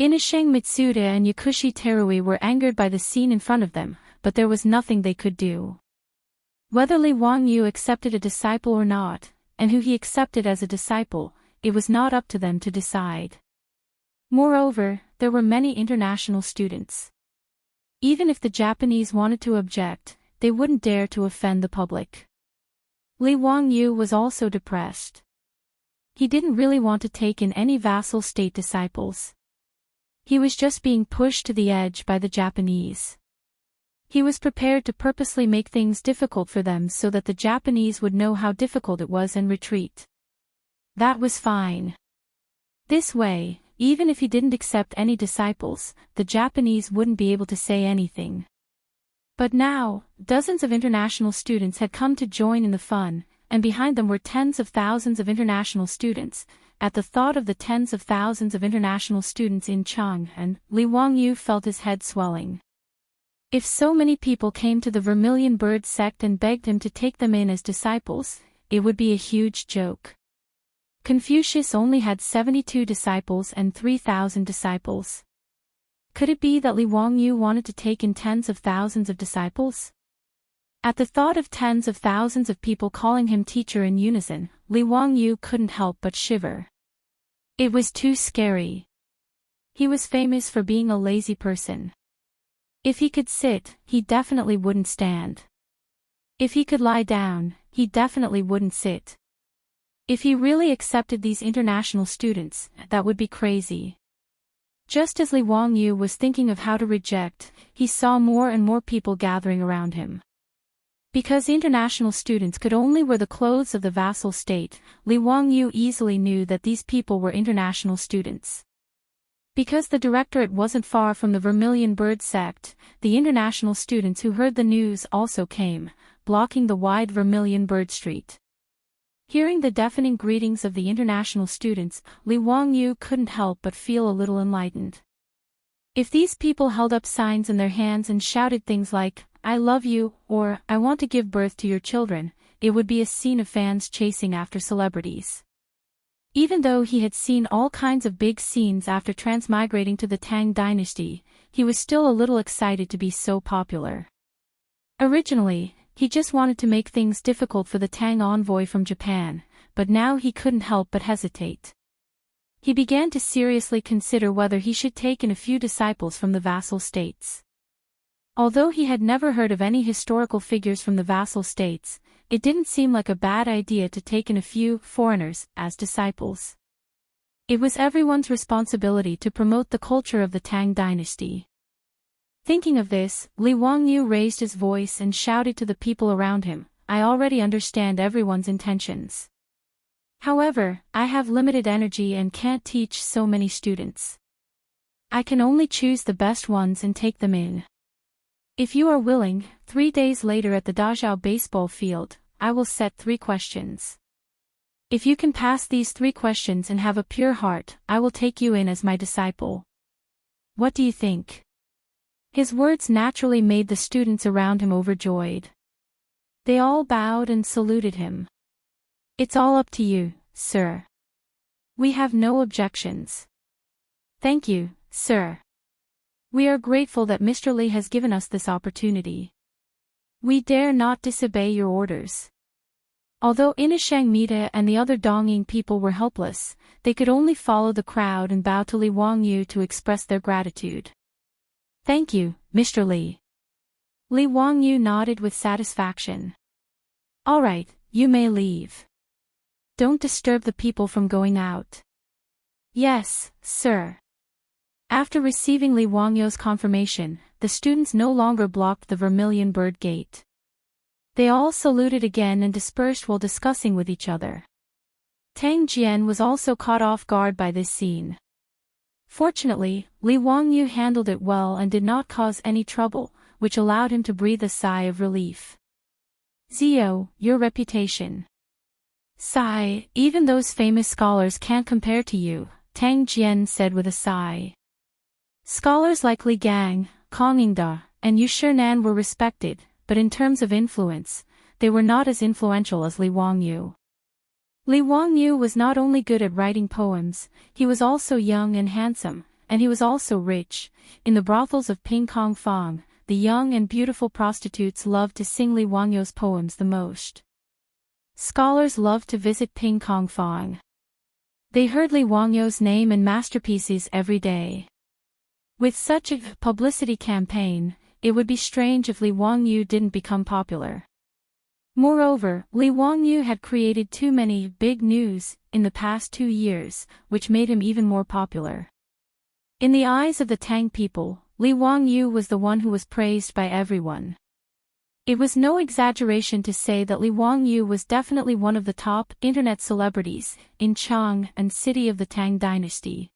Inasheng Mitsuda and Yakushi Terui were angered by the scene in front of them, but there was nothing they could do. Whether Li Wangyu accepted a disciple or not, and who he accepted as a disciple, it was not up to them to decide. Moreover, there were many international students. Even if the Japanese wanted to object, they wouldn't dare to offend the public. Li Wangyu was also depressed. He didn't really want to take in any vassal state disciples. He was just being pushed to the edge by the Japanese. He was prepared to purposely make things difficult for them so that the Japanese would know how difficult it was and retreat. That was fine. This way, even if he didn't accept any disciples, the Japanese wouldn't be able to say anything. But now, dozens of international students had come to join in the fun, and behind them were tens of thousands of international students. At the thought of the tens of thousands of international students in Chang, and Li Wangyu felt his head swelling. If so many people came to the Vermilion Bird sect and begged him to take them in as disciples, it would be a huge joke. Confucius only had 72 disciples and 3,000 disciples. Could it be that Li Wangyu wanted to take in tens of thousands of disciples? At the thought of tens of thousands of people calling him teacher in unison, Li Wangyu couldn't help but shiver. It was too scary. He was famous for being a lazy person. If he could sit, he definitely wouldn't stand. If he could lie down, he definitely wouldn't sit. If he really accepted these international students, that would be crazy. Just as Li Wangyu was thinking of how to reject, he saw more and more people gathering around him. Because international students could only wear the clothes of the vassal state, Li Wangyu easily knew that these people were international students. Because the directorate wasn't far from the Vermilion Bird sect, the international students who heard the news also came, blocking the wide Vermilion Bird Street. Hearing the deafening greetings of the international students, Li Wangyu couldn't help but feel a little enlightened. If these people held up signs in their hands and shouted things like, "I love you," or "I want to give birth to your children," it would be a scene of fans chasing after celebrities. Even though he had seen all kinds of big scenes after transmigrating to the Tang dynasty, he was still a little excited to be so popular. Originally, he just wanted to make things difficult for the Tang envoy from Japan, but now he couldn't help but hesitate. He began to seriously consider whether he should take in a few disciples from the vassal states. Although he had never heard of any historical figures from the vassal states, it didn't seem like a bad idea to take in a few foreigners as disciples. It was everyone's responsibility to promote the culture of the Tang dynasty. Thinking of this, Li Wangyu raised his voice and shouted to the people around him, "I already understand everyone's intentions. However, I have limited energy and can't teach so many students. I can only choose the best ones and take them in. If you are willing, 3 days later at the Dazhao baseball field, I will set 3 questions. If you can pass these 3 questions and have a pure heart, I will take you in as my disciple. What do you think?" His words naturally made the students around him overjoyed. They all bowed and saluted him. "It's all up to you, sir. We have no objections." "Thank you, sir. We are grateful that Mr. Li has given us this opportunity. We dare not disobey your orders." Although Inishang Mita and the other Dongying people were helpless, they could only follow the crowd and bow to Li Wangyu to express their gratitude. "Thank you, Mr. Li." Li Wangyu nodded with satisfaction. "All right, you may leave. Don't disturb the people from going out." "Yes, sir." After receiving Li Wangyu's confirmation, the students no longer blocked the Vermilion Bird Gate. They all saluted again and dispersed while discussing with each other. Tang Jian was also caught off guard by this scene. Fortunately, Li Wangyu handled it well and did not cause any trouble, which allowed him to breathe a sigh of relief. "Zio, your reputation." "Sigh, even those famous scholars can't compare to you," Tang Jian said with a sigh. Scholars like Li Gang, Kong Yingda, and Yu Shinan were respected, but in terms of influence, they were not as influential as Li Wangyu. Li Wangyu was not only good at writing poems, he was also young and handsome, and he was also rich. In the brothels of Pingkong Fong, the young and beautiful prostitutes loved to sing Li Wangyu's poems the most. Scholars loved to visit Pingkong Fong. They heard Li Wangyu's name and masterpieces every day. With such a publicity campaign, it would be strange if Li Wangyu didn't become popular. Moreover, Li Wangyu had created too many big news in the past 2 years, which made him even more popular. In the eyes of the Tang people, Li Wangyu was the one who was praised by everyone. It was no exaggeration to say that Li Wangyu was definitely one of the top internet celebrities in Chang and city of the Tang dynasty.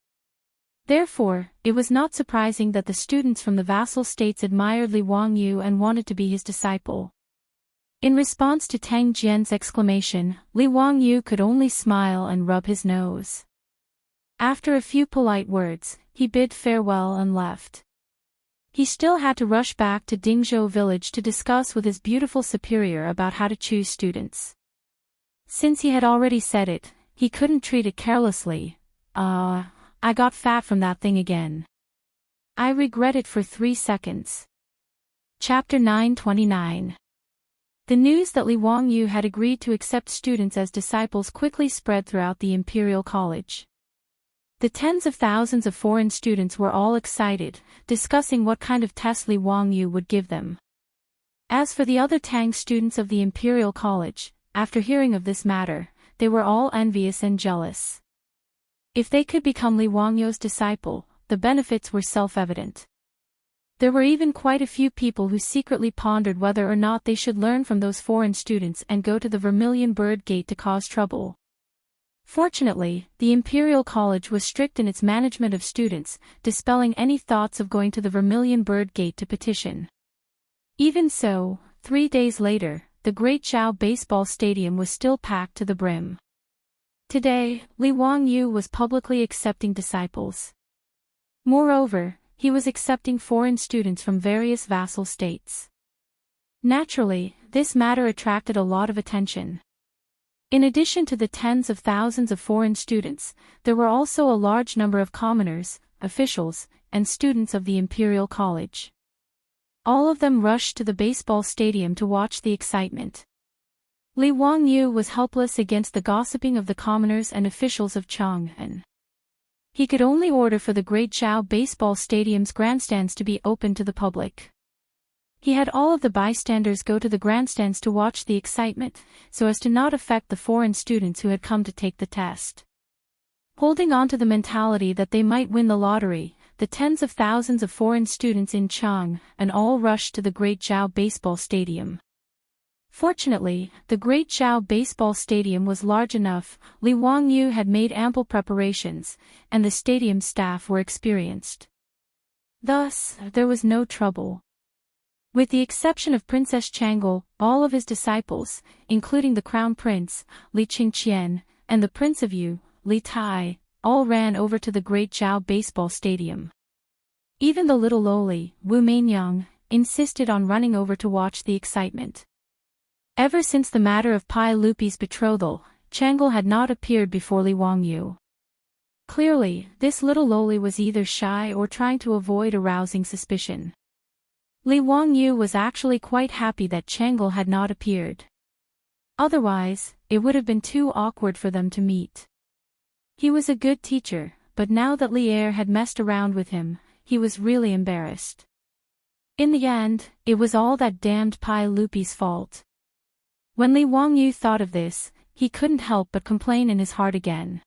Therefore, it was not surprising that the students from the vassal states admired Li Wangyu and wanted to be his disciple. In response to Tang Jian's exclamation, Li Wangyu could only smile and rub his nose. After a few polite words, he bid farewell and left. He still had to rush back to Dingzhou village to discuss with his beautiful superior about how to choose students. Since he had already said it, he couldn't treat it carelessly. I got fat from that thing again. I regret it for 3 seconds. Chapter 929. The news that Li Wangyu had agreed to accept students as disciples quickly spread throughout the Imperial College. The tens of thousands of foreign students were all excited, discussing what kind of test Li Wangyu would give them. As for the other Tang students of the Imperial College, after hearing of this matter, they were all envious and jealous. If they could become Li Wangyu's disciple, the benefits were self-evident. There were even quite a few people who secretly pondered whether or not they should learn from those foreign students and go to the Vermilion Bird Gate to cause trouble. Fortunately, the Imperial College was strict in its management of students, dispelling any thoughts of going to the Vermilion Bird Gate to petition. Even so, 3 days later, the Great Zhao Baseball Stadium was still packed to the brim. Today, Li Wangyu was publicly accepting disciples. Moreover, he was accepting foreign students from various vassal states. Naturally, this matter attracted a lot of attention. In addition to the tens of thousands of foreign students, there were also a large number of commoners, officials, and students of the Imperial College. All of them rushed to the baseball stadium to watch the excitement. Li Wangyu was helpless against the gossiping of the commoners and officials of Chang'an. He could only order for the Great Zhao Baseball Stadium's grandstands to be open to the public. He had all of the bystanders go to the grandstands to watch the excitement, so as to not affect the foreign students who had come to take the test. Holding on to the mentality that they might win the lottery, the tens of thousands of foreign students in Chang'an all rushed to the Great Zhao Baseball Stadium. Fortunately, the Great Zhao Baseball Stadium was large enough. Li Wangyu had made ample preparations, and the stadium staff were experienced. Thus, there was no trouble. With the exception of Princess Chang'e, all of his disciples, including the Crown Prince, Li Qingqian, and the Prince of Yu, Li Tai, all ran over to the Great Zhao Baseball Stadium. Even the little lowly, Wu Mainyang, insisted on running over to watch the excitement. Ever since the matter of Pai Lupi's betrothal, Chang'e had not appeared before Li Wangyu. Clearly, this little lowly was either shy or trying to avoid arousing suspicion. Li Wangyu was actually quite happy that Chang'e had not appeared. Otherwise, it would have been too awkward for them to meet. He was a good teacher, but now that Li Er had messed around with him, he was really embarrassed. In the end, it was all that damned Pai Lupi's fault. When Li Wangyu thought of this, he couldn't help but complain in his heart again.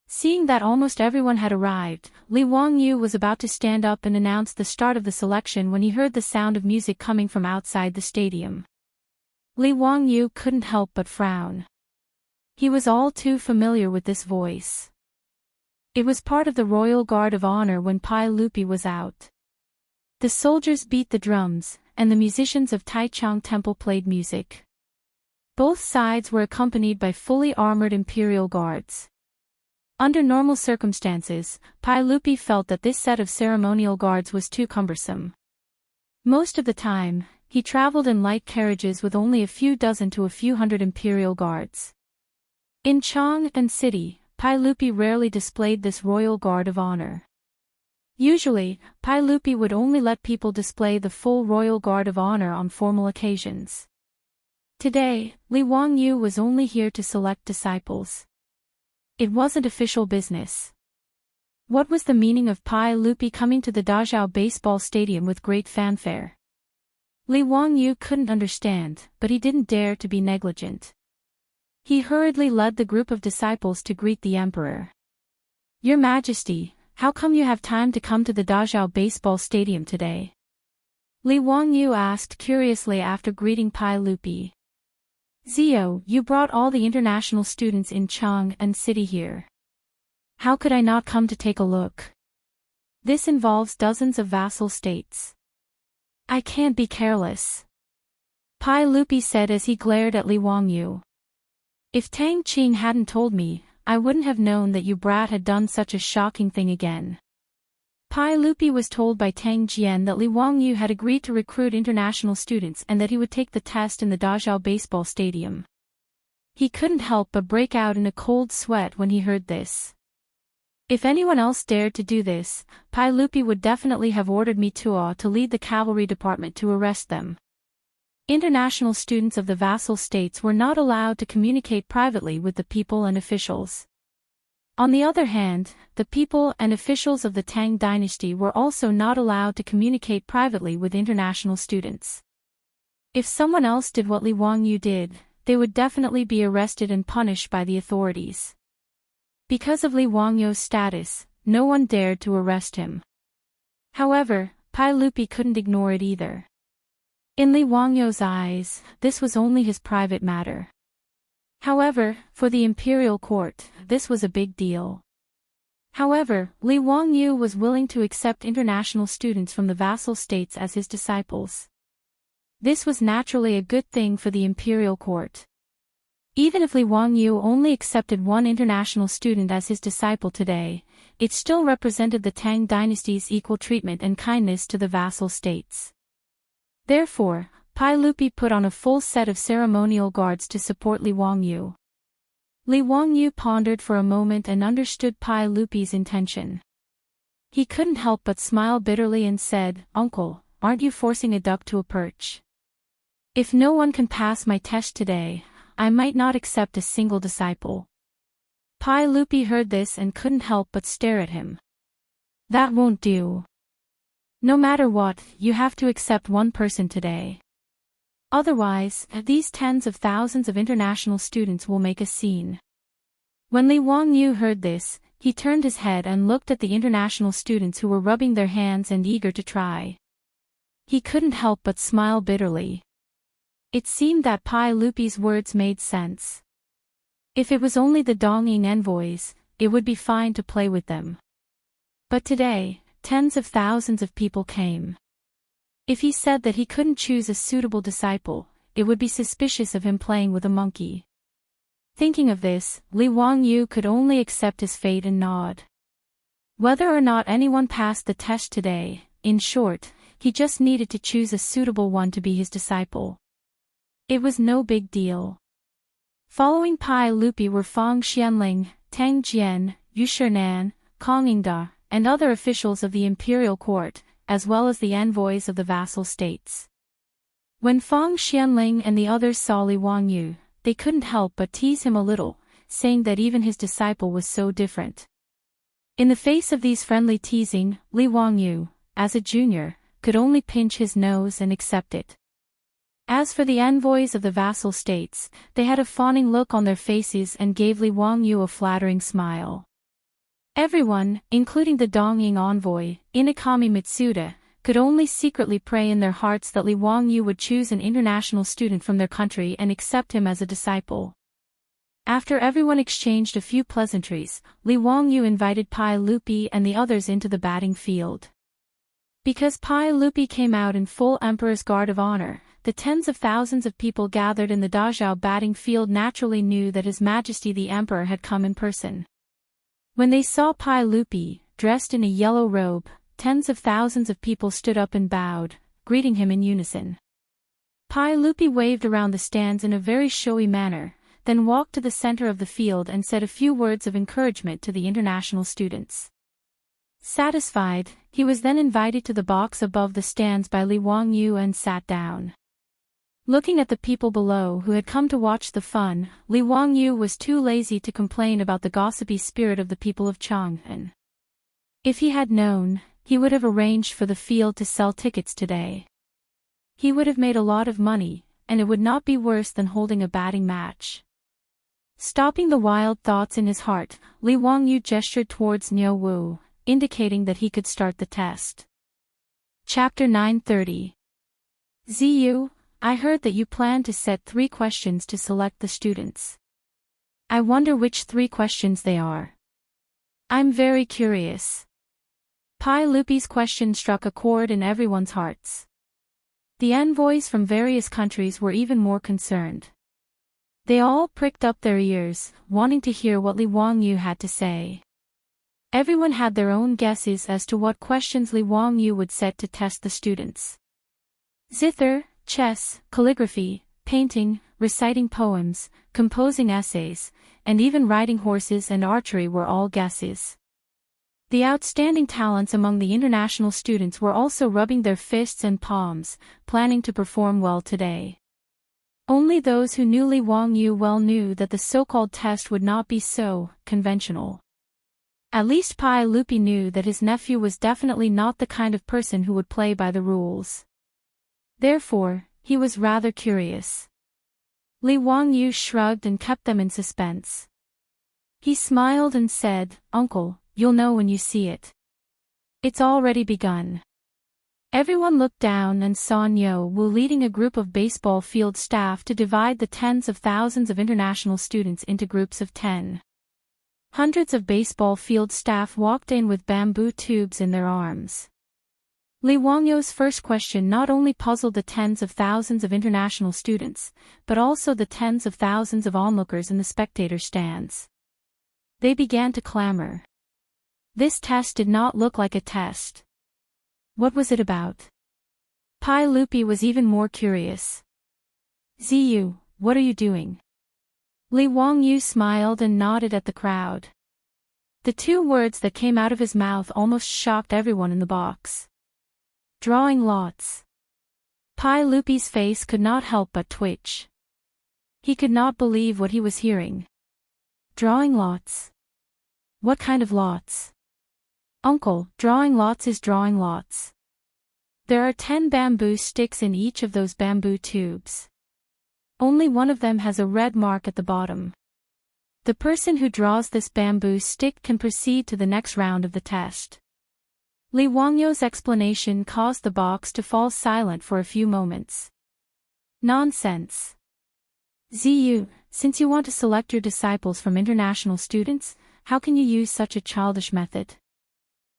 Seeing that almost everyone had arrived, Li Wangyu was about to stand up and announce the start of the selection when he heard the sound of music coming from outside the stadium. Li Wangyu couldn't help but frown. He was all too familiar with this voice. It was part of the Royal Guard of Honor when Pai Lupi was out. The soldiers beat the drums, and the musicians of Taichung Temple played music. Both sides were accompanied by fully armored imperial guards. Under normal circumstances, Pai Lupi felt that this set of ceremonial guards was too cumbersome. Most of the time, he traveled in light carriages with only a few dozen to a few hundred imperial guards. In Chang'an City, Pai Lupi rarely displayed this royal guard of honor. Usually, Pai Lupi would only let people display the full royal guard of honor on formal occasions. Today, Li Wangyu was only here to select disciples. It wasn't official business. What was the meaning of Pai Lupi coming to the Dazhao Baseball Stadium with great fanfare? Li Wangyu couldn't understand, but he didn't dare to be negligent. He hurriedly led the group of disciples to greet the emperor. "Your Majesty, how come you have time to come to the Dazhao Baseball Stadium today?" Li Wangyu asked curiously after greeting Pai Lupi. "Zio, you brought all the international students in Chang'an City here. How could I not come to take a look?" This involves dozens of vassal states. I can't be careless, Pai Lupi said as he glared at Li Wangyu. If Tang Qing hadn't told me, I wouldn't have known that you brat had done such a shocking thing again. Pai Lupi was told by Tang Jian that Li Wangyu had agreed to recruit international students and that he would take the test in the Dazhao baseball stadium. He couldn't help but break out in a cold sweat when he heard this. If anyone else dared to do this, Pai Lupi would definitely have ordered Mi Tuo to lead the cavalry department to arrest them. International students of the vassal states were not allowed to communicate privately with the people and officials. On the other hand, the people and officials of the Tang dynasty were also not allowed to communicate privately with international students. If someone else did what Li Wangyu did, they would definitely be arrested and punished by the authorities. Because of Li Wangyu's status, no one dared to arrest him. However, Pai Lupi couldn't ignore it either. In Li Wangyu's eyes, this was only his private matter. However, for the imperial court, this was a big deal. However, Li Wangyu was willing to accept international students from the vassal states as his disciples. This was naturally a good thing for the imperial court. Even if Li Wangyu only accepted one international student as his disciple today, it still represented the Tang dynasty's equal treatment and kindness to the vassal states. Therefore, Pai Lupi put on a full set of ceremonial guards to support Li Wangyu. Li Wangyu pondered for a moment and understood Pai Lupi's intention. He couldn't help but smile bitterly and said, "Uncle, aren't you forcing a duck to a perch? If no one can pass my test today, I might not accept a single disciple." Pai Lupi heard this and couldn't help but stare at him. "That won't do. No matter what, you have to accept one person today. Otherwise, these tens of thousands of international students will make a scene." When Li Wangyu heard this, he turned his head and looked at the international students who were rubbing their hands and eager to try. He couldn't help but smile bitterly. It seemed that Pai Lupi's words made sense. If it was only the Dongying envoys, it would be fine to play with them. But today, tens of thousands of people came. If he said that he couldn't choose a suitable disciple, it would be suspicious of him playing with a monkey. Thinking of this, Li Wangyu could only accept his fate and nod. Whether or not anyone passed the test today, in short, he just needed to choose a suitable one to be his disciple. It was no big deal. Following Pai Lupi were Fang Xianling, Tang Jian, Yu Shinan, Kong Yingda, and other officials of the imperial court, as well as the envoys of the vassal states. When Fang Xianling and the others saw Li Wangyu, they couldn't help but tease him a little, saying that even his disciple was so different. In the face of these friendly teasing, Li Wangyu, as a junior, could only pinch his nose and accept it. As for the envoys of the vassal states, they had a fawning look on their faces and gave Li Wangyu a flattering smile. Everyone, including the Dongying envoy, Inakami Mitsuda, could only secretly pray in their hearts that Li Wangyu would choose an international student from their country and accept him as a disciple. After everyone exchanged a few pleasantries, Li Wangyu invited Pai Lupi and the others into the batting field. Because Pai Lupi came out in full Emperor's Guard of Honor, the tens of thousands of people gathered in the Dazhao batting field naturally knew that His Majesty the Emperor had come in person. When they saw Pai Lupi, dressed in a yellow robe, tens of thousands of people stood up and bowed, greeting him in unison. Pai Lupi waved around the stands in a very showy manner, then walked to the center of the field and said a few words of encouragement to the international students. Satisfied, he was then invited to the box above the stands by Li Wangyu and sat down. Looking at the people below who had come to watch the fun, Li Wangyu was too lazy to complain about the gossipy spirit of the people of Chang'an. If he had known, he would have arranged for the field to sell tickets today. He would have made a lot of money, and it would not be worse than holding a batting match. Stopping the wild thoughts in his heart, Li Wangyu gestured towards Niu Wu, indicating that he could start the test. Chapter 930. Ziyu, I heard that you plan to set 3 questions to select the students. I wonder which 3 questions they are. I'm very curious. Pai Lupi's question struck a chord in everyone's hearts. The envoys from various countries were even more concerned. They all pricked up their ears, wanting to hear what Li Wangyu had to say. Everyone had their own guesses as to what questions Li Wangyu would set to test the students. Zither, chess, calligraphy, painting, reciting poems, composing essays, and even riding horses and archery were all guesses. The outstanding talents among the international students were also rubbing their fists and palms, planning to perform well today. Only those who knew Li Wangyu well knew that the so-called test would not be so conventional. At least Pai Lupi knew that his nephew was definitely not the kind of person who would play by the rules. Therefore, he was rather curious. Li Wangyu shrugged and kept them in suspense. He smiled and said, "Uncle, you'll know when you see it. It's already begun." Everyone looked down and saw Niu Wu leading a group of baseball field staff to divide the tens of thousands of international students into groups of 10. Hundreds of baseball field staff walked in with bamboo tubes in their arms. Li Wangyu's first question not only puzzled the tens of thousands of international students, but also the tens of thousands of onlookers in the spectator stands. They began to clamor. This test did not look like a test. What was it about? Pai Lupi was even more curious. "Ziyu, what are you doing?" Li Wangyu smiled and nodded at the crowd. The two words that came out of his mouth almost shocked everyone in the box. "Drawing lots." Pai Lupi's face could not help but twitch. He could not believe what he was hearing. Drawing lots? What kind of lots? "Uncle, drawing lots is drawing lots. There are 10 bamboo sticks in each of those bamboo tubes. Only one of them has a red mark at the bottom. The person who draws this bamboo stick can proceed to the next round of the test." Li Wangyu's explanation caused the box to fall silent for a few moments. "Nonsense. Ziyu, since you want to select your disciples from international students, how can you use such a childish method?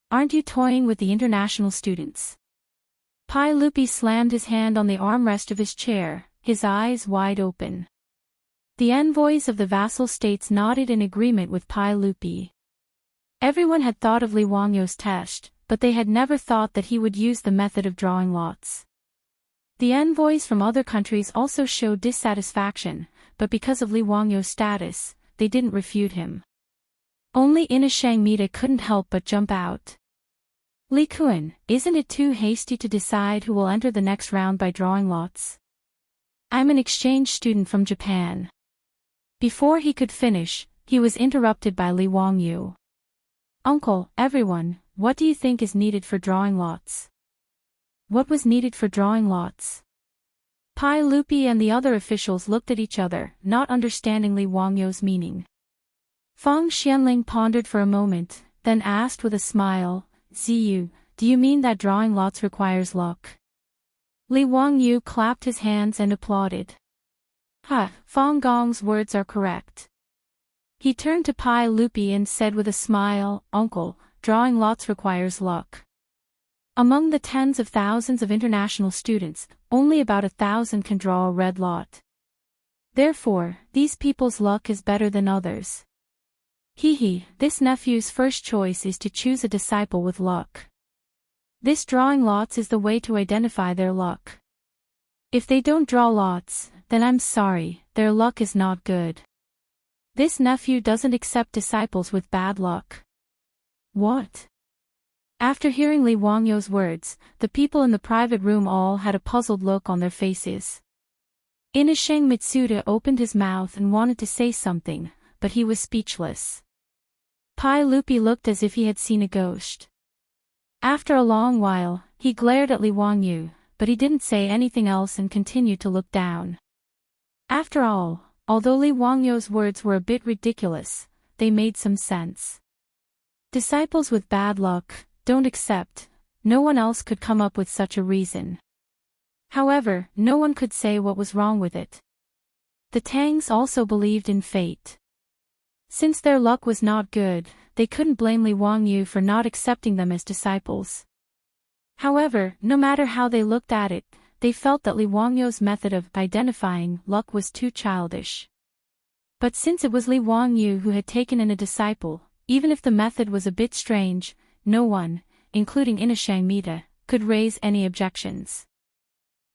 Aren't you toying with the international students?" Pai Lupi slammed his hand on the armrest of his chair, his eyes wide open. The envoys of the vassal states nodded in agreement with Pai Lupi. Everyone had thought of Li Wangyu's test, but they had never thought that he would use the method of drawing lots. The envoys from other countries also showed dissatisfaction, but because of Li Wangyu's status, they didn't refute him. Only Xianxia couldn't help but jump out. "Li Kun, isn't it too hasty to decide who will enter the next round by drawing lots? I'm an exchange student from Japan." Before he could finish, he was interrupted by Li Wangyu. "Uncle, everyone, what do you think is needed for drawing lots?" What was needed for drawing lots? Pai Lupi and the other officials looked at each other, not understanding Li Wangyu's meaning. Fang Xianling pondered for a moment, then asked with a smile, "Ziyu, do you mean that drawing lots requires luck?" Li Wangyu clapped his hands and applauded. "Ha, Fang Gong's words are correct." He turned to Pai Lupi and said with a smile, "Uncle, drawing lots requires luck. Among the tens of thousands of international students, only about 1,000 can draw a red lot. Therefore, these people's luck is better than others. This nephew's first choice is to choose a disciple with luck. This drawing lots is the way to identify their luck. If they don't draw lots, then I'm sorry, their luck is not good. This nephew doesn't accept disciples with bad luck." What? After hearing Li Wangyu's words, the people in the private room all had a puzzled look on their faces. Inasheng Mitsuda opened his mouth and wanted to say something, but he was speechless. Pai Lupi looked as if he had seen a ghost. After a long while, he glared at Li Wangyu, but he didn't say anything else and continued to look down. After all, although Li Wangyu's words were a bit ridiculous, they made some sense. Disciples with bad luck, don't accept, no one else could come up with such a reason. However, no one could say what was wrong with it. The Tangs also believed in fate. Since their luck was not good, they couldn't blame Li Wangyu for not accepting them as disciples. However, no matter how they looked at it, they felt that Li Wangyu's method of identifying luck was too childish. But since it was Li Wangyu who had taken in a disciple, even if the method was a bit strange, no one, including Xianxia, could raise any objections.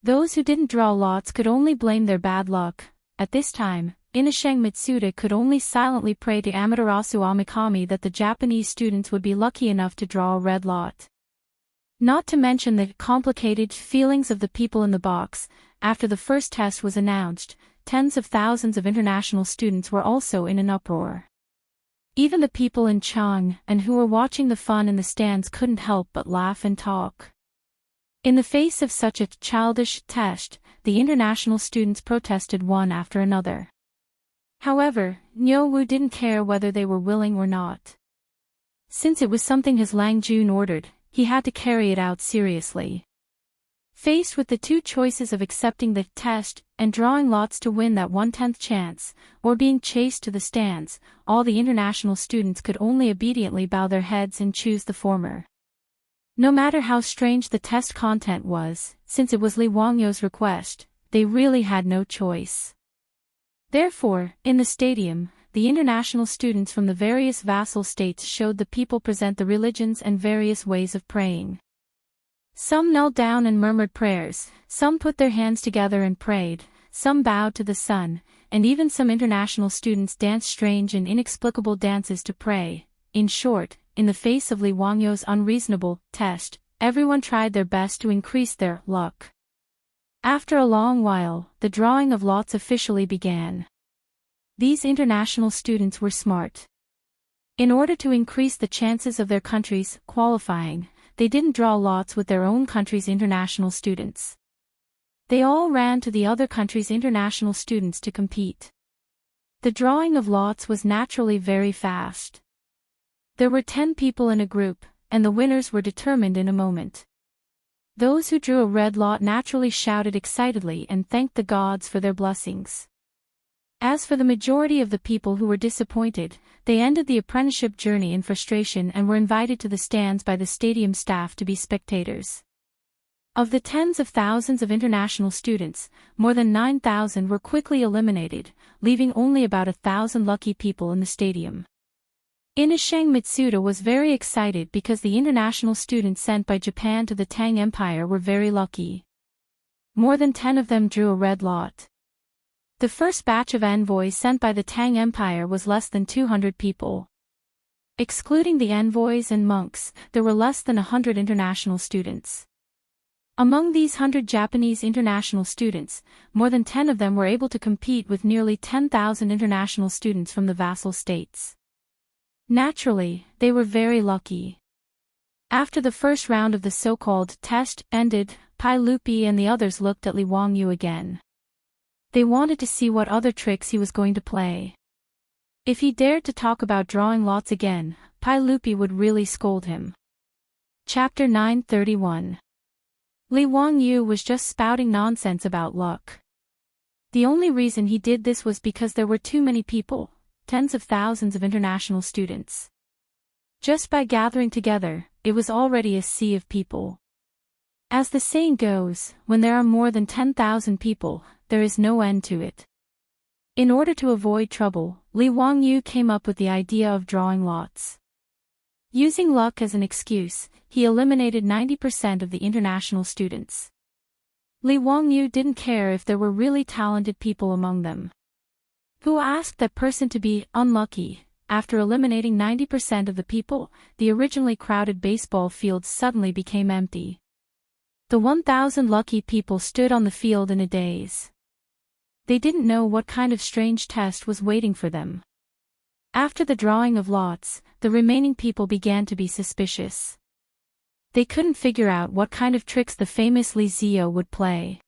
Those who didn't draw lots could only blame their bad luck. At this time, Xianxia could only silently pray to Amaterasu Amikami that the Japanese students would be lucky enough to draw a red lot. Not to mention the complicated feelings of the people in the box. After the first test was announced, tens of thousands of international students were also in an uproar. Even the people in Tang and who were watching the fun in the stands couldn't help but laugh and talk. In the face of such a childish test, the international students protested one after another. However, Niu Wu didn't care whether they were willing or not. Since it was something his Lang Jun ordered, he had to carry it out seriously. Faced with the two choices of accepting the test and drawing lots to win that 1/10th chance, or being chased to the stands, all the international students could only obediently bow their heads and choose the former. No matter how strange the test content was, since it was Li Wangyu's request, they really had no choice. Therefore, in the stadium, the international students from the various vassal states showed the people present the religions and various ways of praying. Some knelt down and murmured prayers, some put their hands together and prayed, some bowed to the sun, and even some international students danced strange and inexplicable dances to pray. In short, in the face of Li Wangyu's unreasonable test, everyone tried their best to increase their luck. After a long while, the drawing of lots officially began. These international students were smart. In order to increase the chances of their countries qualifying, they didn't draw lots with their own country's international students. They all ran to the other country's international students to compete. The drawing of lots was naturally very fast. There were 10 people in a group, and the winners were determined in a moment. Those who drew a red lot naturally shouted excitedly and thanked the gods for their blessings. As for the majority of the people who were disappointed, they ended the apprenticeship journey in frustration and were invited to the stands by the stadium staff to be spectators. Of the tens of thousands of international students, more than 9,000 were quickly eliminated, leaving only about 1,000 lucky people in the stadium. Xianxia was very excited because the international students sent by Japan to the Tang Empire were very lucky. More than 10 of them drew a red lot. The first batch of envoys sent by the Tang Empire was less than 200 people. Excluding the envoys and monks, there were less than 100 international students. Among these 100 Japanese international students, more than 10 of them were able to compete with nearly 10,000 international students from the vassal states. Naturally, they were very lucky. After the first round of the so-called test ended, Pai Lupi and the others looked at Li Wangyu again. They wanted to see what other tricks he was going to play. If he dared to talk about drawing lots again, Pai Lupi would really scold him. Chapter 931. Li Wangyu was just spouting nonsense about luck. The only reason he did this was because there were too many people, tens of thousands of international students. Just by gathering together, it was already a sea of people. As the saying goes, when there are more than 10,000 people, there is no end to it. In order to avoid trouble, Li Wangyu came up with the idea of drawing lots. Using luck as an excuse, he eliminated 90% of the international students. Li Wangyu didn't care if there were really talented people among them. Who asked that person to be unlucky? After eliminating 90% of the people, the originally crowded baseball field suddenly became empty. The 1,000 lucky people stood on the field in a daze. They didn't know what kind of strange test was waiting for them. After the drawing of lots, the remaining people began to be suspicious. They couldn't figure out what kind of tricks the famous Li Zio would play.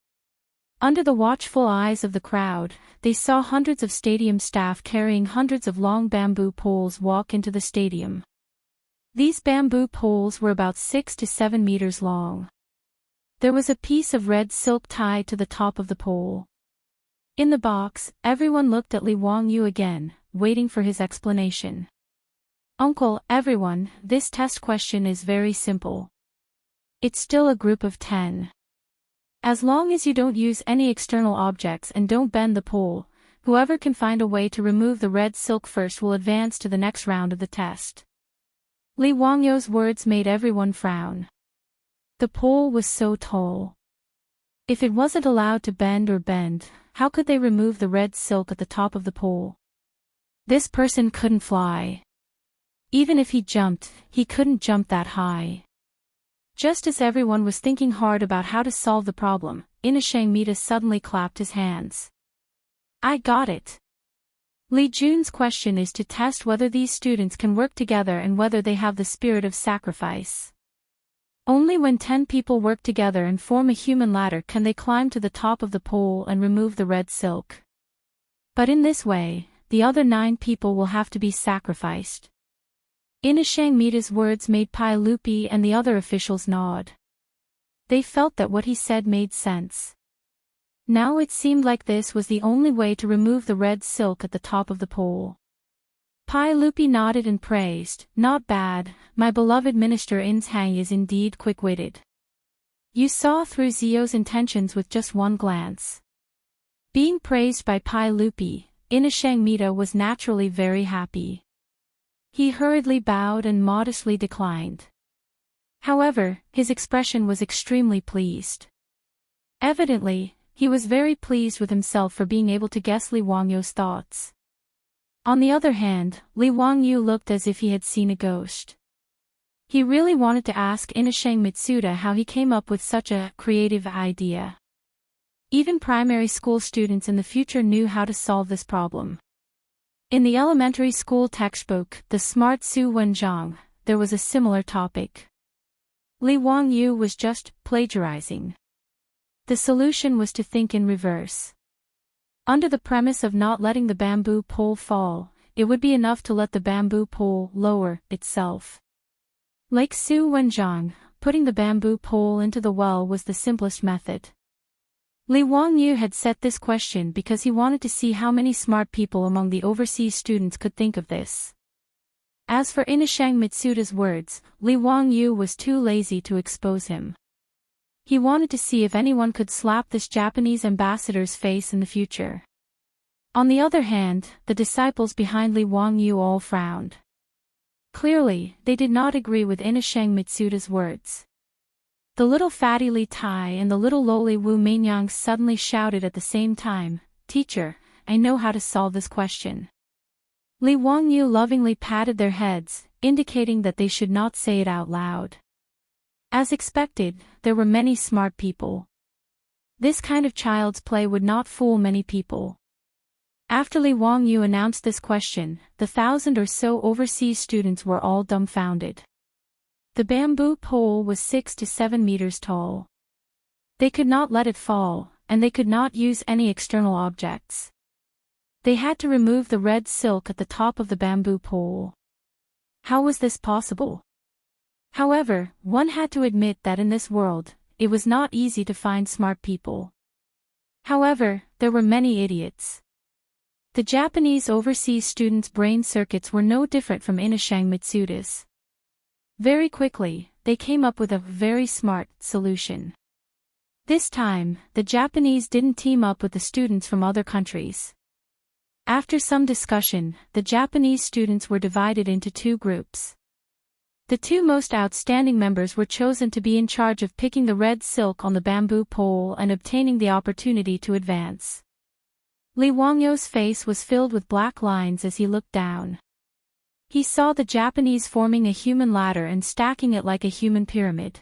Under the watchful eyes of the crowd, they saw hundreds of stadium staff carrying hundreds of long bamboo poles walk into the stadium. These bamboo poles were about 6 to 7 meters long. There was a piece of red silk tied to the top of the pole. In the box, everyone looked at Li Wangyu again, waiting for his explanation. Uncle, everyone, this test question is very simple. It's still a group of 10. As long as you don't use any external objects and don't bend the pole, whoever can find a way to remove the red silk first will advance to the next round of the test. Li Wangyu's words made everyone frown. The pole was so tall. If it wasn't allowed to bend, how could they remove the red silk at the top of the pole? This person couldn't fly. Even if he jumped, he couldn't jump that high. Just as everyone was thinking hard about how to solve the problem, Xianxia suddenly clapped his hands. I got it. Li Jun's question is to test whether these students can work together and whether they have the spirit of sacrifice. Only when 10 people work together and form a human ladder can they climb to the top of the pole and remove the red silk. But in this way, the other 9 people will have to be sacrificed. Xianxia's words made Pai Lupi and the other officials nod. They felt that what he said made sense. Now it seemed like this was the only way to remove the red silk at the top of the pole. Pai Lupi nodded and praised, not bad, my beloved Minister Tang is indeed quick-witted. You saw through Zio's intentions with just one glance. Being praised by Pai Lupi, Xianxia was naturally very happy. He hurriedly bowed and modestly declined. However, his expression was extremely pleased. Evidently, he was very pleased with himself for being able to guess Li Wangyu's thoughts. On the other hand, Li Wangyu looked as if he had seen a ghost. He really wanted to ask Xianxia how he came up with such a creative idea. Even primary school students in the future knew how to solve this problem. In the elementary school textbook, The Smart Su Wenzhang, there was a similar topic. Li Wangyu was just plagiarizing. The solution was to think in reverse. Under the premise of not letting the bamboo pole fall, it would be enough to let the bamboo pole lower itself. Like Su Wenzhang, putting the bamboo pole into the well was the simplest method. Li Wangyu had set this question because he wanted to see how many smart people among the overseas students could think of this. As for Xianxia's words, Li Wangyu was too lazy to expose him. He wanted to see if anyone could slap this Japanese ambassador's face in the future. On the other hand, the disciples behind Li Wangyu all frowned. Clearly, they did not agree with Xianxia's words. The little fatty Li Tai and the little lowly Wu Meinyang suddenly shouted at the same time, Teacher, I know how to solve this question. Li Wangyu lovingly patted their heads, indicating that they should not say it out loud. As expected, there were many smart people. This kind of child's play would not fool many people. After Li Wangyu announced this question, the 1,000 or so overseas students were all dumbfounded. The bamboo pole was 6 to 7 meters tall. They could not let it fall, and they could not use any external objects. They had to remove the red silk at the top of the bamboo pole. How was this possible? However, one had to admit that in this world, it was not easy to find smart people. However, there were many idiots. The Japanese overseas students' brain circuits were no different from Xianxia's. Very quickly, they came up with a very smart solution. This time, the Japanese didn't team up with the students from other countries. After some discussion, the Japanese students were divided into 2 groups. The 2 most outstanding members were chosen to be in charge of picking the red silk on the bamboo pole and obtaining the opportunity to advance. Li Wangyu's face was filled with black lines as he looked down. He saw the Japanese forming a human ladder and stacking it like a human pyramid.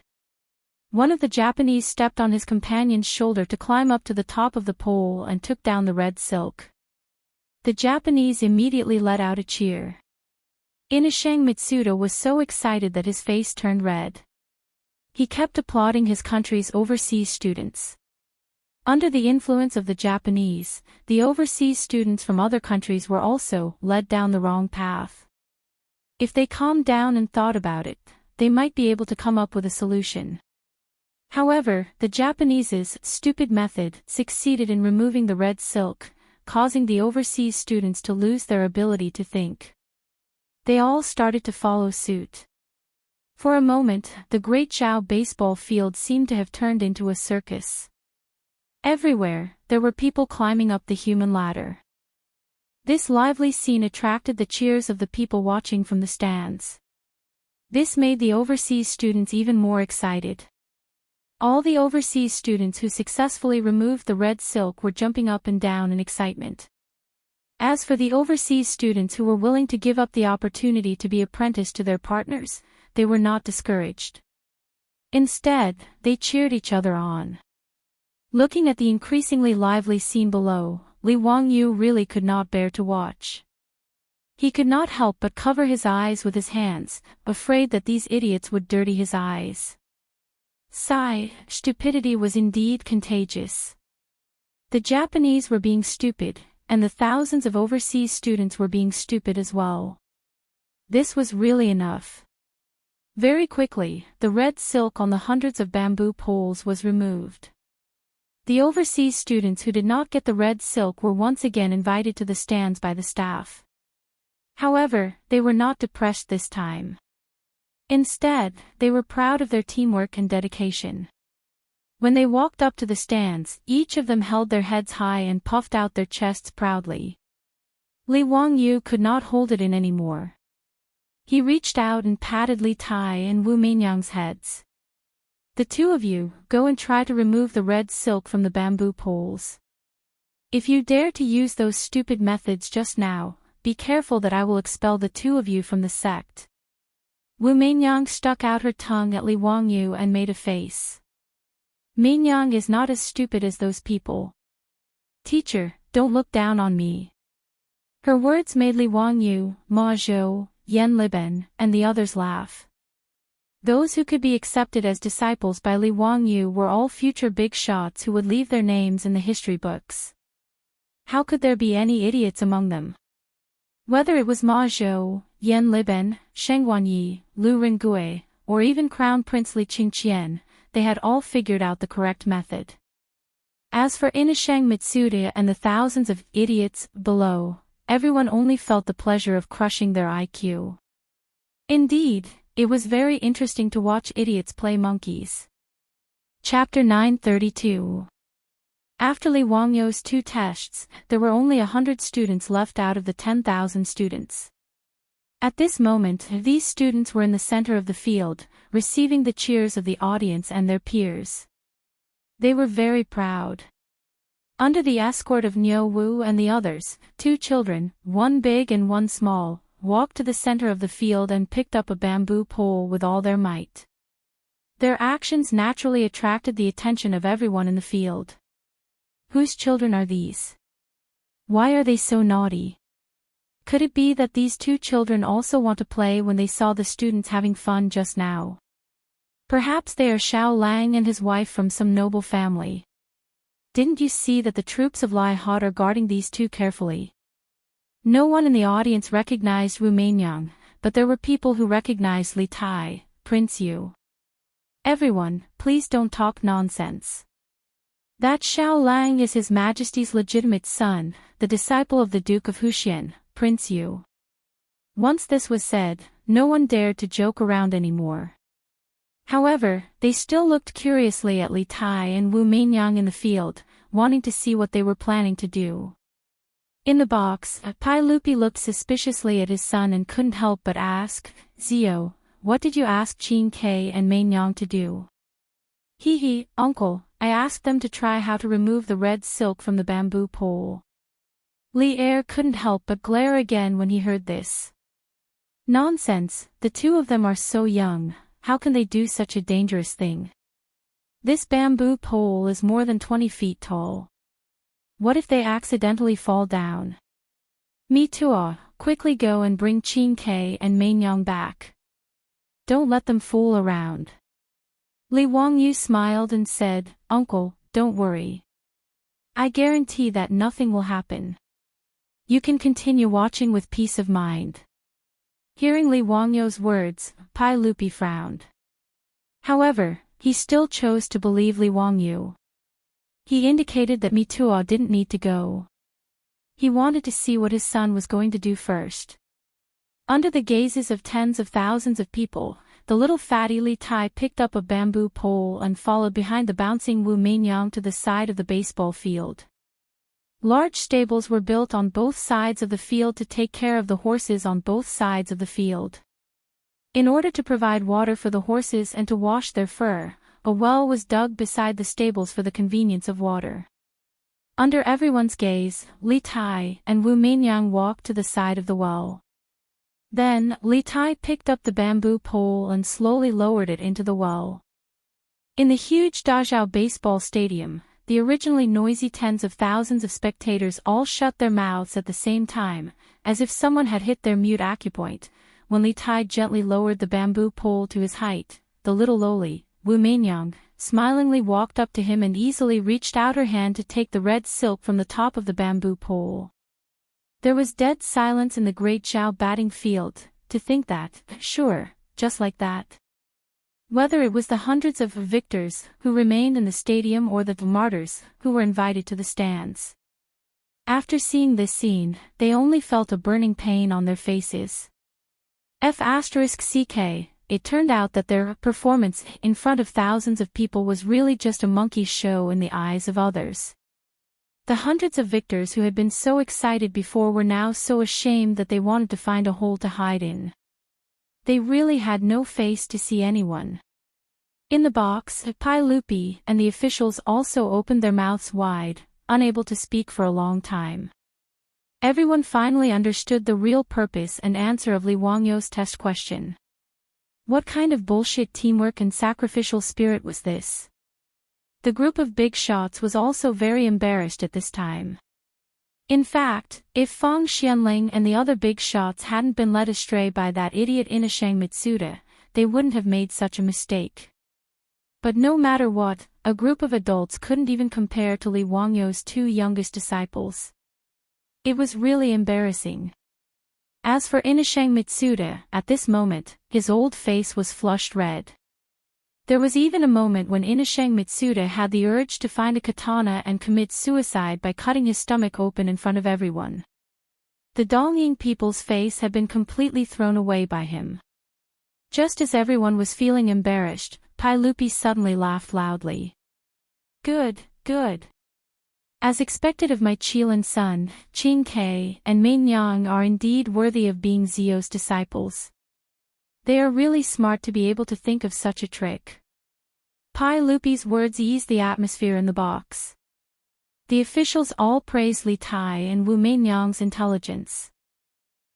One of the Japanese stepped on his companion's shoulder to climb up to the top of the pole and took down the red silk. The Japanese immediately let out a cheer. Xianxia was so excited that his face turned red. He kept applauding his country's overseas students. Under the influence of the Japanese, the overseas students from other countries were also led down the wrong path. If they calmed down and thought about it, they might be able to come up with a solution. However, the Japanese's stupid method succeeded in removing the red silk, causing the overseas students to lose their ability to think. They all started to follow suit. For a moment, the Great Zhao baseball field seemed to have turned into a circus. Everywhere, there were people climbing up the human ladder. This lively scene attracted the cheers of the people watching from the stands. This made the overseas students even more excited. All the overseas students who successfully removed the red silk were jumping up and down in excitement. As for the overseas students who were willing to give up the opportunity to be apprenticed to their partners, they were not discouraged. Instead, they cheered each other on. Looking at the increasingly lively scene below, Li Wangyu really could not bear to watch. He could not help but cover his eyes with his hands, afraid that these idiots would dirty his eyes. Sigh, stupidity was indeed contagious. The Japanese were being stupid, and the thousands of overseas students were being stupid as well. This was really enough. Very quickly, the red silk on the hundreds of bamboo poles was removed. The overseas students who did not get the red silk were once again invited to the stands by the staff. However, they were not depressed this time. Instead, they were proud of their teamwork and dedication. When they walked up to the stands, each of them held their heads high and puffed out their chests proudly. Li Wangyu could not hold it in anymore. He reached out and patted Li Tai and Wu Meinyang's heads. The two of you, go and try to remove the red silk from the bamboo poles. If you dare to use those stupid methods just now, be careful that I will expel the two of you from the sect. Wu Meinyang stuck out her tongue at Li Wangyu and made a face. Meinyang is not as stupid as those people. Teacher, don't look down on me. Her words made Li Wangyu, Ma Zhou, Yan Liben, and the others laugh. Those who could be accepted as disciples by Li Wangyu were all future big shots who would leave their names in the history books. How could there be any idiots among them? Whether it was Ma Zhou, Yan Liben, Sheng Wanyi, Lu Ringgui, or even Crown Prince Li Qingqian, they had all figured out the correct method. As for Inasheng Mitsuda and the thousands of idiots below, everyone only felt the pleasure of crushing their IQ. Indeed, it was very interesting to watch idiots play monkeys. Chapter 932. After Li Wangyu's 2 tests, there were only 100 students left out of the 10,000 students. At this moment, these students were in the center of the field, receiving the cheers of the audience and their peers. They were very proud. Under the escort of Niu Wu and the others, 2 children, one big and one small, walked to the center of the field and picked up a bamboo pole with all their might. Their actions naturally attracted the attention of everyone in the field. Whose children are these? Why are they so naughty? Could it be that these 2 children also want to play when they saw the students having fun just now? Perhaps they are Xiao Lang and his wife from some noble family. Didn't you see that the troops of Lai Hot are guarding these 2 carefully? No one in the audience recognized Wu Meinyang, but there were people who recognized Li Tai, Prince Yu. Everyone, please don't talk nonsense. That Xiao Lang is His Majesty's legitimate son, the disciple of the Duke of Huxian, Prince Yu. Once this was said, no one dared to joke around anymore. However, they still looked curiously at Li Tai and Wu Meinyang in the field, wanting to see what they were planning to do. In the box, Pai Lupi looked suspiciously at his son and couldn't help but ask, Zio, what did you ask Qin Ke and Meinyang to do? Hee, uncle, I asked them to try how to remove the red silk from the bamboo pole. Li Er couldn't help but glare again when he heard this. Nonsense, the 2 of them are so young, how can they do such a dangerous thing? This bamboo pole is more than 20 feet tall. What if they accidentally fall down? Me too, quickly go and bring Qin Ke and Meinyang back. Don't let them fool around. Li Wangyu smiled and said, Uncle, don't worry. I guarantee that nothing will happen. You can continue watching with peace of mind. Hearing Li Wangyu's words, Pai Lupi frowned. However, he still chose to believe Li Wangyu. He indicated that Mituo didn't need to go. He wanted to see what his son was going to do first. Under the gazes of tens of thousands of people, the little fatty Li Tai picked up a bamboo pole and followed behind the bouncing Wu Meinyang to the side of the baseball field. Large stables were built on both sides of the field to take care of the horses on both sides of the field. In order to provide water for the horses and to wash their fur, a well was dug beside the stables for the convenience of water. Under everyone's gaze, Li Tai and Wu Meinyang walked to the side of the well. Then, Li Tai picked up the bamboo pole and slowly lowered it into the well. In the huge Dazhao baseball stadium, the originally noisy tens of thousands of spectators all shut their mouths at the same time, as if someone had hit their mute acupoint. When Li Tai gently lowered the bamboo pole to his height, the little lowly, Wu Meinyang, smilingly walked up to him and easily reached out her hand to take the red silk from the top of the bamboo pole. There was dead silence in the great Zhao batting field, to think that, sure, just like that. Whether it was the hundreds of victors who remained in the stadium or the martyrs who were invited to the stands. After seeing this scene, they only felt a burning pain on their faces. *CK, it turned out that their performance in front of thousands of people was really just a monkey show in the eyes of others. The hundreds of victors who had been so excited before were now so ashamed that they wanted to find a hole to hide in. They really had no face to see anyone. In the box, Pai Lupi and the officials also opened their mouths wide, unable to speak for a long time. Everyone finally understood the real purpose and answer of Li Wangyu's test question. What kind of bullshit teamwork and sacrificial spirit was this? The group of big shots was also very embarrassed at this time. In fact, if Fang Xianling and the other big shots hadn't been led astray by that idiot Inashang Mitsuda, they wouldn't have made such a mistake. But no matter what, a group of adults couldn't even compare to Li Wangyu's two youngest disciples. It was really embarrassing. As for Inashang Mitsuda, at this moment, his old face was flushed red. There was even a moment when Inashang Mitsuda had the urge to find a katana and commit suicide by cutting his stomach open in front of everyone. The Dongying people's face had been completely thrown away by him. Just as everyone was feeling embarrassed, Pai Lupi suddenly laughed loudly. Good, good. As expected of my Qilin son, Qing Ke and Meinyang are indeed worthy of being Zio's disciples. They are really smart to be able to think of such a trick. Pai Lupi's words eased the atmosphere in the box. The officials all praised Li Tai and Wu Meinyang's intelligence.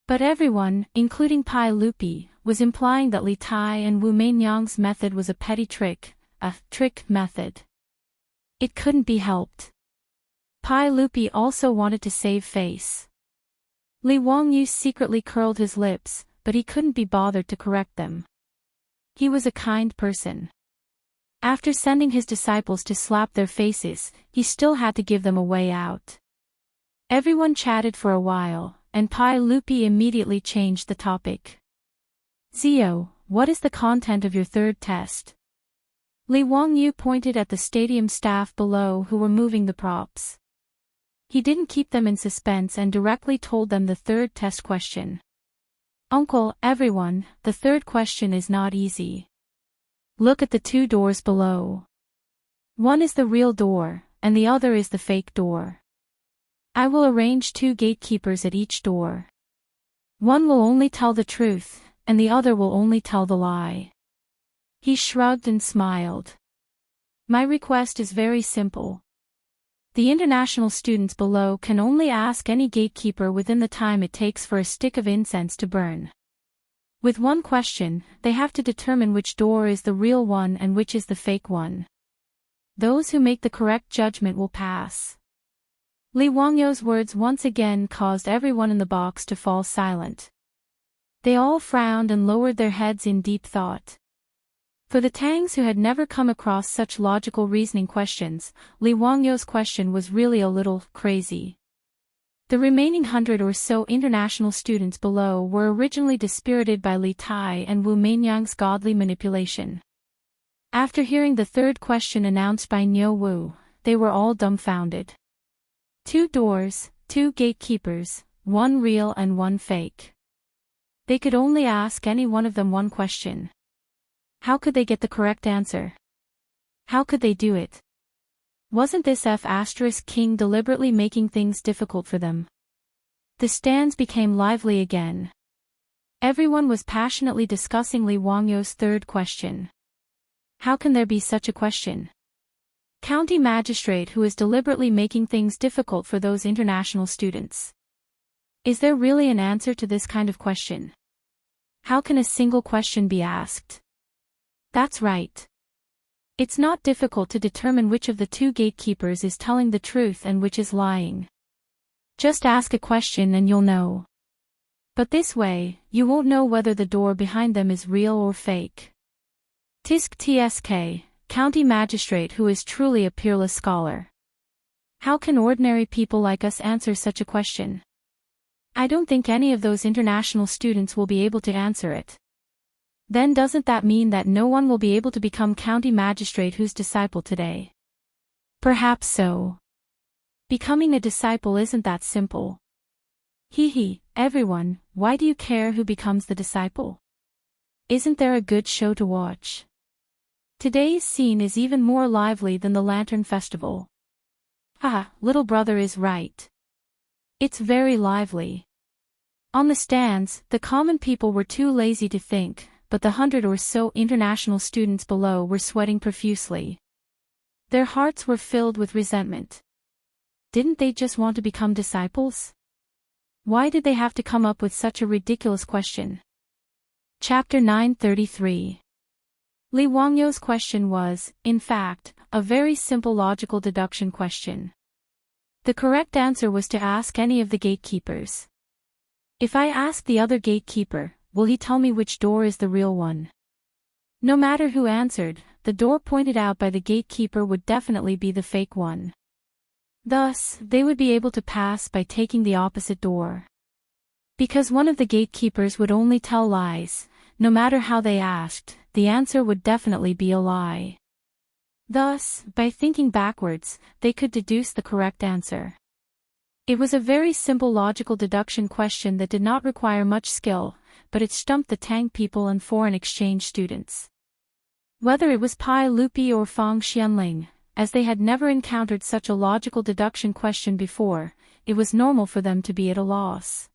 But everyone, including Pai Lupi, was implying that Li Tai and Wu Meinyang's method was a petty trick, a trick method. It couldn't be helped. Pai Lupi also wanted to save face. Li Wangyu secretly curled his lips, but he couldn't be bothered to correct them. He was a kind person. After sending his disciples to slap their faces, he still had to give them a way out. Everyone chatted for a while, and Pai Lupi immediately changed the topic. Zio, what is the content of your third test? Li Wangyu pointed at the stadium staff below who were moving the props. He didn't keep them in suspense and directly told them the third test question. Uncle, everyone, the third question is not easy. Look at the two doors below. One is the real door, and the other is the fake door. I will arrange two gatekeepers at each door. One will only tell the truth, and the other will only tell the lie. He shrugged and smiled. My request is very simple. The international students below can only ask any gatekeeper within the time it takes for a stick of incense to burn. With one question, they have to determine which door is the real one and which is the fake one. Those who make the correct judgment will pass. Li Wangyu's words once again caused everyone in the box to fall silent. They all frowned and lowered their heads in deep thought. For the Tangs who had never come across such logical reasoning questions, Li Wangyu's question was really a little crazy. The remaining 100 or so international students below were originally dispirited by Li Tai and Wu Meinyang's godly manipulation. After hearing the third question announced by Niu Wu, they were all dumbfounded. 2 doors, 2 gatekeepers, 1 real and 1 fake. They could only ask any one of them one question. How could they get the correct answer? How could they do it? Wasn't this F***king deliberately making things difficult for them? The stands became lively again. Everyone was passionately discussing Li Wangyou's third question. How can there be such a question? County magistrate who is deliberately making things difficult for those international students. Is there really an answer to this kind of question? How can a single question be asked? That's right. It's not difficult to determine which of the 2 gatekeepers is telling the truth and which is lying. Just ask a question and you'll know. But this way, you won't know whether the door behind them is real or fake. Tisk Tsk, county magistrate who is truly a peerless scholar. How can ordinary people like us answer such a question? I don't think any of those international students will be able to answer it. Then doesn't that mean that no one will be able to become county magistrate whose disciple today? Perhaps so. Becoming a disciple isn't that simple. Everyone, why do you care who becomes the disciple? Isn't there a good show to watch? Today's scene is even more lively than the Lantern Festival. Little brother is right. It's very lively. On the stands, the common people were too lazy to think, but the 100 or so international students below were sweating profusely. Their hearts were filled with resentment. Didn't they just want to become disciples? Why did they have to come up with such a ridiculous question? Chapter 933. Li Wangyou's question was, in fact, a very simple logical deduction question. The correct answer was to ask any of the gatekeepers. If I ask the other gatekeeper, will he tell me which door is the real one? No matter who answered, the door pointed out by the gatekeeper would definitely be the fake one. Thus, they would be able to pass by taking the opposite door. Because one of the gatekeepers would only tell lies, no matter how they asked, the answer would definitely be a lie. Thus, by thinking backwards, they could deduce the correct answer. It was a very simple logical deduction question that did not require much skill, but it stumped the Tang people and foreign exchange students. Whether it was Pai Lupi or Fang Xianling, as they had never encountered such a logical deduction question before, it was normal for them to be at a loss.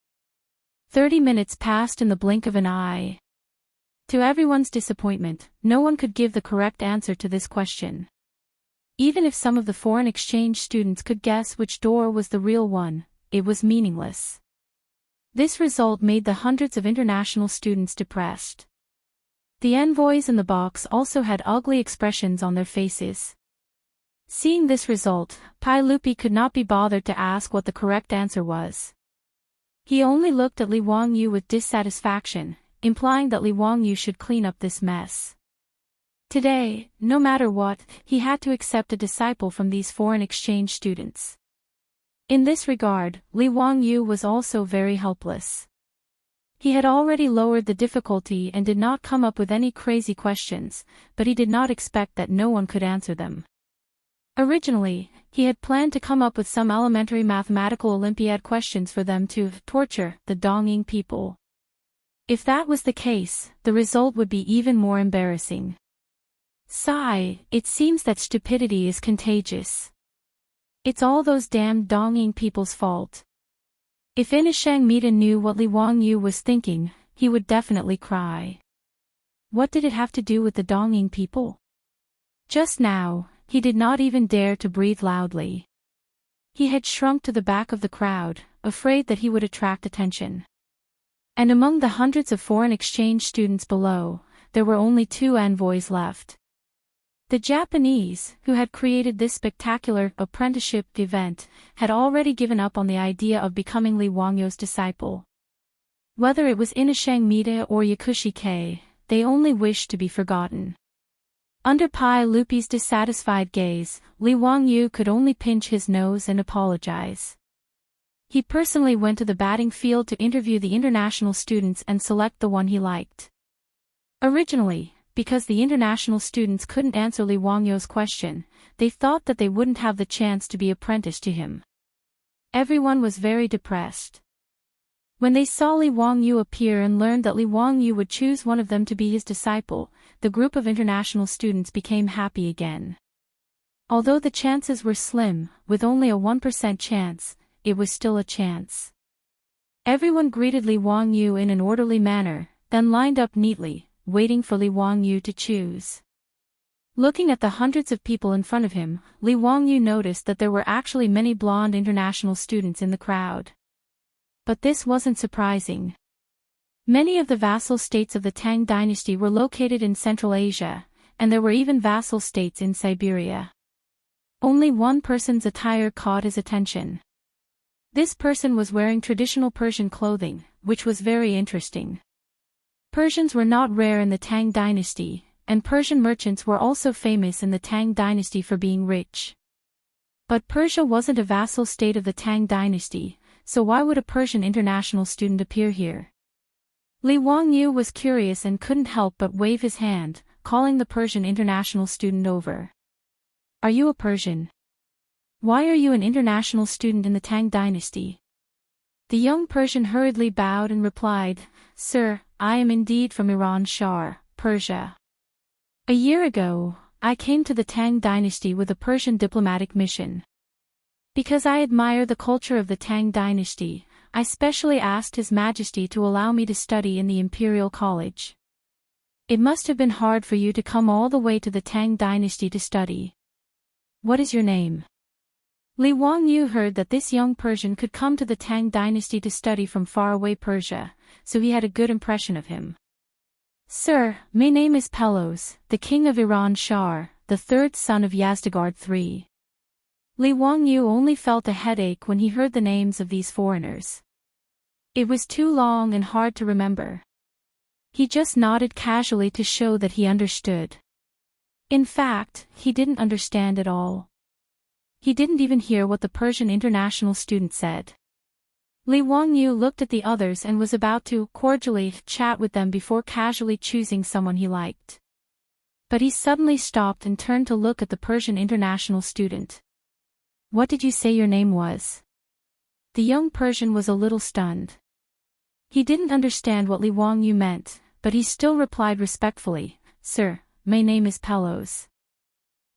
30 minutes passed in the blink of an eye. To everyone's disappointment, no one could give the correct answer to this question. Even if some of the foreign exchange students could guess which door was the real one, it was meaningless. This result made the hundreds of international students depressed. The envoys in the box also had ugly expressions on their faces. Seeing this result, Pai Lupi could not be bothered to ask what the correct answer was. He only looked at Li Wangyou with dissatisfaction, implying that Li Wangyou should clean up this mess. Today, no matter what, he had to accept a disciple from these foreign exchange students. In this regard, Li Wangyou was also very helpless. He had already lowered the difficulty and did not come up with any crazy questions, but he did not expect that no one could answer them. Originally, he had planned to come up with some elementary mathematical Olympiad questions for them to torture the Dongying people. If that was the case, the result would be even more embarrassing. Sigh, it seems that stupidity is contagious. It's all those damned Dongying people's fault. If Xianxia knew what Li Wangyou was thinking, he would definitely cry. What did it have to do with the Dongying people? Just now, he did not even dare to breathe loudly. He had shrunk to the back of the crowd, afraid that he would attract attention. And among the hundreds of foreign exchange students below, there were only 2 envoys left. The Japanese, who had created this spectacular apprenticeship event, had already given up on the idea of becoming Li Wangyou's disciple. Whether it was Xianxia or Yakushi-kei, they only wished to be forgotten. Under Pai Lupi's dissatisfied gaze, Li Wangyou could only pinch his nose and apologize. He personally went to the batting field to interview the international students and select the one he liked. Originally, because the international students couldn't answer Li Wangyu's question, they thought that they wouldn't have the chance to be apprenticed to him. Everyone was very depressed. When they saw Li Wangyu appear and learned that Li Wangyu would choose one of them to be his disciple, the group of international students became happy again. Although the chances were slim, with only a 1% chance, it was still a chance. Everyone greeted Li Wangyu in an orderly manner, then lined up neatly, waiting for Li Wangyu to choose. Looking at the hundreds of people in front of him, Li Wangyu noticed that there were actually many blonde international students in the crowd. But this wasn't surprising. Many of the vassal states of the Tang dynasty were located in Central Asia, and there were even vassal states in Siberia. Only one person's attire caught his attention. This person was wearing traditional Persian clothing, which was very interesting. Persians were not rare in the Tang dynasty, and Persian merchants were also famous in the Tang dynasty for being rich. But Persia wasn't a vassal state of the Tang dynasty, so why would a Persian international student appear here? Li Wangyu was curious and couldn't help but wave his hand, calling the Persian international student over. Are you a Persian? Why are you an international student in the Tang dynasty? The young Persian hurriedly bowed and replied, Sir, I am indeed from Iran Shah, Persia. A year ago, I came to the Tang dynasty with a Persian diplomatic mission. Because I admire the culture of the Tang dynasty, I specially asked His Majesty to allow me to study in the Imperial College. It must have been hard for you to come all the way to the Tang dynasty to study. What is your name? Li Wangyu heard that this young Persian could come to the Tang dynasty to study from faraway Persia, so he had a good impression of him. Sir, my name is Pelos, the king of Iran Shah, the third son of Yazdegerd III. Li Wangyu only felt a headache when he heard the names of these foreigners. It was too long and hard to remember. He just nodded casually to show that he understood. In fact, he didn't understand at all. He didn't even hear what the Persian international student said. Li Wangyu looked at the others and was about to cordially chat with them before casually choosing someone he liked. But he suddenly stopped and turned to look at the Persian international student. What did you say your name was? The young Persian was a little stunned. He didn't understand what Li Wangyu meant, but he still replied respectfully, Sir, my name is Pelos.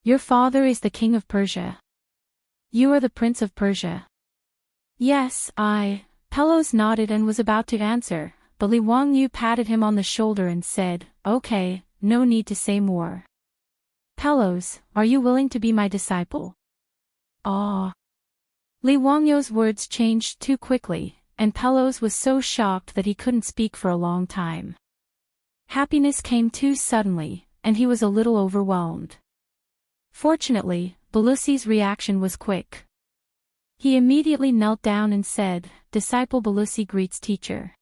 Your father is the king of Persia. You are the prince of Persia. Yes, Pelos nodded and was about to answer, but Li Wangyu patted him on the shoulder and said, Okay, no need to say more. Pelos, are you willing to be my disciple? Ah. Li Wangyu's words changed too quickly, and Pelos was so shocked that he couldn't speak for a long time. Happiness came too suddenly, and he was a little overwhelmed. Fortunately, Belusi's reaction was quick. He immediately knelt down and said, Disciple Belusi greets teacher.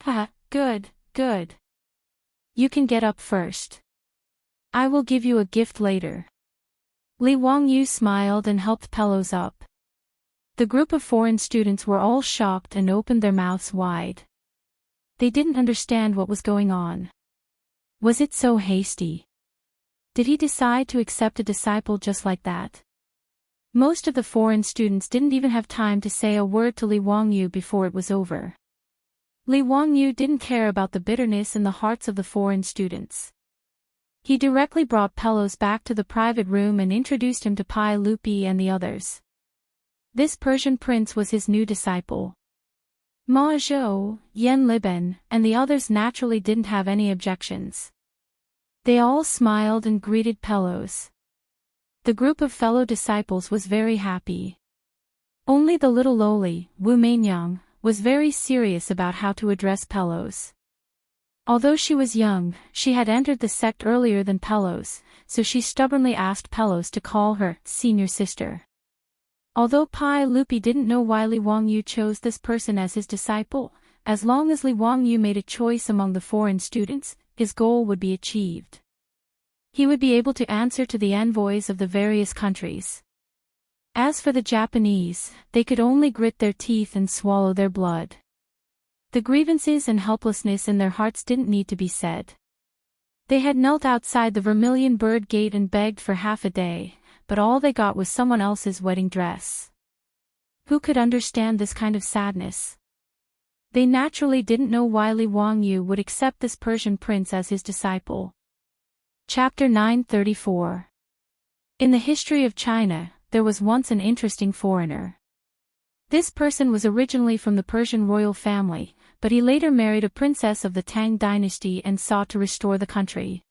Ha, good. You can get up first. I will give you a gift later. Li Wangyu smiled and helped Pelos up. The group of foreign students were all shocked and opened their mouths wide. They didn't understand what was going on. Was it so hasty? Did he decide to accept a disciple just like that? Most of the foreign students didn't even have time to say a word to Li Wangyu before it was over. Li Wangyu didn't care about the bitterness in the hearts of the foreign students. He directly brought Pelos back to the private room and introduced him to Pai Lupi and the others. This Persian prince was his new disciple. Ma Zhou, Yan Liben, and the others naturally didn't have any objections. They all smiled and greeted Pelos. The group of fellow disciples was very happy. Only the little lowly, Wu Mainyang, was very serious about how to address Pelos. Although she was young, she had entered the sect earlier than Pelos, so she stubbornly asked Pelos to call her senior sister. Although Pai Lupi didn't know why Li Wangyu chose this person as his disciple, as long as Li Wangyu made a choice among the foreign students, his goal would be achieved. He would be able to answer to the envoys of the various countries. As for the Japanese, they could only grit their teeth and swallow their blood. The grievances and helplessness in their hearts didn't need to be said. They had knelt outside the Vermilion Bird Gate and begged for half a day, but all they got was someone else's wedding dress. Who could understand this kind of sadness? They naturally didn't know why Li Wangyu would accept this Persian prince as his disciple. Chapter 934. In the history of China, there was once an interesting foreigner. This person was originally from the Persian royal family, but he later married a princess of the Tang dynasty and sought to restore the country.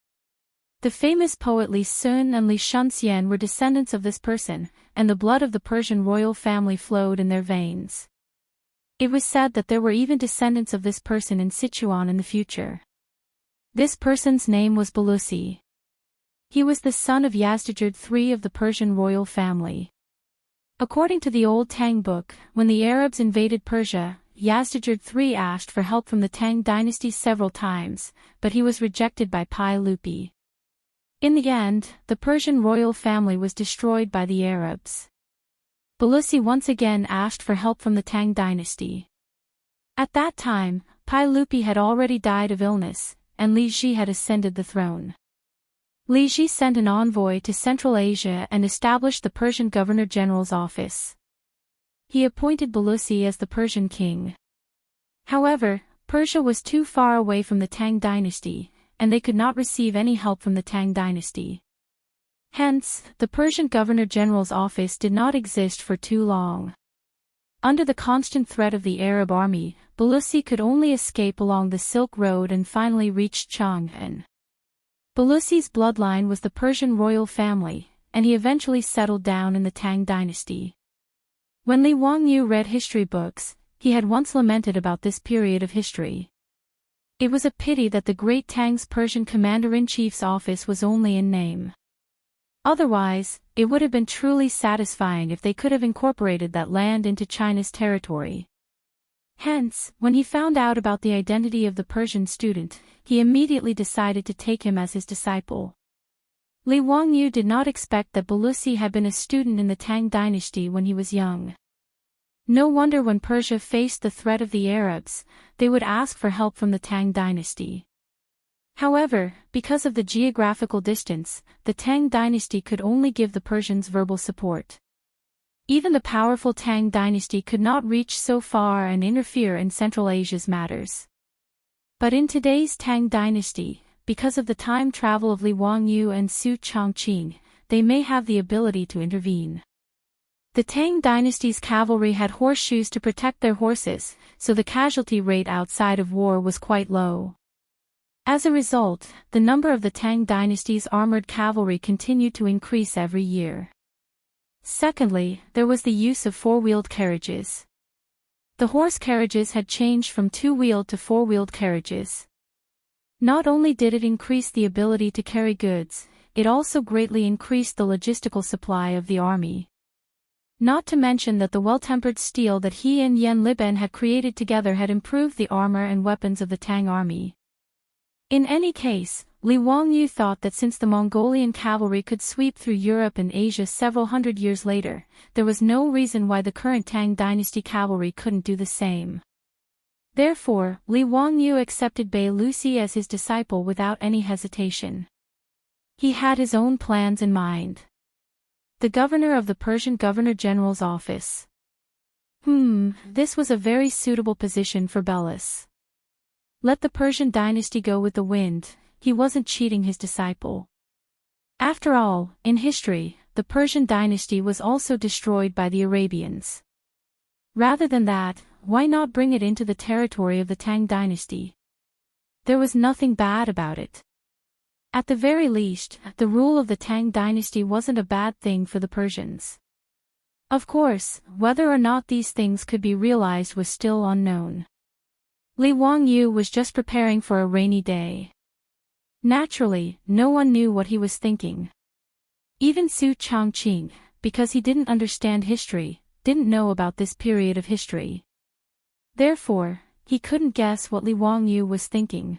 The famous poet Li Sun and Li Xianxia were descendants of this person, and the blood of the Persian royal family flowed in their veins. It was said that there were even descendants of this person in Sichuan in the future. This person's name was Balusi. He was the son of Yazdijerd III of the Persian royal family. According to the old Tang book, when the Arabs invaded Persia, Yazdijerd III asked for help from the Tang dynasty several times, but he was rejected by Pai Lupi. In the end, the Persian royal family was destroyed by the Arabs. Balusi once again asked for help from the Tang dynasty. At that time, Pai Lupi had already died of illness, and Li Ji had ascended the throne. Li Ji sent an envoy to Central Asia and established the Persian Governor-General's office. He appointed Balusi as the Persian king. However, Persia was too far away from the Tang dynasty, and they could not receive any help from the Tang dynasty. Hence, the Persian Governor-General's office did not exist for too long. Under the constant threat of the Arab army, Balusi could only escape along the Silk Road and finally reached Chang'an. Balusi's bloodline was the Persian royal family, and he eventually settled down in the Tang dynasty. When Li Wangyu read history books, he had once lamented about this period of history. It was a pity that the great Tang's Persian commander-in-chief's office was only in name. Otherwise, it would have been truly satisfying if they could have incorporated that land into China's territory. Hence, when he found out about the identity of the Persian student, he immediately decided to take him as his disciple. Li Wangyu did not expect that Balusi had been a student in the Tang dynasty when he was young. No wonder when Persia faced the threat of the Arabs, they would ask for help from the Tang dynasty. However, because of the geographical distance, the Tang dynasty could only give the Persians verbal support. Even the powerful Tang dynasty could not reach so far and interfere in Central Asia's matters. But in today's Tang dynasty, because of the time travel of Li Wangyu and Su Chongqing, they may have the ability to intervene. The Tang dynasty's cavalry had horseshoes to protect their horses, so the casualty rate outside of war was quite low. As a result, the number of the Tang dynasty's armored cavalry continued to increase every year. Secondly, there was the use of four-wheeled carriages. The horse carriages had changed from two-wheeled to four-wheeled carriages. Not only did it increase the ability to carry goods, it also greatly increased the logistical supply of the army. Not to mention that the well-tempered steel that he and Yan Liben had created together had improved the armor and weapons of the Tang army. In any case, Li Wangyu thought that since the Mongolian cavalry could sweep through Europe and Asia several hundred years later, there was no reason why the current Tang dynasty cavalry couldn't do the same. Therefore, Li Wangyu accepted Balusi as his disciple without any hesitation. He had his own plans in mind. The governor of the Persian Governor-General's office. This was a very suitable position for Belus. Let the Persian dynasty go with the wind, he wasn't cheating his disciple. After all, in history, the Persian dynasty was also destroyed by the Arabians. Rather than that, why not bring it into the territory of the Tang dynasty? There was nothing bad about it. At the very least, the rule of the Tang dynasty wasn't a bad thing for the Persians. Of course, whether or not these things could be realized was still unknown. Li Wangyu was just preparing for a rainy day. Naturally, no one knew what he was thinking. Even Su Chongqing, because he didn't understand history, didn't know about this period of history. Therefore, he couldn't guess what Li Wangyu was thinking.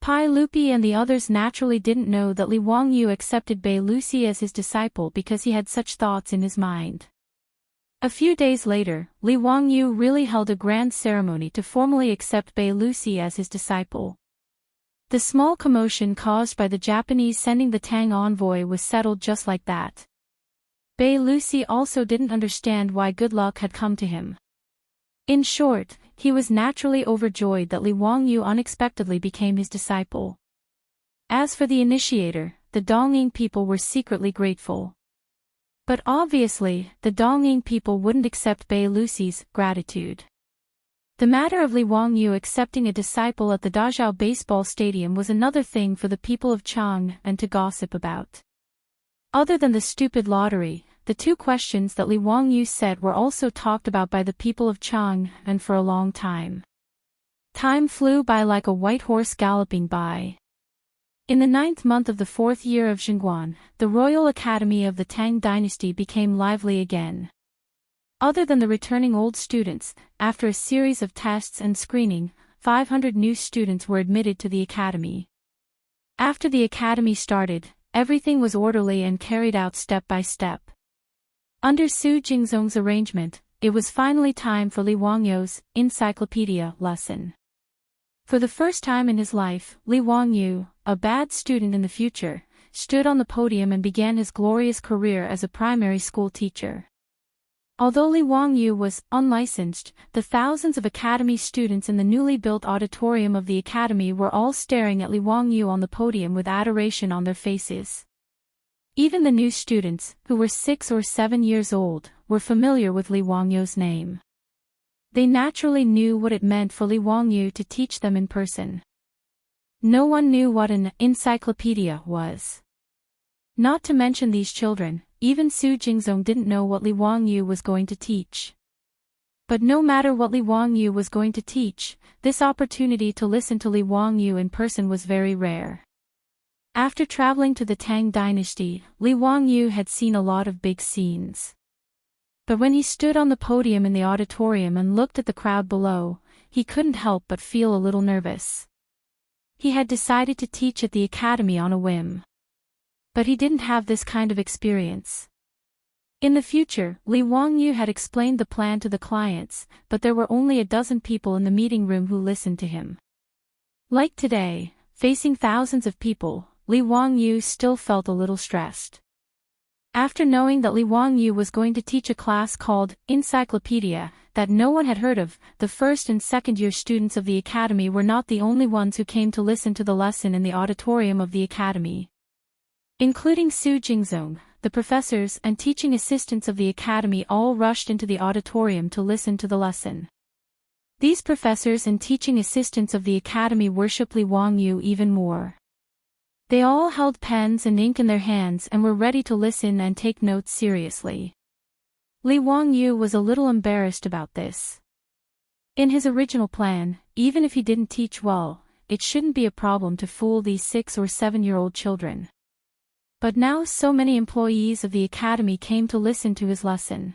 Pai Lupi and the others naturally didn't know that Li Wangyu accepted Balusi as his disciple because he had such thoughts in his mind. A few days later, Li Wangyu really held a grand ceremony to formally accept Balusi as his disciple. The small commotion caused by the Japanese sending the Tang envoy was settled just like that. Bei Lucy also didn't understand why good luck had come to him. In short, he was naturally overjoyed that Li Wangyu unexpectedly became his disciple. As for the initiator, the Dongying people were secretly grateful. But obviously, the Dongying people wouldn't accept Bei Lucy's gratitude. The matter of Li Wangyu accepting a disciple at the Dazhao baseball stadium was another thing for the people of Chang and to gossip about. Other than the stupid lottery, the two questions that Li Wangyu said were also talked about by the people of Chang and for a long time. Time flew by like a white horse galloping by. In the 9th month of the 4th year of Xinguan, the Royal Academy of the Tang dynasty became lively again. Other than the returning old students, after a series of tests and screening, 500 new students were admitted to the academy. After the academy started, everything was orderly and carried out step by step. Under Su Jingzong's arrangement, it was finally time for Li Wangyu's encyclopedia lesson. For the first time in his life, Li Wangyu, a bad student in the future, stood on the podium and began his glorious career as a primary school teacher. Although Li Wangyu was unlicensed, the thousands of academy students in the newly built auditorium of the academy were all staring at Li Wangyu on the podium with adoration on their faces. Even the new students, who were 6 or 7 years old, were familiar with Li Wangyu's name. They naturally knew what it meant for Li Wangyu to teach them in person. No one knew what an encyclopedia was. Not to mention these children, even Su Jingzong didn't know what Li Wangyu was going to teach. But no matter what Li Wangyu was going to teach, this opportunity to listen to Li Wangyu in person was very rare. After traveling to the Tang dynasty, Li Wangyu had seen a lot of big scenes. But when he stood on the podium in the auditorium and looked at the crowd below, he couldn't help but feel a little nervous. He had decided to teach at the academy on a whim. But he didn't have this kind of experience. In the future, Li Wangyu had explained the plan to the clients, but there were only a dozen people in the meeting room who listened to him. Like today, facing thousands of people, Li Wangyu still felt a little stressed. After knowing that Li Wangyu was going to teach a class called Encyclopedia, that no one had heard of, the first and second-year students of the academy were not the only ones who came to listen to the lesson in the auditorium of the academy. Including Su Jingzong, the professors and teaching assistants of the academy all rushed into the auditorium to listen to the lesson. These professors and teaching assistants of the academy worshipped Li Wangyu even more. They all held pens and ink in their hands and were ready to listen and take notes seriously. Li Wangyu was a little embarrassed about this. In his original plan, even if he didn't teach well, it shouldn't be a problem to fool these 6 or 7-year-old children. But now so many employees of the academy came to listen to his lesson.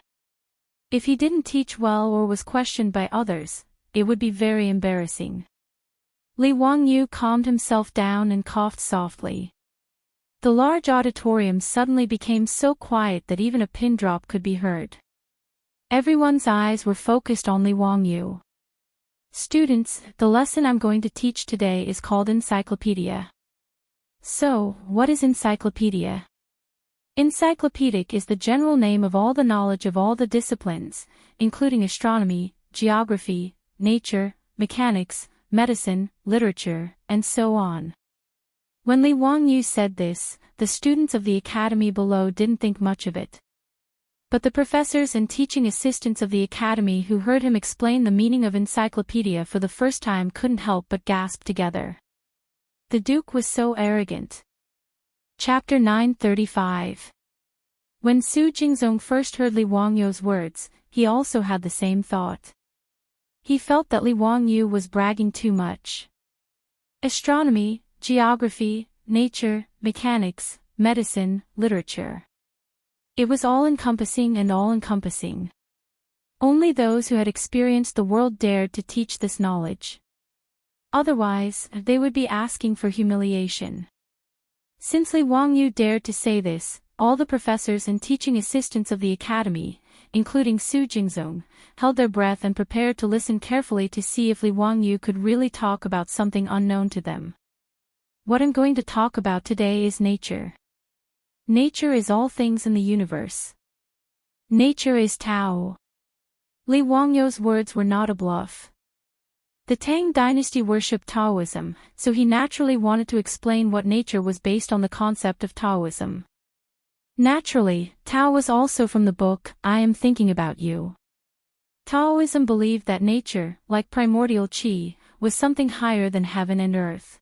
If he didn't teach well or was questioned by others, it would be very embarrassing. Li Wangyu calmed himself down and coughed softly. The large auditorium suddenly became so quiet that even a pin drop could be heard. Everyone's eyes were focused on Li Wangyu. Students, the lesson I'm going to teach today is called Encyclopedia. So, what is encyclopedia? Encyclopedic is the general name of all the knowledge of all the disciplines, including astronomy, geography, nature, mechanics, medicine, literature, and so on. When Li Wangyu said this, the students of the academy below didn't think much of it. But the professors and teaching assistants of the academy who heard him explain the meaning of encyclopedia for the first time couldn't help but gasp together. The Duke was so arrogant. Chapter 935. When Su Jingzong first heard Li Wangyu's words, he also had the same thought. He felt that Li Wangyu was bragging too much. Astronomy, geography, nature, mechanics, medicine, literature. It was all-encompassing and all-encompassing. Only those who had experienced the world dared to teach this knowledge. Otherwise, they would be asking for humiliation. Since Li Wangyu dared to say this, all the professors and teaching assistants of the academy, including Su Jingzong, held their breath and prepared to listen carefully to see if Li Wangyu could really talk about something unknown to them. What I'm going to talk about today is nature. Nature is all things in the universe. Nature is Tao. Li Wangyou's words were not a bluff. The Tang dynasty worshipped Taoism, so he naturally wanted to explain what nature was based on the concept of Taoism. Naturally, Tao was also from the book, I Am Thinking About You. Taoism believed that nature, like primordial qi, was something higher than heaven and earth.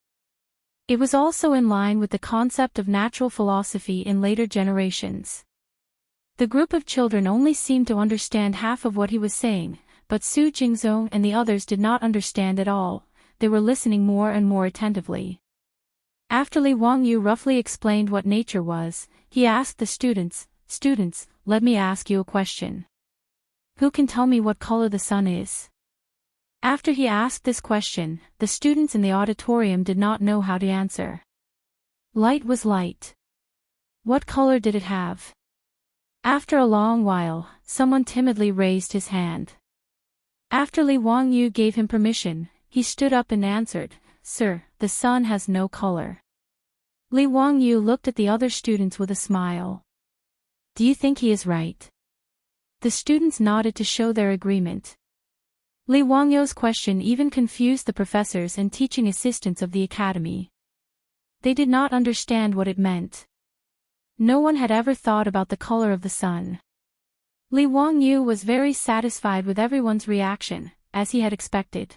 It was also in line with the concept of natural philosophy in later generations. The group of children only seemed to understand half of what he was saying, but Su Jingzong and the others did not understand at all. They were listening more and more attentively. After Li Wangyou roughly explained what nature was, he asked the students, "Students, let me ask you a question. Who can tell me what color the sun is?" After he asked this question, the students in the auditorium did not know how to answer. Light was light. What color did it have? After a long while, someone timidly raised his hand. After Li Wangyou gave him permission, he stood up and answered, "Sir, the sun has no color." Li Wangyou looked at the other students with a smile. "Do you think he is right?" The students nodded to show their agreement. Li Wangyou's question even confused the professors and teaching assistants of the academy. They did not understand what it meant. No one had ever thought about the color of the sun. Li Wangyou was very satisfied with everyone's reaction, as he had expected.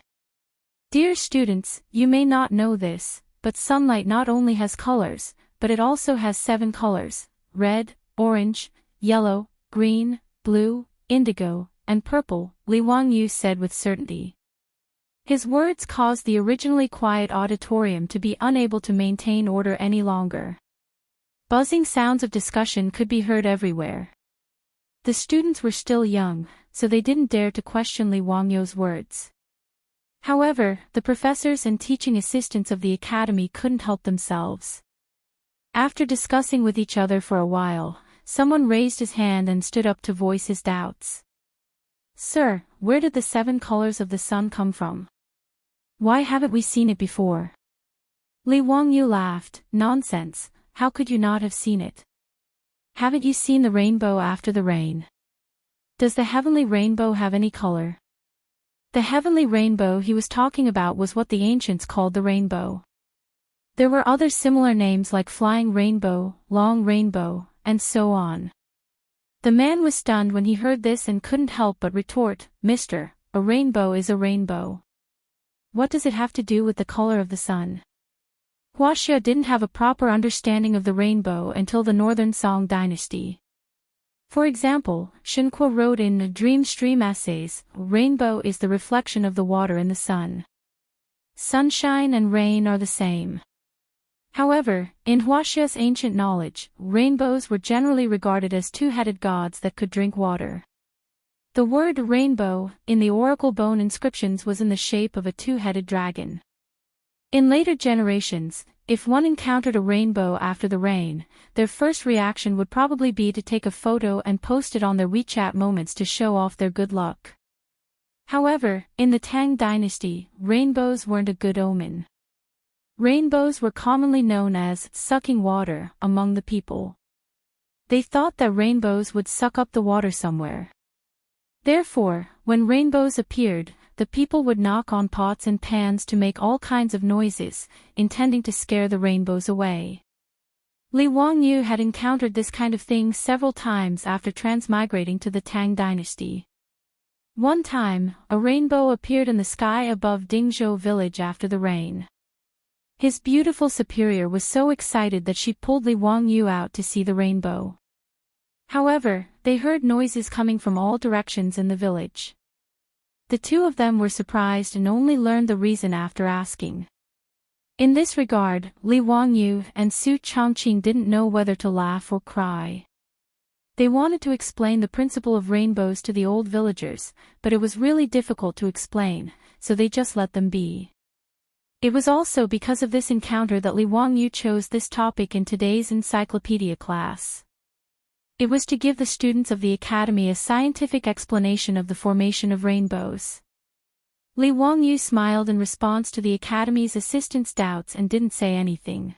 Dear students, you may not know this, but sunlight not only has colors, but it also has 7 colors: red, orange, yellow, green, blue, indigo, and purple, Li Wangyou said with certainty. His words caused the originally quiet auditorium to be unable to maintain order any longer. Buzzing sounds of discussion could be heard everywhere. The students were still young, so they didn't dare to question Li Wangyou's words. However, the professors and teaching assistants of the academy couldn't help themselves. After discussing with each other for a while, someone raised his hand and stood up to voice his doubts. "Sir, where did the 7 colors of the sun come from? Why haven't we seen it before?" Li Wangyou laughed, "Nonsense, how could you not have seen it? Haven't you seen the rainbow after the rain? Does the heavenly rainbow have any color?" The heavenly rainbow he was talking about was what the ancients called the rainbow. There were other similar names like flying rainbow, long rainbow, and so on. The man was stunned when he heard this and couldn't help but retort, "Mister, a rainbow is a rainbow. What does it have to do with the color of the sun?" Wuxia didn't have a proper understanding of the rainbow until the Northern Song dynasty. For example, Xianxia wrote in the Dream Stream Essays, "Rainbow is the reflection of the water in the sun. Sunshine and rain are the same." However, in Wuxia's ancient knowledge, rainbows were generally regarded as 2-headed gods that could drink water. The word rainbow, in the oracle bone inscriptions, was in the shape of a 2-headed dragon. In later generations, if one encountered a rainbow after the rain, their first reaction would probably be to take a photo and post it on their WeChat moments to show off their good luck. However, in the Tang dynasty, rainbows weren't a good omen. Rainbows were commonly known as sucking water among the people. They thought that rainbows would suck up the water somewhere. Therefore, when rainbows appeared, the people would knock on pots and pans to make all kinds of noises, intending to scare the rainbows away. Li Wangyou had encountered this kind of thing several times after transmigrating to the Tang dynasty. One time, a rainbow appeared in the sky above Dingzhou village after the rain. His beautiful superior was so excited that she pulled Li Wangyou out to see the rainbow. However, they heard noises coming from all directions in the village. The two of them were surprised and only learned the reason after asking. In this regard, Li Wangyou and Su Chongqing didn't know whether to laugh or cry. They wanted to explain the principle of rainbows to the old villagers, but it was really difficult to explain, so they just let them be. It was also because of this encounter that Li Wangyou chose this topic in today's encyclopedia class. It was to give the students of the academy a scientific explanation of the formation of rainbows. Li Wangyu smiled in response to the Academy's assistant's doubts and didn't say anything.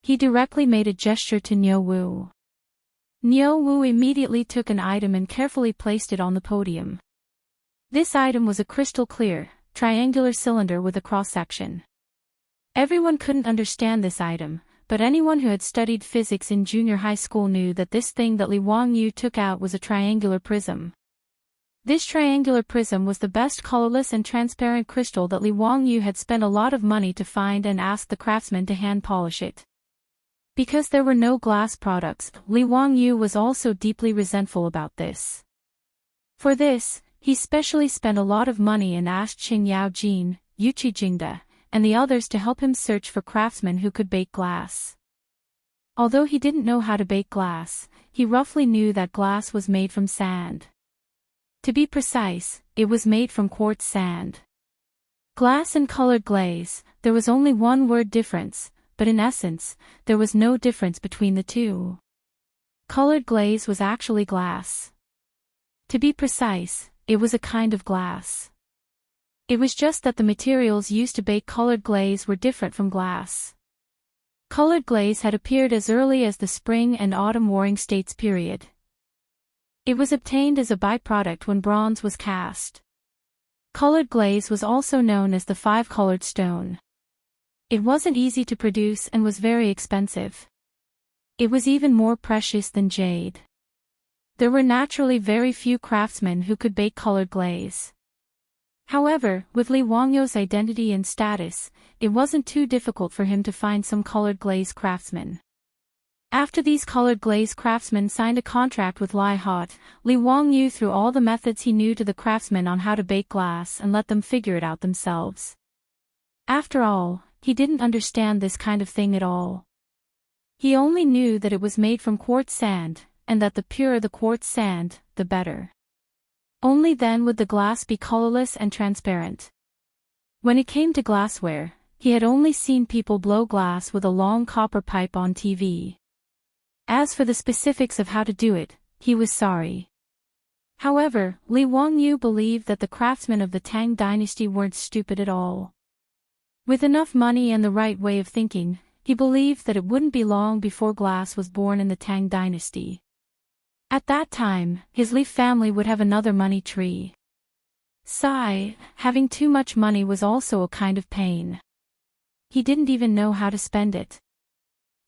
He directly made a gesture to Niu Wu. Niu Wu immediately took an item and carefully placed it on the podium. This item was a crystal-clear, triangular cylinder with a cross-section. Everyone couldn't understand this item, but anyone who had studied physics in junior high school knew that this thing that Li Wangyu took out was a triangular prism. This triangular prism was the best colorless and transparent crystal that Li Wangyu had spent a lot of money to find and asked the craftsman to hand polish it. Because there were no glass products, Li Wangyu was also deeply resentful about this. For this, he specially spent a lot of money and asked Qing Yaojin, Yuqi Jingde, and the others to help him search for craftsmen who could bake glass. Although he didn't know how to bake glass, he roughly knew that glass was made from sand. To be precise, it was made from quartz sand. Glass and colored glaze, there was only one word difference, but in essence, there was no difference between the two. Colored glaze was actually glass. To be precise, it was a kind of glass. It was just that the materials used to bake colored glaze were different from glass. Colored glaze had appeared as early as the Spring and Autumn Warring States period. It was obtained as a byproduct when bronze was cast. Colored glaze was also known as the five-colored stone. It wasn't easy to produce and was very expensive. It was even more precious than jade. There were naturally very few craftsmen who could bake colored glaze. However, with Li Wangyu's identity and status, it wasn't too difficult for him to find some colored glaze craftsmen. After these colored glaze craftsmen signed a contract with Lai Hot, Li Wangyu threw all the methods he knew to the craftsmen on how to bake glass and let them figure it out themselves. After all, he didn't understand this kind of thing at all. He only knew that it was made from quartz sand, and that the purer the quartz sand, the better. Only then would the glass be colorless and transparent. When it came to glassware, he had only seen people blow glass with a long copper pipe on TV. As for the specifics of how to do it, he was sorry. However, Li Wangyu believed that the craftsmen of the Tang dynasty weren't stupid at all. With enough money and the right way of thinking, he believed that it wouldn't be long before glass was born in the Tang dynasty. At that time, his Li family would have another money tree. Sigh, having too much money was also a kind of pain. He didn't even know how to spend it.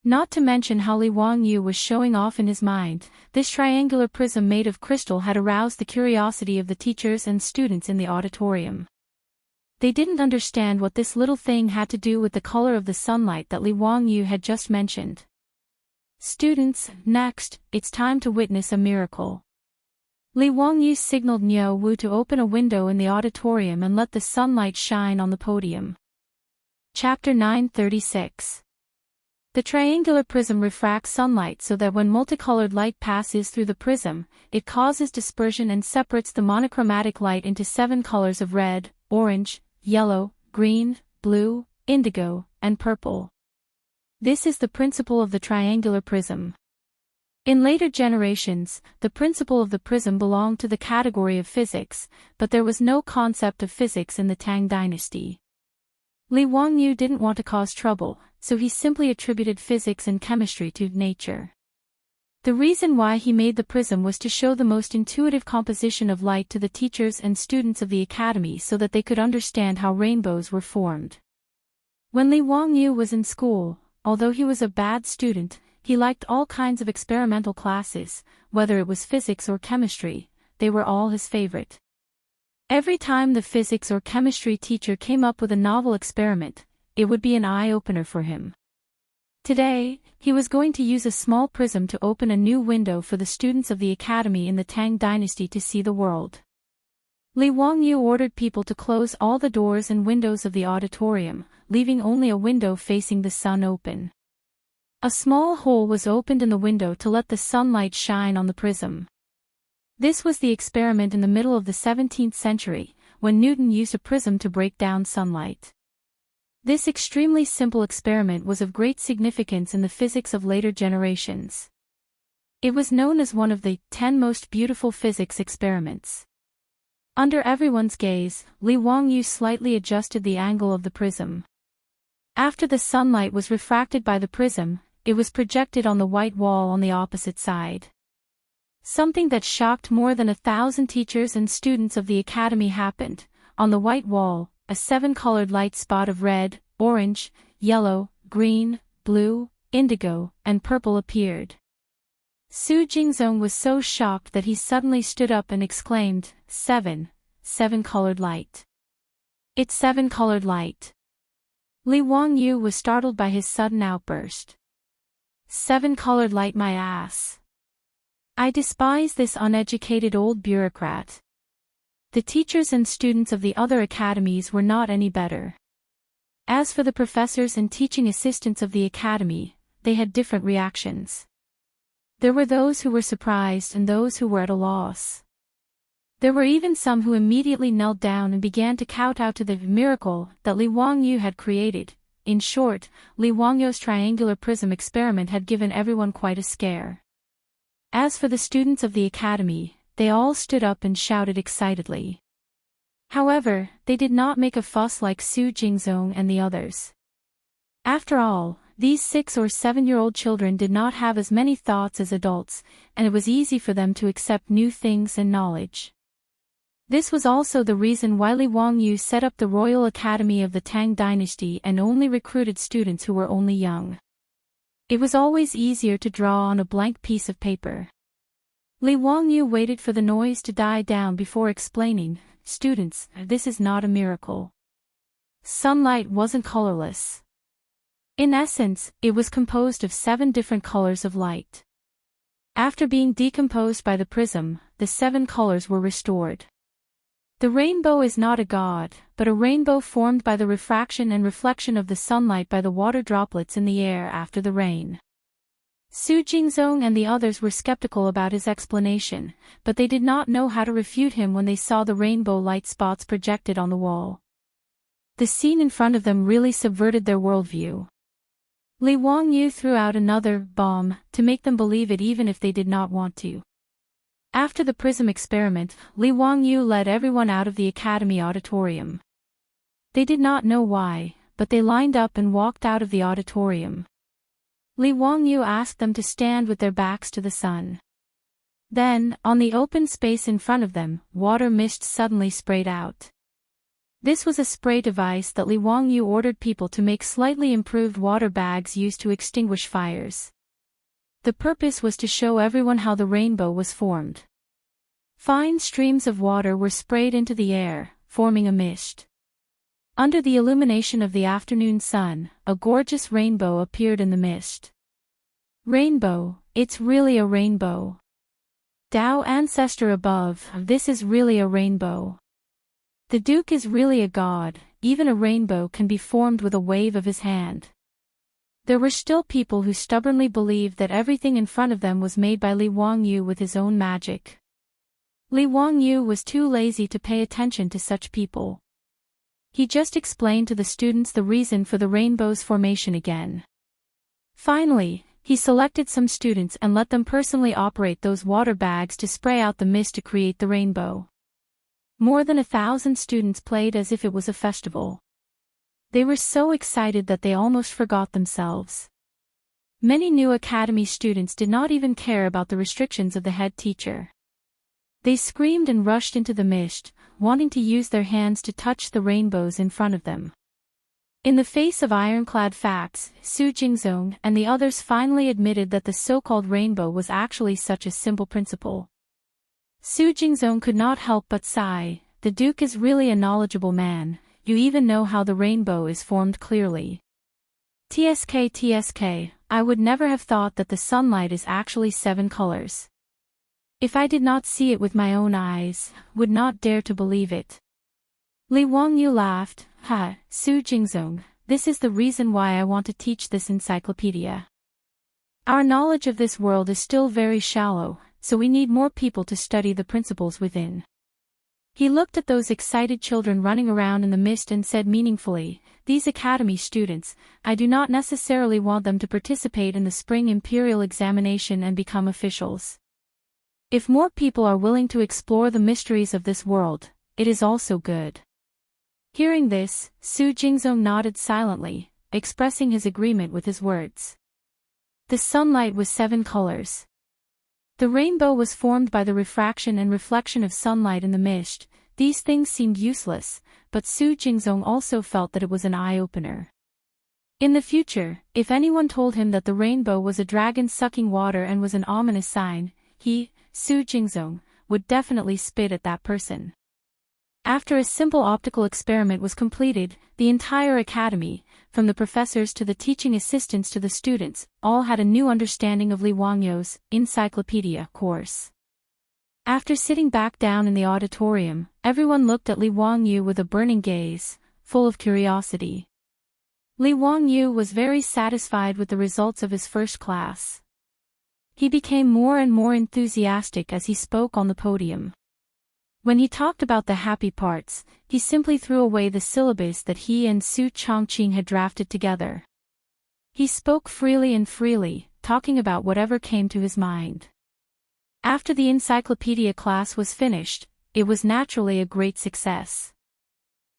Not to mention how Li Wangyu was showing off in his mind, this triangular prism made of crystal had aroused the curiosity of the teachers and students in the auditorium. They didn't understand what this little thing had to do with the color of the sunlight that Li Wangyu had just mentioned. Students, next, it's time to witness a miracle. Li Wangyu signaled Niu Wu to open a window in the auditorium and let the sunlight shine on the podium. Chapter 936. The triangular prism refracts sunlight so that when multicolored light passes through the prism, it causes dispersion and separates the monochromatic light into 7 colors of red, orange, yellow, green, blue, indigo, and purple. This is the principle of the triangular prism. In later generations, the principle of the prism belonged to the category of physics, but there was no concept of physics in the Tang dynasty. Li Wangyu didn't want to cause trouble, so he simply attributed physics and chemistry to nature. The reason why he made the prism was to show the most intuitive composition of light to the teachers and students of the academy so that they could understand how rainbows were formed. When Li Wangyu was in school, although he was a bad student, he liked all kinds of experimental classes, whether it was physics or chemistry, they were all his favorite. Every time the physics or chemistry teacher came up with a novel experiment, it would be an eye-opener for him. Today, he was going to use a small prism to open a new window for the students of the academy in the Tang dynasty to see the world. Li Wangyu ordered people to close all the doors and windows of the auditorium, leaving only a window facing the sun open. A small hole was opened in the window to let the sunlight shine on the prism. This was the experiment in the middle of the 17th century, when Newton used a prism to break down sunlight. This extremely simple experiment was of great significance in the physics of later generations. It was known as one of the 10 most beautiful physics experiments. Under everyone's gaze, Li Wangyu slightly adjusted the angle of the prism. After the sunlight was refracted by the prism, it was projected on the white wall on the opposite side. Something that shocked more than 1,000 teachers and students of the academy happened. On the white wall, a 7-colored light spot of red, orange, yellow, green, blue, indigo, and purple appeared. Su Jingzong was so shocked that he suddenly stood up and exclaimed, Seven-colored light. It's 7-colored light. Li Wangyu was startled by his sudden outburst. 7-colored light, my ass. I despise this uneducated old bureaucrat. The teachers and students of the other academies were not any better. As for the professors and teaching assistants of the academy, they had different reactions. There were those who were surprised and those who were at a loss. There were even some who immediately knelt down and began to kowtow to the miracle that Li Wangyu had created. In short, Li Wangyu's triangular prism experiment had given everyone quite a scare. As for the students of the academy, they all stood up and shouted excitedly. However, they did not make a fuss like Su Jingzong and the others. After all, these 6 or 7-year-old children did not have as many thoughts as adults, and it was easy for them to accept new things and knowledge. This was also the reason why Li Wangyu set up the Royal Academy of the Tang dynasty and only recruited students who were only young. It was always easier to draw on a blank piece of paper. Li Wangyu waited for the noise to die down before explaining, Students, this is not a miracle. Sunlight wasn't colorless. In essence, it was composed of 7 different colors of light. After being decomposed by the prism, the 7 colors were restored. The rainbow is not a god, but a rainbow formed by the refraction and reflection of the sunlight by the water droplets in the air after the rain. Su Jingzong and the others were skeptical about his explanation, but they did not know how to refute him when they saw the rainbow light spots projected on the wall. The scene in front of them really subverted their worldview. Li Wangyu threw out another bomb to make them believe it even if they did not want to. After the prism experiment, Li Wangyu led everyone out of the academy auditorium. They did not know why, but they lined up and walked out of the auditorium. Li Wangyu asked them to stand with their backs to the sun. Then, on the open space in front of them, water mist suddenly sprayed out. This was a spray device that Li Wangyu ordered people to make slightly improved water bags used to extinguish fires. The purpose was to show everyone how the rainbow was formed. Fine streams of water were sprayed into the air, forming a mist. Under the illumination of the afternoon sun, a gorgeous rainbow appeared in the mist. Rainbow, it's really a rainbow. Tao ancestor above, this is really a rainbow. The Duke is really a god, even a rainbow can be formed with a wave of his hand. There were still people who stubbornly believed that everything in front of them was made by Li Wangyu with his own magic. Li Wangyu was too lazy to pay attention to such people. He just explained to the students the reason for the rainbow's formation again. Finally, he selected some students and let them personally operate those water bags to spray out the mist to create the rainbow. More than 1,000 students played as if it was a festival. They were so excited that they almost forgot themselves. Many new academy students did not even care about the restrictions of the head teacher. They screamed and rushed into the mist, wanting to use their hands to touch the rainbows in front of them. In the face of ironclad facts, Su Jingzong and the others finally admitted that the so-called rainbow was actually such a simple principle. Su Jingzong could not help but sigh. The Duke is really a knowledgeable man. You even know how the rainbow is formed clearly. TSK, I would never have thought that the sunlight is actually 7 colors. If I did not see it with my own eyes, would not dare to believe it. Li Wangyu laughed. Su Jingzong, this is the reason why I want to teach this encyclopedia. Our knowledge of this world is still very shallow, so we need more people to study the principles within. He looked at those excited children running around in the mist and said meaningfully, These academy students, I do not necessarily want them to participate in the spring imperial examination and become officials. If more people are willing to explore the mysteries of this world, it is also good. Hearing this, Su Jingzong nodded silently, expressing his agreement with his words. The sunlight was 7 colors. The rainbow was formed by the refraction and reflection of sunlight in the mist. These things seemed useless, but Su Jingzong also felt that it was an eye-opener. In the future, if anyone told him that the rainbow was a dragon sucking water and was an ominous sign, he, Su Jingzong, would definitely spit at that person. After a simple optical experiment was completed, the entire academy, from the professors to the teaching assistants to the students, all had a new understanding of Li Wangyu's encyclopedia course. After sitting back down in the auditorium, everyone looked at Li Wangyu with a burning gaze, full of curiosity. Li Wangyu was very satisfied with the results of his first class. He became more and more enthusiastic as he spoke on the podium. When he talked about the happy parts, he simply threw away the syllabus that he and Su Chongqing had drafted together. He spoke freely and freely, talking about whatever came to his mind. After the encyclopedia class was finished, it was naturally a great success.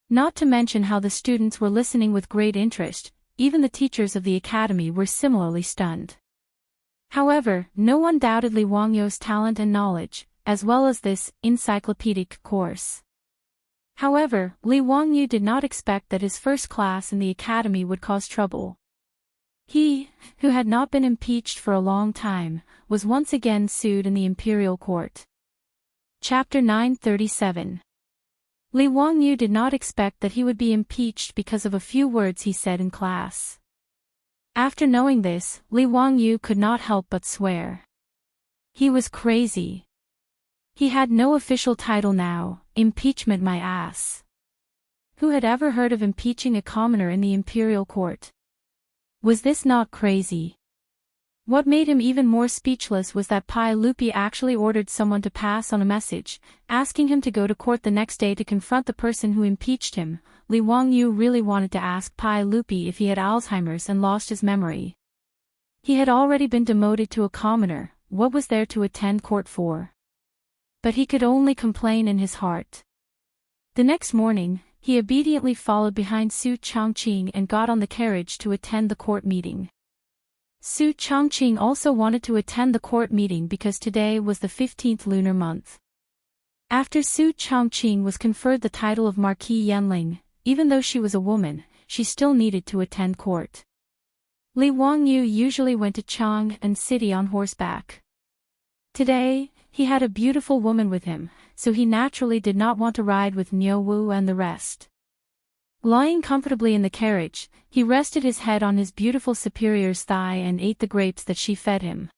Not to mention how the students were listening with great interest, even the teachers of the academy were similarly stunned. However, no one doubted Li Wangyu's talent and knowledge, as well as this encyclopedic course. However, Li Wangyu did not expect that his first class in the academy would cause trouble. He, who had not been impeached for a long time, was once again sued in the imperial court. Chapter 937. Li Wangyu did not expect that he would be impeached because of a few words he said in class. After knowing this, Li Wangyu could not help but swear. He was crazy. He had no official title now, impeachment my ass. Who had ever heard of impeaching a commoner in the imperial court? Was this not crazy? What made him even more speechless was that Pai Lupi actually ordered someone to pass on a message, asking him to go to court the next day to confront the person who impeached him. Li Wangyu really wanted to ask Pai Lupi if he had Alzheimer's and lost his memory. He had already been demoted to a commoner, what was there to attend court for? But he could only complain in his heart. The next morning, he obediently followed behind Su Chongqing and got on the carriage to attend the court meeting. Su Chongqing also wanted to attend the court meeting because today was the 15th lunar month. After Su Chongqing was conferred the title of Marquis Yanling, even though she was a woman, she still needed to attend court. Li Wangyu usually went to Chang and City on horseback. Today, he had a beautiful woman with him, so he naturally did not want to ride with Niu Wu and the rest. Lying comfortably in the carriage, he rested his head on his beautiful superior's thigh and ate the grapes that she fed him.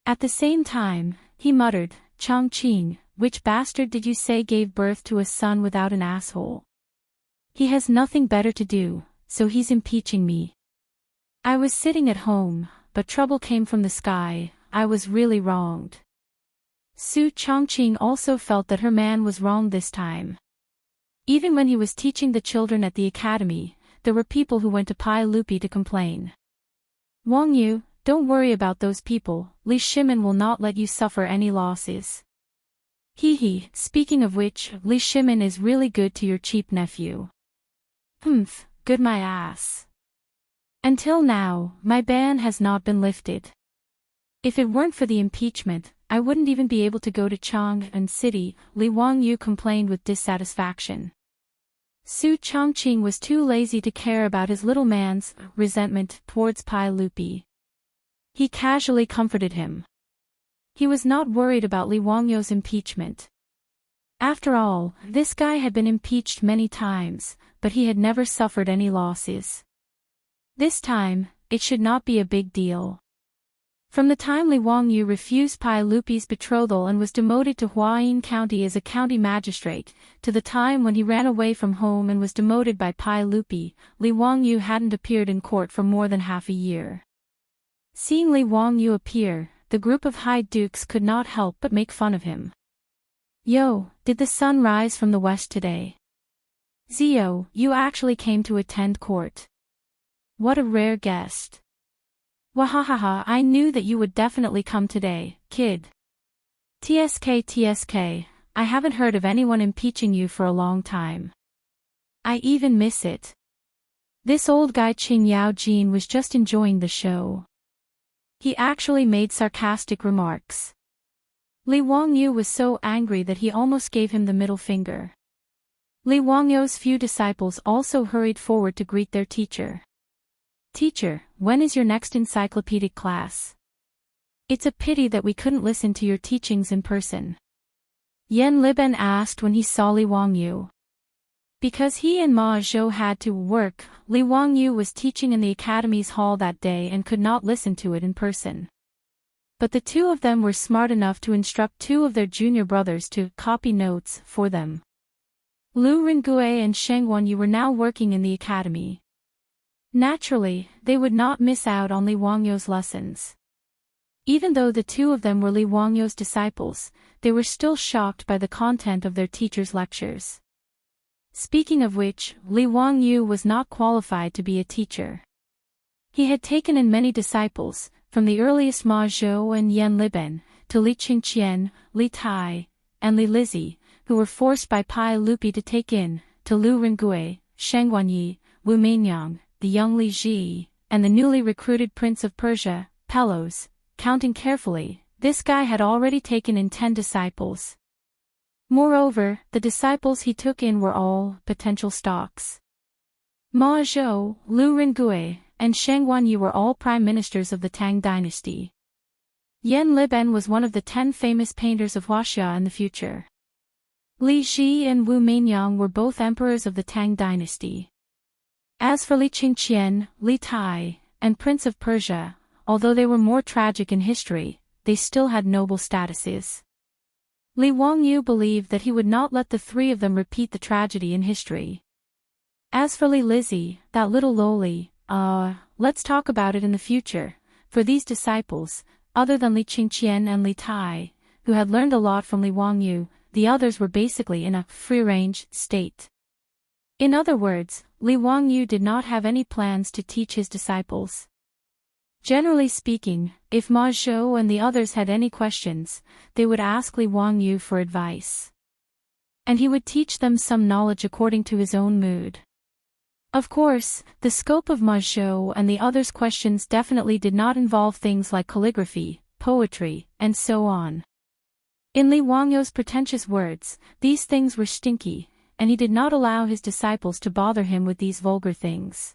At the same time, he muttered, "Chongqing, which bastard did you say gave birth to a son without an asshole? He has nothing better to do, so he's impeaching me. I was sitting at home, but trouble came from the sky, I was really wronged." Su Chongqing also felt that her man was wrong this time. Even when he was teaching the children at the academy, there were people who went to Pai Lupi to complain. "Wangyu, don't worry about those people, Li Shimin will not let you suffer any losses. Hee, speaking of which, Li Shimin is really good to your cheap nephew." "Humph, good my ass. Until now, my ban has not been lifted. If it weren't for the impeachment, I wouldn't even be able to go to Chang and City," Li Wangyu complained with dissatisfaction. Su Chongqing was too lazy to care about his little man's resentment towards Pai Lupi. He casually comforted him. He was not worried about Li Wangyu's impeachment. After all, this guy had been impeached many times, but he had never suffered any losses. This time, it should not be a big deal. From the time Li Wangyu refused Pai Lupi's betrothal and was demoted to Huayin County as a county magistrate, to the time when he ran away from home and was demoted by Pai Lupi, Li Wangyu hadn't appeared in court for more than half a year. Seeing Li Wangyu appear, the group of high dukes could not help but make fun of him. "Yo, did the sun rise from the west today? Zio, you actually came to attend court. What a rare guest. Wahahaha, I knew that you would definitely come today, kid. TSK, I haven't heard of anyone impeaching you for a long time. I even miss it. This old guy Qing Yao Jin was just enjoying the show. He actually made sarcastic remarks. Li Wangyu was so angry that he almost gave him the middle finger. Li Wangyu's few disciples also hurried forward to greet their teacher. Teacher, when is your next encyclopedic class? It's a pity that we couldn't listen to your teachings in person. Yan Liben asked when he saw Li Wangyu. Because he and Ma Zhou had to work, Li Wangyu was teaching in the academy's hall that day and could not listen to it in person. But the two of them were smart enough to instruct two of their junior brothers to copy notes for them. Lu Ringue and Sheng Wanyu were now working in the academy. Naturally, they would not miss out on Li Wangyu's lessons. Even though the two of them were Li Wangyu's disciples, they were still shocked by the content of their teacher's lectures. Speaking of which, Li Wangyu was not qualified to be a teacher. He had taken in many disciples, from the earliest Ma Zhou and Yan Liben, to Li Qingqian, Li Tai, and Li Lizhi, who were forced by Pai Lupi to take in, to Lu Ringue, Sheng Wanyi, Wu Meinyang, the young Li Ji, and the newly recruited Prince of Persia, Pelos. Counting carefully, this guy had already taken in 10 disciples. Moreover, the disciples he took in were all potential stocks. Ma Zhou, Lu Ringue, and Sheng Wanyi were all prime ministers of the Tang dynasty. Yan Liben was one of the 10 famous painters of Wuxia in the future. Li Ji and Wu Meinyang were both emperors of the Tang dynasty. As for Li Qingqian, Li Tai, and Prince of Persia, although they were more tragic in history, they still had noble statuses. Li Wangyu believed that he would not let the three of them repeat the tragedy in history. As for Li Lizhi, that little lowly, let's talk about it in the future, for these disciples, other than Li Qingqian and Li Tai, who had learned a lot from Li Wangyu, the others were basically in a free-range state. In other words, Li Wangyu did not have any plans to teach his disciples. Generally speaking, if Ma Zhou and the others had any questions, they would ask Li Wangyu for advice. And he would teach them some knowledge according to his own mood. Of course, the scope of Ma Zhou and the others' questions definitely did not involve things like calligraphy, poetry, and so on. In Li Wangyu's pretentious words, these things were stinky, and he did not allow his disciples to bother him with these vulgar things.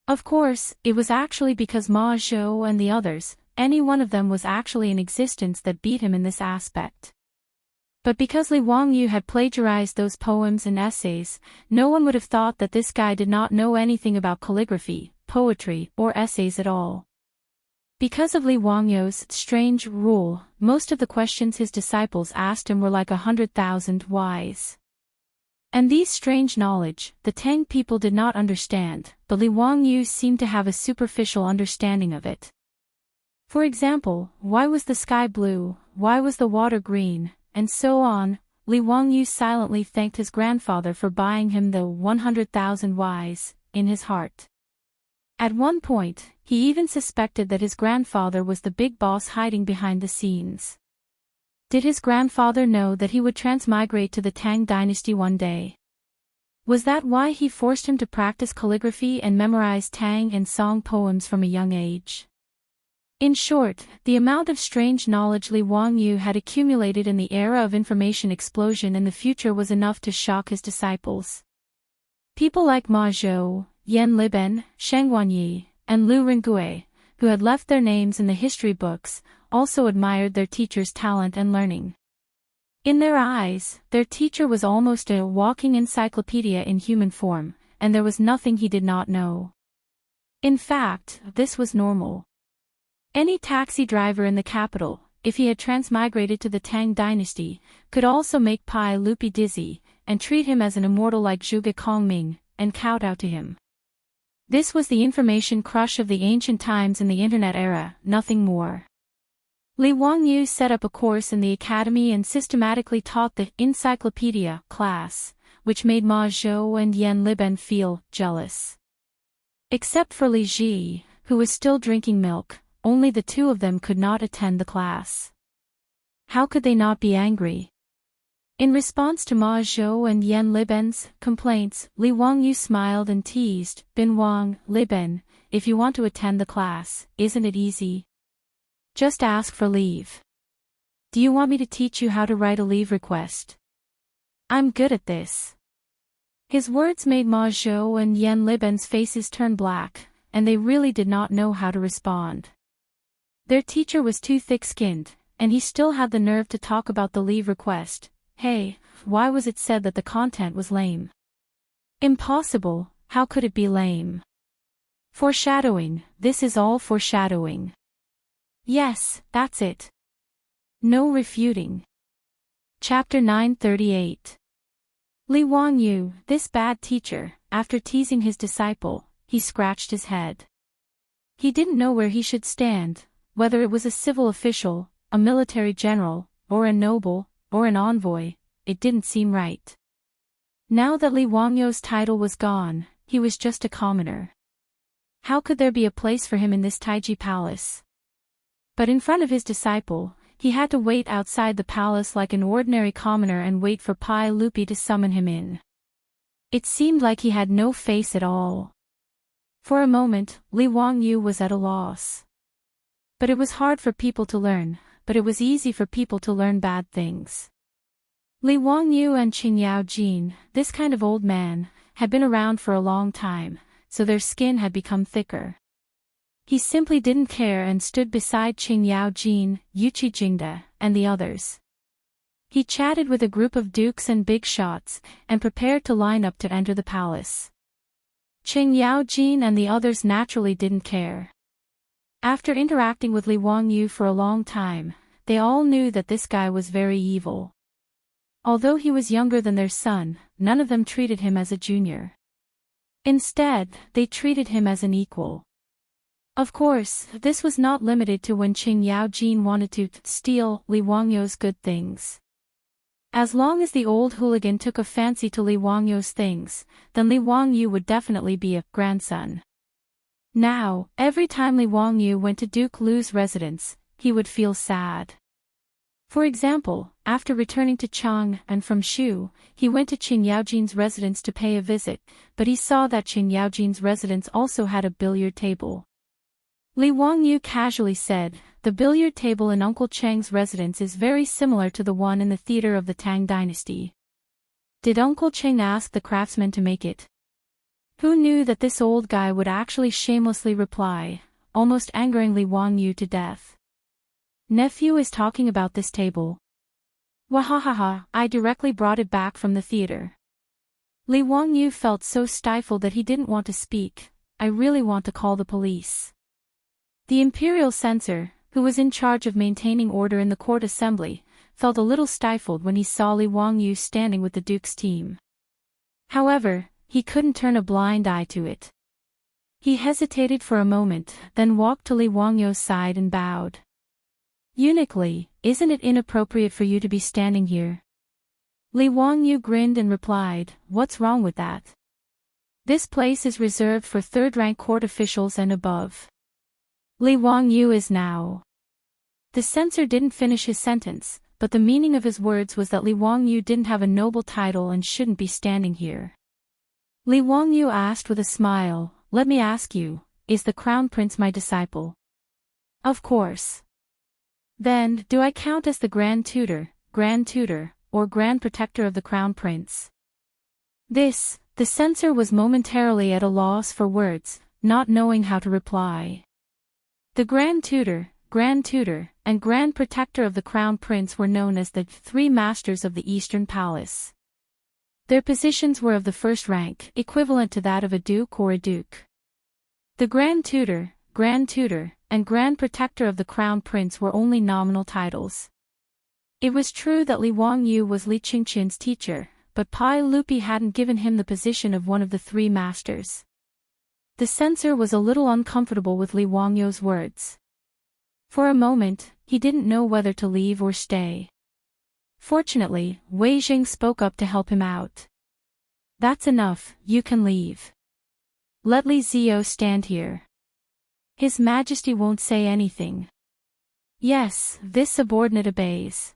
Of course, it was actually because Ma Zhou and the others, any one of them was actually in existence that beat him in this aspect. But because Li Wangyu had plagiarized those poems and essays, no one would have thought that this guy did not know anything about calligraphy, poetry, or essays at all. Because of Li Wangyu's strange rule, most of the questions his disciples asked him were like 100,000 whys. And these strange knowledge, the Tang people did not understand, but Li Wangyu seemed to have a superficial understanding of it. For example, why was the sky blue, why was the water green, and so on. Li Wangyu silently thanked his grandfather for buying him the 100,000 whys, in his heart. At one point, he even suspected that his grandfather was the big boss hiding behind the scenes. Did his grandfather know that he would transmigrate to the Tang dynasty one day? Was that why he forced him to practice calligraphy and memorize Tang and Song poems from a young age? In short, the amount of strange knowledge Li Wangyu had accumulated in the era of information explosion in the future was enough to shock his disciples. People like Ma Zhou, Yan Liben, Sheng Wanyi, and Lu Ringue, who had left their names in the history books, also admired their teacher's talent and learning. In their eyes, their teacher was almost a walking encyclopedia in human form, and there was nothing he did not know. In fact, this was normal. Any taxi driver in the capital, if he had transmigrated to the Tang dynasty, could also make Pai Lupi dizzy, and treat him as an immortal like Zhuge Kongming, and kowtow to him. This was the information crush of the ancient times in the internet era, nothing more. Li Wangyu set up a course in the academy and systematically taught the encyclopedia class, which made Ma Zhou and Yan Liben feel jealous. Except for Li Ji, who was still drinking milk, only the two of them could not attend the class. How could they not be angry? In response to Ma Zhou and Yan Liben's complaints, Li Wangyu smiled and teased, "Bin Wang, Liben, if you want to attend the class, isn't it easy? Just ask for leave. Do you want me to teach you how to write a leave request? I'm good at this." His words made Ma Zhou and Yan Liben's faces turn black, and they really did not know how to respond. Their teacher was too thick-skinned, and he still had the nerve to talk about the leave request. Hey, why was it said that the content was lame? Impossible, how could it be lame? Foreshadowing, this is all foreshadowing. Yes, that's it. No refuting. Chapter 938. Li Wangyu, this bad teacher, after teasing his disciple, he scratched his head. He didn't know where he should stand, whether it was a civil official, a military general, or a noble, or an envoy. It didn't seem right. Now that Li Wangyu's title was gone, he was just a commoner. How could there be a place for him in this Taiji palace? But in front of his disciple, he had to wait outside the palace like an ordinary commoner and wait for Pai Lupi to summon him in. It seemed like he had no face at all. For a moment, Li Wangyu was at a loss. But it was hard for people to learn, but it was easy for people to learn bad things. Li Wangyu and Qingyao Jin, this kind of old man, had been around for a long time, so their skin had become thicker. He simply didn't care and stood beside Qingyao Jin, Yuqi Jingde, and the others. He chatted with a group of dukes and big shots, and prepared to line up to enter the palace. Qingyao Jin and the others naturally didn't care. After interacting with Li Wangyu for a long time, they all knew that this guy was very evil. Although he was younger than their son, none of them treated him as a junior. Instead, they treated him as an equal. Of course, this was not limited to when Qingyao Jin wanted to steal Li Wangyu's good things. As long as the old hooligan took a fancy to Li Wangyu's things, then Li Wangyu would definitely be a grandson. Now, every time Li Wangyu went to Duke Lu's residence, he would feel sad. For example, after returning to Chang and from Shu, he went to Qingyao Jin's residence to pay a visit, but he saw that Qingyao Jin's residence also had a billiard table. Li Wangyu casually said, "The billiard table in Uncle Cheng's residence is very similar to the one in the theater of the Tang dynasty. Did Uncle Cheng ask the craftsman to make it?" Who knew that this old guy would actually shamelessly reply, almost angering Li Wangyu to death. "Nephew is talking about this table. Wahahaha, I directly brought it back from the theater." Li Wangyu felt so stifled that he didn't want to speak. "I really want to call the police." The imperial censor, who was in charge of maintaining order in the court assembly, felt a little stifled when he saw Li Wangyu standing with the duke's team. However, he couldn't turn a blind eye to it. He hesitated for a moment, then walked to Li Wangyu's side and bowed. "Eunuch Li, isn't it inappropriate for you to be standing here?" Li Wangyu grinned and replied, "What's wrong with that? This place is reserved for third-rank court officials and above." Li Wangyu is now. The censor didn't finish his sentence, but the meaning of his words was that Li Wangyu didn't have a noble title and shouldn't be standing here. Li Wangyu asked with a smile, "Let me ask you, is the crown prince my disciple?" "Of course." "Then, do I count as the grand tutor, or grand protector of the crown prince?" The censor was momentarily at a loss for words, not knowing how to reply. The grand tutor, and grand protector of the crown prince were known as the three masters of the Eastern Palace. Their positions were of the first rank, equivalent to that of a duke or a duke. The grand tutor, and grand protector of the crown prince were only nominal titles. It was true that Li Wangyu was Li Qingqian's teacher, but Pai Lupi hadn't given him the position of one of the three masters. The censor was a little uncomfortable with Li Wangyu's words. For a moment, he didn't know whether to leave or stay. Fortunately, Wei Jing spoke up to help him out. "That's enough, you can leave. Let Li Zio stand here. His Majesty won't say anything." "Yes, this subordinate obeys."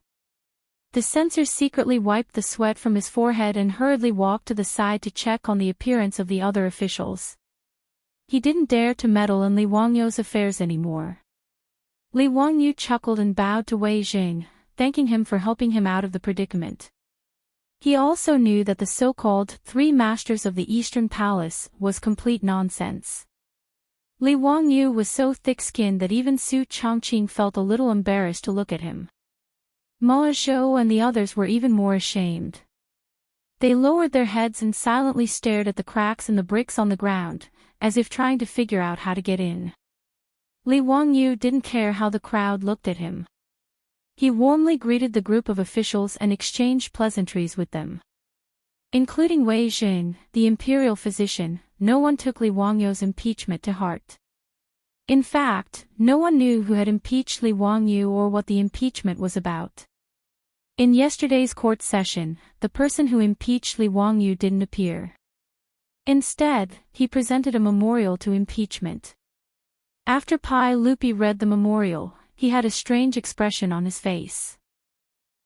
The censor secretly wiped the sweat from his forehead and hurriedly walked to the side to check on the appearance of the other officials. He didn't dare to meddle in Li Wangyu's affairs anymore. Li Wangyu chuckled and bowed to Wei Jing, thanking him for helping him out of the predicament. He also knew that the so-called Three Masters of the Eastern Palace was complete nonsense. Li Wangyu was so thick-skinned that even Su Chongqing felt a little embarrassed to look at him. Ma Zhou and the others were even more ashamed. They lowered their heads and silently stared at the cracks in the bricks on the ground, as if trying to figure out how to get in. Li Wangyu didn't care how the crowd looked at him. He warmly greeted the group of officials and exchanged pleasantries with them. Including Wei Jing, the imperial physician, no one took Li Wangyu's impeachment to heart. In fact, no one knew who had impeached Li Wangyu or what the impeachment was about. In yesterday's court session, the person who impeached Li Wangyu didn't appear. Instead, he presented a memorial to impeachment. After Pai Lupi read the memorial, he had a strange expression on his face.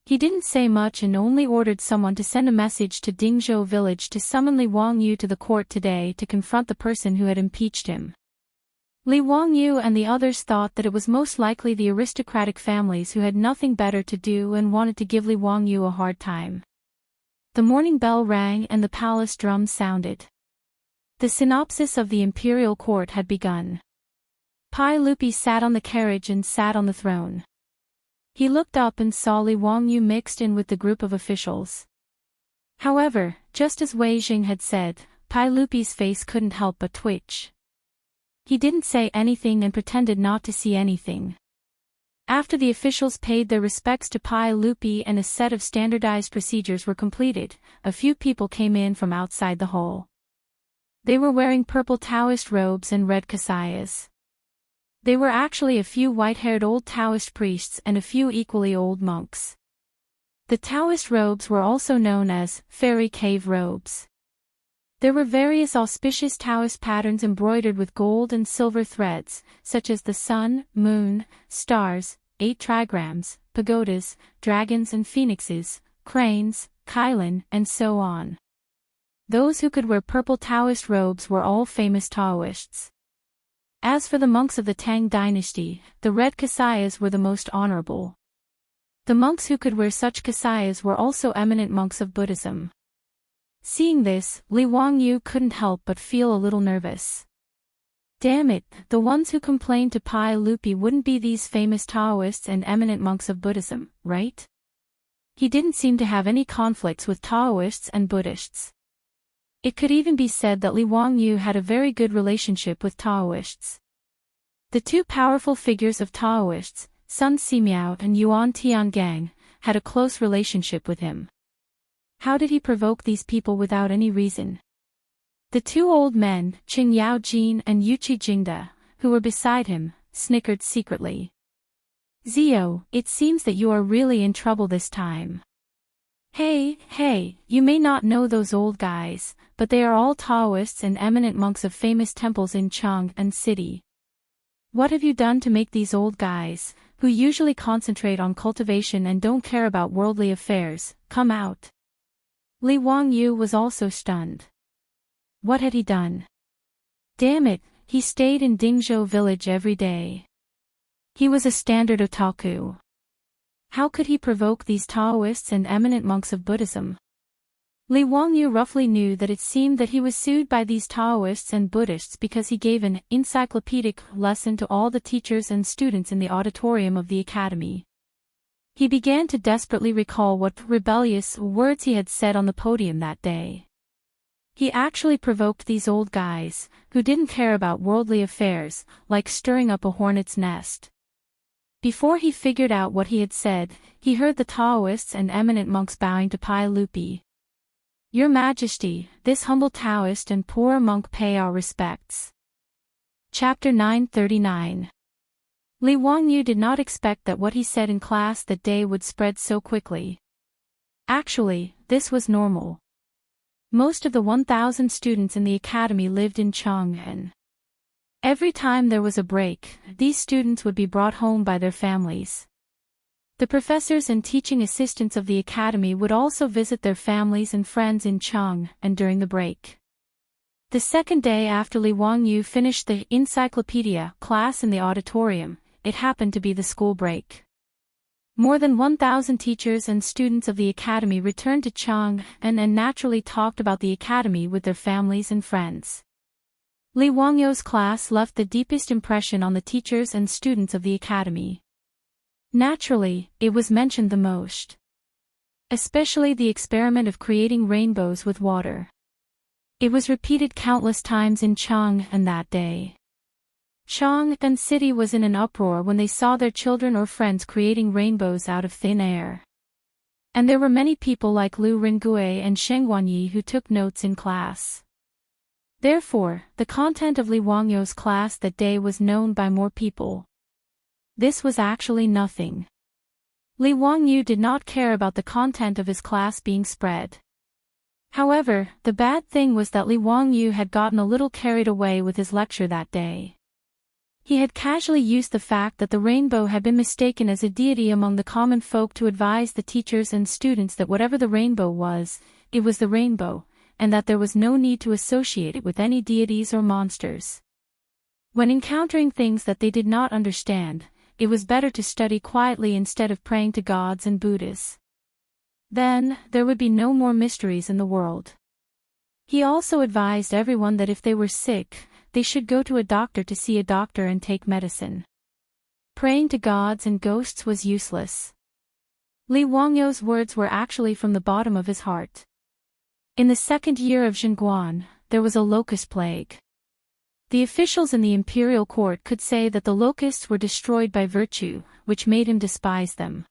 He didn't say much and only ordered someone to send a message to Dingzhou village to summon Li Wangyu to the court today to confront the person who had impeached him. Li Wangyu and the others thought that it was most likely the aristocratic families who had nothing better to do and wanted to give Li Wangyu a hard time. The morning bell rang and the palace drums sounded. The synopsis of the imperial court had begun. Pai Lupi sat on the carriage and sat on the throne. He looked up and saw Li Wangyu mixed in with the group of officials. However, just as Wei Jing had said, Pai Lupi's face couldn't help but twitch. He didn't say anything and pretended not to see anything. After the officials paid their respects to Pai Lupi and a set of standardized procedures were completed, a few people came in from outside the hall. They were wearing purple Taoist robes and red kasayas. They were actually a few white-haired old Taoist priests and a few equally old monks. The Taoist robes were also known as fairy cave robes. There were various auspicious Taoist patterns embroidered with gold and silver threads, such as the sun, moon, stars, 8 trigrams, pagodas, dragons and phoenixes, cranes, Kylin, and so on. Those who could wear purple Taoist robes were all famous Taoists. As for the monks of the Tang dynasty, the red kasayas were the most honorable. The monks who could wear such kasayas were also eminent monks of Buddhism. Seeing this, Li Wangyu couldn't help but feel a little nervous. Damn it, the ones who complained to Pai Lupi wouldn't be these famous Taoists and eminent monks of Buddhism, right? He didn't seem to have any conflicts with Taoists and Buddhists. It could even be said that Li Wangyu had a very good relationship with Taoists. The two powerful figures of Taoists, Sun Simiao and Yuan Tiangang, had a close relationship with him. How did he provoke these people without any reason? The two old men, Qing Yaojin and Yuqi Jingda, who were beside him, snickered secretly. Zio, it seems that you are really in trouble this time. Hey, you may not know those old guys, but they are all Taoists and eminent monks of famous temples in Chang'an City. What have you done to make these old guys, who usually concentrate on cultivation and don't care about worldly affairs, come out? Li Wangyu was also stunned. What had he done? Damn it, he stayed in Dingzhou village every day. He was a standard otaku. How could he provoke these Taoists and eminent monks of Buddhism? Li Wangyu roughly knew that it seemed that he was sued by these Taoists and Buddhists because he gave an encyclopedic lesson to all the teachers and students in the auditorium of the academy. He began to desperately recall what rebellious words he had said on the podium that day. He actually provoked these old guys, who didn't care about worldly affairs, like stirring up a hornet's nest. Before he figured out what he had said, he heard the Taoists and eminent monks bowing to Pai Lupi. Your Majesty, this humble Taoist and poor monk pay our respects. Chapter 939. Li Wangyu did not expect that what he said in class that day would spread so quickly. Actually, this was normal. Most of the 1,000 students in the academy lived in Chang'an. Every time there was a break, these students would be brought home by their families. The professors and teaching assistants of the academy would also visit their families and friends in Chang and during the break. The second day after Li Wangyu finished the encyclopedia class in the auditorium, it happened to be the school break. More than 1,000 teachers and students of the academy returned to Chang and naturally talked about the academy with their families and friends. Li Wangyu's class left the deepest impression on the teachers and students of the academy. Naturally, it was mentioned the most. Especially the experiment of creating rainbows with water. It was repeated countless times in Chang'an that day. Chang'an city was in an uproar when they saw their children or friends creating rainbows out of thin air. And there were many people like Lu Ringue and Sheng Guanyi who took notes in class. Therefore, the content of Li Wangyu's class that day was known by more people. This was actually nothing. Li Wangyu did not care about the content of his class being spread. However, the bad thing was that Li Wangyu had gotten a little carried away with his lecture that day. He had casually used the fact that the rainbow had been mistaken as a deity among the common folk to advise the teachers and students that whatever the rainbow was, it was the rainbow, and that there was no need to associate it with any deities or monsters. When encountering things that they did not understand, it was better to study quietly instead of praying to gods and Buddhas. Then, there would be no more mysteries in the world. He also advised everyone that if they were sick, they should go to a doctor to see a doctor and take medicine. Praying to gods and ghosts was useless. Li Wangyu's words were actually from the bottom of his heart. In the second year of Zhenguan, there was a locust plague. The officials in the imperial court could say that the locusts were destroyed by virtue, which made him despise them.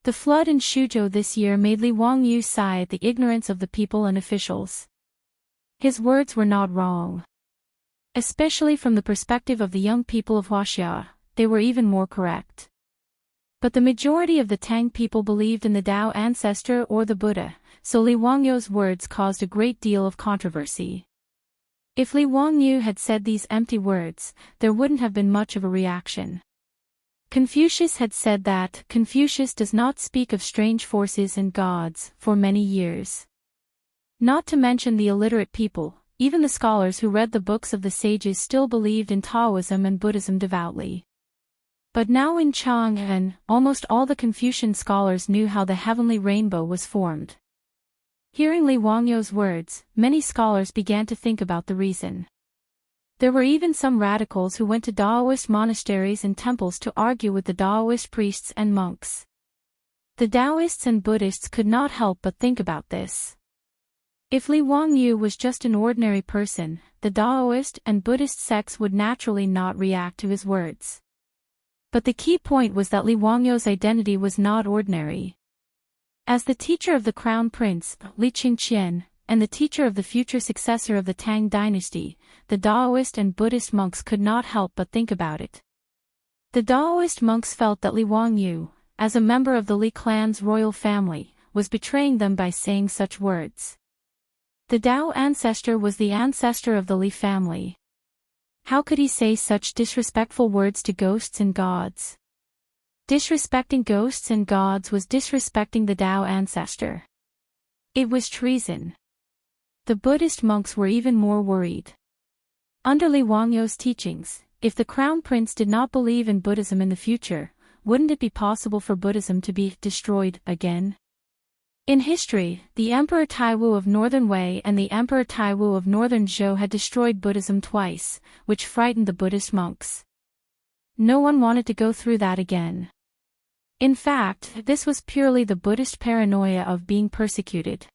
The flood in Shuzhou this year made Li Wangyu sigh at the ignorance of the people and officials. His words were not wrong. Especially from the perspective of the young people of Wuxia, they were even more correct. But the majority of the Tang people believed in the Tao ancestor or the Buddha, so Li Wangyu's words caused a great deal of controversy. If Li Wangyu had said these empty words, there wouldn't have been much of a reaction. Confucius had said that Confucius does not speak of strange forces and gods for many years. Not to mention the illiterate people, even the scholars who read the books of the sages still believed in Taoism and Buddhism devoutly. But now in Chang'an, almost all the Confucian scholars knew how the heavenly rainbow was formed. Hearing Li Wangyu's words, many scholars began to think about the reason. There were even some radicals who went to Daoist monasteries and temples to argue with the Daoist priests and monks. The Daoists and Buddhists could not help but think about this. If Li Wangyu was just an ordinary person, the Daoist and Buddhist sects would naturally not react to his words. But the key point was that Li Wangyu's identity was not ordinary. As the teacher of the crown prince, Li Qingqian, and the teacher of the future successor of the Tang dynasty, the Daoist and Buddhist monks could not help but think about it. The Daoist monks felt that Li Wangyu, as a member of the Li clan's royal family, was betraying them by saying such words. The Tao ancestor was the ancestor of the Li family. How could he say such disrespectful words to ghosts and gods? Disrespecting ghosts and gods was disrespecting the Tao ancestor. It was treason. The Buddhist monks were even more worried. Under Li Wangyu's teachings, if the crown prince did not believe in Buddhism in the future, wouldn't it be possible for Buddhism to be destroyed again? In history, the Emperor Taiwu of Northern Wei and the Emperor Taiwu of Northern Zhou had destroyed Buddhism twice, which frightened the Buddhist monks. No one wanted to go through that again. In fact, this was purely the Buddhist paranoia of being persecuted.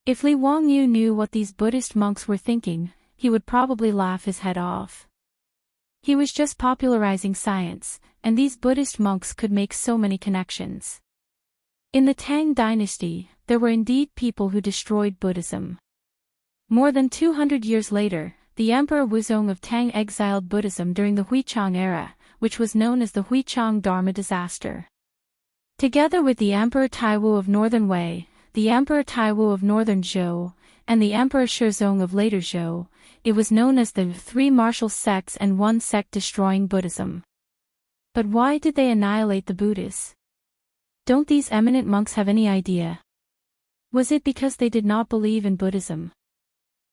If Li Wangyu knew what these Buddhist monks were thinking, he would probably laugh his head off. He was just popularizing science, and these Buddhist monks could make so many connections. In the Tang dynasty, there were indeed people who destroyed Buddhism. More than 200 years later, the Emperor Wuzong of Tang exiled Buddhism during the Huichang era, which was known as the Huichang Dharma disaster. Together with the Emperor Taiwu of Northern Wei, the Emperor Taiwu of Northern Zhou, and the Emperor Shizong of later Zhou, it was known as the Three Martial Sects and one sect destroying Buddhism. But why did they annihilate the Buddhists? Don't these eminent monks have any idea? Was it because they did not believe in Buddhism?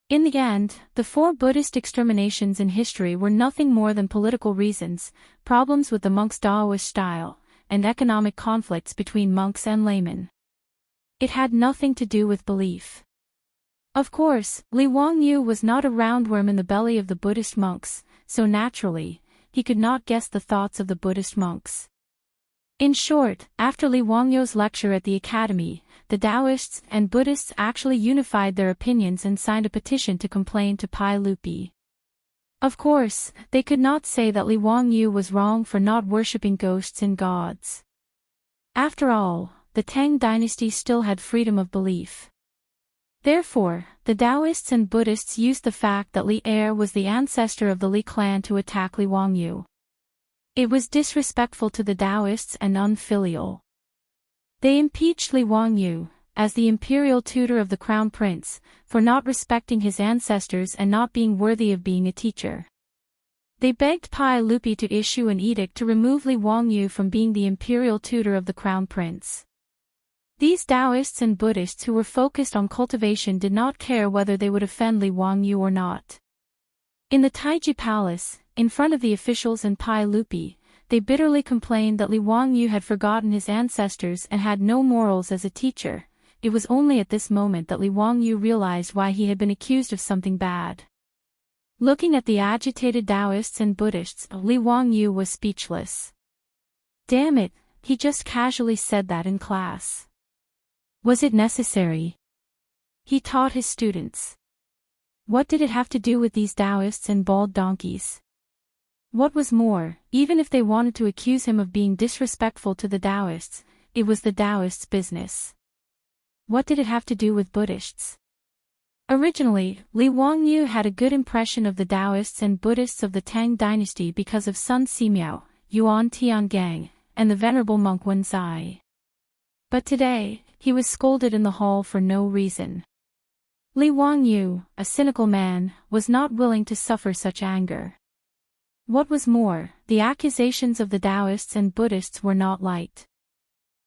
In the end, the 4 Buddhist exterminations in history were nothing more than political reasons, problems with the monks' Daoist style, and economic conflicts between monks and laymen. It had nothing to do with belief. Of course, Li Wangyu was not a roundworm in the belly of the Buddhist monks, so naturally, he could not guess the thoughts of the Buddhist monks. In short, after Li Wangyu's lecture at the academy, the Daoists and Buddhists actually unified their opinions and signed a petition to complain to Pai Lupi. Of course, they could not say that Li Wangyu was wrong for not worshipping ghosts and gods. After all, the Tang dynasty still had freedom of belief. Therefore, the Daoists and Buddhists used the fact that Li Er was the ancestor of the Li clan to attack Li Wangyu. It was disrespectful to the Daoists and unfilial. They impeached Li Wangyu, as the imperial tutor of the crown prince, for not respecting his ancestors and not being worthy of being a teacher. They begged Pai Lupi to issue an edict to remove Li Wangyu from being the imperial tutor of the crown prince. These Daoists and Buddhists who were focused on cultivation did not care whether they would offend Li Wangyu or not. In the Taiji Palace, in front of the officials and Pai Lupi, they bitterly complained that Li Wangyu had forgotten his ancestors and had no morals as a teacher. It was only at this moment that Li Wangyu realized why he had been accused of something bad. Looking at the agitated Daoists and Buddhists, Li Wangyu was speechless. Damn it, he just casually said that in class. Was it necessary? He taught his students. What did it have to do with these Daoists and bald donkeys? What was more, even if they wanted to accuse him of being disrespectful to the Daoists, it was the Daoists' business. What did it have to do with Buddhists? Originally, Li Wangyu had a good impression of the Daoists and Buddhists of the Tang dynasty because of Sun Simiao, Yuan Tiangang, and the venerable monk Wen Zai. But today, he was scolded in the hall for no reason. Li Wangyu, a cynical man, was not willing to suffer such anger. What was more, the accusations of the Daoists and Buddhists were not light.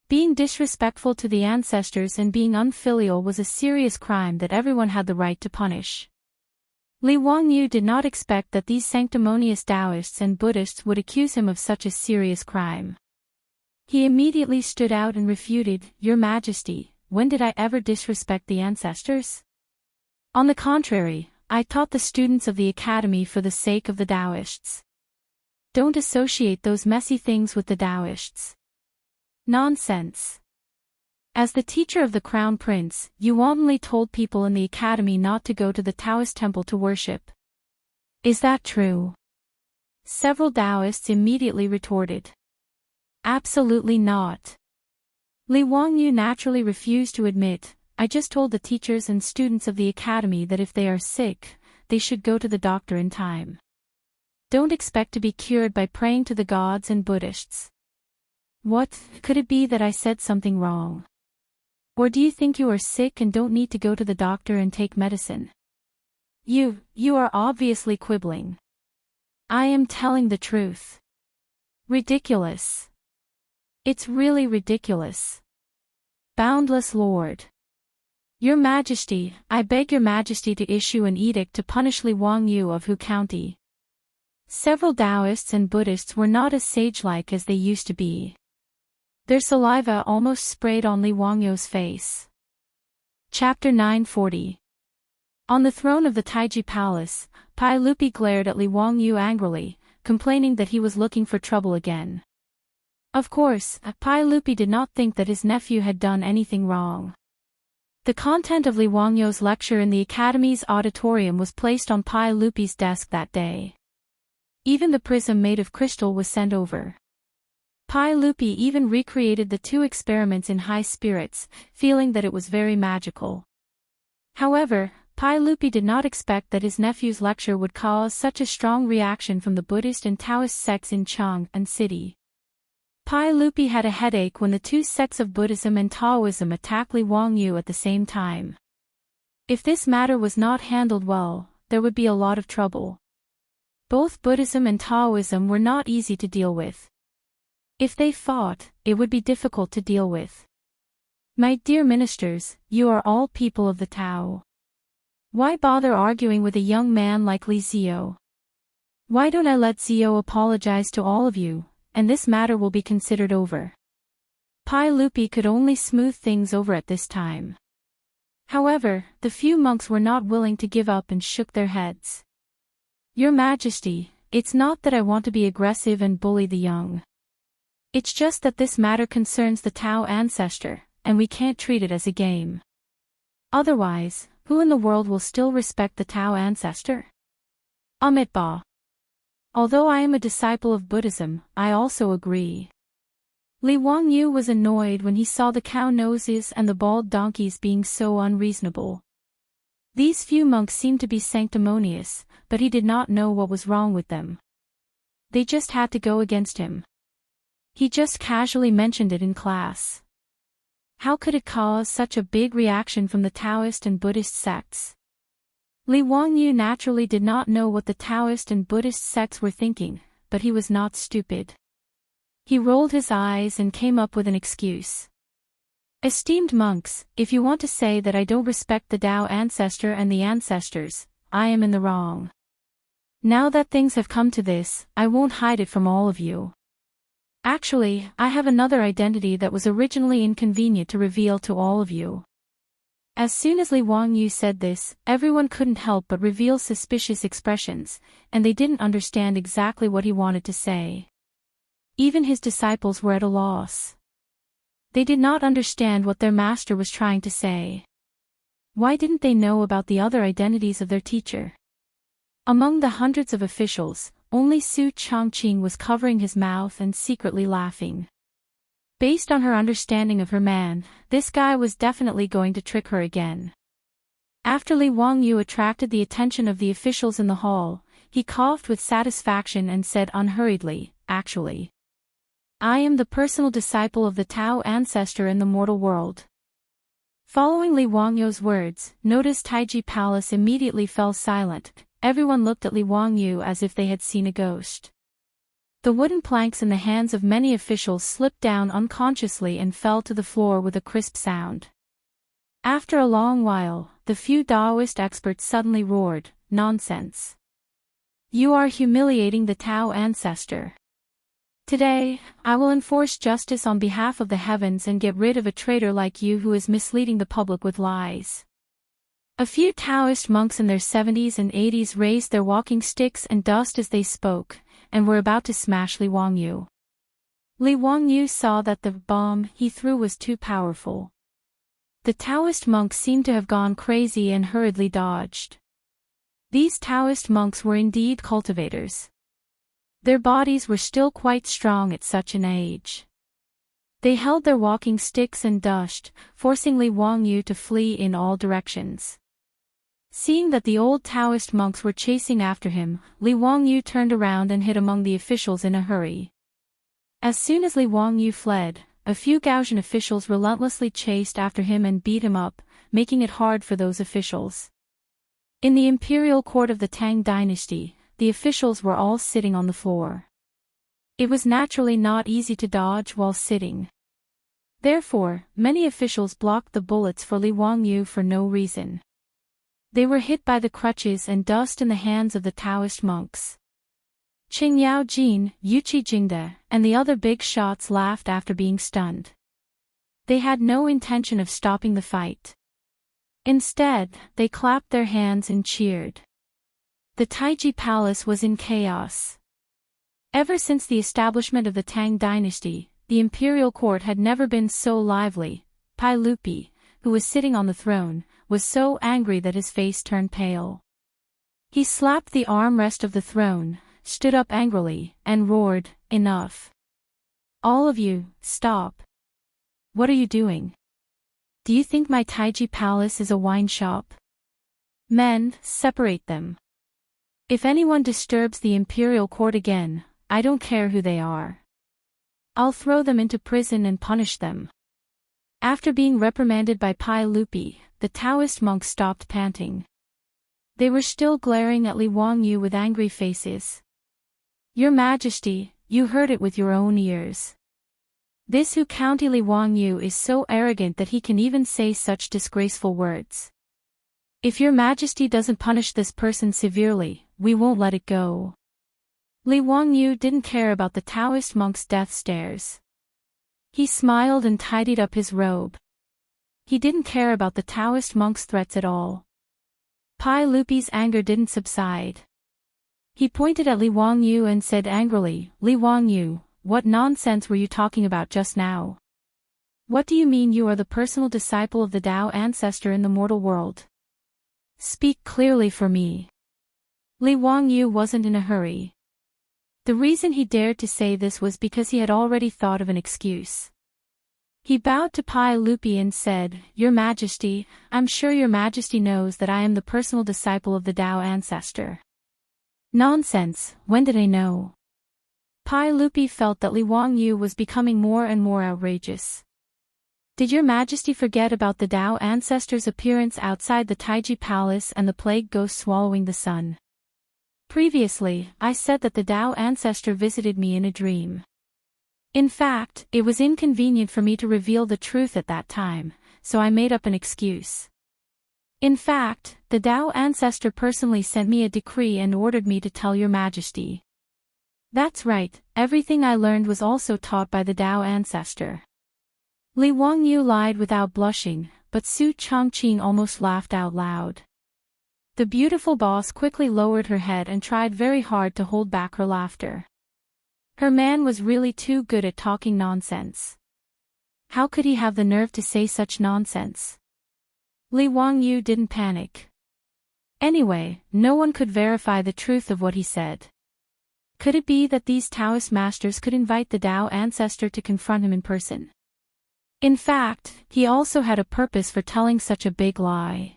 Being disrespectful to the ancestors and being unfilial was a serious crime that everyone had the right to punish. Li Wangyu did not expect that these sanctimonious Daoists and Buddhists would accuse him of such a serious crime. He immediately stood out and refuted, "Your Majesty, when did I ever disrespect the ancestors? On the contrary, I taught the students of the academy for the sake of the Daoists. Don't associate those messy things with the Daoists. Nonsense. As the teacher of the crown prince, you wantonly told people in the academy not to go to the Taoist temple to worship. Is that true?" Several Daoists immediately retorted. Absolutely not. Li Wangyu naturally refused to admit, "I just told the teachers and students of the academy that if they are sick, they should go to the doctor in time. Don't expect to be cured by praying to the gods and Buddhists." What, could it be that I said something wrong? Or do you think you are sick and don't need to go to the doctor and take medicine? You are obviously quibbling. I am telling the truth. Ridiculous. It's really ridiculous. Boundless Lord. Your Majesty, I beg your Majesty to issue an edict to punish Li Wangyu of Hu County. Several Daoists and Buddhists were not as sage-like as they used to be. Their saliva almost sprayed on Li Wangyu's face. Chapter 940. On the throne of the Taiji Palace, Pai Lupi glared at Li Wangyu angrily, complaining that he was looking for trouble again. Of course, Pai Lupi did not think that his nephew had done anything wrong. The content of Li Wangyu's lecture in the Academy's auditorium was placed on Pai Lupi's desk that day. Even the prism made of crystal was sent over. Pai Lupi even recreated the 2 experiments in high spirits, feeling that it was very magical. However, Pai Lupi did not expect that his nephew's lecture would cause such a strong reaction from the Buddhist and Taoist sects in Chang'an City. Pai Lupi had a headache when the 2 sects of Buddhism and Taoism attacked Li Wangyu at the same time. If this matter was not handled well, there would be a lot of trouble. Both Buddhism and Taoism were not easy to deal with. If they fought, it would be difficult to deal with. My dear ministers, you are all people of the Tao. Why bother arguing with a young man like Li Zio? Why don't I let Zio apologize to all of you, and this matter will be considered over? Pai Lupi could only smooth things over at this time. However, the few monks were not willing to give up and shook their heads. Your Majesty, it's not that I want to be aggressive and bully the young. It's just that this matter concerns the Tao ancestor, and we can't treat it as a game. Otherwise, who in the world will still respect the Tao ancestor? Amitabha. Although I am a disciple of Buddhism, I also agree. Li Wangyu was annoyed when he saw the cow noses and the bald donkeys being so unreasonable. These few monks seemed to be sanctimonious, but he did not know what was wrong with them. They just had to go against him. He just casually mentioned it in class. How could it cause such a big reaction from the Taoist and Buddhist sects? Li Wangyu naturally did not know what the Taoist and Buddhist sects were thinking, but he was not stupid. He rolled his eyes and came up with an excuse. Esteemed monks, if you want to say that I don't respect the Tao ancestor and the ancestors, I am in the wrong. Now that things have come to this, I won't hide it from all of you. Actually, I have another identity that was originally inconvenient to reveal to all of you. As soon as Li Wangyu said this, everyone couldn't help but reveal suspicious expressions, and they didn't understand exactly what he wanted to say. Even his disciples were at a loss. They did not understand what their master was trying to say. Why didn't they know about the other identities of their teacher? Among the hundreds of officials, only Su Chongqing was covering his mouth and secretly laughing. Based on her understanding of her man, this guy was definitely going to trick her again. After Li Wangyu attracted the attention of the officials in the hall, he coughed with satisfaction and said unhurriedly, "Actually, I am the personal disciple of the Tao ancestor in the mortal world." Following Li Wangyu's words, Noda's Taiji Palace immediately fell silent. Everyone looked at Li Wangyu as if they had seen a ghost. The wooden planks in the hands of many officials slipped down unconsciously and fell to the floor with a crisp sound. After a long while, the few Daoist experts suddenly roared, "Nonsense! You are humiliating the Tao ancestor. Today, I will enforce justice on behalf of the heavens and get rid of a traitor like you who is misleading the public with lies." A few Taoist monks in their 70s and 80s raised their walking sticks and dust as they spoke, and were about to smash Li Wangyu. Li Wangyu saw that the bomb he threw was too powerful. The Taoist monks seemed to have gone crazy and hurriedly dodged. These Taoist monks were indeed cultivators. Their bodies were still quite strong at such an age. They held their walking sticks and dashed, forcing Li Wangyu to flee in all directions. Seeing that the old Taoist monks were chasing after him, Li Wangyu turned around and hid among the officials in a hurry. As soon as Li Wangyu fled, a few Gaotian officials relentlessly chased after him and beat him up, making it hard for those officials. In the imperial court of the Tang dynasty, the officials were all sitting on the floor. It was naturally not easy to dodge while sitting. Therefore, many officials blocked the bullets for Li Wangyu for no reason. They were hit by the crutches and dust in the hands of the Taoist monks. Qing Yao Jin, Yuqi Jingde, and the other big shots laughed after being stunned. They had no intention of stopping the fight. Instead, they clapped their hands and cheered. The Taiji Palace was in chaos. Ever since the establishment of the Tang dynasty, the imperial court had never been so lively. Pai Lupi, who was sitting on the throne, was so angry that his face turned pale. He slapped the armrest of the throne, stood up angrily, and roared, "Enough! All of you, stop! What are you doing? Do you think my Taiji Palace is a wine shop? Men, separate them. If anyone disturbs the imperial court again, I don't care who they are. I'll throw them into prison and punish them." After being reprimanded by Pai Lupi, the Taoist monks stopped panting. They were still glaring at Li Wangyu with angry faces. "Your Majesty, you heard it with your own ears. This Hu County Li Wangyu is so arrogant that he can even say such disgraceful words. If your majesty doesn't punish this person severely, we won't let it go. Li Wangyu didn't care about the Taoist monk's death stares. He smiled and tidied up his robe. He didn't care about the Taoist monk's threats at all. Pai Lupi's anger didn't subside. He pointed at Li Wangyu and said angrily, Li Wangyu, what nonsense were you talking about just now? What do you mean you are the personal disciple of the Tao ancestor in the mortal world? Speak clearly for me. Li Wangyu wasn't in a hurry. The reason he dared to say this was because he had already thought of an excuse. He bowed to Pai Lupi and said, Your Majesty, I'm sure Your Majesty knows that I am the personal disciple of the Tao ancestor. Nonsense, when did I know? Pai Lupi felt that Li Wangyu was becoming more and more outrageous. Did Your Majesty forget about the Tao ancestor's appearance outside the Taiji Palace and the plague ghost swallowing the sun? Previously, I said that the Tao ancestor visited me in a dream. In fact, it was inconvenient for me to reveal the truth at that time, so I made up an excuse. In fact, the Tao ancestor personally sent me a decree and ordered me to tell Your Majesty. That's right, everything I learned was also taught by the Tao ancestor. Li Wangyu lied without blushing, but Su Chongqing almost laughed out loud. The beautiful boss quickly lowered her head and tried very hard to hold back her laughter. Her man was really too good at talking nonsense. How could he have the nerve to say such nonsense? Li Wangyu didn't panic. Anyway, no one could verify the truth of what he said. Could it be that these Taoist masters could invite the Tao ancestor to confront him in person? In fact, he also had a purpose for telling such a big lie.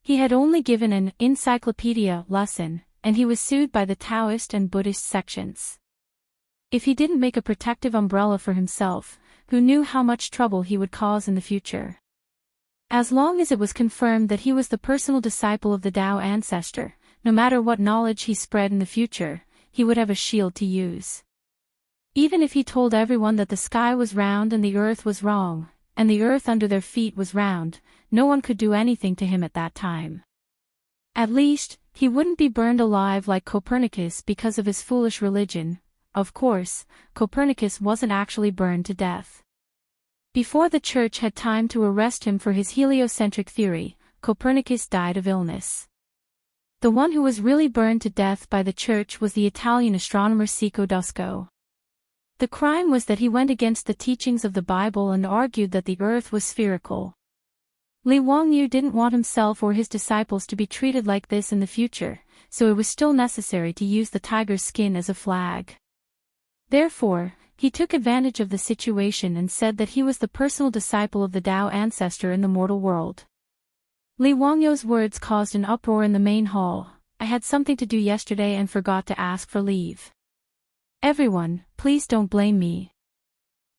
He had only given an encyclopedia lesson, and he was sued by the Taoist and Buddhist sections. If he didn't make a protective umbrella for himself, who knew how much trouble he would cause in the future? As long as it was confirmed that he was the personal disciple of the Tao ancestor, no matter what knowledge he spread in the future, he would have a shield to use. Even if he told everyone that the sky was round and the earth was wrong, and the earth under their feet was round, no one could do anything to him at that time. At least, he wouldn't be burned alive like Copernicus because of his foolish religion. Of course, Copernicus wasn't actually burned to death. Before the church had time to arrest him for his heliocentric theory, Copernicus died of illness. The one who was really burned to death by the church was the Italian astronomer Cicco Dusco. The crime was that he went against the teachings of the Bible and argued that the earth was spherical. Li Wangyu didn't want himself or his disciples to be treated like this in the future, so it was still necessary to use the tiger's skin as a flag. Therefore, he took advantage of the situation and said that he was the personal disciple of the Tao ancestor in the mortal world. Li Wangyu's words caused an uproar in the main hall. I had something to do yesterday and forgot to ask for leave. Everyone, please don't blame me.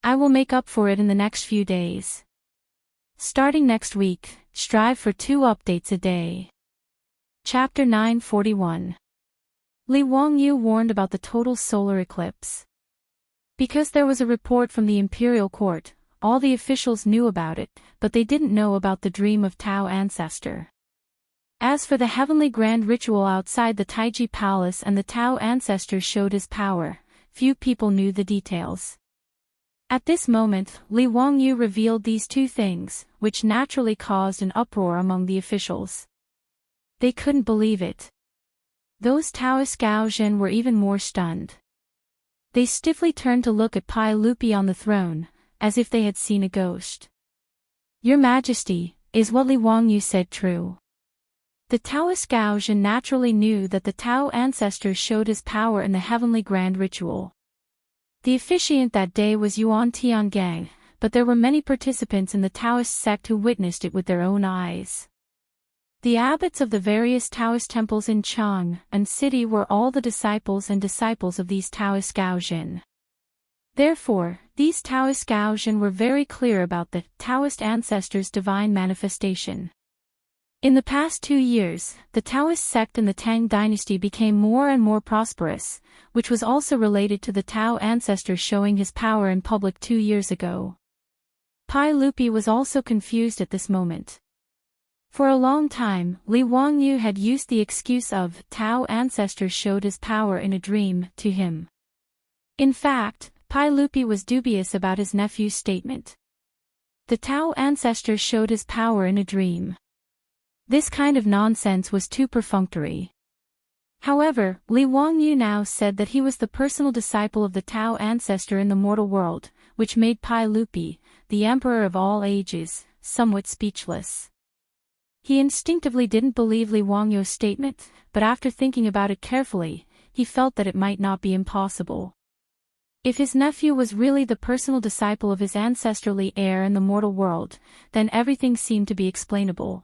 I will make up for it in the next few days. Starting next week, strive for 2 updates a day. Chapter 941. Li Wangyu warned about the total solar eclipse. Because there was a report from the imperial court, all the officials knew about it, but they didn't know about the dream of Tao ancestor. As for the heavenly grand ritual outside the Taiji Palace and the Tao ancestor showed his power, few people knew the details. At this moment, Li Wangyu revealed these 2 things, which naturally caused an uproar among the officials. They couldn't believe it. Those Taoist Gaozhen were even more stunned. They stiffly turned to look at Pai Lupi on the throne, as if they had seen a ghost. Your Majesty, is what Li Wangyu said true? The Taoist Gaozhen naturally knew that the Tao ancestor showed his power in the heavenly grand ritual. The officiant that day was Yuan Tiangang, but there were many participants in the Taoist sect who witnessed it with their own eyes. The abbots of the various Taoist temples in Chang'an city were all the disciples and disciples of these Taoist Gaozhen. Therefore, these Taoist Gaozhen were very clear about the Taoist ancestors' divine manifestation. In the past 2 years, the Taoist sect in the Tang dynasty became more and more prosperous, which was also related to the Tao ancestor showing his power in public 2 years ago. Pai Lupi was also confused at this moment. For a long time, Li Wangyu had used the excuse of Tao ancestor showed his power in a dream to him. In fact, Pai Lupi was dubious about his nephew's statement. The Tao ancestor showed his power in a dream. This kind of nonsense was too perfunctory. However, Li Wangyu now said that he was the personal disciple of the Tao ancestor in the mortal world, which made Pai Lupi, the emperor of all ages, somewhat speechless. He instinctively didn't believe Li Wangyu's statement, but after thinking about it carefully, he felt that it might not be impossible. If his nephew was really the personal disciple of his ancestrally heir in the mortal world, then everything seemed to be explainable.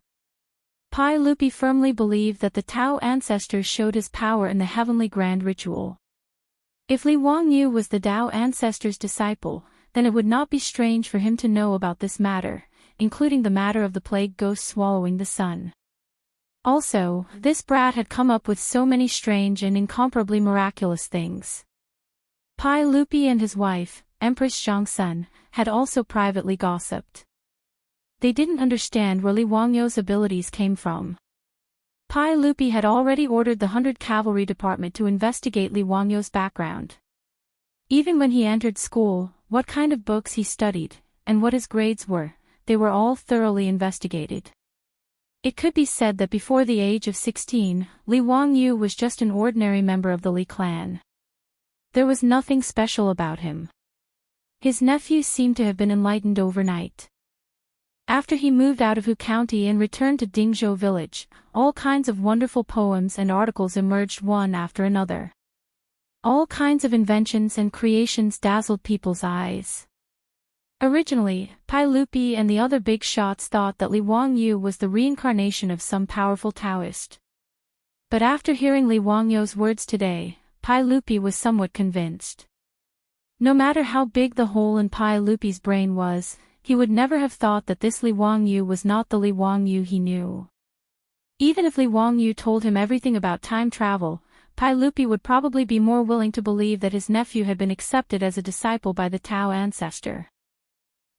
Pai Lupi firmly believed that the Tao ancestor showed his power in the heavenly grand ritual. If Li Wangyu was the Tao ancestor's disciple, then it would not be strange for him to know about this matter, including the matter of the plague ghost swallowing the sun. Also, this brat had come up with so many strange and incomparably miraculous things. Pai Lupi and his wife, Empress Xianxia, had also privately gossiped. They didn't understand where Li Wangyu's abilities came from. Pai Lupi had already ordered the 100 Cavalry Department to investigate Li Wangyu's background. Even when he entered school, what kind of books he studied, and what his grades were, they were all thoroughly investigated. It could be said that before the age of 16, Li Wangyu was just an ordinary member of the Li clan. There was nothing special about him. His nephew seemed to have been enlightened overnight. After he moved out of Hu County and returned to Dingzhou village, all kinds of wonderful poems and articles emerged one after another. All kinds of inventions and creations dazzled people's eyes. Originally, Pai Lupi and the other big shots thought that Li Wangyu was the reincarnation of some powerful Taoist. But after hearing Li Wangyu's words today, Pai Lupi was somewhat convinced. No matter how big the hole in Pai Lupi's brain was, he would never have thought that this Li Wangyu was not the Li Wangyu he knew. Even if Li Wangyu told him everything about time travel, Pai Lupi would probably be more willing to believe that his nephew had been accepted as a disciple by the Tao ancestor.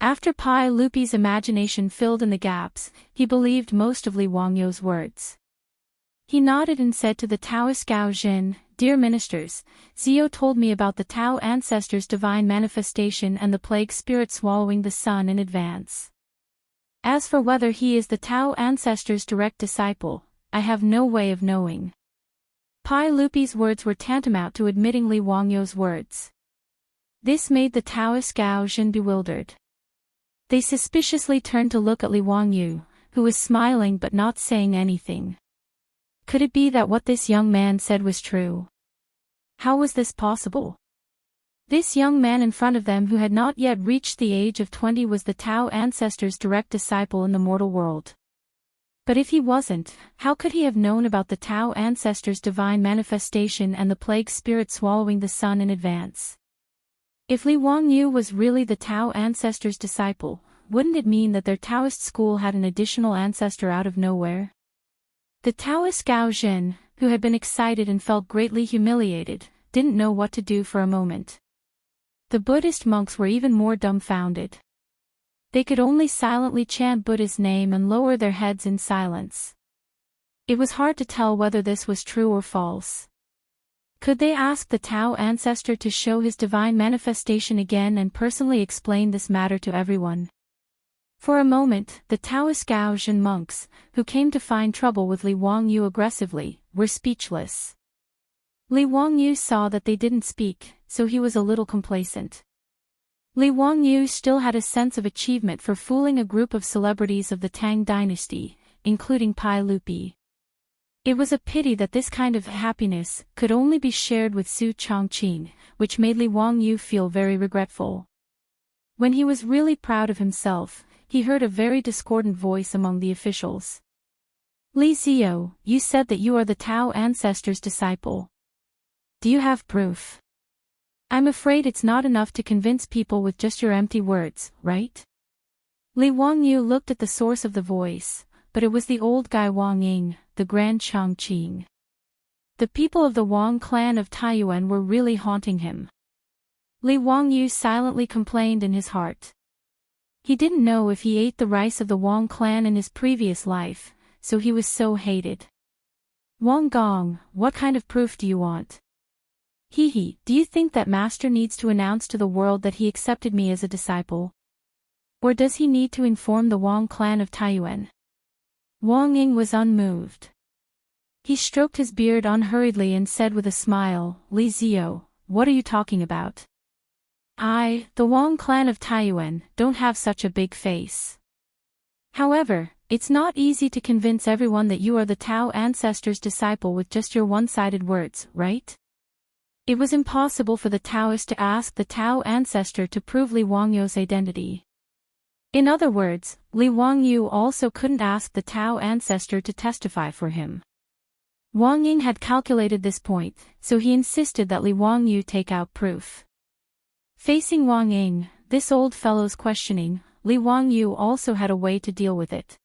After Pai Lupi's imagination filled in the gaps, he believed most of Li Wangyu's words. He nodded and said to the Taoist Gao Jin, "Dear ministers, Zio told me about the Tao ancestor's divine manifestation and the plague spirit swallowing the sun in advance. As for whether he is the Tao ancestor's direct disciple, I have no way of knowing." Pai Lupi's words were tantamount to admitting Li Wangyu's words. This made the Taoist Gao Jin bewildered. They suspiciously turned to look at Li Wangyu, who was smiling but not saying anything. Could it be that what this young man said was true? How was this possible? This young man in front of them who had not yet reached the age of 20 was the Tao ancestor's direct disciple in the mortal world. But if he wasn't, how could he have known about the Tao ancestor's divine manifestation and the plague spirit swallowing the sun in advance? If Li Wangyu was really the Tao ancestor's disciple, wouldn't it mean that their Taoist school had an additional ancestor out of nowhere? The Taoist Gao Jin, who had been excited and felt greatly humiliated, didn't know what to do for a moment. The Buddhist monks were even more dumbfounded. They could only silently chant Buddha's name and lower their heads in silence. It was hard to tell whether this was true or false. Could they ask the Tao ancestor to show his divine manifestation again and personally explain this matter to everyone? For a moment, the Taoist Gao Jin monks, who came to find trouble with Li Wangyu aggressively, were speechless. Li Wangyu saw that they didn't speak, so he was a little complacent. Li Wangyu still had a sense of achievement for fooling a group of celebrities of the Tang dynasty, including Pai Lupi. It was a pity that this kind of happiness could only be shared with Su Chongqing, which made Li Wangyu feel very regretful. When he was really proud of himself, he heard a very discordant voice among the officials. "Li Zio, you said that you are the Tao ancestor's disciple. Do you have proof? I'm afraid it's not enough to convince people with just your empty words, right?" Li Wangyu looked at the source of the voice, but it was the old guy Wang Ying, the Grand Chongqing. The people of the Wang clan of Taiyuan were really haunting him. Li Wangyu silently complained in his heart. He didn't know if he ate the rice of the Wang clan in his previous life, so he was so hated. Wang Gong, what kind of proof do you want? He, do you think that master needs to announce to the world that he accepted me as a disciple? Or does he need to inform the Wang clan of Taiyuan? Wang Ying was unmoved. He stroked his beard unhurriedly and said with a smile, Li Zio, what are you talking about? I, the Wang clan of Taiyuan, don't have such a big face. However, it's not easy to convince everyone that you are the Tao ancestor's disciple with just your one-sided words, right? It was impossible for the Daoist to ask the Tao ancestor to prove Li Wangyu's identity. In other words, Li Wangyu also couldn't ask the Tao ancestor to testify for him. Wang Ying had calculated this point, so he insisted that Li Wangyu take out proof. Facing Wang Ying, this old fellow's questioning, Li Wangyu also had a way to deal with it.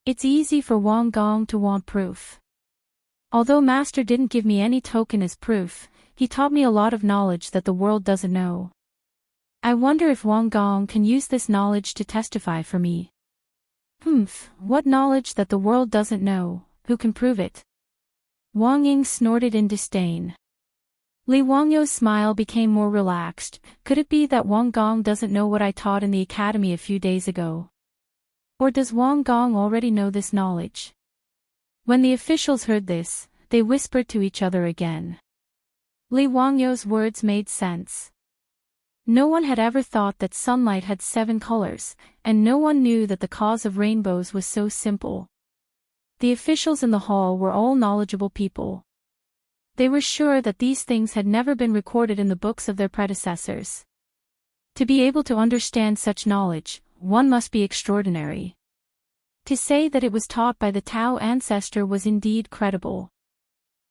It's easy for Wang Gong to want proof. Although master didn't give me any token as proof, he taught me a lot of knowledge that the world doesn't know. I wonder if Wang Gong can use this knowledge to testify for me. What knowledge that the world doesn't know, who can prove it? Wang Ying snorted in disdain. Li Wangyu's smile became more relaxed. Could it be that Wang Gong doesn't know what I taught in the academy a few days ago? Or does Wang Gong already know this knowledge? When the officials heard this, they whispered to each other again. Li Wangyu's words made sense. No one had ever thought that sunlight had 7 colors, and no one knew that the cause of rainbows was so simple. The officials in the hall were all knowledgeable people. They were sure that these things had never been recorded in the books of their predecessors. To be able to understand such knowledge, one must be extraordinary. To say that it was taught by the Tao ancestor was indeed credible.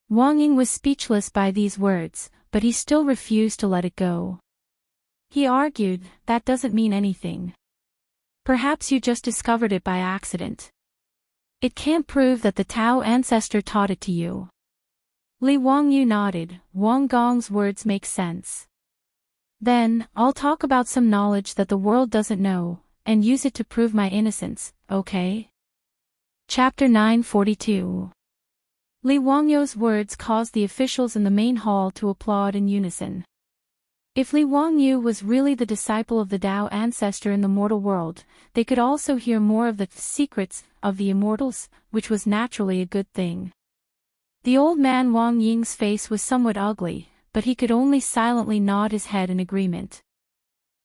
Wang Ying was speechless by these words, but he still refused to let it go. He argued, that doesn't mean anything. Perhaps you just discovered it by accident. It can't prove that the Tao ancestor taught it to you. Li Wangyu nodded. Wang Gong's words make sense. Then, I'll talk about some knowledge that the world doesn't know, and use it to prove my innocence, okay? Chapter 942. Li Wangyu's words caused the officials in the main hall to applaud in unison. If Li Wangyu was really the disciple of the Tao ancestor in the mortal world, they could also hear more of the secrets of the immortals, which was naturally a good thing. The old man Wang Ying's face was somewhat ugly, but he could only silently nod his head in agreement.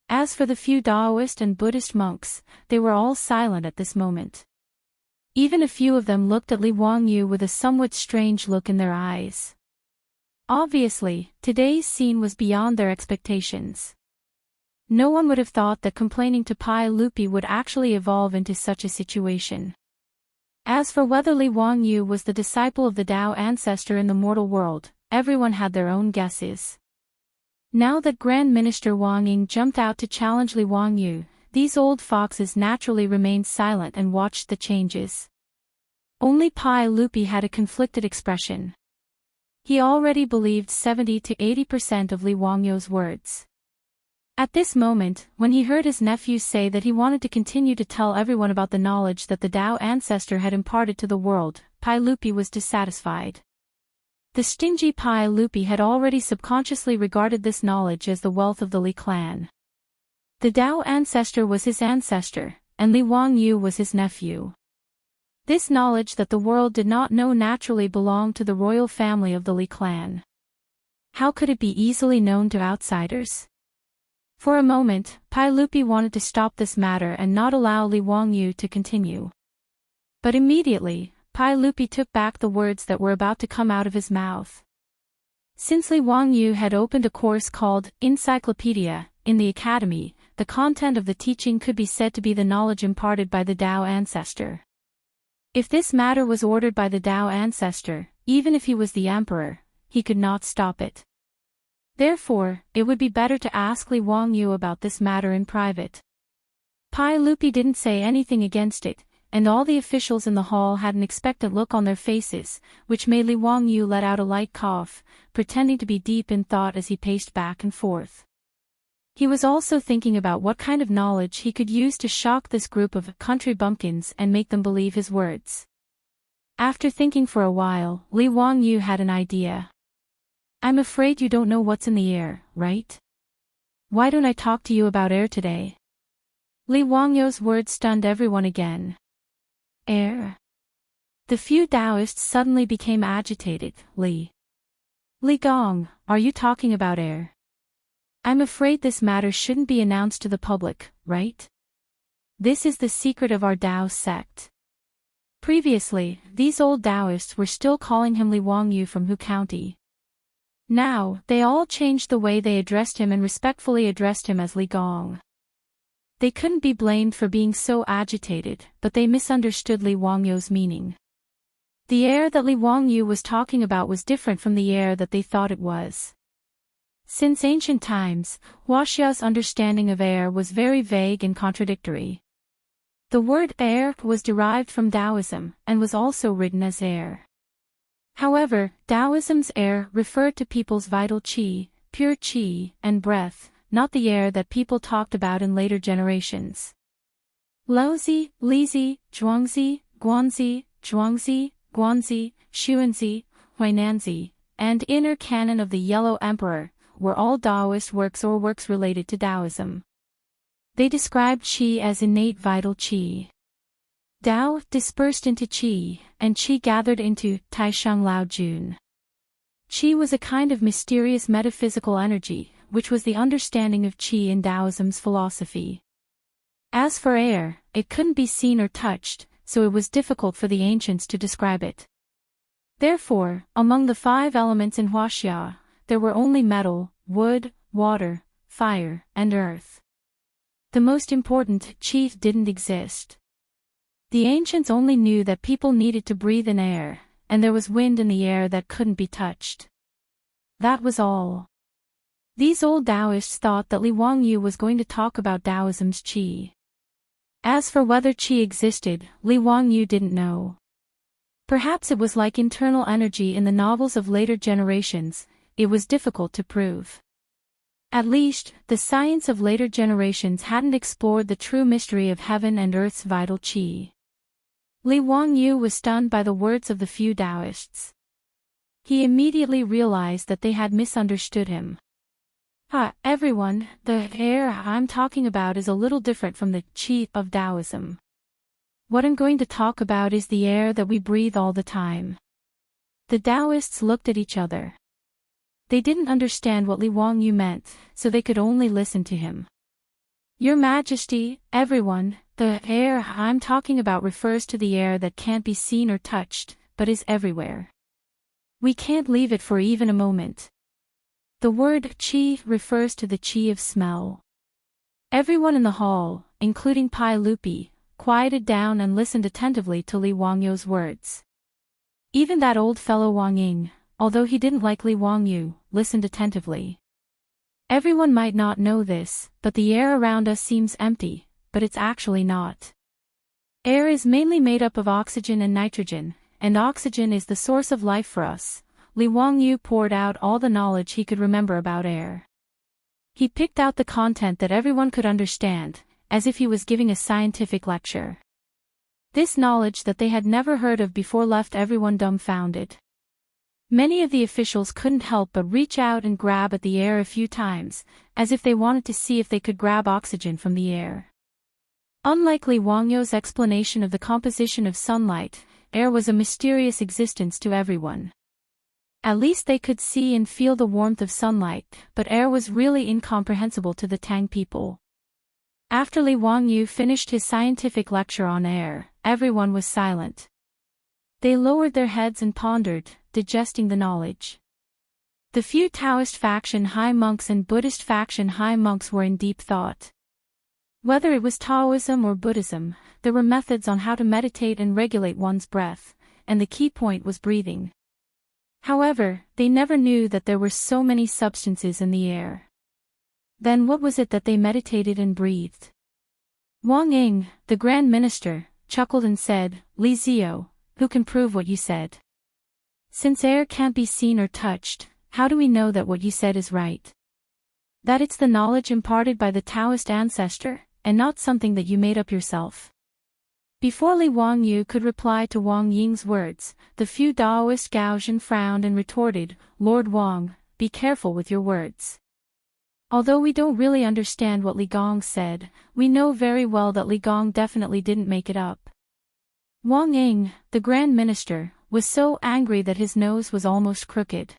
As for the few Daoist and Buddhist monks, they were all silent at this moment. Even a few of them looked at Li Wangyu with a somewhat strange look in their eyes. Obviously, today's scene was beyond their expectations. No one would have thought that complaining to Pai Lupi would actually evolve into such a situation. As for whether Li Wangyu was the disciple of the Tao ancestor in the mortal world, everyone had their own guesses. Now that Grand Minister Wang Ying jumped out to challenge Li Wangyu, these old foxes naturally remained silent and watched the changes. Only Pai Lupi had a conflicted expression. He already believed 70 to 80% of Li Wangyu's words. At this moment, when he heard his nephew say that he wanted to continue to tell everyone about the knowledge that the Tao ancestor had imparted to the world, Pai Lupi was dissatisfied. The stingy Pai Lupi had already subconsciously regarded this knowledge as the wealth of the Li clan. The Tao ancestor was his ancestor, and Li Wangyu was his nephew. This knowledge that the world did not know naturally belonged to the royal family of the Li clan. How could it be easily known to outsiders? For a moment, Pai Lupi wanted to stop this matter and not allow Li Wangyu to continue. But immediately, Pai Lupi took back the words that were about to come out of his mouth. Since Li Wangyu had opened a course called Encyclopedia in the academy, the content of the teaching could be said to be the knowledge imparted by the Tao ancestor. If this matter was ordered by the Tao ancestor, even if he was the emperor, he could not stop it. Therefore, it would be better to ask Li Wangyu about this matter in private. Pai Lupi didn't say anything against it, and all the officials in the hall had an expectant look on their faces, which made Li Wangyu let out a light cough, pretending to be deep in thought as he paced back and forth. He was also thinking about what kind of knowledge he could use to shock this group of country bumpkins and make them believe his words. After thinking for a while, Li Wangyu had an idea. "I'm afraid you don't know what's in the air, right? Why don't I talk to you about air today?" Li Wangyu's words stunned everyone again. Air? The few Daoists suddenly became agitated. Li Gong, are you talking about air? I'm afraid this matter shouldn't be announced to the public, right? This is the secret of our Dao sect. Previously, these old Daoists were still calling him Li Wangyu from Hu County. Now, they all changed the way they addressed him and respectfully addressed him as Li Gong. They couldn't be blamed for being so agitated, but they misunderstood Li Wangyu's meaning. The air that Li Wangyu was talking about was different from the air that they thought it was. Since ancient times, Wuxia's understanding of air was very vague and contradictory. The word air was derived from Taoism, and was also written as air. However, Taoism's air referred to people's vital qi, pure qi, and breath, not the air that people talked about in later generations. Laozi, Lizi, Zhuangzi, Guanzi, Zhuangzi, Guanzi, Xuanzi, Huainanzi, and Inner Canon of the Yellow Emperor, were all Daoist works or works related to Taoism. They described qi as innate vital qi. Dao dispersed into qi, and qi gathered into Taishang Lao Jun. Qi was a kind of mysterious metaphysical energy, which was the understanding of qi in Taoism's philosophy. As for air, it couldn't be seen or touched, so it was difficult for the ancients to describe it. Therefore, among the 5 elements in Wuxia, there were only metal, wood, water, fire, and earth. The most important, qi, didn't exist. The ancients only knew that people needed to breathe in air, and there was wind in the air that couldn't be touched. That was all. These old Daoists thought that Li Wangyu was going to talk about Taoism's qi. As for whether qi existed, Li Wangyu didn't know. Perhaps it was like internal energy in the novels of later generations, it was difficult to prove. At least, the science of later generations hadn't explored the true mystery of heaven and earth's vital qi. Li Wangyu was stunned by the words of the few Daoists. He immediately realized that they had misunderstood him. Everyone, the air I'm talking about is a little different from the qi of Taoism. What I'm going to talk about is the air that we breathe all the time. The Daoists looked at each other. They didn't understand what Li Wangyu meant, so they could only listen to him. Your Majesty, everyone, the air I'm talking about refers to the air that can't be seen or touched, but is everywhere. We can't leave it for even a moment. The word qi refers to the qi of smell. Everyone in the hall, including Pai Lupi, quieted down and listened attentively to Li Wangyu's words. Even that old fellow Wang Ying, although he didn't like Li Wangyu, listened attentively. Everyone might not know this, but the air around us seems empty, but it's actually not. Air is mainly made up of oxygen and nitrogen, and oxygen is the source of life for us. Li Wangyu poured out all the knowledge he could remember about air. He picked out the content that everyone could understand, as if he was giving a scientific lecture. This knowledge that they had never heard of before left everyone dumbfounded. Many of the officials couldn't help but reach out and grab at the air a few times, as if they wanted to see if they could grab oxygen from the air. Unlike Li Wangyu's explanation of the composition of sunlight, air was a mysterious existence to everyone. At least they could see and feel the warmth of sunlight, but air was really incomprehensible to the Tang people. After Li Wangyu finished his scientific lecture on air, everyone was silent. They lowered their heads and pondered, digesting the knowledge. The few Taoist faction high monks and Buddhist faction high monks were in deep thought. Whether it was Taoism or Buddhism, there were methods on how to meditate and regulate one's breath, and the key point was breathing. However, they never knew that there were so many substances in the air. Then what was it that they meditated and breathed? Wang Ying, the Grand Minister, chuckled and said, "Li Ziyo, who can prove what you said? Since air can't be seen or touched, how do we know that what you said is right? That it's the knowledge imparted by the Taoist ancestor, and not something that you made up yourself?" Before Li Wangyu could reply to Wang Ying's words, the few Daoist Gaozhen frowned and retorted, "Lord Wang, be careful with your words. Although we don't really understand what Li Gong said, we know very well that Li Gong definitely didn't make it up." Wang Ying, the Grand Minister, was so angry that his nose was almost crooked.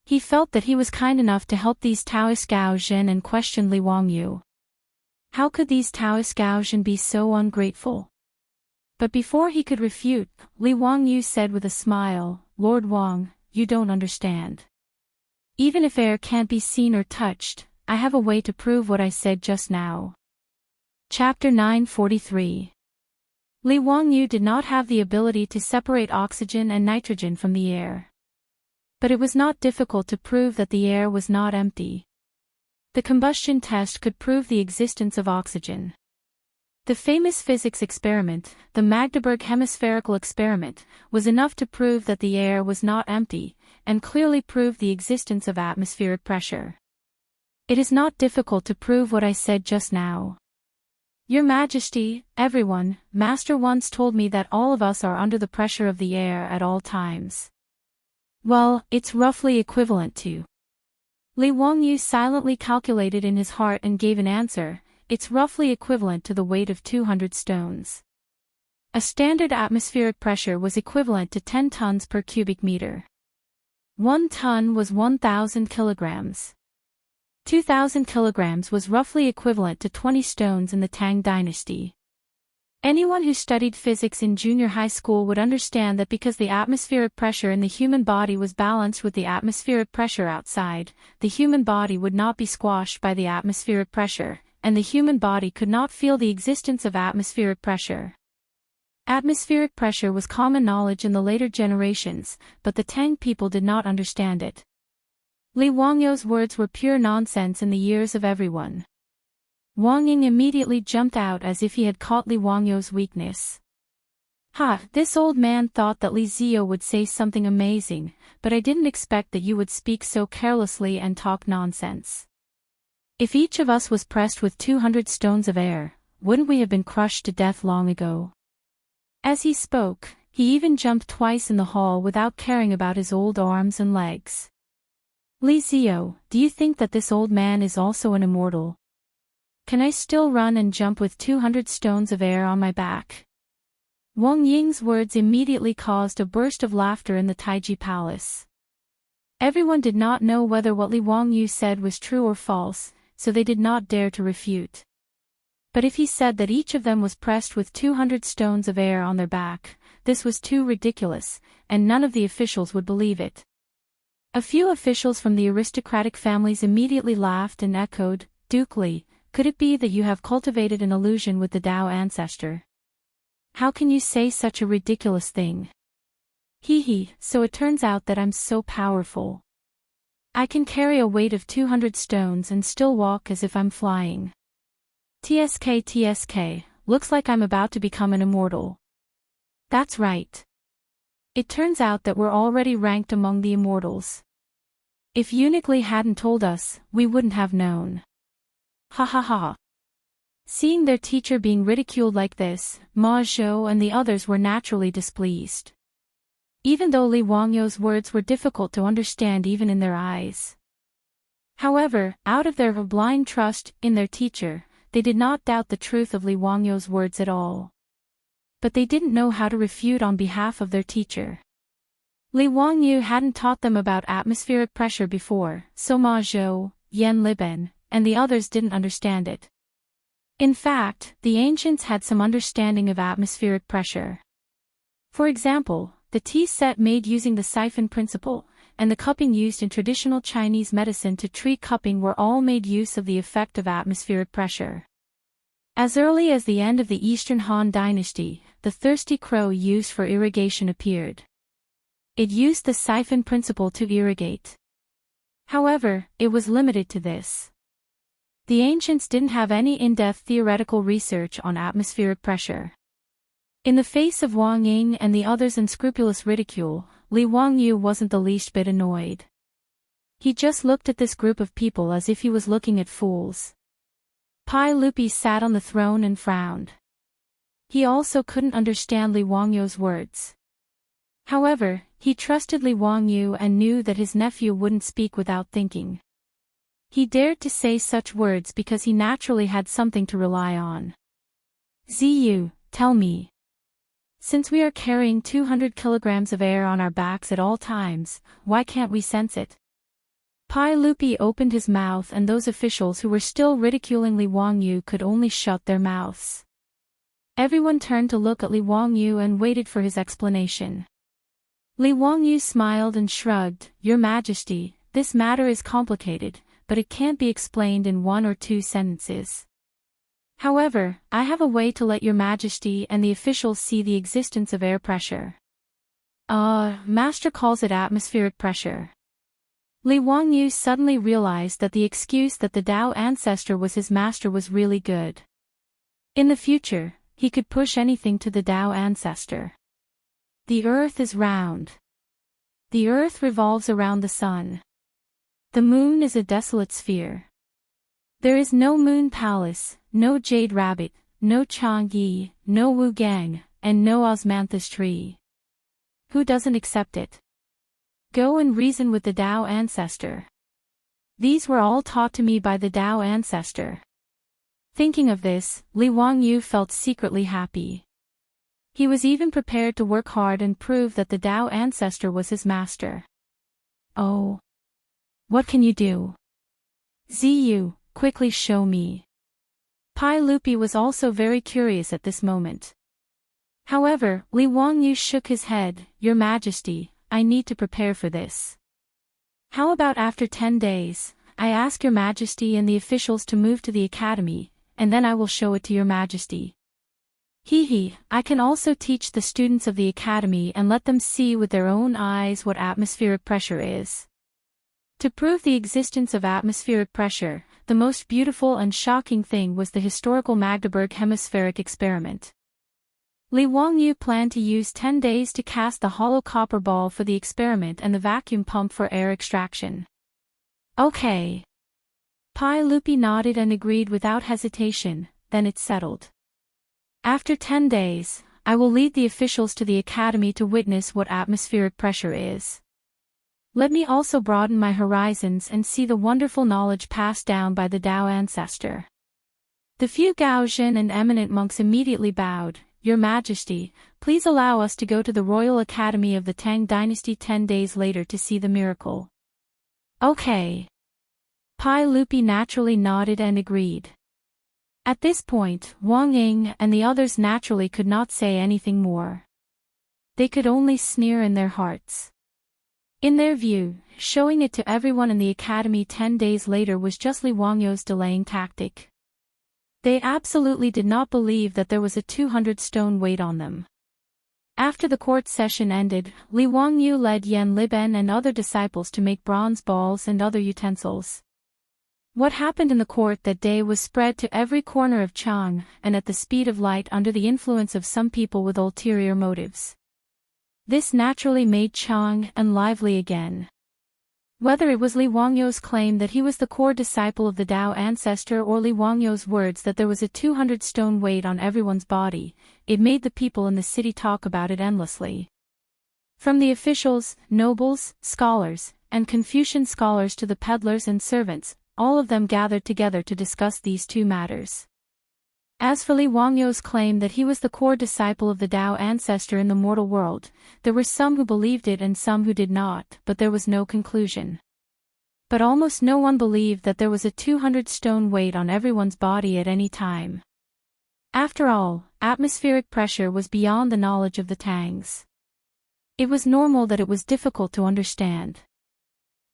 He felt that he was kind enough to help these Taoist Gaozhen and questioned Li Wangyu. How could these Taoist Gaozhen be so ungrateful? But before he could refute, Li Wangyu said with a smile, "Lord Wang, you don't understand. Even if air can't be seen or touched, I have a way to prove what I said just now." Chapter 943. Li Wangyu did not have the ability to separate oxygen and nitrogen from the air. But it was not difficult to prove that the air was not empty. The combustion test could prove the existence of oxygen. The famous physics experiment, the Magdeburg hemispherical experiment, was enough to prove that the air was not empty, and clearly proved the existence of atmospheric pressure. It is not difficult to prove what I said just now. Your Majesty, everyone, Master once told me that all of us are under the pressure of the air at all times. Well, it's roughly equivalent to. Li Wangyu silently calculated in his heart and gave an answer. It's roughly equivalent to the weight of 200 stones. A standard atmospheric pressure was equivalent to 10 tons per cubic meter. 1 ton was 1,000 kilograms. 2,000 kilograms was roughly equivalent to 20 stones in the Tang dynasty. Anyone who studied physics in junior high school would understand that because the atmospheric pressure in the human body was balanced with the atmospheric pressure outside, the human body would not be squashed by the atmospheric pressure, and the human body could not feel the existence of atmospheric pressure. Atmospheric pressure was common knowledge in the later generations, but the Tang people did not understand it. Li Wangyu's words were pure nonsense in the ears of everyone. Wang Ying immediately jumped out as if he had caught Li Wangyu's weakness. "Ha, this old man thought that Li Ziyo would say something amazing, but I didn't expect that you would speak so carelessly and talk nonsense. If each of us was pressed with 200 stones of air, wouldn't we have been crushed to death long ago?" As he spoke, he even jumped twice in the hall without caring about his old arms and legs. "Li Ziyo, do you think that this old man is also an immortal? Can I still run and jump with 200 stones of air on my back?" Wang Ying's words immediately caused a burst of laughter in the Taiji Palace. Everyone did not know whether what Li Wangyu said was true or false, so they did not dare to refute. But if he said that each of them was pressed with 200 stones of air on their back, this was too ridiculous, and none of the officials would believe it. A few officials from the aristocratic families immediately laughed and echoed, "Duke Li, could it be that you have cultivated an illusion with the Dao ancestor? How can you say such a ridiculous thing? Hee, so it turns out that I'm so powerful. I can carry a weight of 200 stones and still walk as if I'm flying. TSK, looks like I'm about to become an immortal." That's right. It turns out that we're already ranked among the immortals. If Eunuch Li hadn't told us, we wouldn't have known. Ha ha ha. Seeing their teacher being ridiculed like this, Ma Zhou and the others were naturally displeased. Even though Li Wangyu's words were difficult to understand even in their eyes. However, out of their blind trust in their teacher, they did not doubt the truth of Li Wangyu's words at all. But they didn't know how to refute on behalf of their teacher. Li Wangyu hadn't taught them about atmospheric pressure before, so Ma Zhou, Yan Liben, and the others didn't understand it. In fact, the ancients had some understanding of atmospheric pressure. For example, the tea set made using the siphon principle, and the cupping used in traditional Chinese medicine to treat cupping were all made use of the effect of atmospheric pressure. As early as the end of the Eastern Han Dynasty, the thirsty crow used for irrigation appeared. It used the siphon principle to irrigate. However, it was limited to this. The ancients didn't have any in-depth theoretical research on atmospheric pressure. In the face of Wang Ying and the others' unscrupulous ridicule, Li Wangyu wasn't the least bit annoyed. He just looked at this group of people as if he was looking at fools. Pai Lupi sat on the throne and frowned. He also couldn't understand Li Wangyu's words. However, he trusted Li Wangyu and knew that his nephew wouldn't speak without thinking. He dared to say such words because he naturally had something to rely on. Ziyu, tell me. Since we are carrying 200 kilograms of air on our backs at all times, why can't we sense it? Pai Lupi opened his mouth and those officials who were still ridiculing Li Wangyu could only shut their mouths. Everyone turned to look at Li Wangyu and waited for his explanation. Li Wangyu smiled and shrugged, "Your Majesty, this matter is complicated, but it can't be explained in 1 or 2 sentences. However, I have a way to let Your Majesty and the officials see the existence of air pressure. Master calls it atmospheric pressure." Li Wangyu suddenly realized that the excuse that the Dao ancestor was his master was really good. In the future, he could push anything to the Dao ancestor. The earth is round. The earth revolves around the sun. The moon is a desolate sphere. There is no moon palace, no jade rabbit, no Chang'e, no Wu Gang, and no osmanthus tree. Who doesn't accept it? Go and reason with the Dao ancestor. These were all taught to me by the Dao ancestor. Thinking of this, Li Wangyu felt secretly happy. He was even prepared to work hard and prove that the Dao ancestor was his master. Oh. What can you do? Ziyu, quickly show me. Pai Lupi was also very curious at this moment. However, Li Wangyu shook his head, "Your Majesty, I need to prepare for this. How about after 10 days, I ask Your Majesty and the officials to move to the academy, and then I will show it to Your Majesty. I can also teach the students of the academy and let them see with their own eyes what atmospheric pressure is." To prove the existence of atmospheric pressure, the most beautiful and shocking thing was the historical Magdeburg hemispheric experiment. Li Wangyu planned to use 10 days to cast the hollow copper ball for the experiment and the vacuum pump for air extraction. Okay. Pai Lupi nodded and agreed without hesitation, then it's settled. After 10 days, I will lead the officials to the academy to witness what atmospheric pressure is. Let me also broaden my horizons and see the wonderful knowledge passed down by the Dao ancestor. The few Gaozhen and eminent monks immediately bowed. "Your Majesty, please allow us to go to the Royal Academy of the Tang dynasty 10 days later to see the miracle." Okay. Pai Lupi naturally nodded and agreed. At this point, Wang Ying and the others naturally could not say anything more. They could only sneer in their hearts. In their view, showing it to everyone in the academy 10 days later was just Li Wangyu's delaying tactic. They absolutely did not believe that there was a 200-stone weight on them. After the court session ended, Li Wangyu led Yan Liben and other disciples to make bronze balls and other utensils. What happened in the court that day was spread to every corner of Chang, and at the speed of light under the influence of some people with ulterior motives. This naturally made Chang lively again. Whether it was Li Wangyu's claim that he was the core disciple of the Dao ancestor or Li Wangyu's words that there was a 200-stone weight on everyone's body, it made the people in the city talk about it endlessly. From the officials, nobles, scholars, and Confucian scholars to the peddlers and servants, all of them gathered together to discuss these two matters. As for Li Wangyu's claim that he was the core disciple of the Dao ancestor in the mortal world, there were some who believed it and some who did not, but there was no conclusion. But almost no one believed that there was a 200-stone weight on everyone's body at any time. After all, atmospheric pressure was beyond the knowledge of the Tangs. It was normal that it was difficult to understand.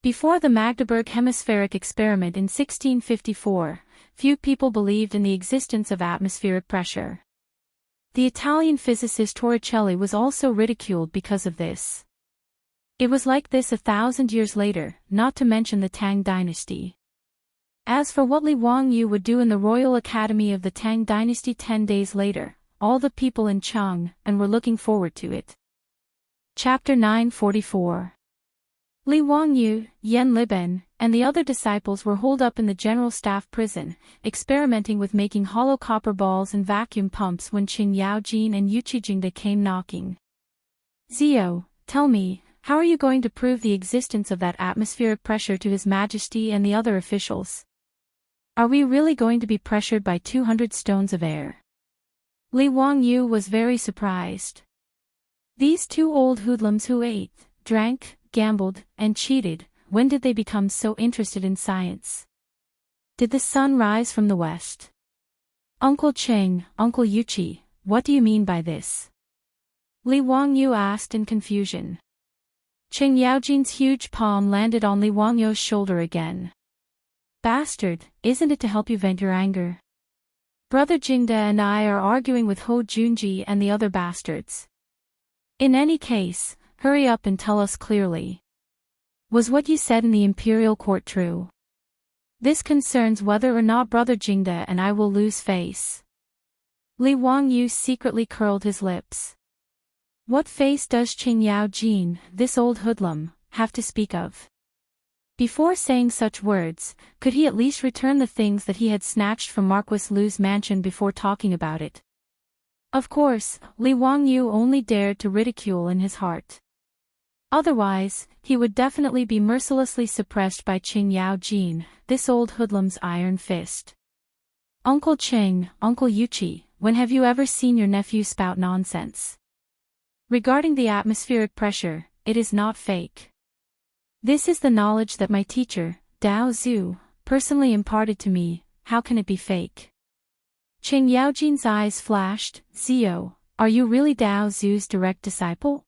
Before the Magdeburg hemispheric experiment in 1654, few people believed in the existence of atmospheric pressure. The Italian physicist Torricelli was also ridiculed because of this. It was like this 1,000 years later, not to mention the Tang dynasty. As for what Li Wangyu would do in the Royal Academy of the Tang dynasty 10 days later, all the people in Chang, and were looking forward to it. Chapter 944. Li Wangyu, Yan Liben, and the other disciples were holed up in the general staff prison, experimenting with making hollow copper balls and vacuum pumps when Qin Yaojin and Yuqi Jingde came knocking. Zio, tell me, how are you going to prove the existence of that atmospheric pressure to His Majesty and the other officials? Are we really going to be pressured by 200 stones of air? Li Wangyu was very surprised. These two old hoodlums who ate, drank, gambled, and cheated, when did they become so interested in science? Did the sun rise from the west? Uncle Cheng, Uncle Yuqi, what do you mean by this? Li Wangyu asked in confusion. Qin Yaojin's huge palm landed on Li Wangyu's shoulder again. Bastard, isn't it to help you vent your anger? Brother Jingde and I are arguing with Ho Junji and the other bastards. In any case, hurry up and tell us clearly. Was what you said in the imperial court true? This concerns whether or not Brother Jingde and I will lose face. Li Wangyu secretly curled his lips. What face does Qin Yaojin, this old hoodlum, have to speak of? Before saying such words, could he at least return the things that he had snatched from Marquis Lu's mansion before talking about it? Of course, Li Wangyu only dared to ridicule in his heart. Otherwise, he would definitely be mercilessly suppressed by Qin Yaojin, this old hoodlum's iron fist. Uncle Cheng, Uncle Yuqi, when have you ever seen your nephew spout nonsense? Regarding the atmospheric pressure, it is not fake. This is the knowledge that my teacher, Dao Zhu, personally imparted to me. How can it be fake? Qin Yaojin's eyes flashed. Zio, are you really Dao Zhu's direct disciple?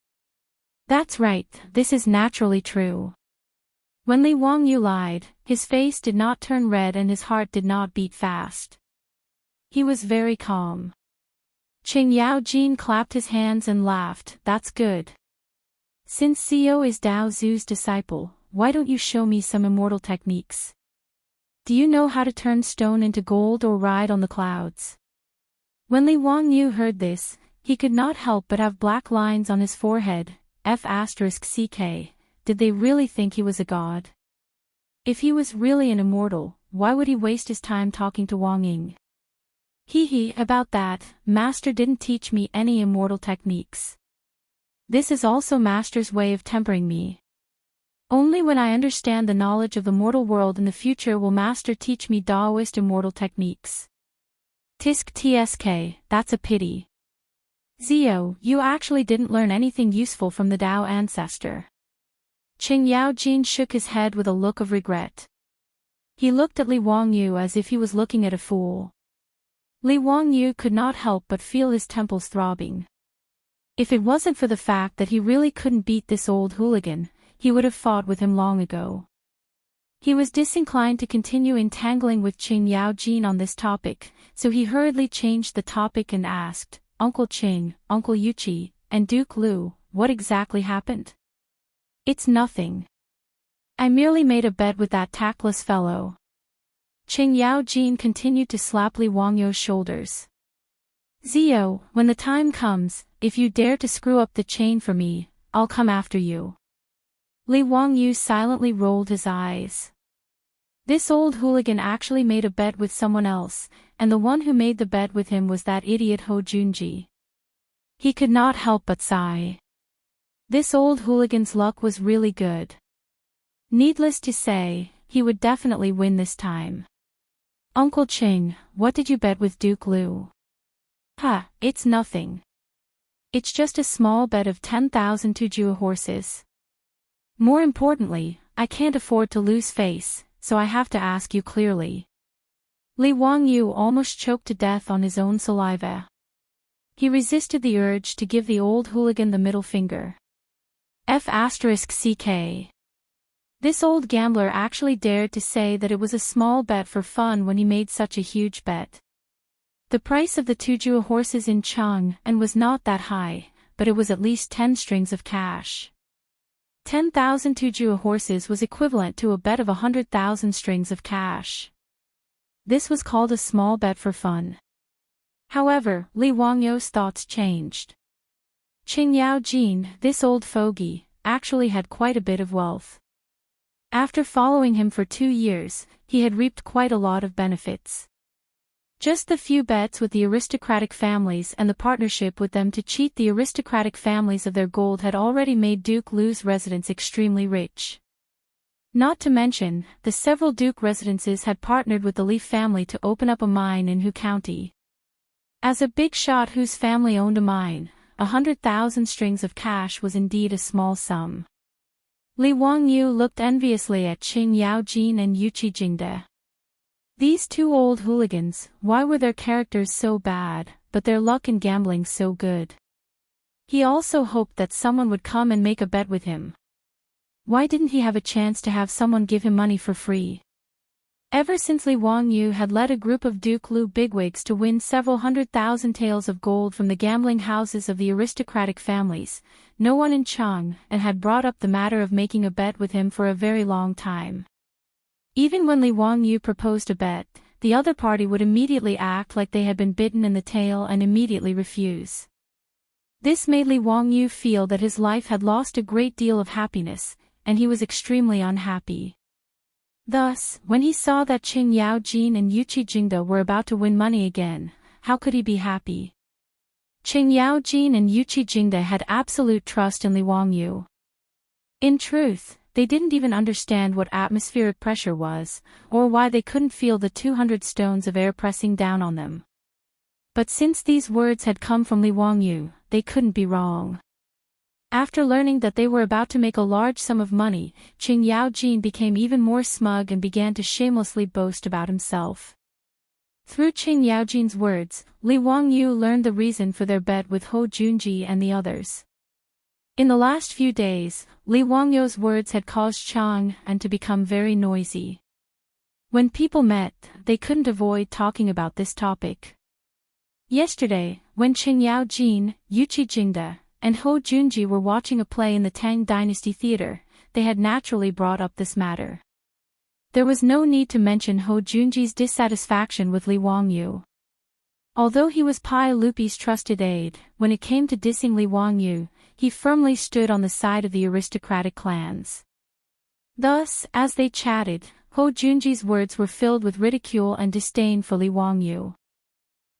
That's right, this is naturally true. When Li Wangyu lied, his face did not turn red and his heart did not beat fast. He was very calm. Qin Yaojin clapped his hands and laughed. That's good. Since Zio is Dao Zhu's disciple, why don't you show me some immortal techniques? Do you know how to turn stone into gold or ride on the clouds? When Li Wangyu heard this, he could not help but have black lines on his forehead. F***ck, did they really think he was a god? If he was really an immortal, why would he waste his time talking to Wang Ying? About that, Master didn't teach me any immortal techniques. This is also Master's way of tempering me. Only when I understand the knowledge of the mortal world in the future will Master teach me Daoist immortal techniques. Tsk, that's a pity. Zio, you actually didn't learn anything useful from the Dao ancestor. Qin Yaojin shook his head with a look of regret. He looked at Li Wangyu as if he was looking at a fool. Li Wangyu could not help but feel his temples throbbing. If it wasn't for the fact that he really couldn't beat this old hooligan, he would have fought with him long ago. He was disinclined to continue entangling with Qin Yaojin on this topic, so he hurriedly changed the topic and asked, Uncle Qing, Uncle Yuqi, and Duke Lu, what exactly happened? It's nothing. I merely made a bet with that tactless fellow. Qin Yaojin continued to slap Li Wangyu's shoulders. Zio, when the time comes, if you dare to screw up the chain for me, I'll come after you. Li Wangyu silently rolled his eyes. This old hooligan actually made a bet with someone else, and the one who made the bet with him was that idiot Ho Junji. He could not help but sigh. This old hooligan's luck was really good. Needless to say, he would definitely win this time. Uncle Ching, what did you bet with Duke Lu? It's nothing. It's just a small bet of 10,000 Tujua horses. More importantly, I can't afford to lose face, so I have to ask you clearly. Li Wangyu almost choked to death on his own saliva. He resisted the urge to give the old hooligan the middle finger. F***ck. This old gambler actually dared to say that it was a small bet for fun when he made such a huge bet. The price of the Tujua horses in Chang and was not that high, but it was at least 10 strings of cash. 10,000 Tujua horses was equivalent to a bet of 100,000 strings of cash. This was called a small bet for fun. However, Li Wangyu's thoughts changed. Qing Yaojin, this old fogey, actually had quite a bit of wealth. After following him for 2 years, he had reaped quite a lot of benefits. Just the few bets with the aristocratic families and the partnership with them to cheat the aristocratic families of their gold had already made Duke Lu's residence extremely rich. Not to mention, the several Duke residences had partnered with the Li family to open up a mine in Hu County. As a big shot whose family owned a mine, 100,000 strings of cash was indeed a small sum. Li Wangyu looked enviously at Qing Yaojin and Yuqi Jingde. These two old hooligans, why were their characters so bad, but their luck in gambling so good? He also hoped that someone would come and make a bet with him. Why didn't he have a chance to have someone give him money for free? Ever since Li Wangyu had led a group of Duke Lu bigwigs to win several 100,000 taels of gold from the gambling houses of the aristocratic families, no one in Chang had brought up the matter of making a bet with him for a very long time. Even when Li Wangyu proposed a bet, the other party would immediately act like they had been bitten in the tail and immediately refuse. This made Li Wangyu feel that his life had lost a great deal of happiness, and he was extremely unhappy. Thus, when he saw that Qing Yaojin and Yuqi Jingde were about to win money again, how could he be happy? Qing Yaojin and Yuqi Jingde had absolute trust in Li Wangyu. In truth, they didn't even understand what atmospheric pressure was, or why they couldn't feel the 200 stones of air pressing down on them. But since these words had come from Li Wangyu, they couldn't be wrong. After learning that they were about to make a large sum of money, Qing Yaojin became even more smug and began to shamelessly boast about himself. Through Qing Yaojin's words, Li Wangyu learned the reason for their bet with Hou Junji and the others. In the last few days, Li Wangyu's words had caused Chang to become very noisy. When people met, they couldn't avoid talking about this topic. Yesterday, when Qing Yaojin, Yuqi Jingde, and Hou Junji were watching a play in the Tang Dynasty Theater, they had naturally brought up this matter. There was no need to mention Hou Junji's dissatisfaction with Li Wangyu. Although he was Pai Lupi's trusted aide, when it came to dissing Li Wangyu, he firmly stood on the side of the aristocratic clans. Thus, as they chatted, Hou Junji's words were filled with ridicule and disdain for Li Wangyu.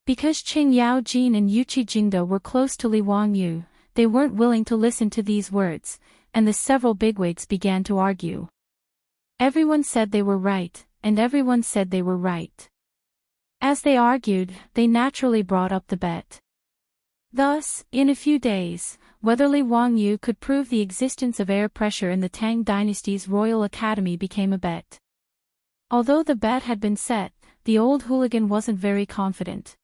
Because Qing Yaojin and Yuqi Jingde were close to Li Wangyu, they weren't willing to listen to these words, and the several bigwigs began to argue. Everyone said they were right, and everyone said they were right. As they argued, they naturally brought up the bet. Thus, in a few days, whether Li Wangyu could prove the existence of air pressure in the Tang Dynasty's Royal Academy became a bet. Although the bet had been set, the old hooligan wasn't very confident.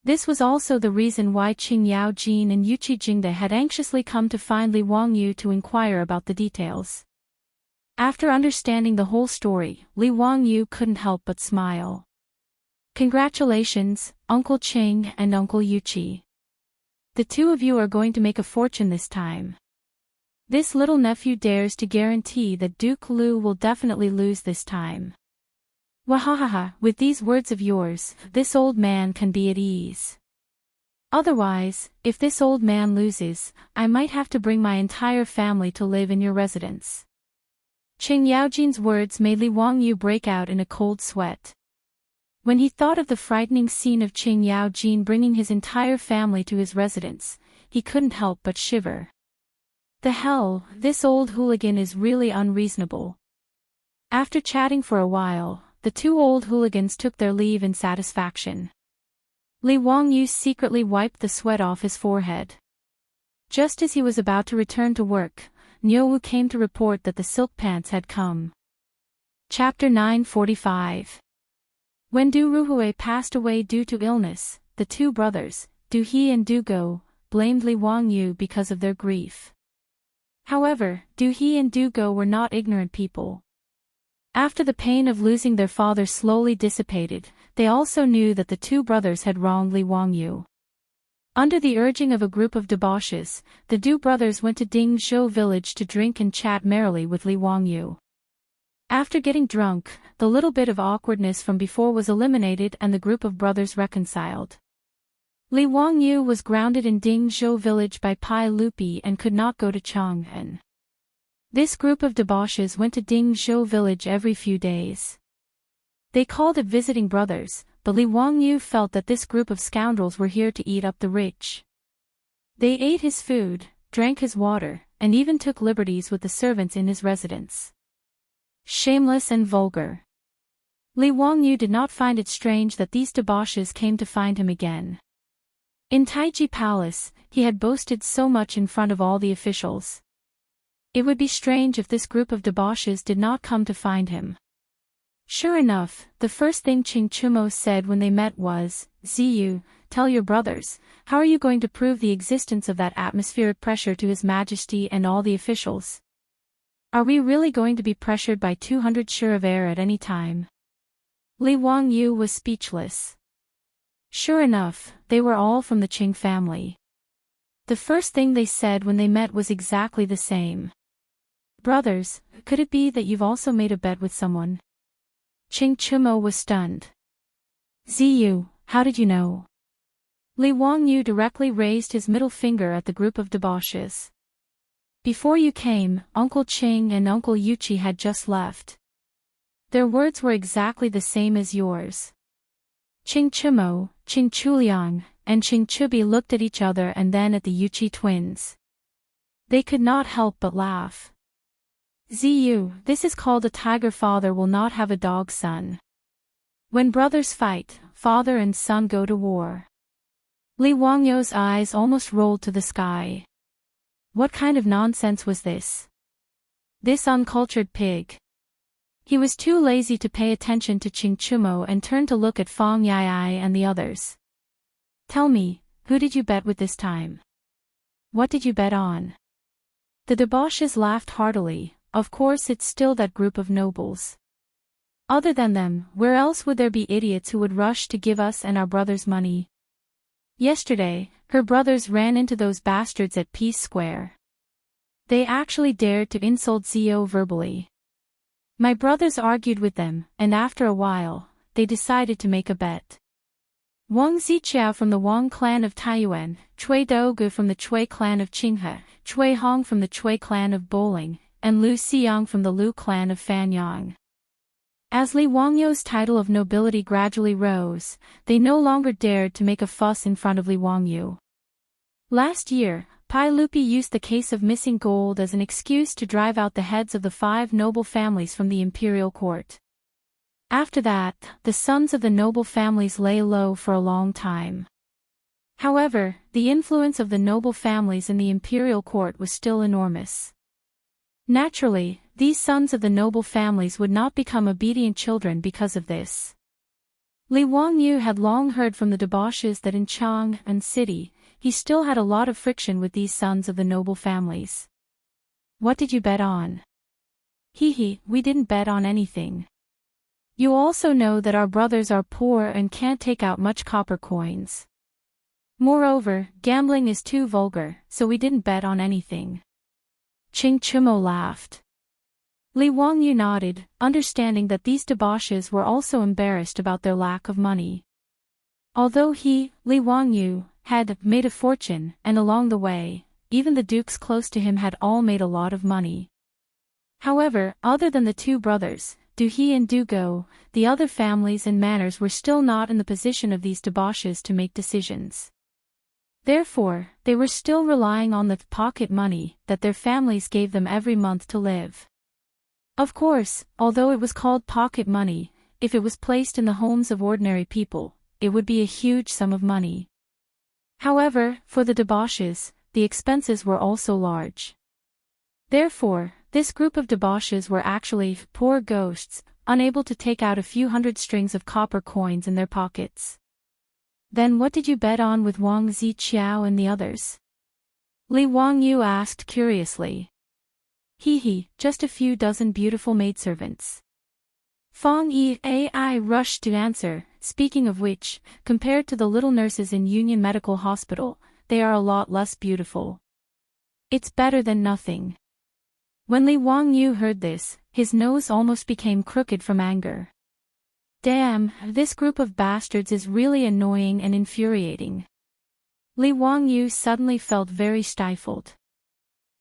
This was also the reason why Qing Yaojin and Yuqi Jingde had anxiously come to find Li Wangyu to inquire about the details. After understanding the whole story, Li Wangyu couldn't help but smile. Congratulations, Uncle Qing and Uncle Yuqi. The two of you are going to make a fortune this time. This little nephew dares to guarantee that Duke Lu will definitely lose this time. Wahahaha, with these words of yours, this old man can be at ease. Otherwise, if this old man loses, I might have to bring my entire family to live in your residence. Qing Yaojin's words made Li Wangyu break out in a cold sweat. When he thought of the frightening scene of Qing Yaojin bringing his entire family to his residence, he couldn't help but shiver. The hell, this old hooligan is really unreasonable. After chatting for a while, the two old hooligans took their leave in satisfaction. Li Wangyu secretly wiped the sweat off his forehead. Just as he was about to return to work, Niuwu came to report that the silk pants had come. Chapter 945. When Du Ruhui passed away due to illness, the two brothers, Du He and Du Go, blamed Li Wangyu because of their grief. However, Du He and Du Go were not ignorant people. After the pain of losing their father slowly dissipated, they also knew that the two brothers had wronged Li Wangyu. Under the urging of a group of debauches, the Du brothers went to Dingzhou village to drink and chat merrily with Li Wangyu. After getting drunk, the little bit of awkwardness from before was eliminated and the group of brothers reconciled. Li Wangyu was grounded in Dingzhou village by Pai Lupi and could not go to Chang'an. This group of debauches went to Dingzhou village every few days. They called it visiting brothers, but Li Wangyu felt that this group of scoundrels were here to eat up the rich. They ate his food, drank his water, and even took liberties with the servants in his residence. Shameless and vulgar. Li Wangyu did not find it strange that these debauches came to find him again. In Taiji Palace, he had boasted so much in front of all the officials. It would be strange if this group of debauches did not come to find him. Sure enough, the first thing Qing Chumo said when they met was, "Ziyu, tell your brothers, how are you going to prove the existence of that atmospheric pressure to His Majesty and all the officials? Are we really going to be pressured by 200 shur of air at any time?" Li Wangyu was speechless. Sure enough, they were all from the Qing family. The first thing they said when they met was exactly the same. "Brothers, could it be that you've also made a bet with someone?" Qing Chumo was stunned. "Ziyu, how did you know?" Li Wangyu directly raised his middle finger at the group of debauches. "Before you came, Uncle Qing and Uncle Yuchi had just left. Their words were exactly the same as yours." Qing Chumo, Qing Chuliang, and Qing Chubi looked at each other and then at the Yuchi twins. They could not help but laugh. "Ziyu, this is called a tiger father will not have a dog son. When brothers fight, father and son go to war." Li Wangyu's eyes almost rolled to the sky. What kind of nonsense was this? This uncultured pig. He was too lazy to pay attention to Qing Chumo and turned to look at Fang Yai and the others. "Tell me, who did you bet with this time? What did you bet on?" The debauches laughed heartily. Of course it's still that group of nobles. Other than them, where else would there be idiots who would rush to give us and our brothers money? Yesterday, her brothers ran into those bastards at Peace Square. They actually dared to insult Zio verbally. My brothers argued with them, and after a while, they decided to make a bet. Wang Ziqiao from the Wang clan of Taiyuan, Chui Daogu from the Chui clan of Qinghe, Chui Hong from the Chui clan of Bowling, and Lu Xiang from the Lu clan of Fanyang. As Li Wangyu's title of nobility gradually rose, they no longer dared to make a fuss in front of Li Wangyu. Last year, Pai Lupi used the case of missing gold as an excuse to drive out the heads of the 5 noble families from the imperial court. After that, the sons of the noble families lay low for a long time. However, the influence of the noble families in the imperial court was still enormous. Naturally, these sons of the noble families would not become obedient children because of this. Li Wangyu had long heard from the debauches that in Chang'an City, he still had a lot of friction with these sons of the noble families. "What did you bet on?" "Hee, we didn't bet on anything. You also know that our brothers are poor and can't take out much copper coins. Moreover, gambling is too vulgar, so we didn't bet on anything." Qing Chumo laughed. Li Wangyu nodded, understanding that these debauches were also embarrassed about their lack of money. Although he, Li Wangyu, had made a fortune, and along the way, even the dukes close to him had all made a lot of money. However, other than the 2 brothers, Du He and Du Go, the other families and manors were still not in the position of these debauches to make decisions. Therefore, they were still relying on the pocket money that their families gave them every month to live. Of course, although it was called pocket money, if it was placed in the homes of ordinary people, it would be a huge sum of money. However, for the debauches, the expenses were also large. Therefore, this group of debauches were actually poor ghosts, unable to take out a few hundred strings of copper coins in their pockets. "Then what did you bet on with Wang Ziqiao and the others?" Li Wangyu asked curiously. "Hee, just a few dozen beautiful maidservants." Fang Yi rushed to answer, "Speaking of which, compared to the little nurses in Union Medical Hospital, they are a lot less beautiful. It's better than nothing." When Li Wangyu heard this, his nose almost became crooked from anger. Damn, this group of bastards is really annoying and infuriating. Li Wangyu suddenly felt very stifled.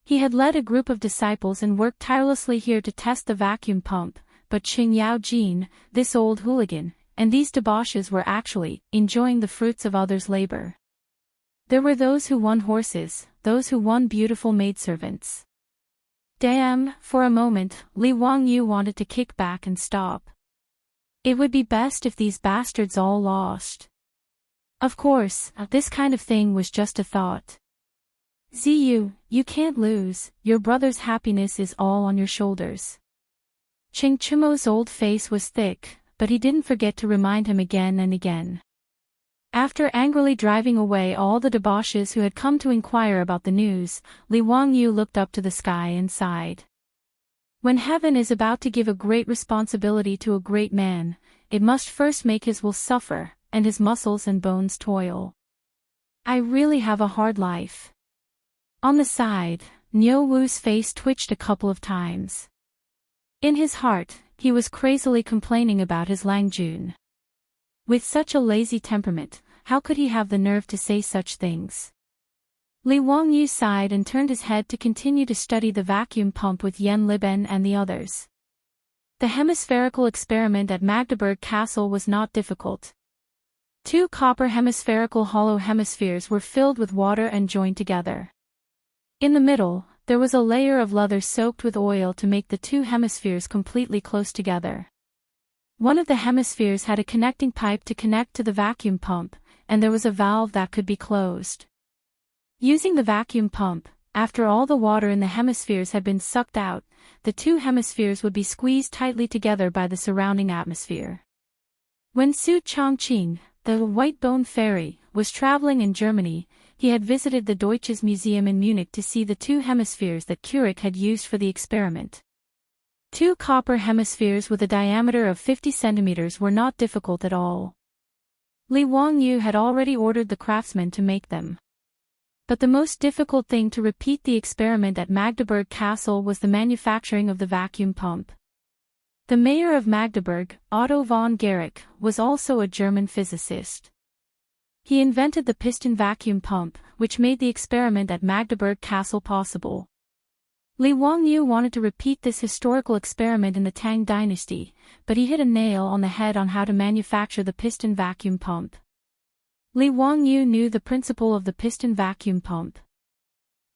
He had led a group of disciples and worked tirelessly here to test the vacuum pump, but Qing Yao Jin, this old hooligan, and these debauches were actually enjoying the fruits of others' labor. There were those who won horses, those who won beautiful maidservants. Damn, for a moment, Li Wangyu wanted to kick back and stop. It would be best if these bastards all lost. Of course, this kind of thing was just a thought. Ziyu, you can't lose, your brother's happiness is all on your shoulders. Cheng Chimo's old face was thick, but he didn't forget to remind him again and again. After angrily driving away all the debauches who had come to inquire about the news, Li Wangyu looked up to the sky and sighed. When heaven is about to give a great responsibility to a great man, it must first make his will suffer, and his muscles and bones toil. I really have a hard life. On the side, Niu Wu's face twitched a couple of times. In his heart, he was crazily complaining about his Langjun. With such a lazy temperament, how could he have the nerve to say such things? Li Wangyu sighed and turned his head to continue to study the vacuum pump with Yan Liben and the others. The hemispherical experiment at Magdeburg Castle was not difficult. 2 copper hemispherical hollow hemispheres were filled with water and joined together. In the middle, there was a layer of leather soaked with oil to make the 2 hemispheres completely close together. One of the hemispheres had a connecting pipe to connect to the vacuum pump, and there was a valve that could be closed. Using the vacuum pump, after all the water in the hemispheres had been sucked out, the 2 hemispheres would be squeezed tightly together by the surrounding atmosphere. When Su Chongqing, the white bone fairy, was traveling in Germany, he had visited the Deutsches Museum in Munich to see the 2 hemispheres that Keurig had used for the experiment. 2 copper hemispheres with a diameter of 50 centimeters were not difficult at all. Li Wangyu had already ordered the craftsmen to make them. But the most difficult thing to repeat the experiment at Magdeburg Castle was the manufacturing of the vacuum pump. The mayor of Magdeburg, Otto von Guericke, was also a German physicist. He invented the piston vacuum pump, which made the experiment at Magdeburg Castle possible. Li Wangyu wanted to repeat this historical experiment in the Tang dynasty, but he hit a nail on the head on how to manufacture the piston vacuum pump. Li Wangyu knew the principle of the piston vacuum pump.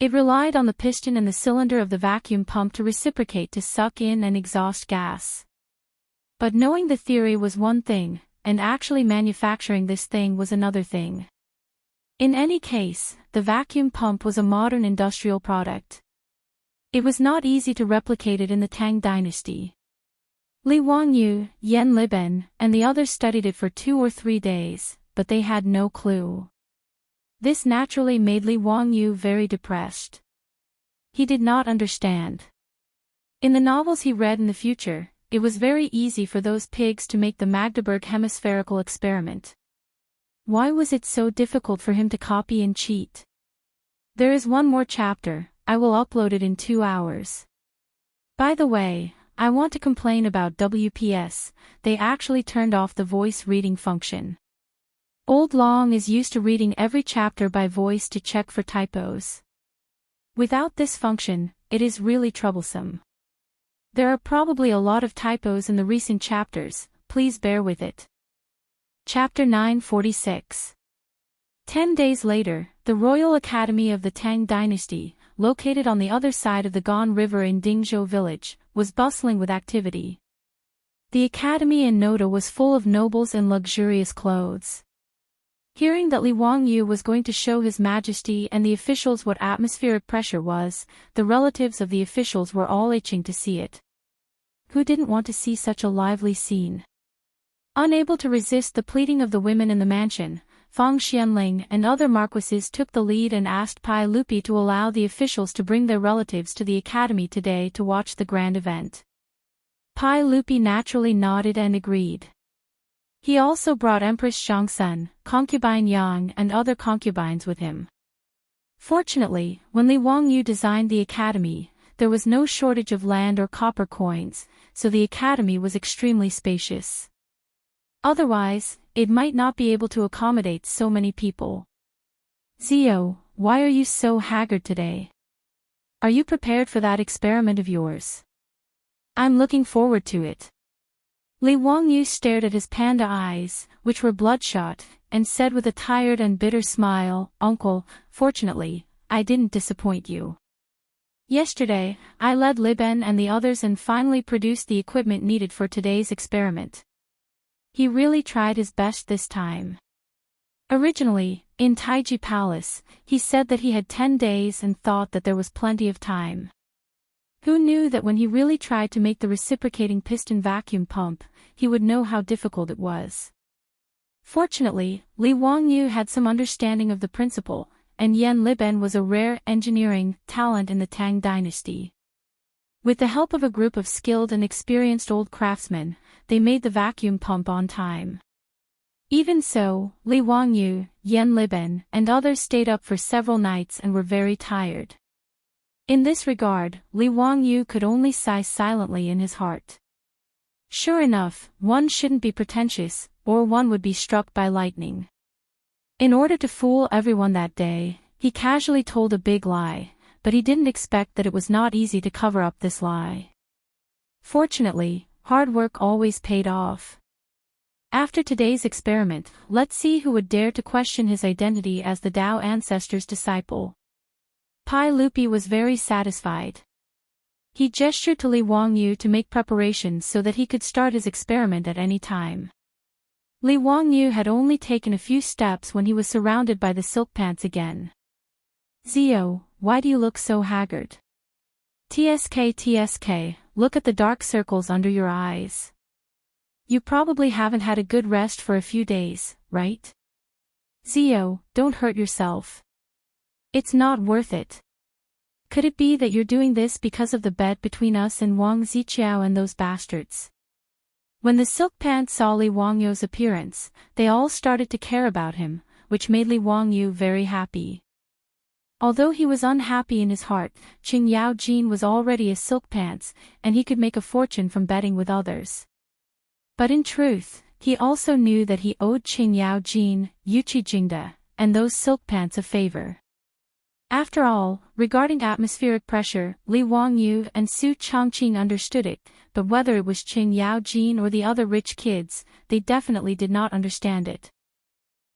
It relied on the piston and the cylinder of the vacuum pump to reciprocate to suck in and exhaust gas. But knowing the theory was one thing, and actually manufacturing this thing was another thing. In any case, the vacuum pump was a modern industrial product. It was not easy to replicate it in the Tang dynasty. Li Wangyu, Yan Liben, and the others studied it for 2 or 3 days, but they had no clue. This naturally made Li Wangyu very depressed. He did not understand. In the novels he read in the future, it was very easy for those pigs to make the Magdeburg hemispherical experiment. Why was it so difficult for him to copy and cheat? There is one more chapter. I will upload it in 2 hours. By the way, I want to complain about WPS, they actually turned off the voice reading function. Old Long is used to reading every chapter by voice to check for typos. Without this function, it is really troublesome. There are probably a lot of typos in the recent chapters, please bear with it. Chapter 946. 10 days later, the Royal Academy of the Tang Dynasty, located on the other side of the Gan River in Dingzhou village, was bustling with activity. The academy in Noda was full of nobles in luxurious clothes. Hearing that Li Wangyu was going to show His Majesty and the officials what atmospheric pressure was, the relatives of the officials were all itching to see it. Who didn't want to see such a lively scene? Unable to resist the pleading of the women in the mansion, Fang Xianling and other marquises took the lead and asked Pai Lupi to allow the officials to bring their relatives to the academy today to watch the grand event. Pai Lupi naturally nodded and agreed. He also brought Empress Xiangsun, concubine Yang and other concubines with him. Fortunately, when Li Wangyu designed the academy, there was no shortage of land or copper coins, so the academy was extremely spacious. Otherwise, it might not be able to accommodate so many people. Zio, why are you so haggard today? Are you prepared for that experiment of yours? I'm looking forward to it. Li Wangyu stared at his panda eyes, which were bloodshot, and said with a tired and bitter smile, Uncle, fortunately, I didn't disappoint you. Yesterday, I led Liben and the others and finally produced the equipment needed for today's experiment. He really tried his best this time. Originally, in Taiji Palace, he said that he had 10 days and thought that there was plenty of time. Who knew that when he really tried to make the reciprocating piston vacuum pump, he would know how difficult it was. Fortunately, Li Wangyu had some understanding of the principle, and Yan Liben was a rare engineering talent in the Tang dynasty. With the help of a group of skilled and experienced old craftsmen, they made the vacuum pump on time. Even so, Li Wangyu, Yan Liben, and others stayed up for several nights and were very tired. In this regard, Li Wangyu could only sigh silently in his heart. Sure enough, one shouldn't be pretentious, or one would be struck by lightning. In order to fool everyone that day, he casually told a big lie, but he didn't expect that it was not easy to cover up this lie. Fortunately, hard work always paid off. After today's experiment, let's see who would dare to question his identity as the Dao ancestor's disciple. Pai Lupi was very satisfied. He gestured to Li Wangyu to make preparations so that he could start his experiment at any time. Li Wangyu had only taken a few steps when he was surrounded by the silk pants again. Zio, why do you look so haggard? TSK, look at the dark circles under your eyes. You probably haven't had a good rest for a few days, right? Zio, don't hurt yourself. It's not worth it. Could it be that you're doing this because of the bet between us and Wang Ziqiao and those bastards? When the silk pants saw Li Wangyu's appearance, they all started to care about him, which made Li Wangyu very happy. Although he was unhappy in his heart, Qing Yao Jin was already a silk pants, and he could make a fortune from betting with others. But in truth, he also knew that he owed Qing Yao Jin, Yuqi Jingda, and those silk pants a favor. After all, regarding atmospheric pressure, Li Wangyu and Su Chongqing understood it, but whether it was Qing Yao Jin or the other rich kids, they definitely did not understand it.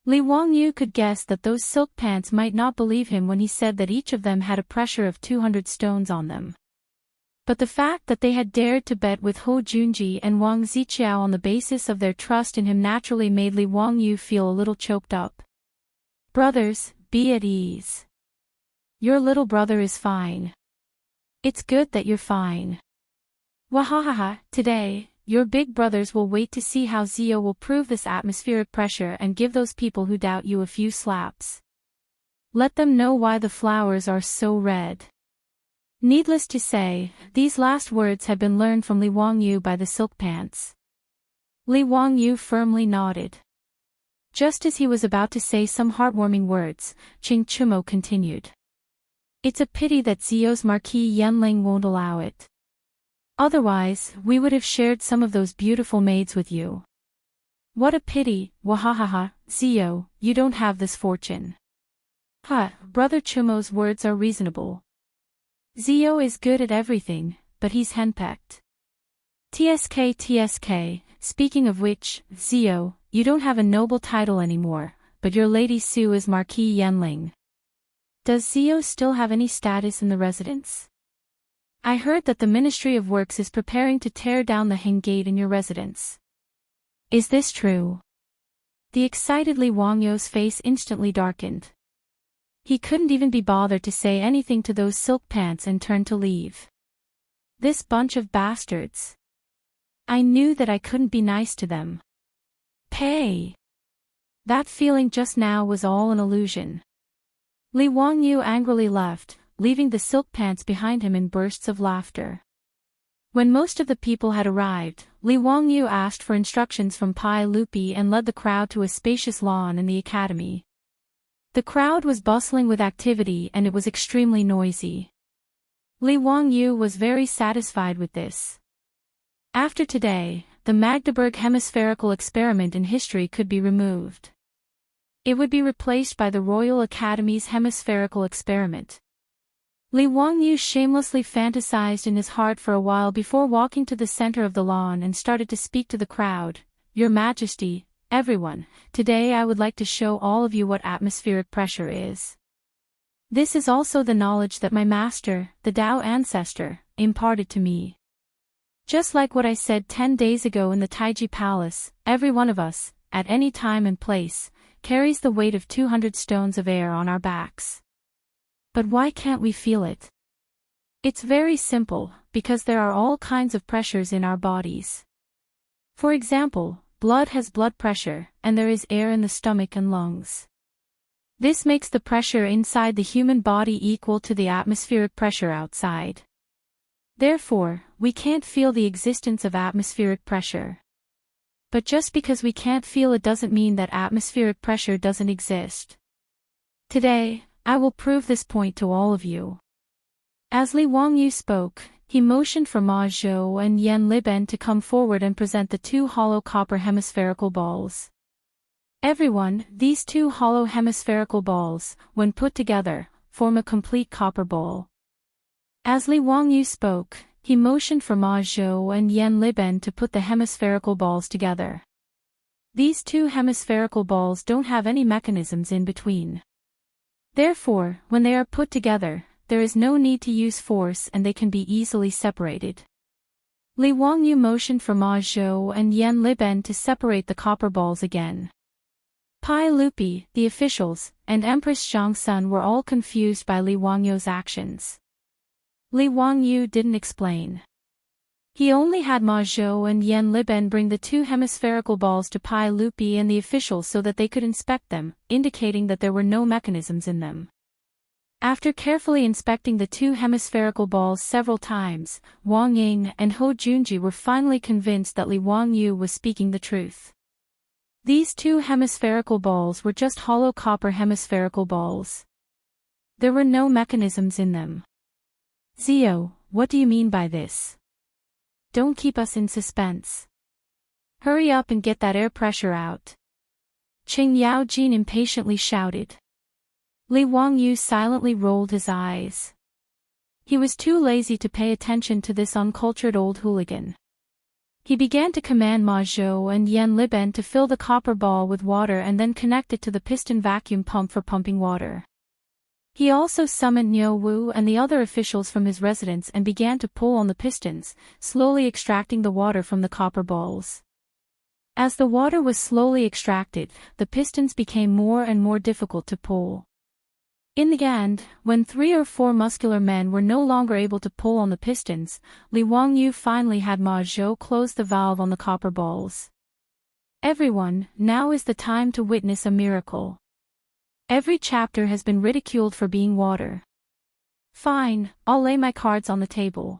Li Wangyu could guess that those silk pants might not believe him when he said that each of them had a pressure of 200 stones on them. But the fact that they had dared to bet with Hou Junji and Wang Ziqiao on the basis of their trust in him naturally made Li Wangyu feel a little choked up. Brothers, be at ease. Your little brother is fine. It's good that you're fine. Wahahaha, today, your big brothers will wait to see how Zio will prove this atmospheric pressure and give those people who doubt you a few slaps. Let them know why the flowers are so red. Needless to say, these last words had been learned from Li Wangyu by the silk pants. Li Wangyu firmly nodded. Just as he was about to say some heartwarming words, Qing Chumo continued. It's a pity that Zio's Marquis Yanling won't allow it. Otherwise, we would have shared some of those beautiful maids with you. What a pity, wahahaha, Zio, you don't have this fortune. Brother Chumo's words are reasonable. Zio is good at everything, but he's henpecked. TSK, speaking of which, Zio, you don't have a noble title anymore, but your Lady Su is Marquis Yanling. Does Zio still have any status in the residence? I heard that the Ministry of Works is preparing to tear down the Hing Gate in your residence. Is this true? The excited Li Wangyu's face instantly darkened. He couldn't even be bothered to say anything to those silk pants and turned to leave. This bunch of bastards. I knew that I couldn't be nice to them. Pay. That feeling just now was all an illusion. Li Wangyu angrily left, leaving the silk pants behind him in bursts of laughter. When most of the people had arrived, Li Wangyu asked for instructions from Pai Lupi and led the crowd to a spacious lawn in the academy. The crowd was bustling with activity and it was extremely noisy. Li Wangyu was very satisfied with this. After today, the Magdeburg hemispherical experiment in history could be removed. It would be replaced by the Royal Academy's hemispherical experiment. Li Wangyu shamelessly fantasized in his heart for a while before walking to the center of the lawn and started to speak to the crowd. Your Majesty, everyone, today I would like to show all of you what atmospheric pressure is. This is also the knowledge that my master, the Tao ancestor, imparted to me. Just like what I said 10 days ago in the Taiji Palace, every one of us, at any time and place, carries the weight of 200 stones of air on our backs. But why can't we feel it? It's very simple, because there are all kinds of pressures in our bodies. For example, blood has blood pressure, and there is air in the stomach and lungs. This makes the pressure inside the human body equal to the atmospheric pressure outside. Therefore, we can't feel the existence of atmospheric pressure. But just because we can't feel it doesn't mean that atmospheric pressure doesn't exist. Today, I will prove this point to all of you. As Li Wangyu spoke, he motioned for Ma Zhou and Yan Liben to come forward and present the two hollow copper hemispherical balls. Everyone, these two hollow hemispherical balls, when put together, form a complete copper ball. As Li Wangyu spoke, he motioned for Ma Zhou and Yan Liben to put the hemispherical balls together. These two hemispherical balls don't have any mechanisms in between. Therefore, when they are put together, there is no need to use force and they can be easily separated. Li Wangyu motioned for Ma Zhou and Yan Liben to separate the copper balls again. Pai Lupi, the officials, and Empress Xiangxia were all confused by Li Wangyu's actions. Li Wangyu didn't explain. He only had Ma Zhou and Yan Liben bring the two hemispherical balls to Pai Lupi and the officials so that they could inspect them, indicating that there were no mechanisms in them. After carefully inspecting the two hemispherical balls several times, Wang Ying and Ho Junji were finally convinced that Li Wangyu was speaking the truth. These two hemispherical balls were just hollow copper hemispherical balls. There were no mechanisms in them. Zio, what do you mean by this? Don't keep us in suspense. Hurry up and get that air pressure out. Qing Yaojin impatiently shouted. Li Wangyu silently rolled his eyes. He was too lazy to pay attention to this uncultured old hooligan. He began to command Ma Zhou and Yan Liben to fill the copper ball with water and then connect it to the piston vacuum pump for pumping water. He also summoned Niu Wu and the other officials from his residence and began to pull on the pistons, slowly extracting the water from the copper balls. As the water was slowly extracted, the pistons became more and more difficult to pull. In the end, when 3 or 4 muscular men were no longer able to pull on the pistons, Li Wangyu finally had Ma Zhou close the valve on the copper balls. Everyone, now is the time to witness a miracle. Every chapter has been ridiculed for being water. Fine, I'll lay my cards on the table.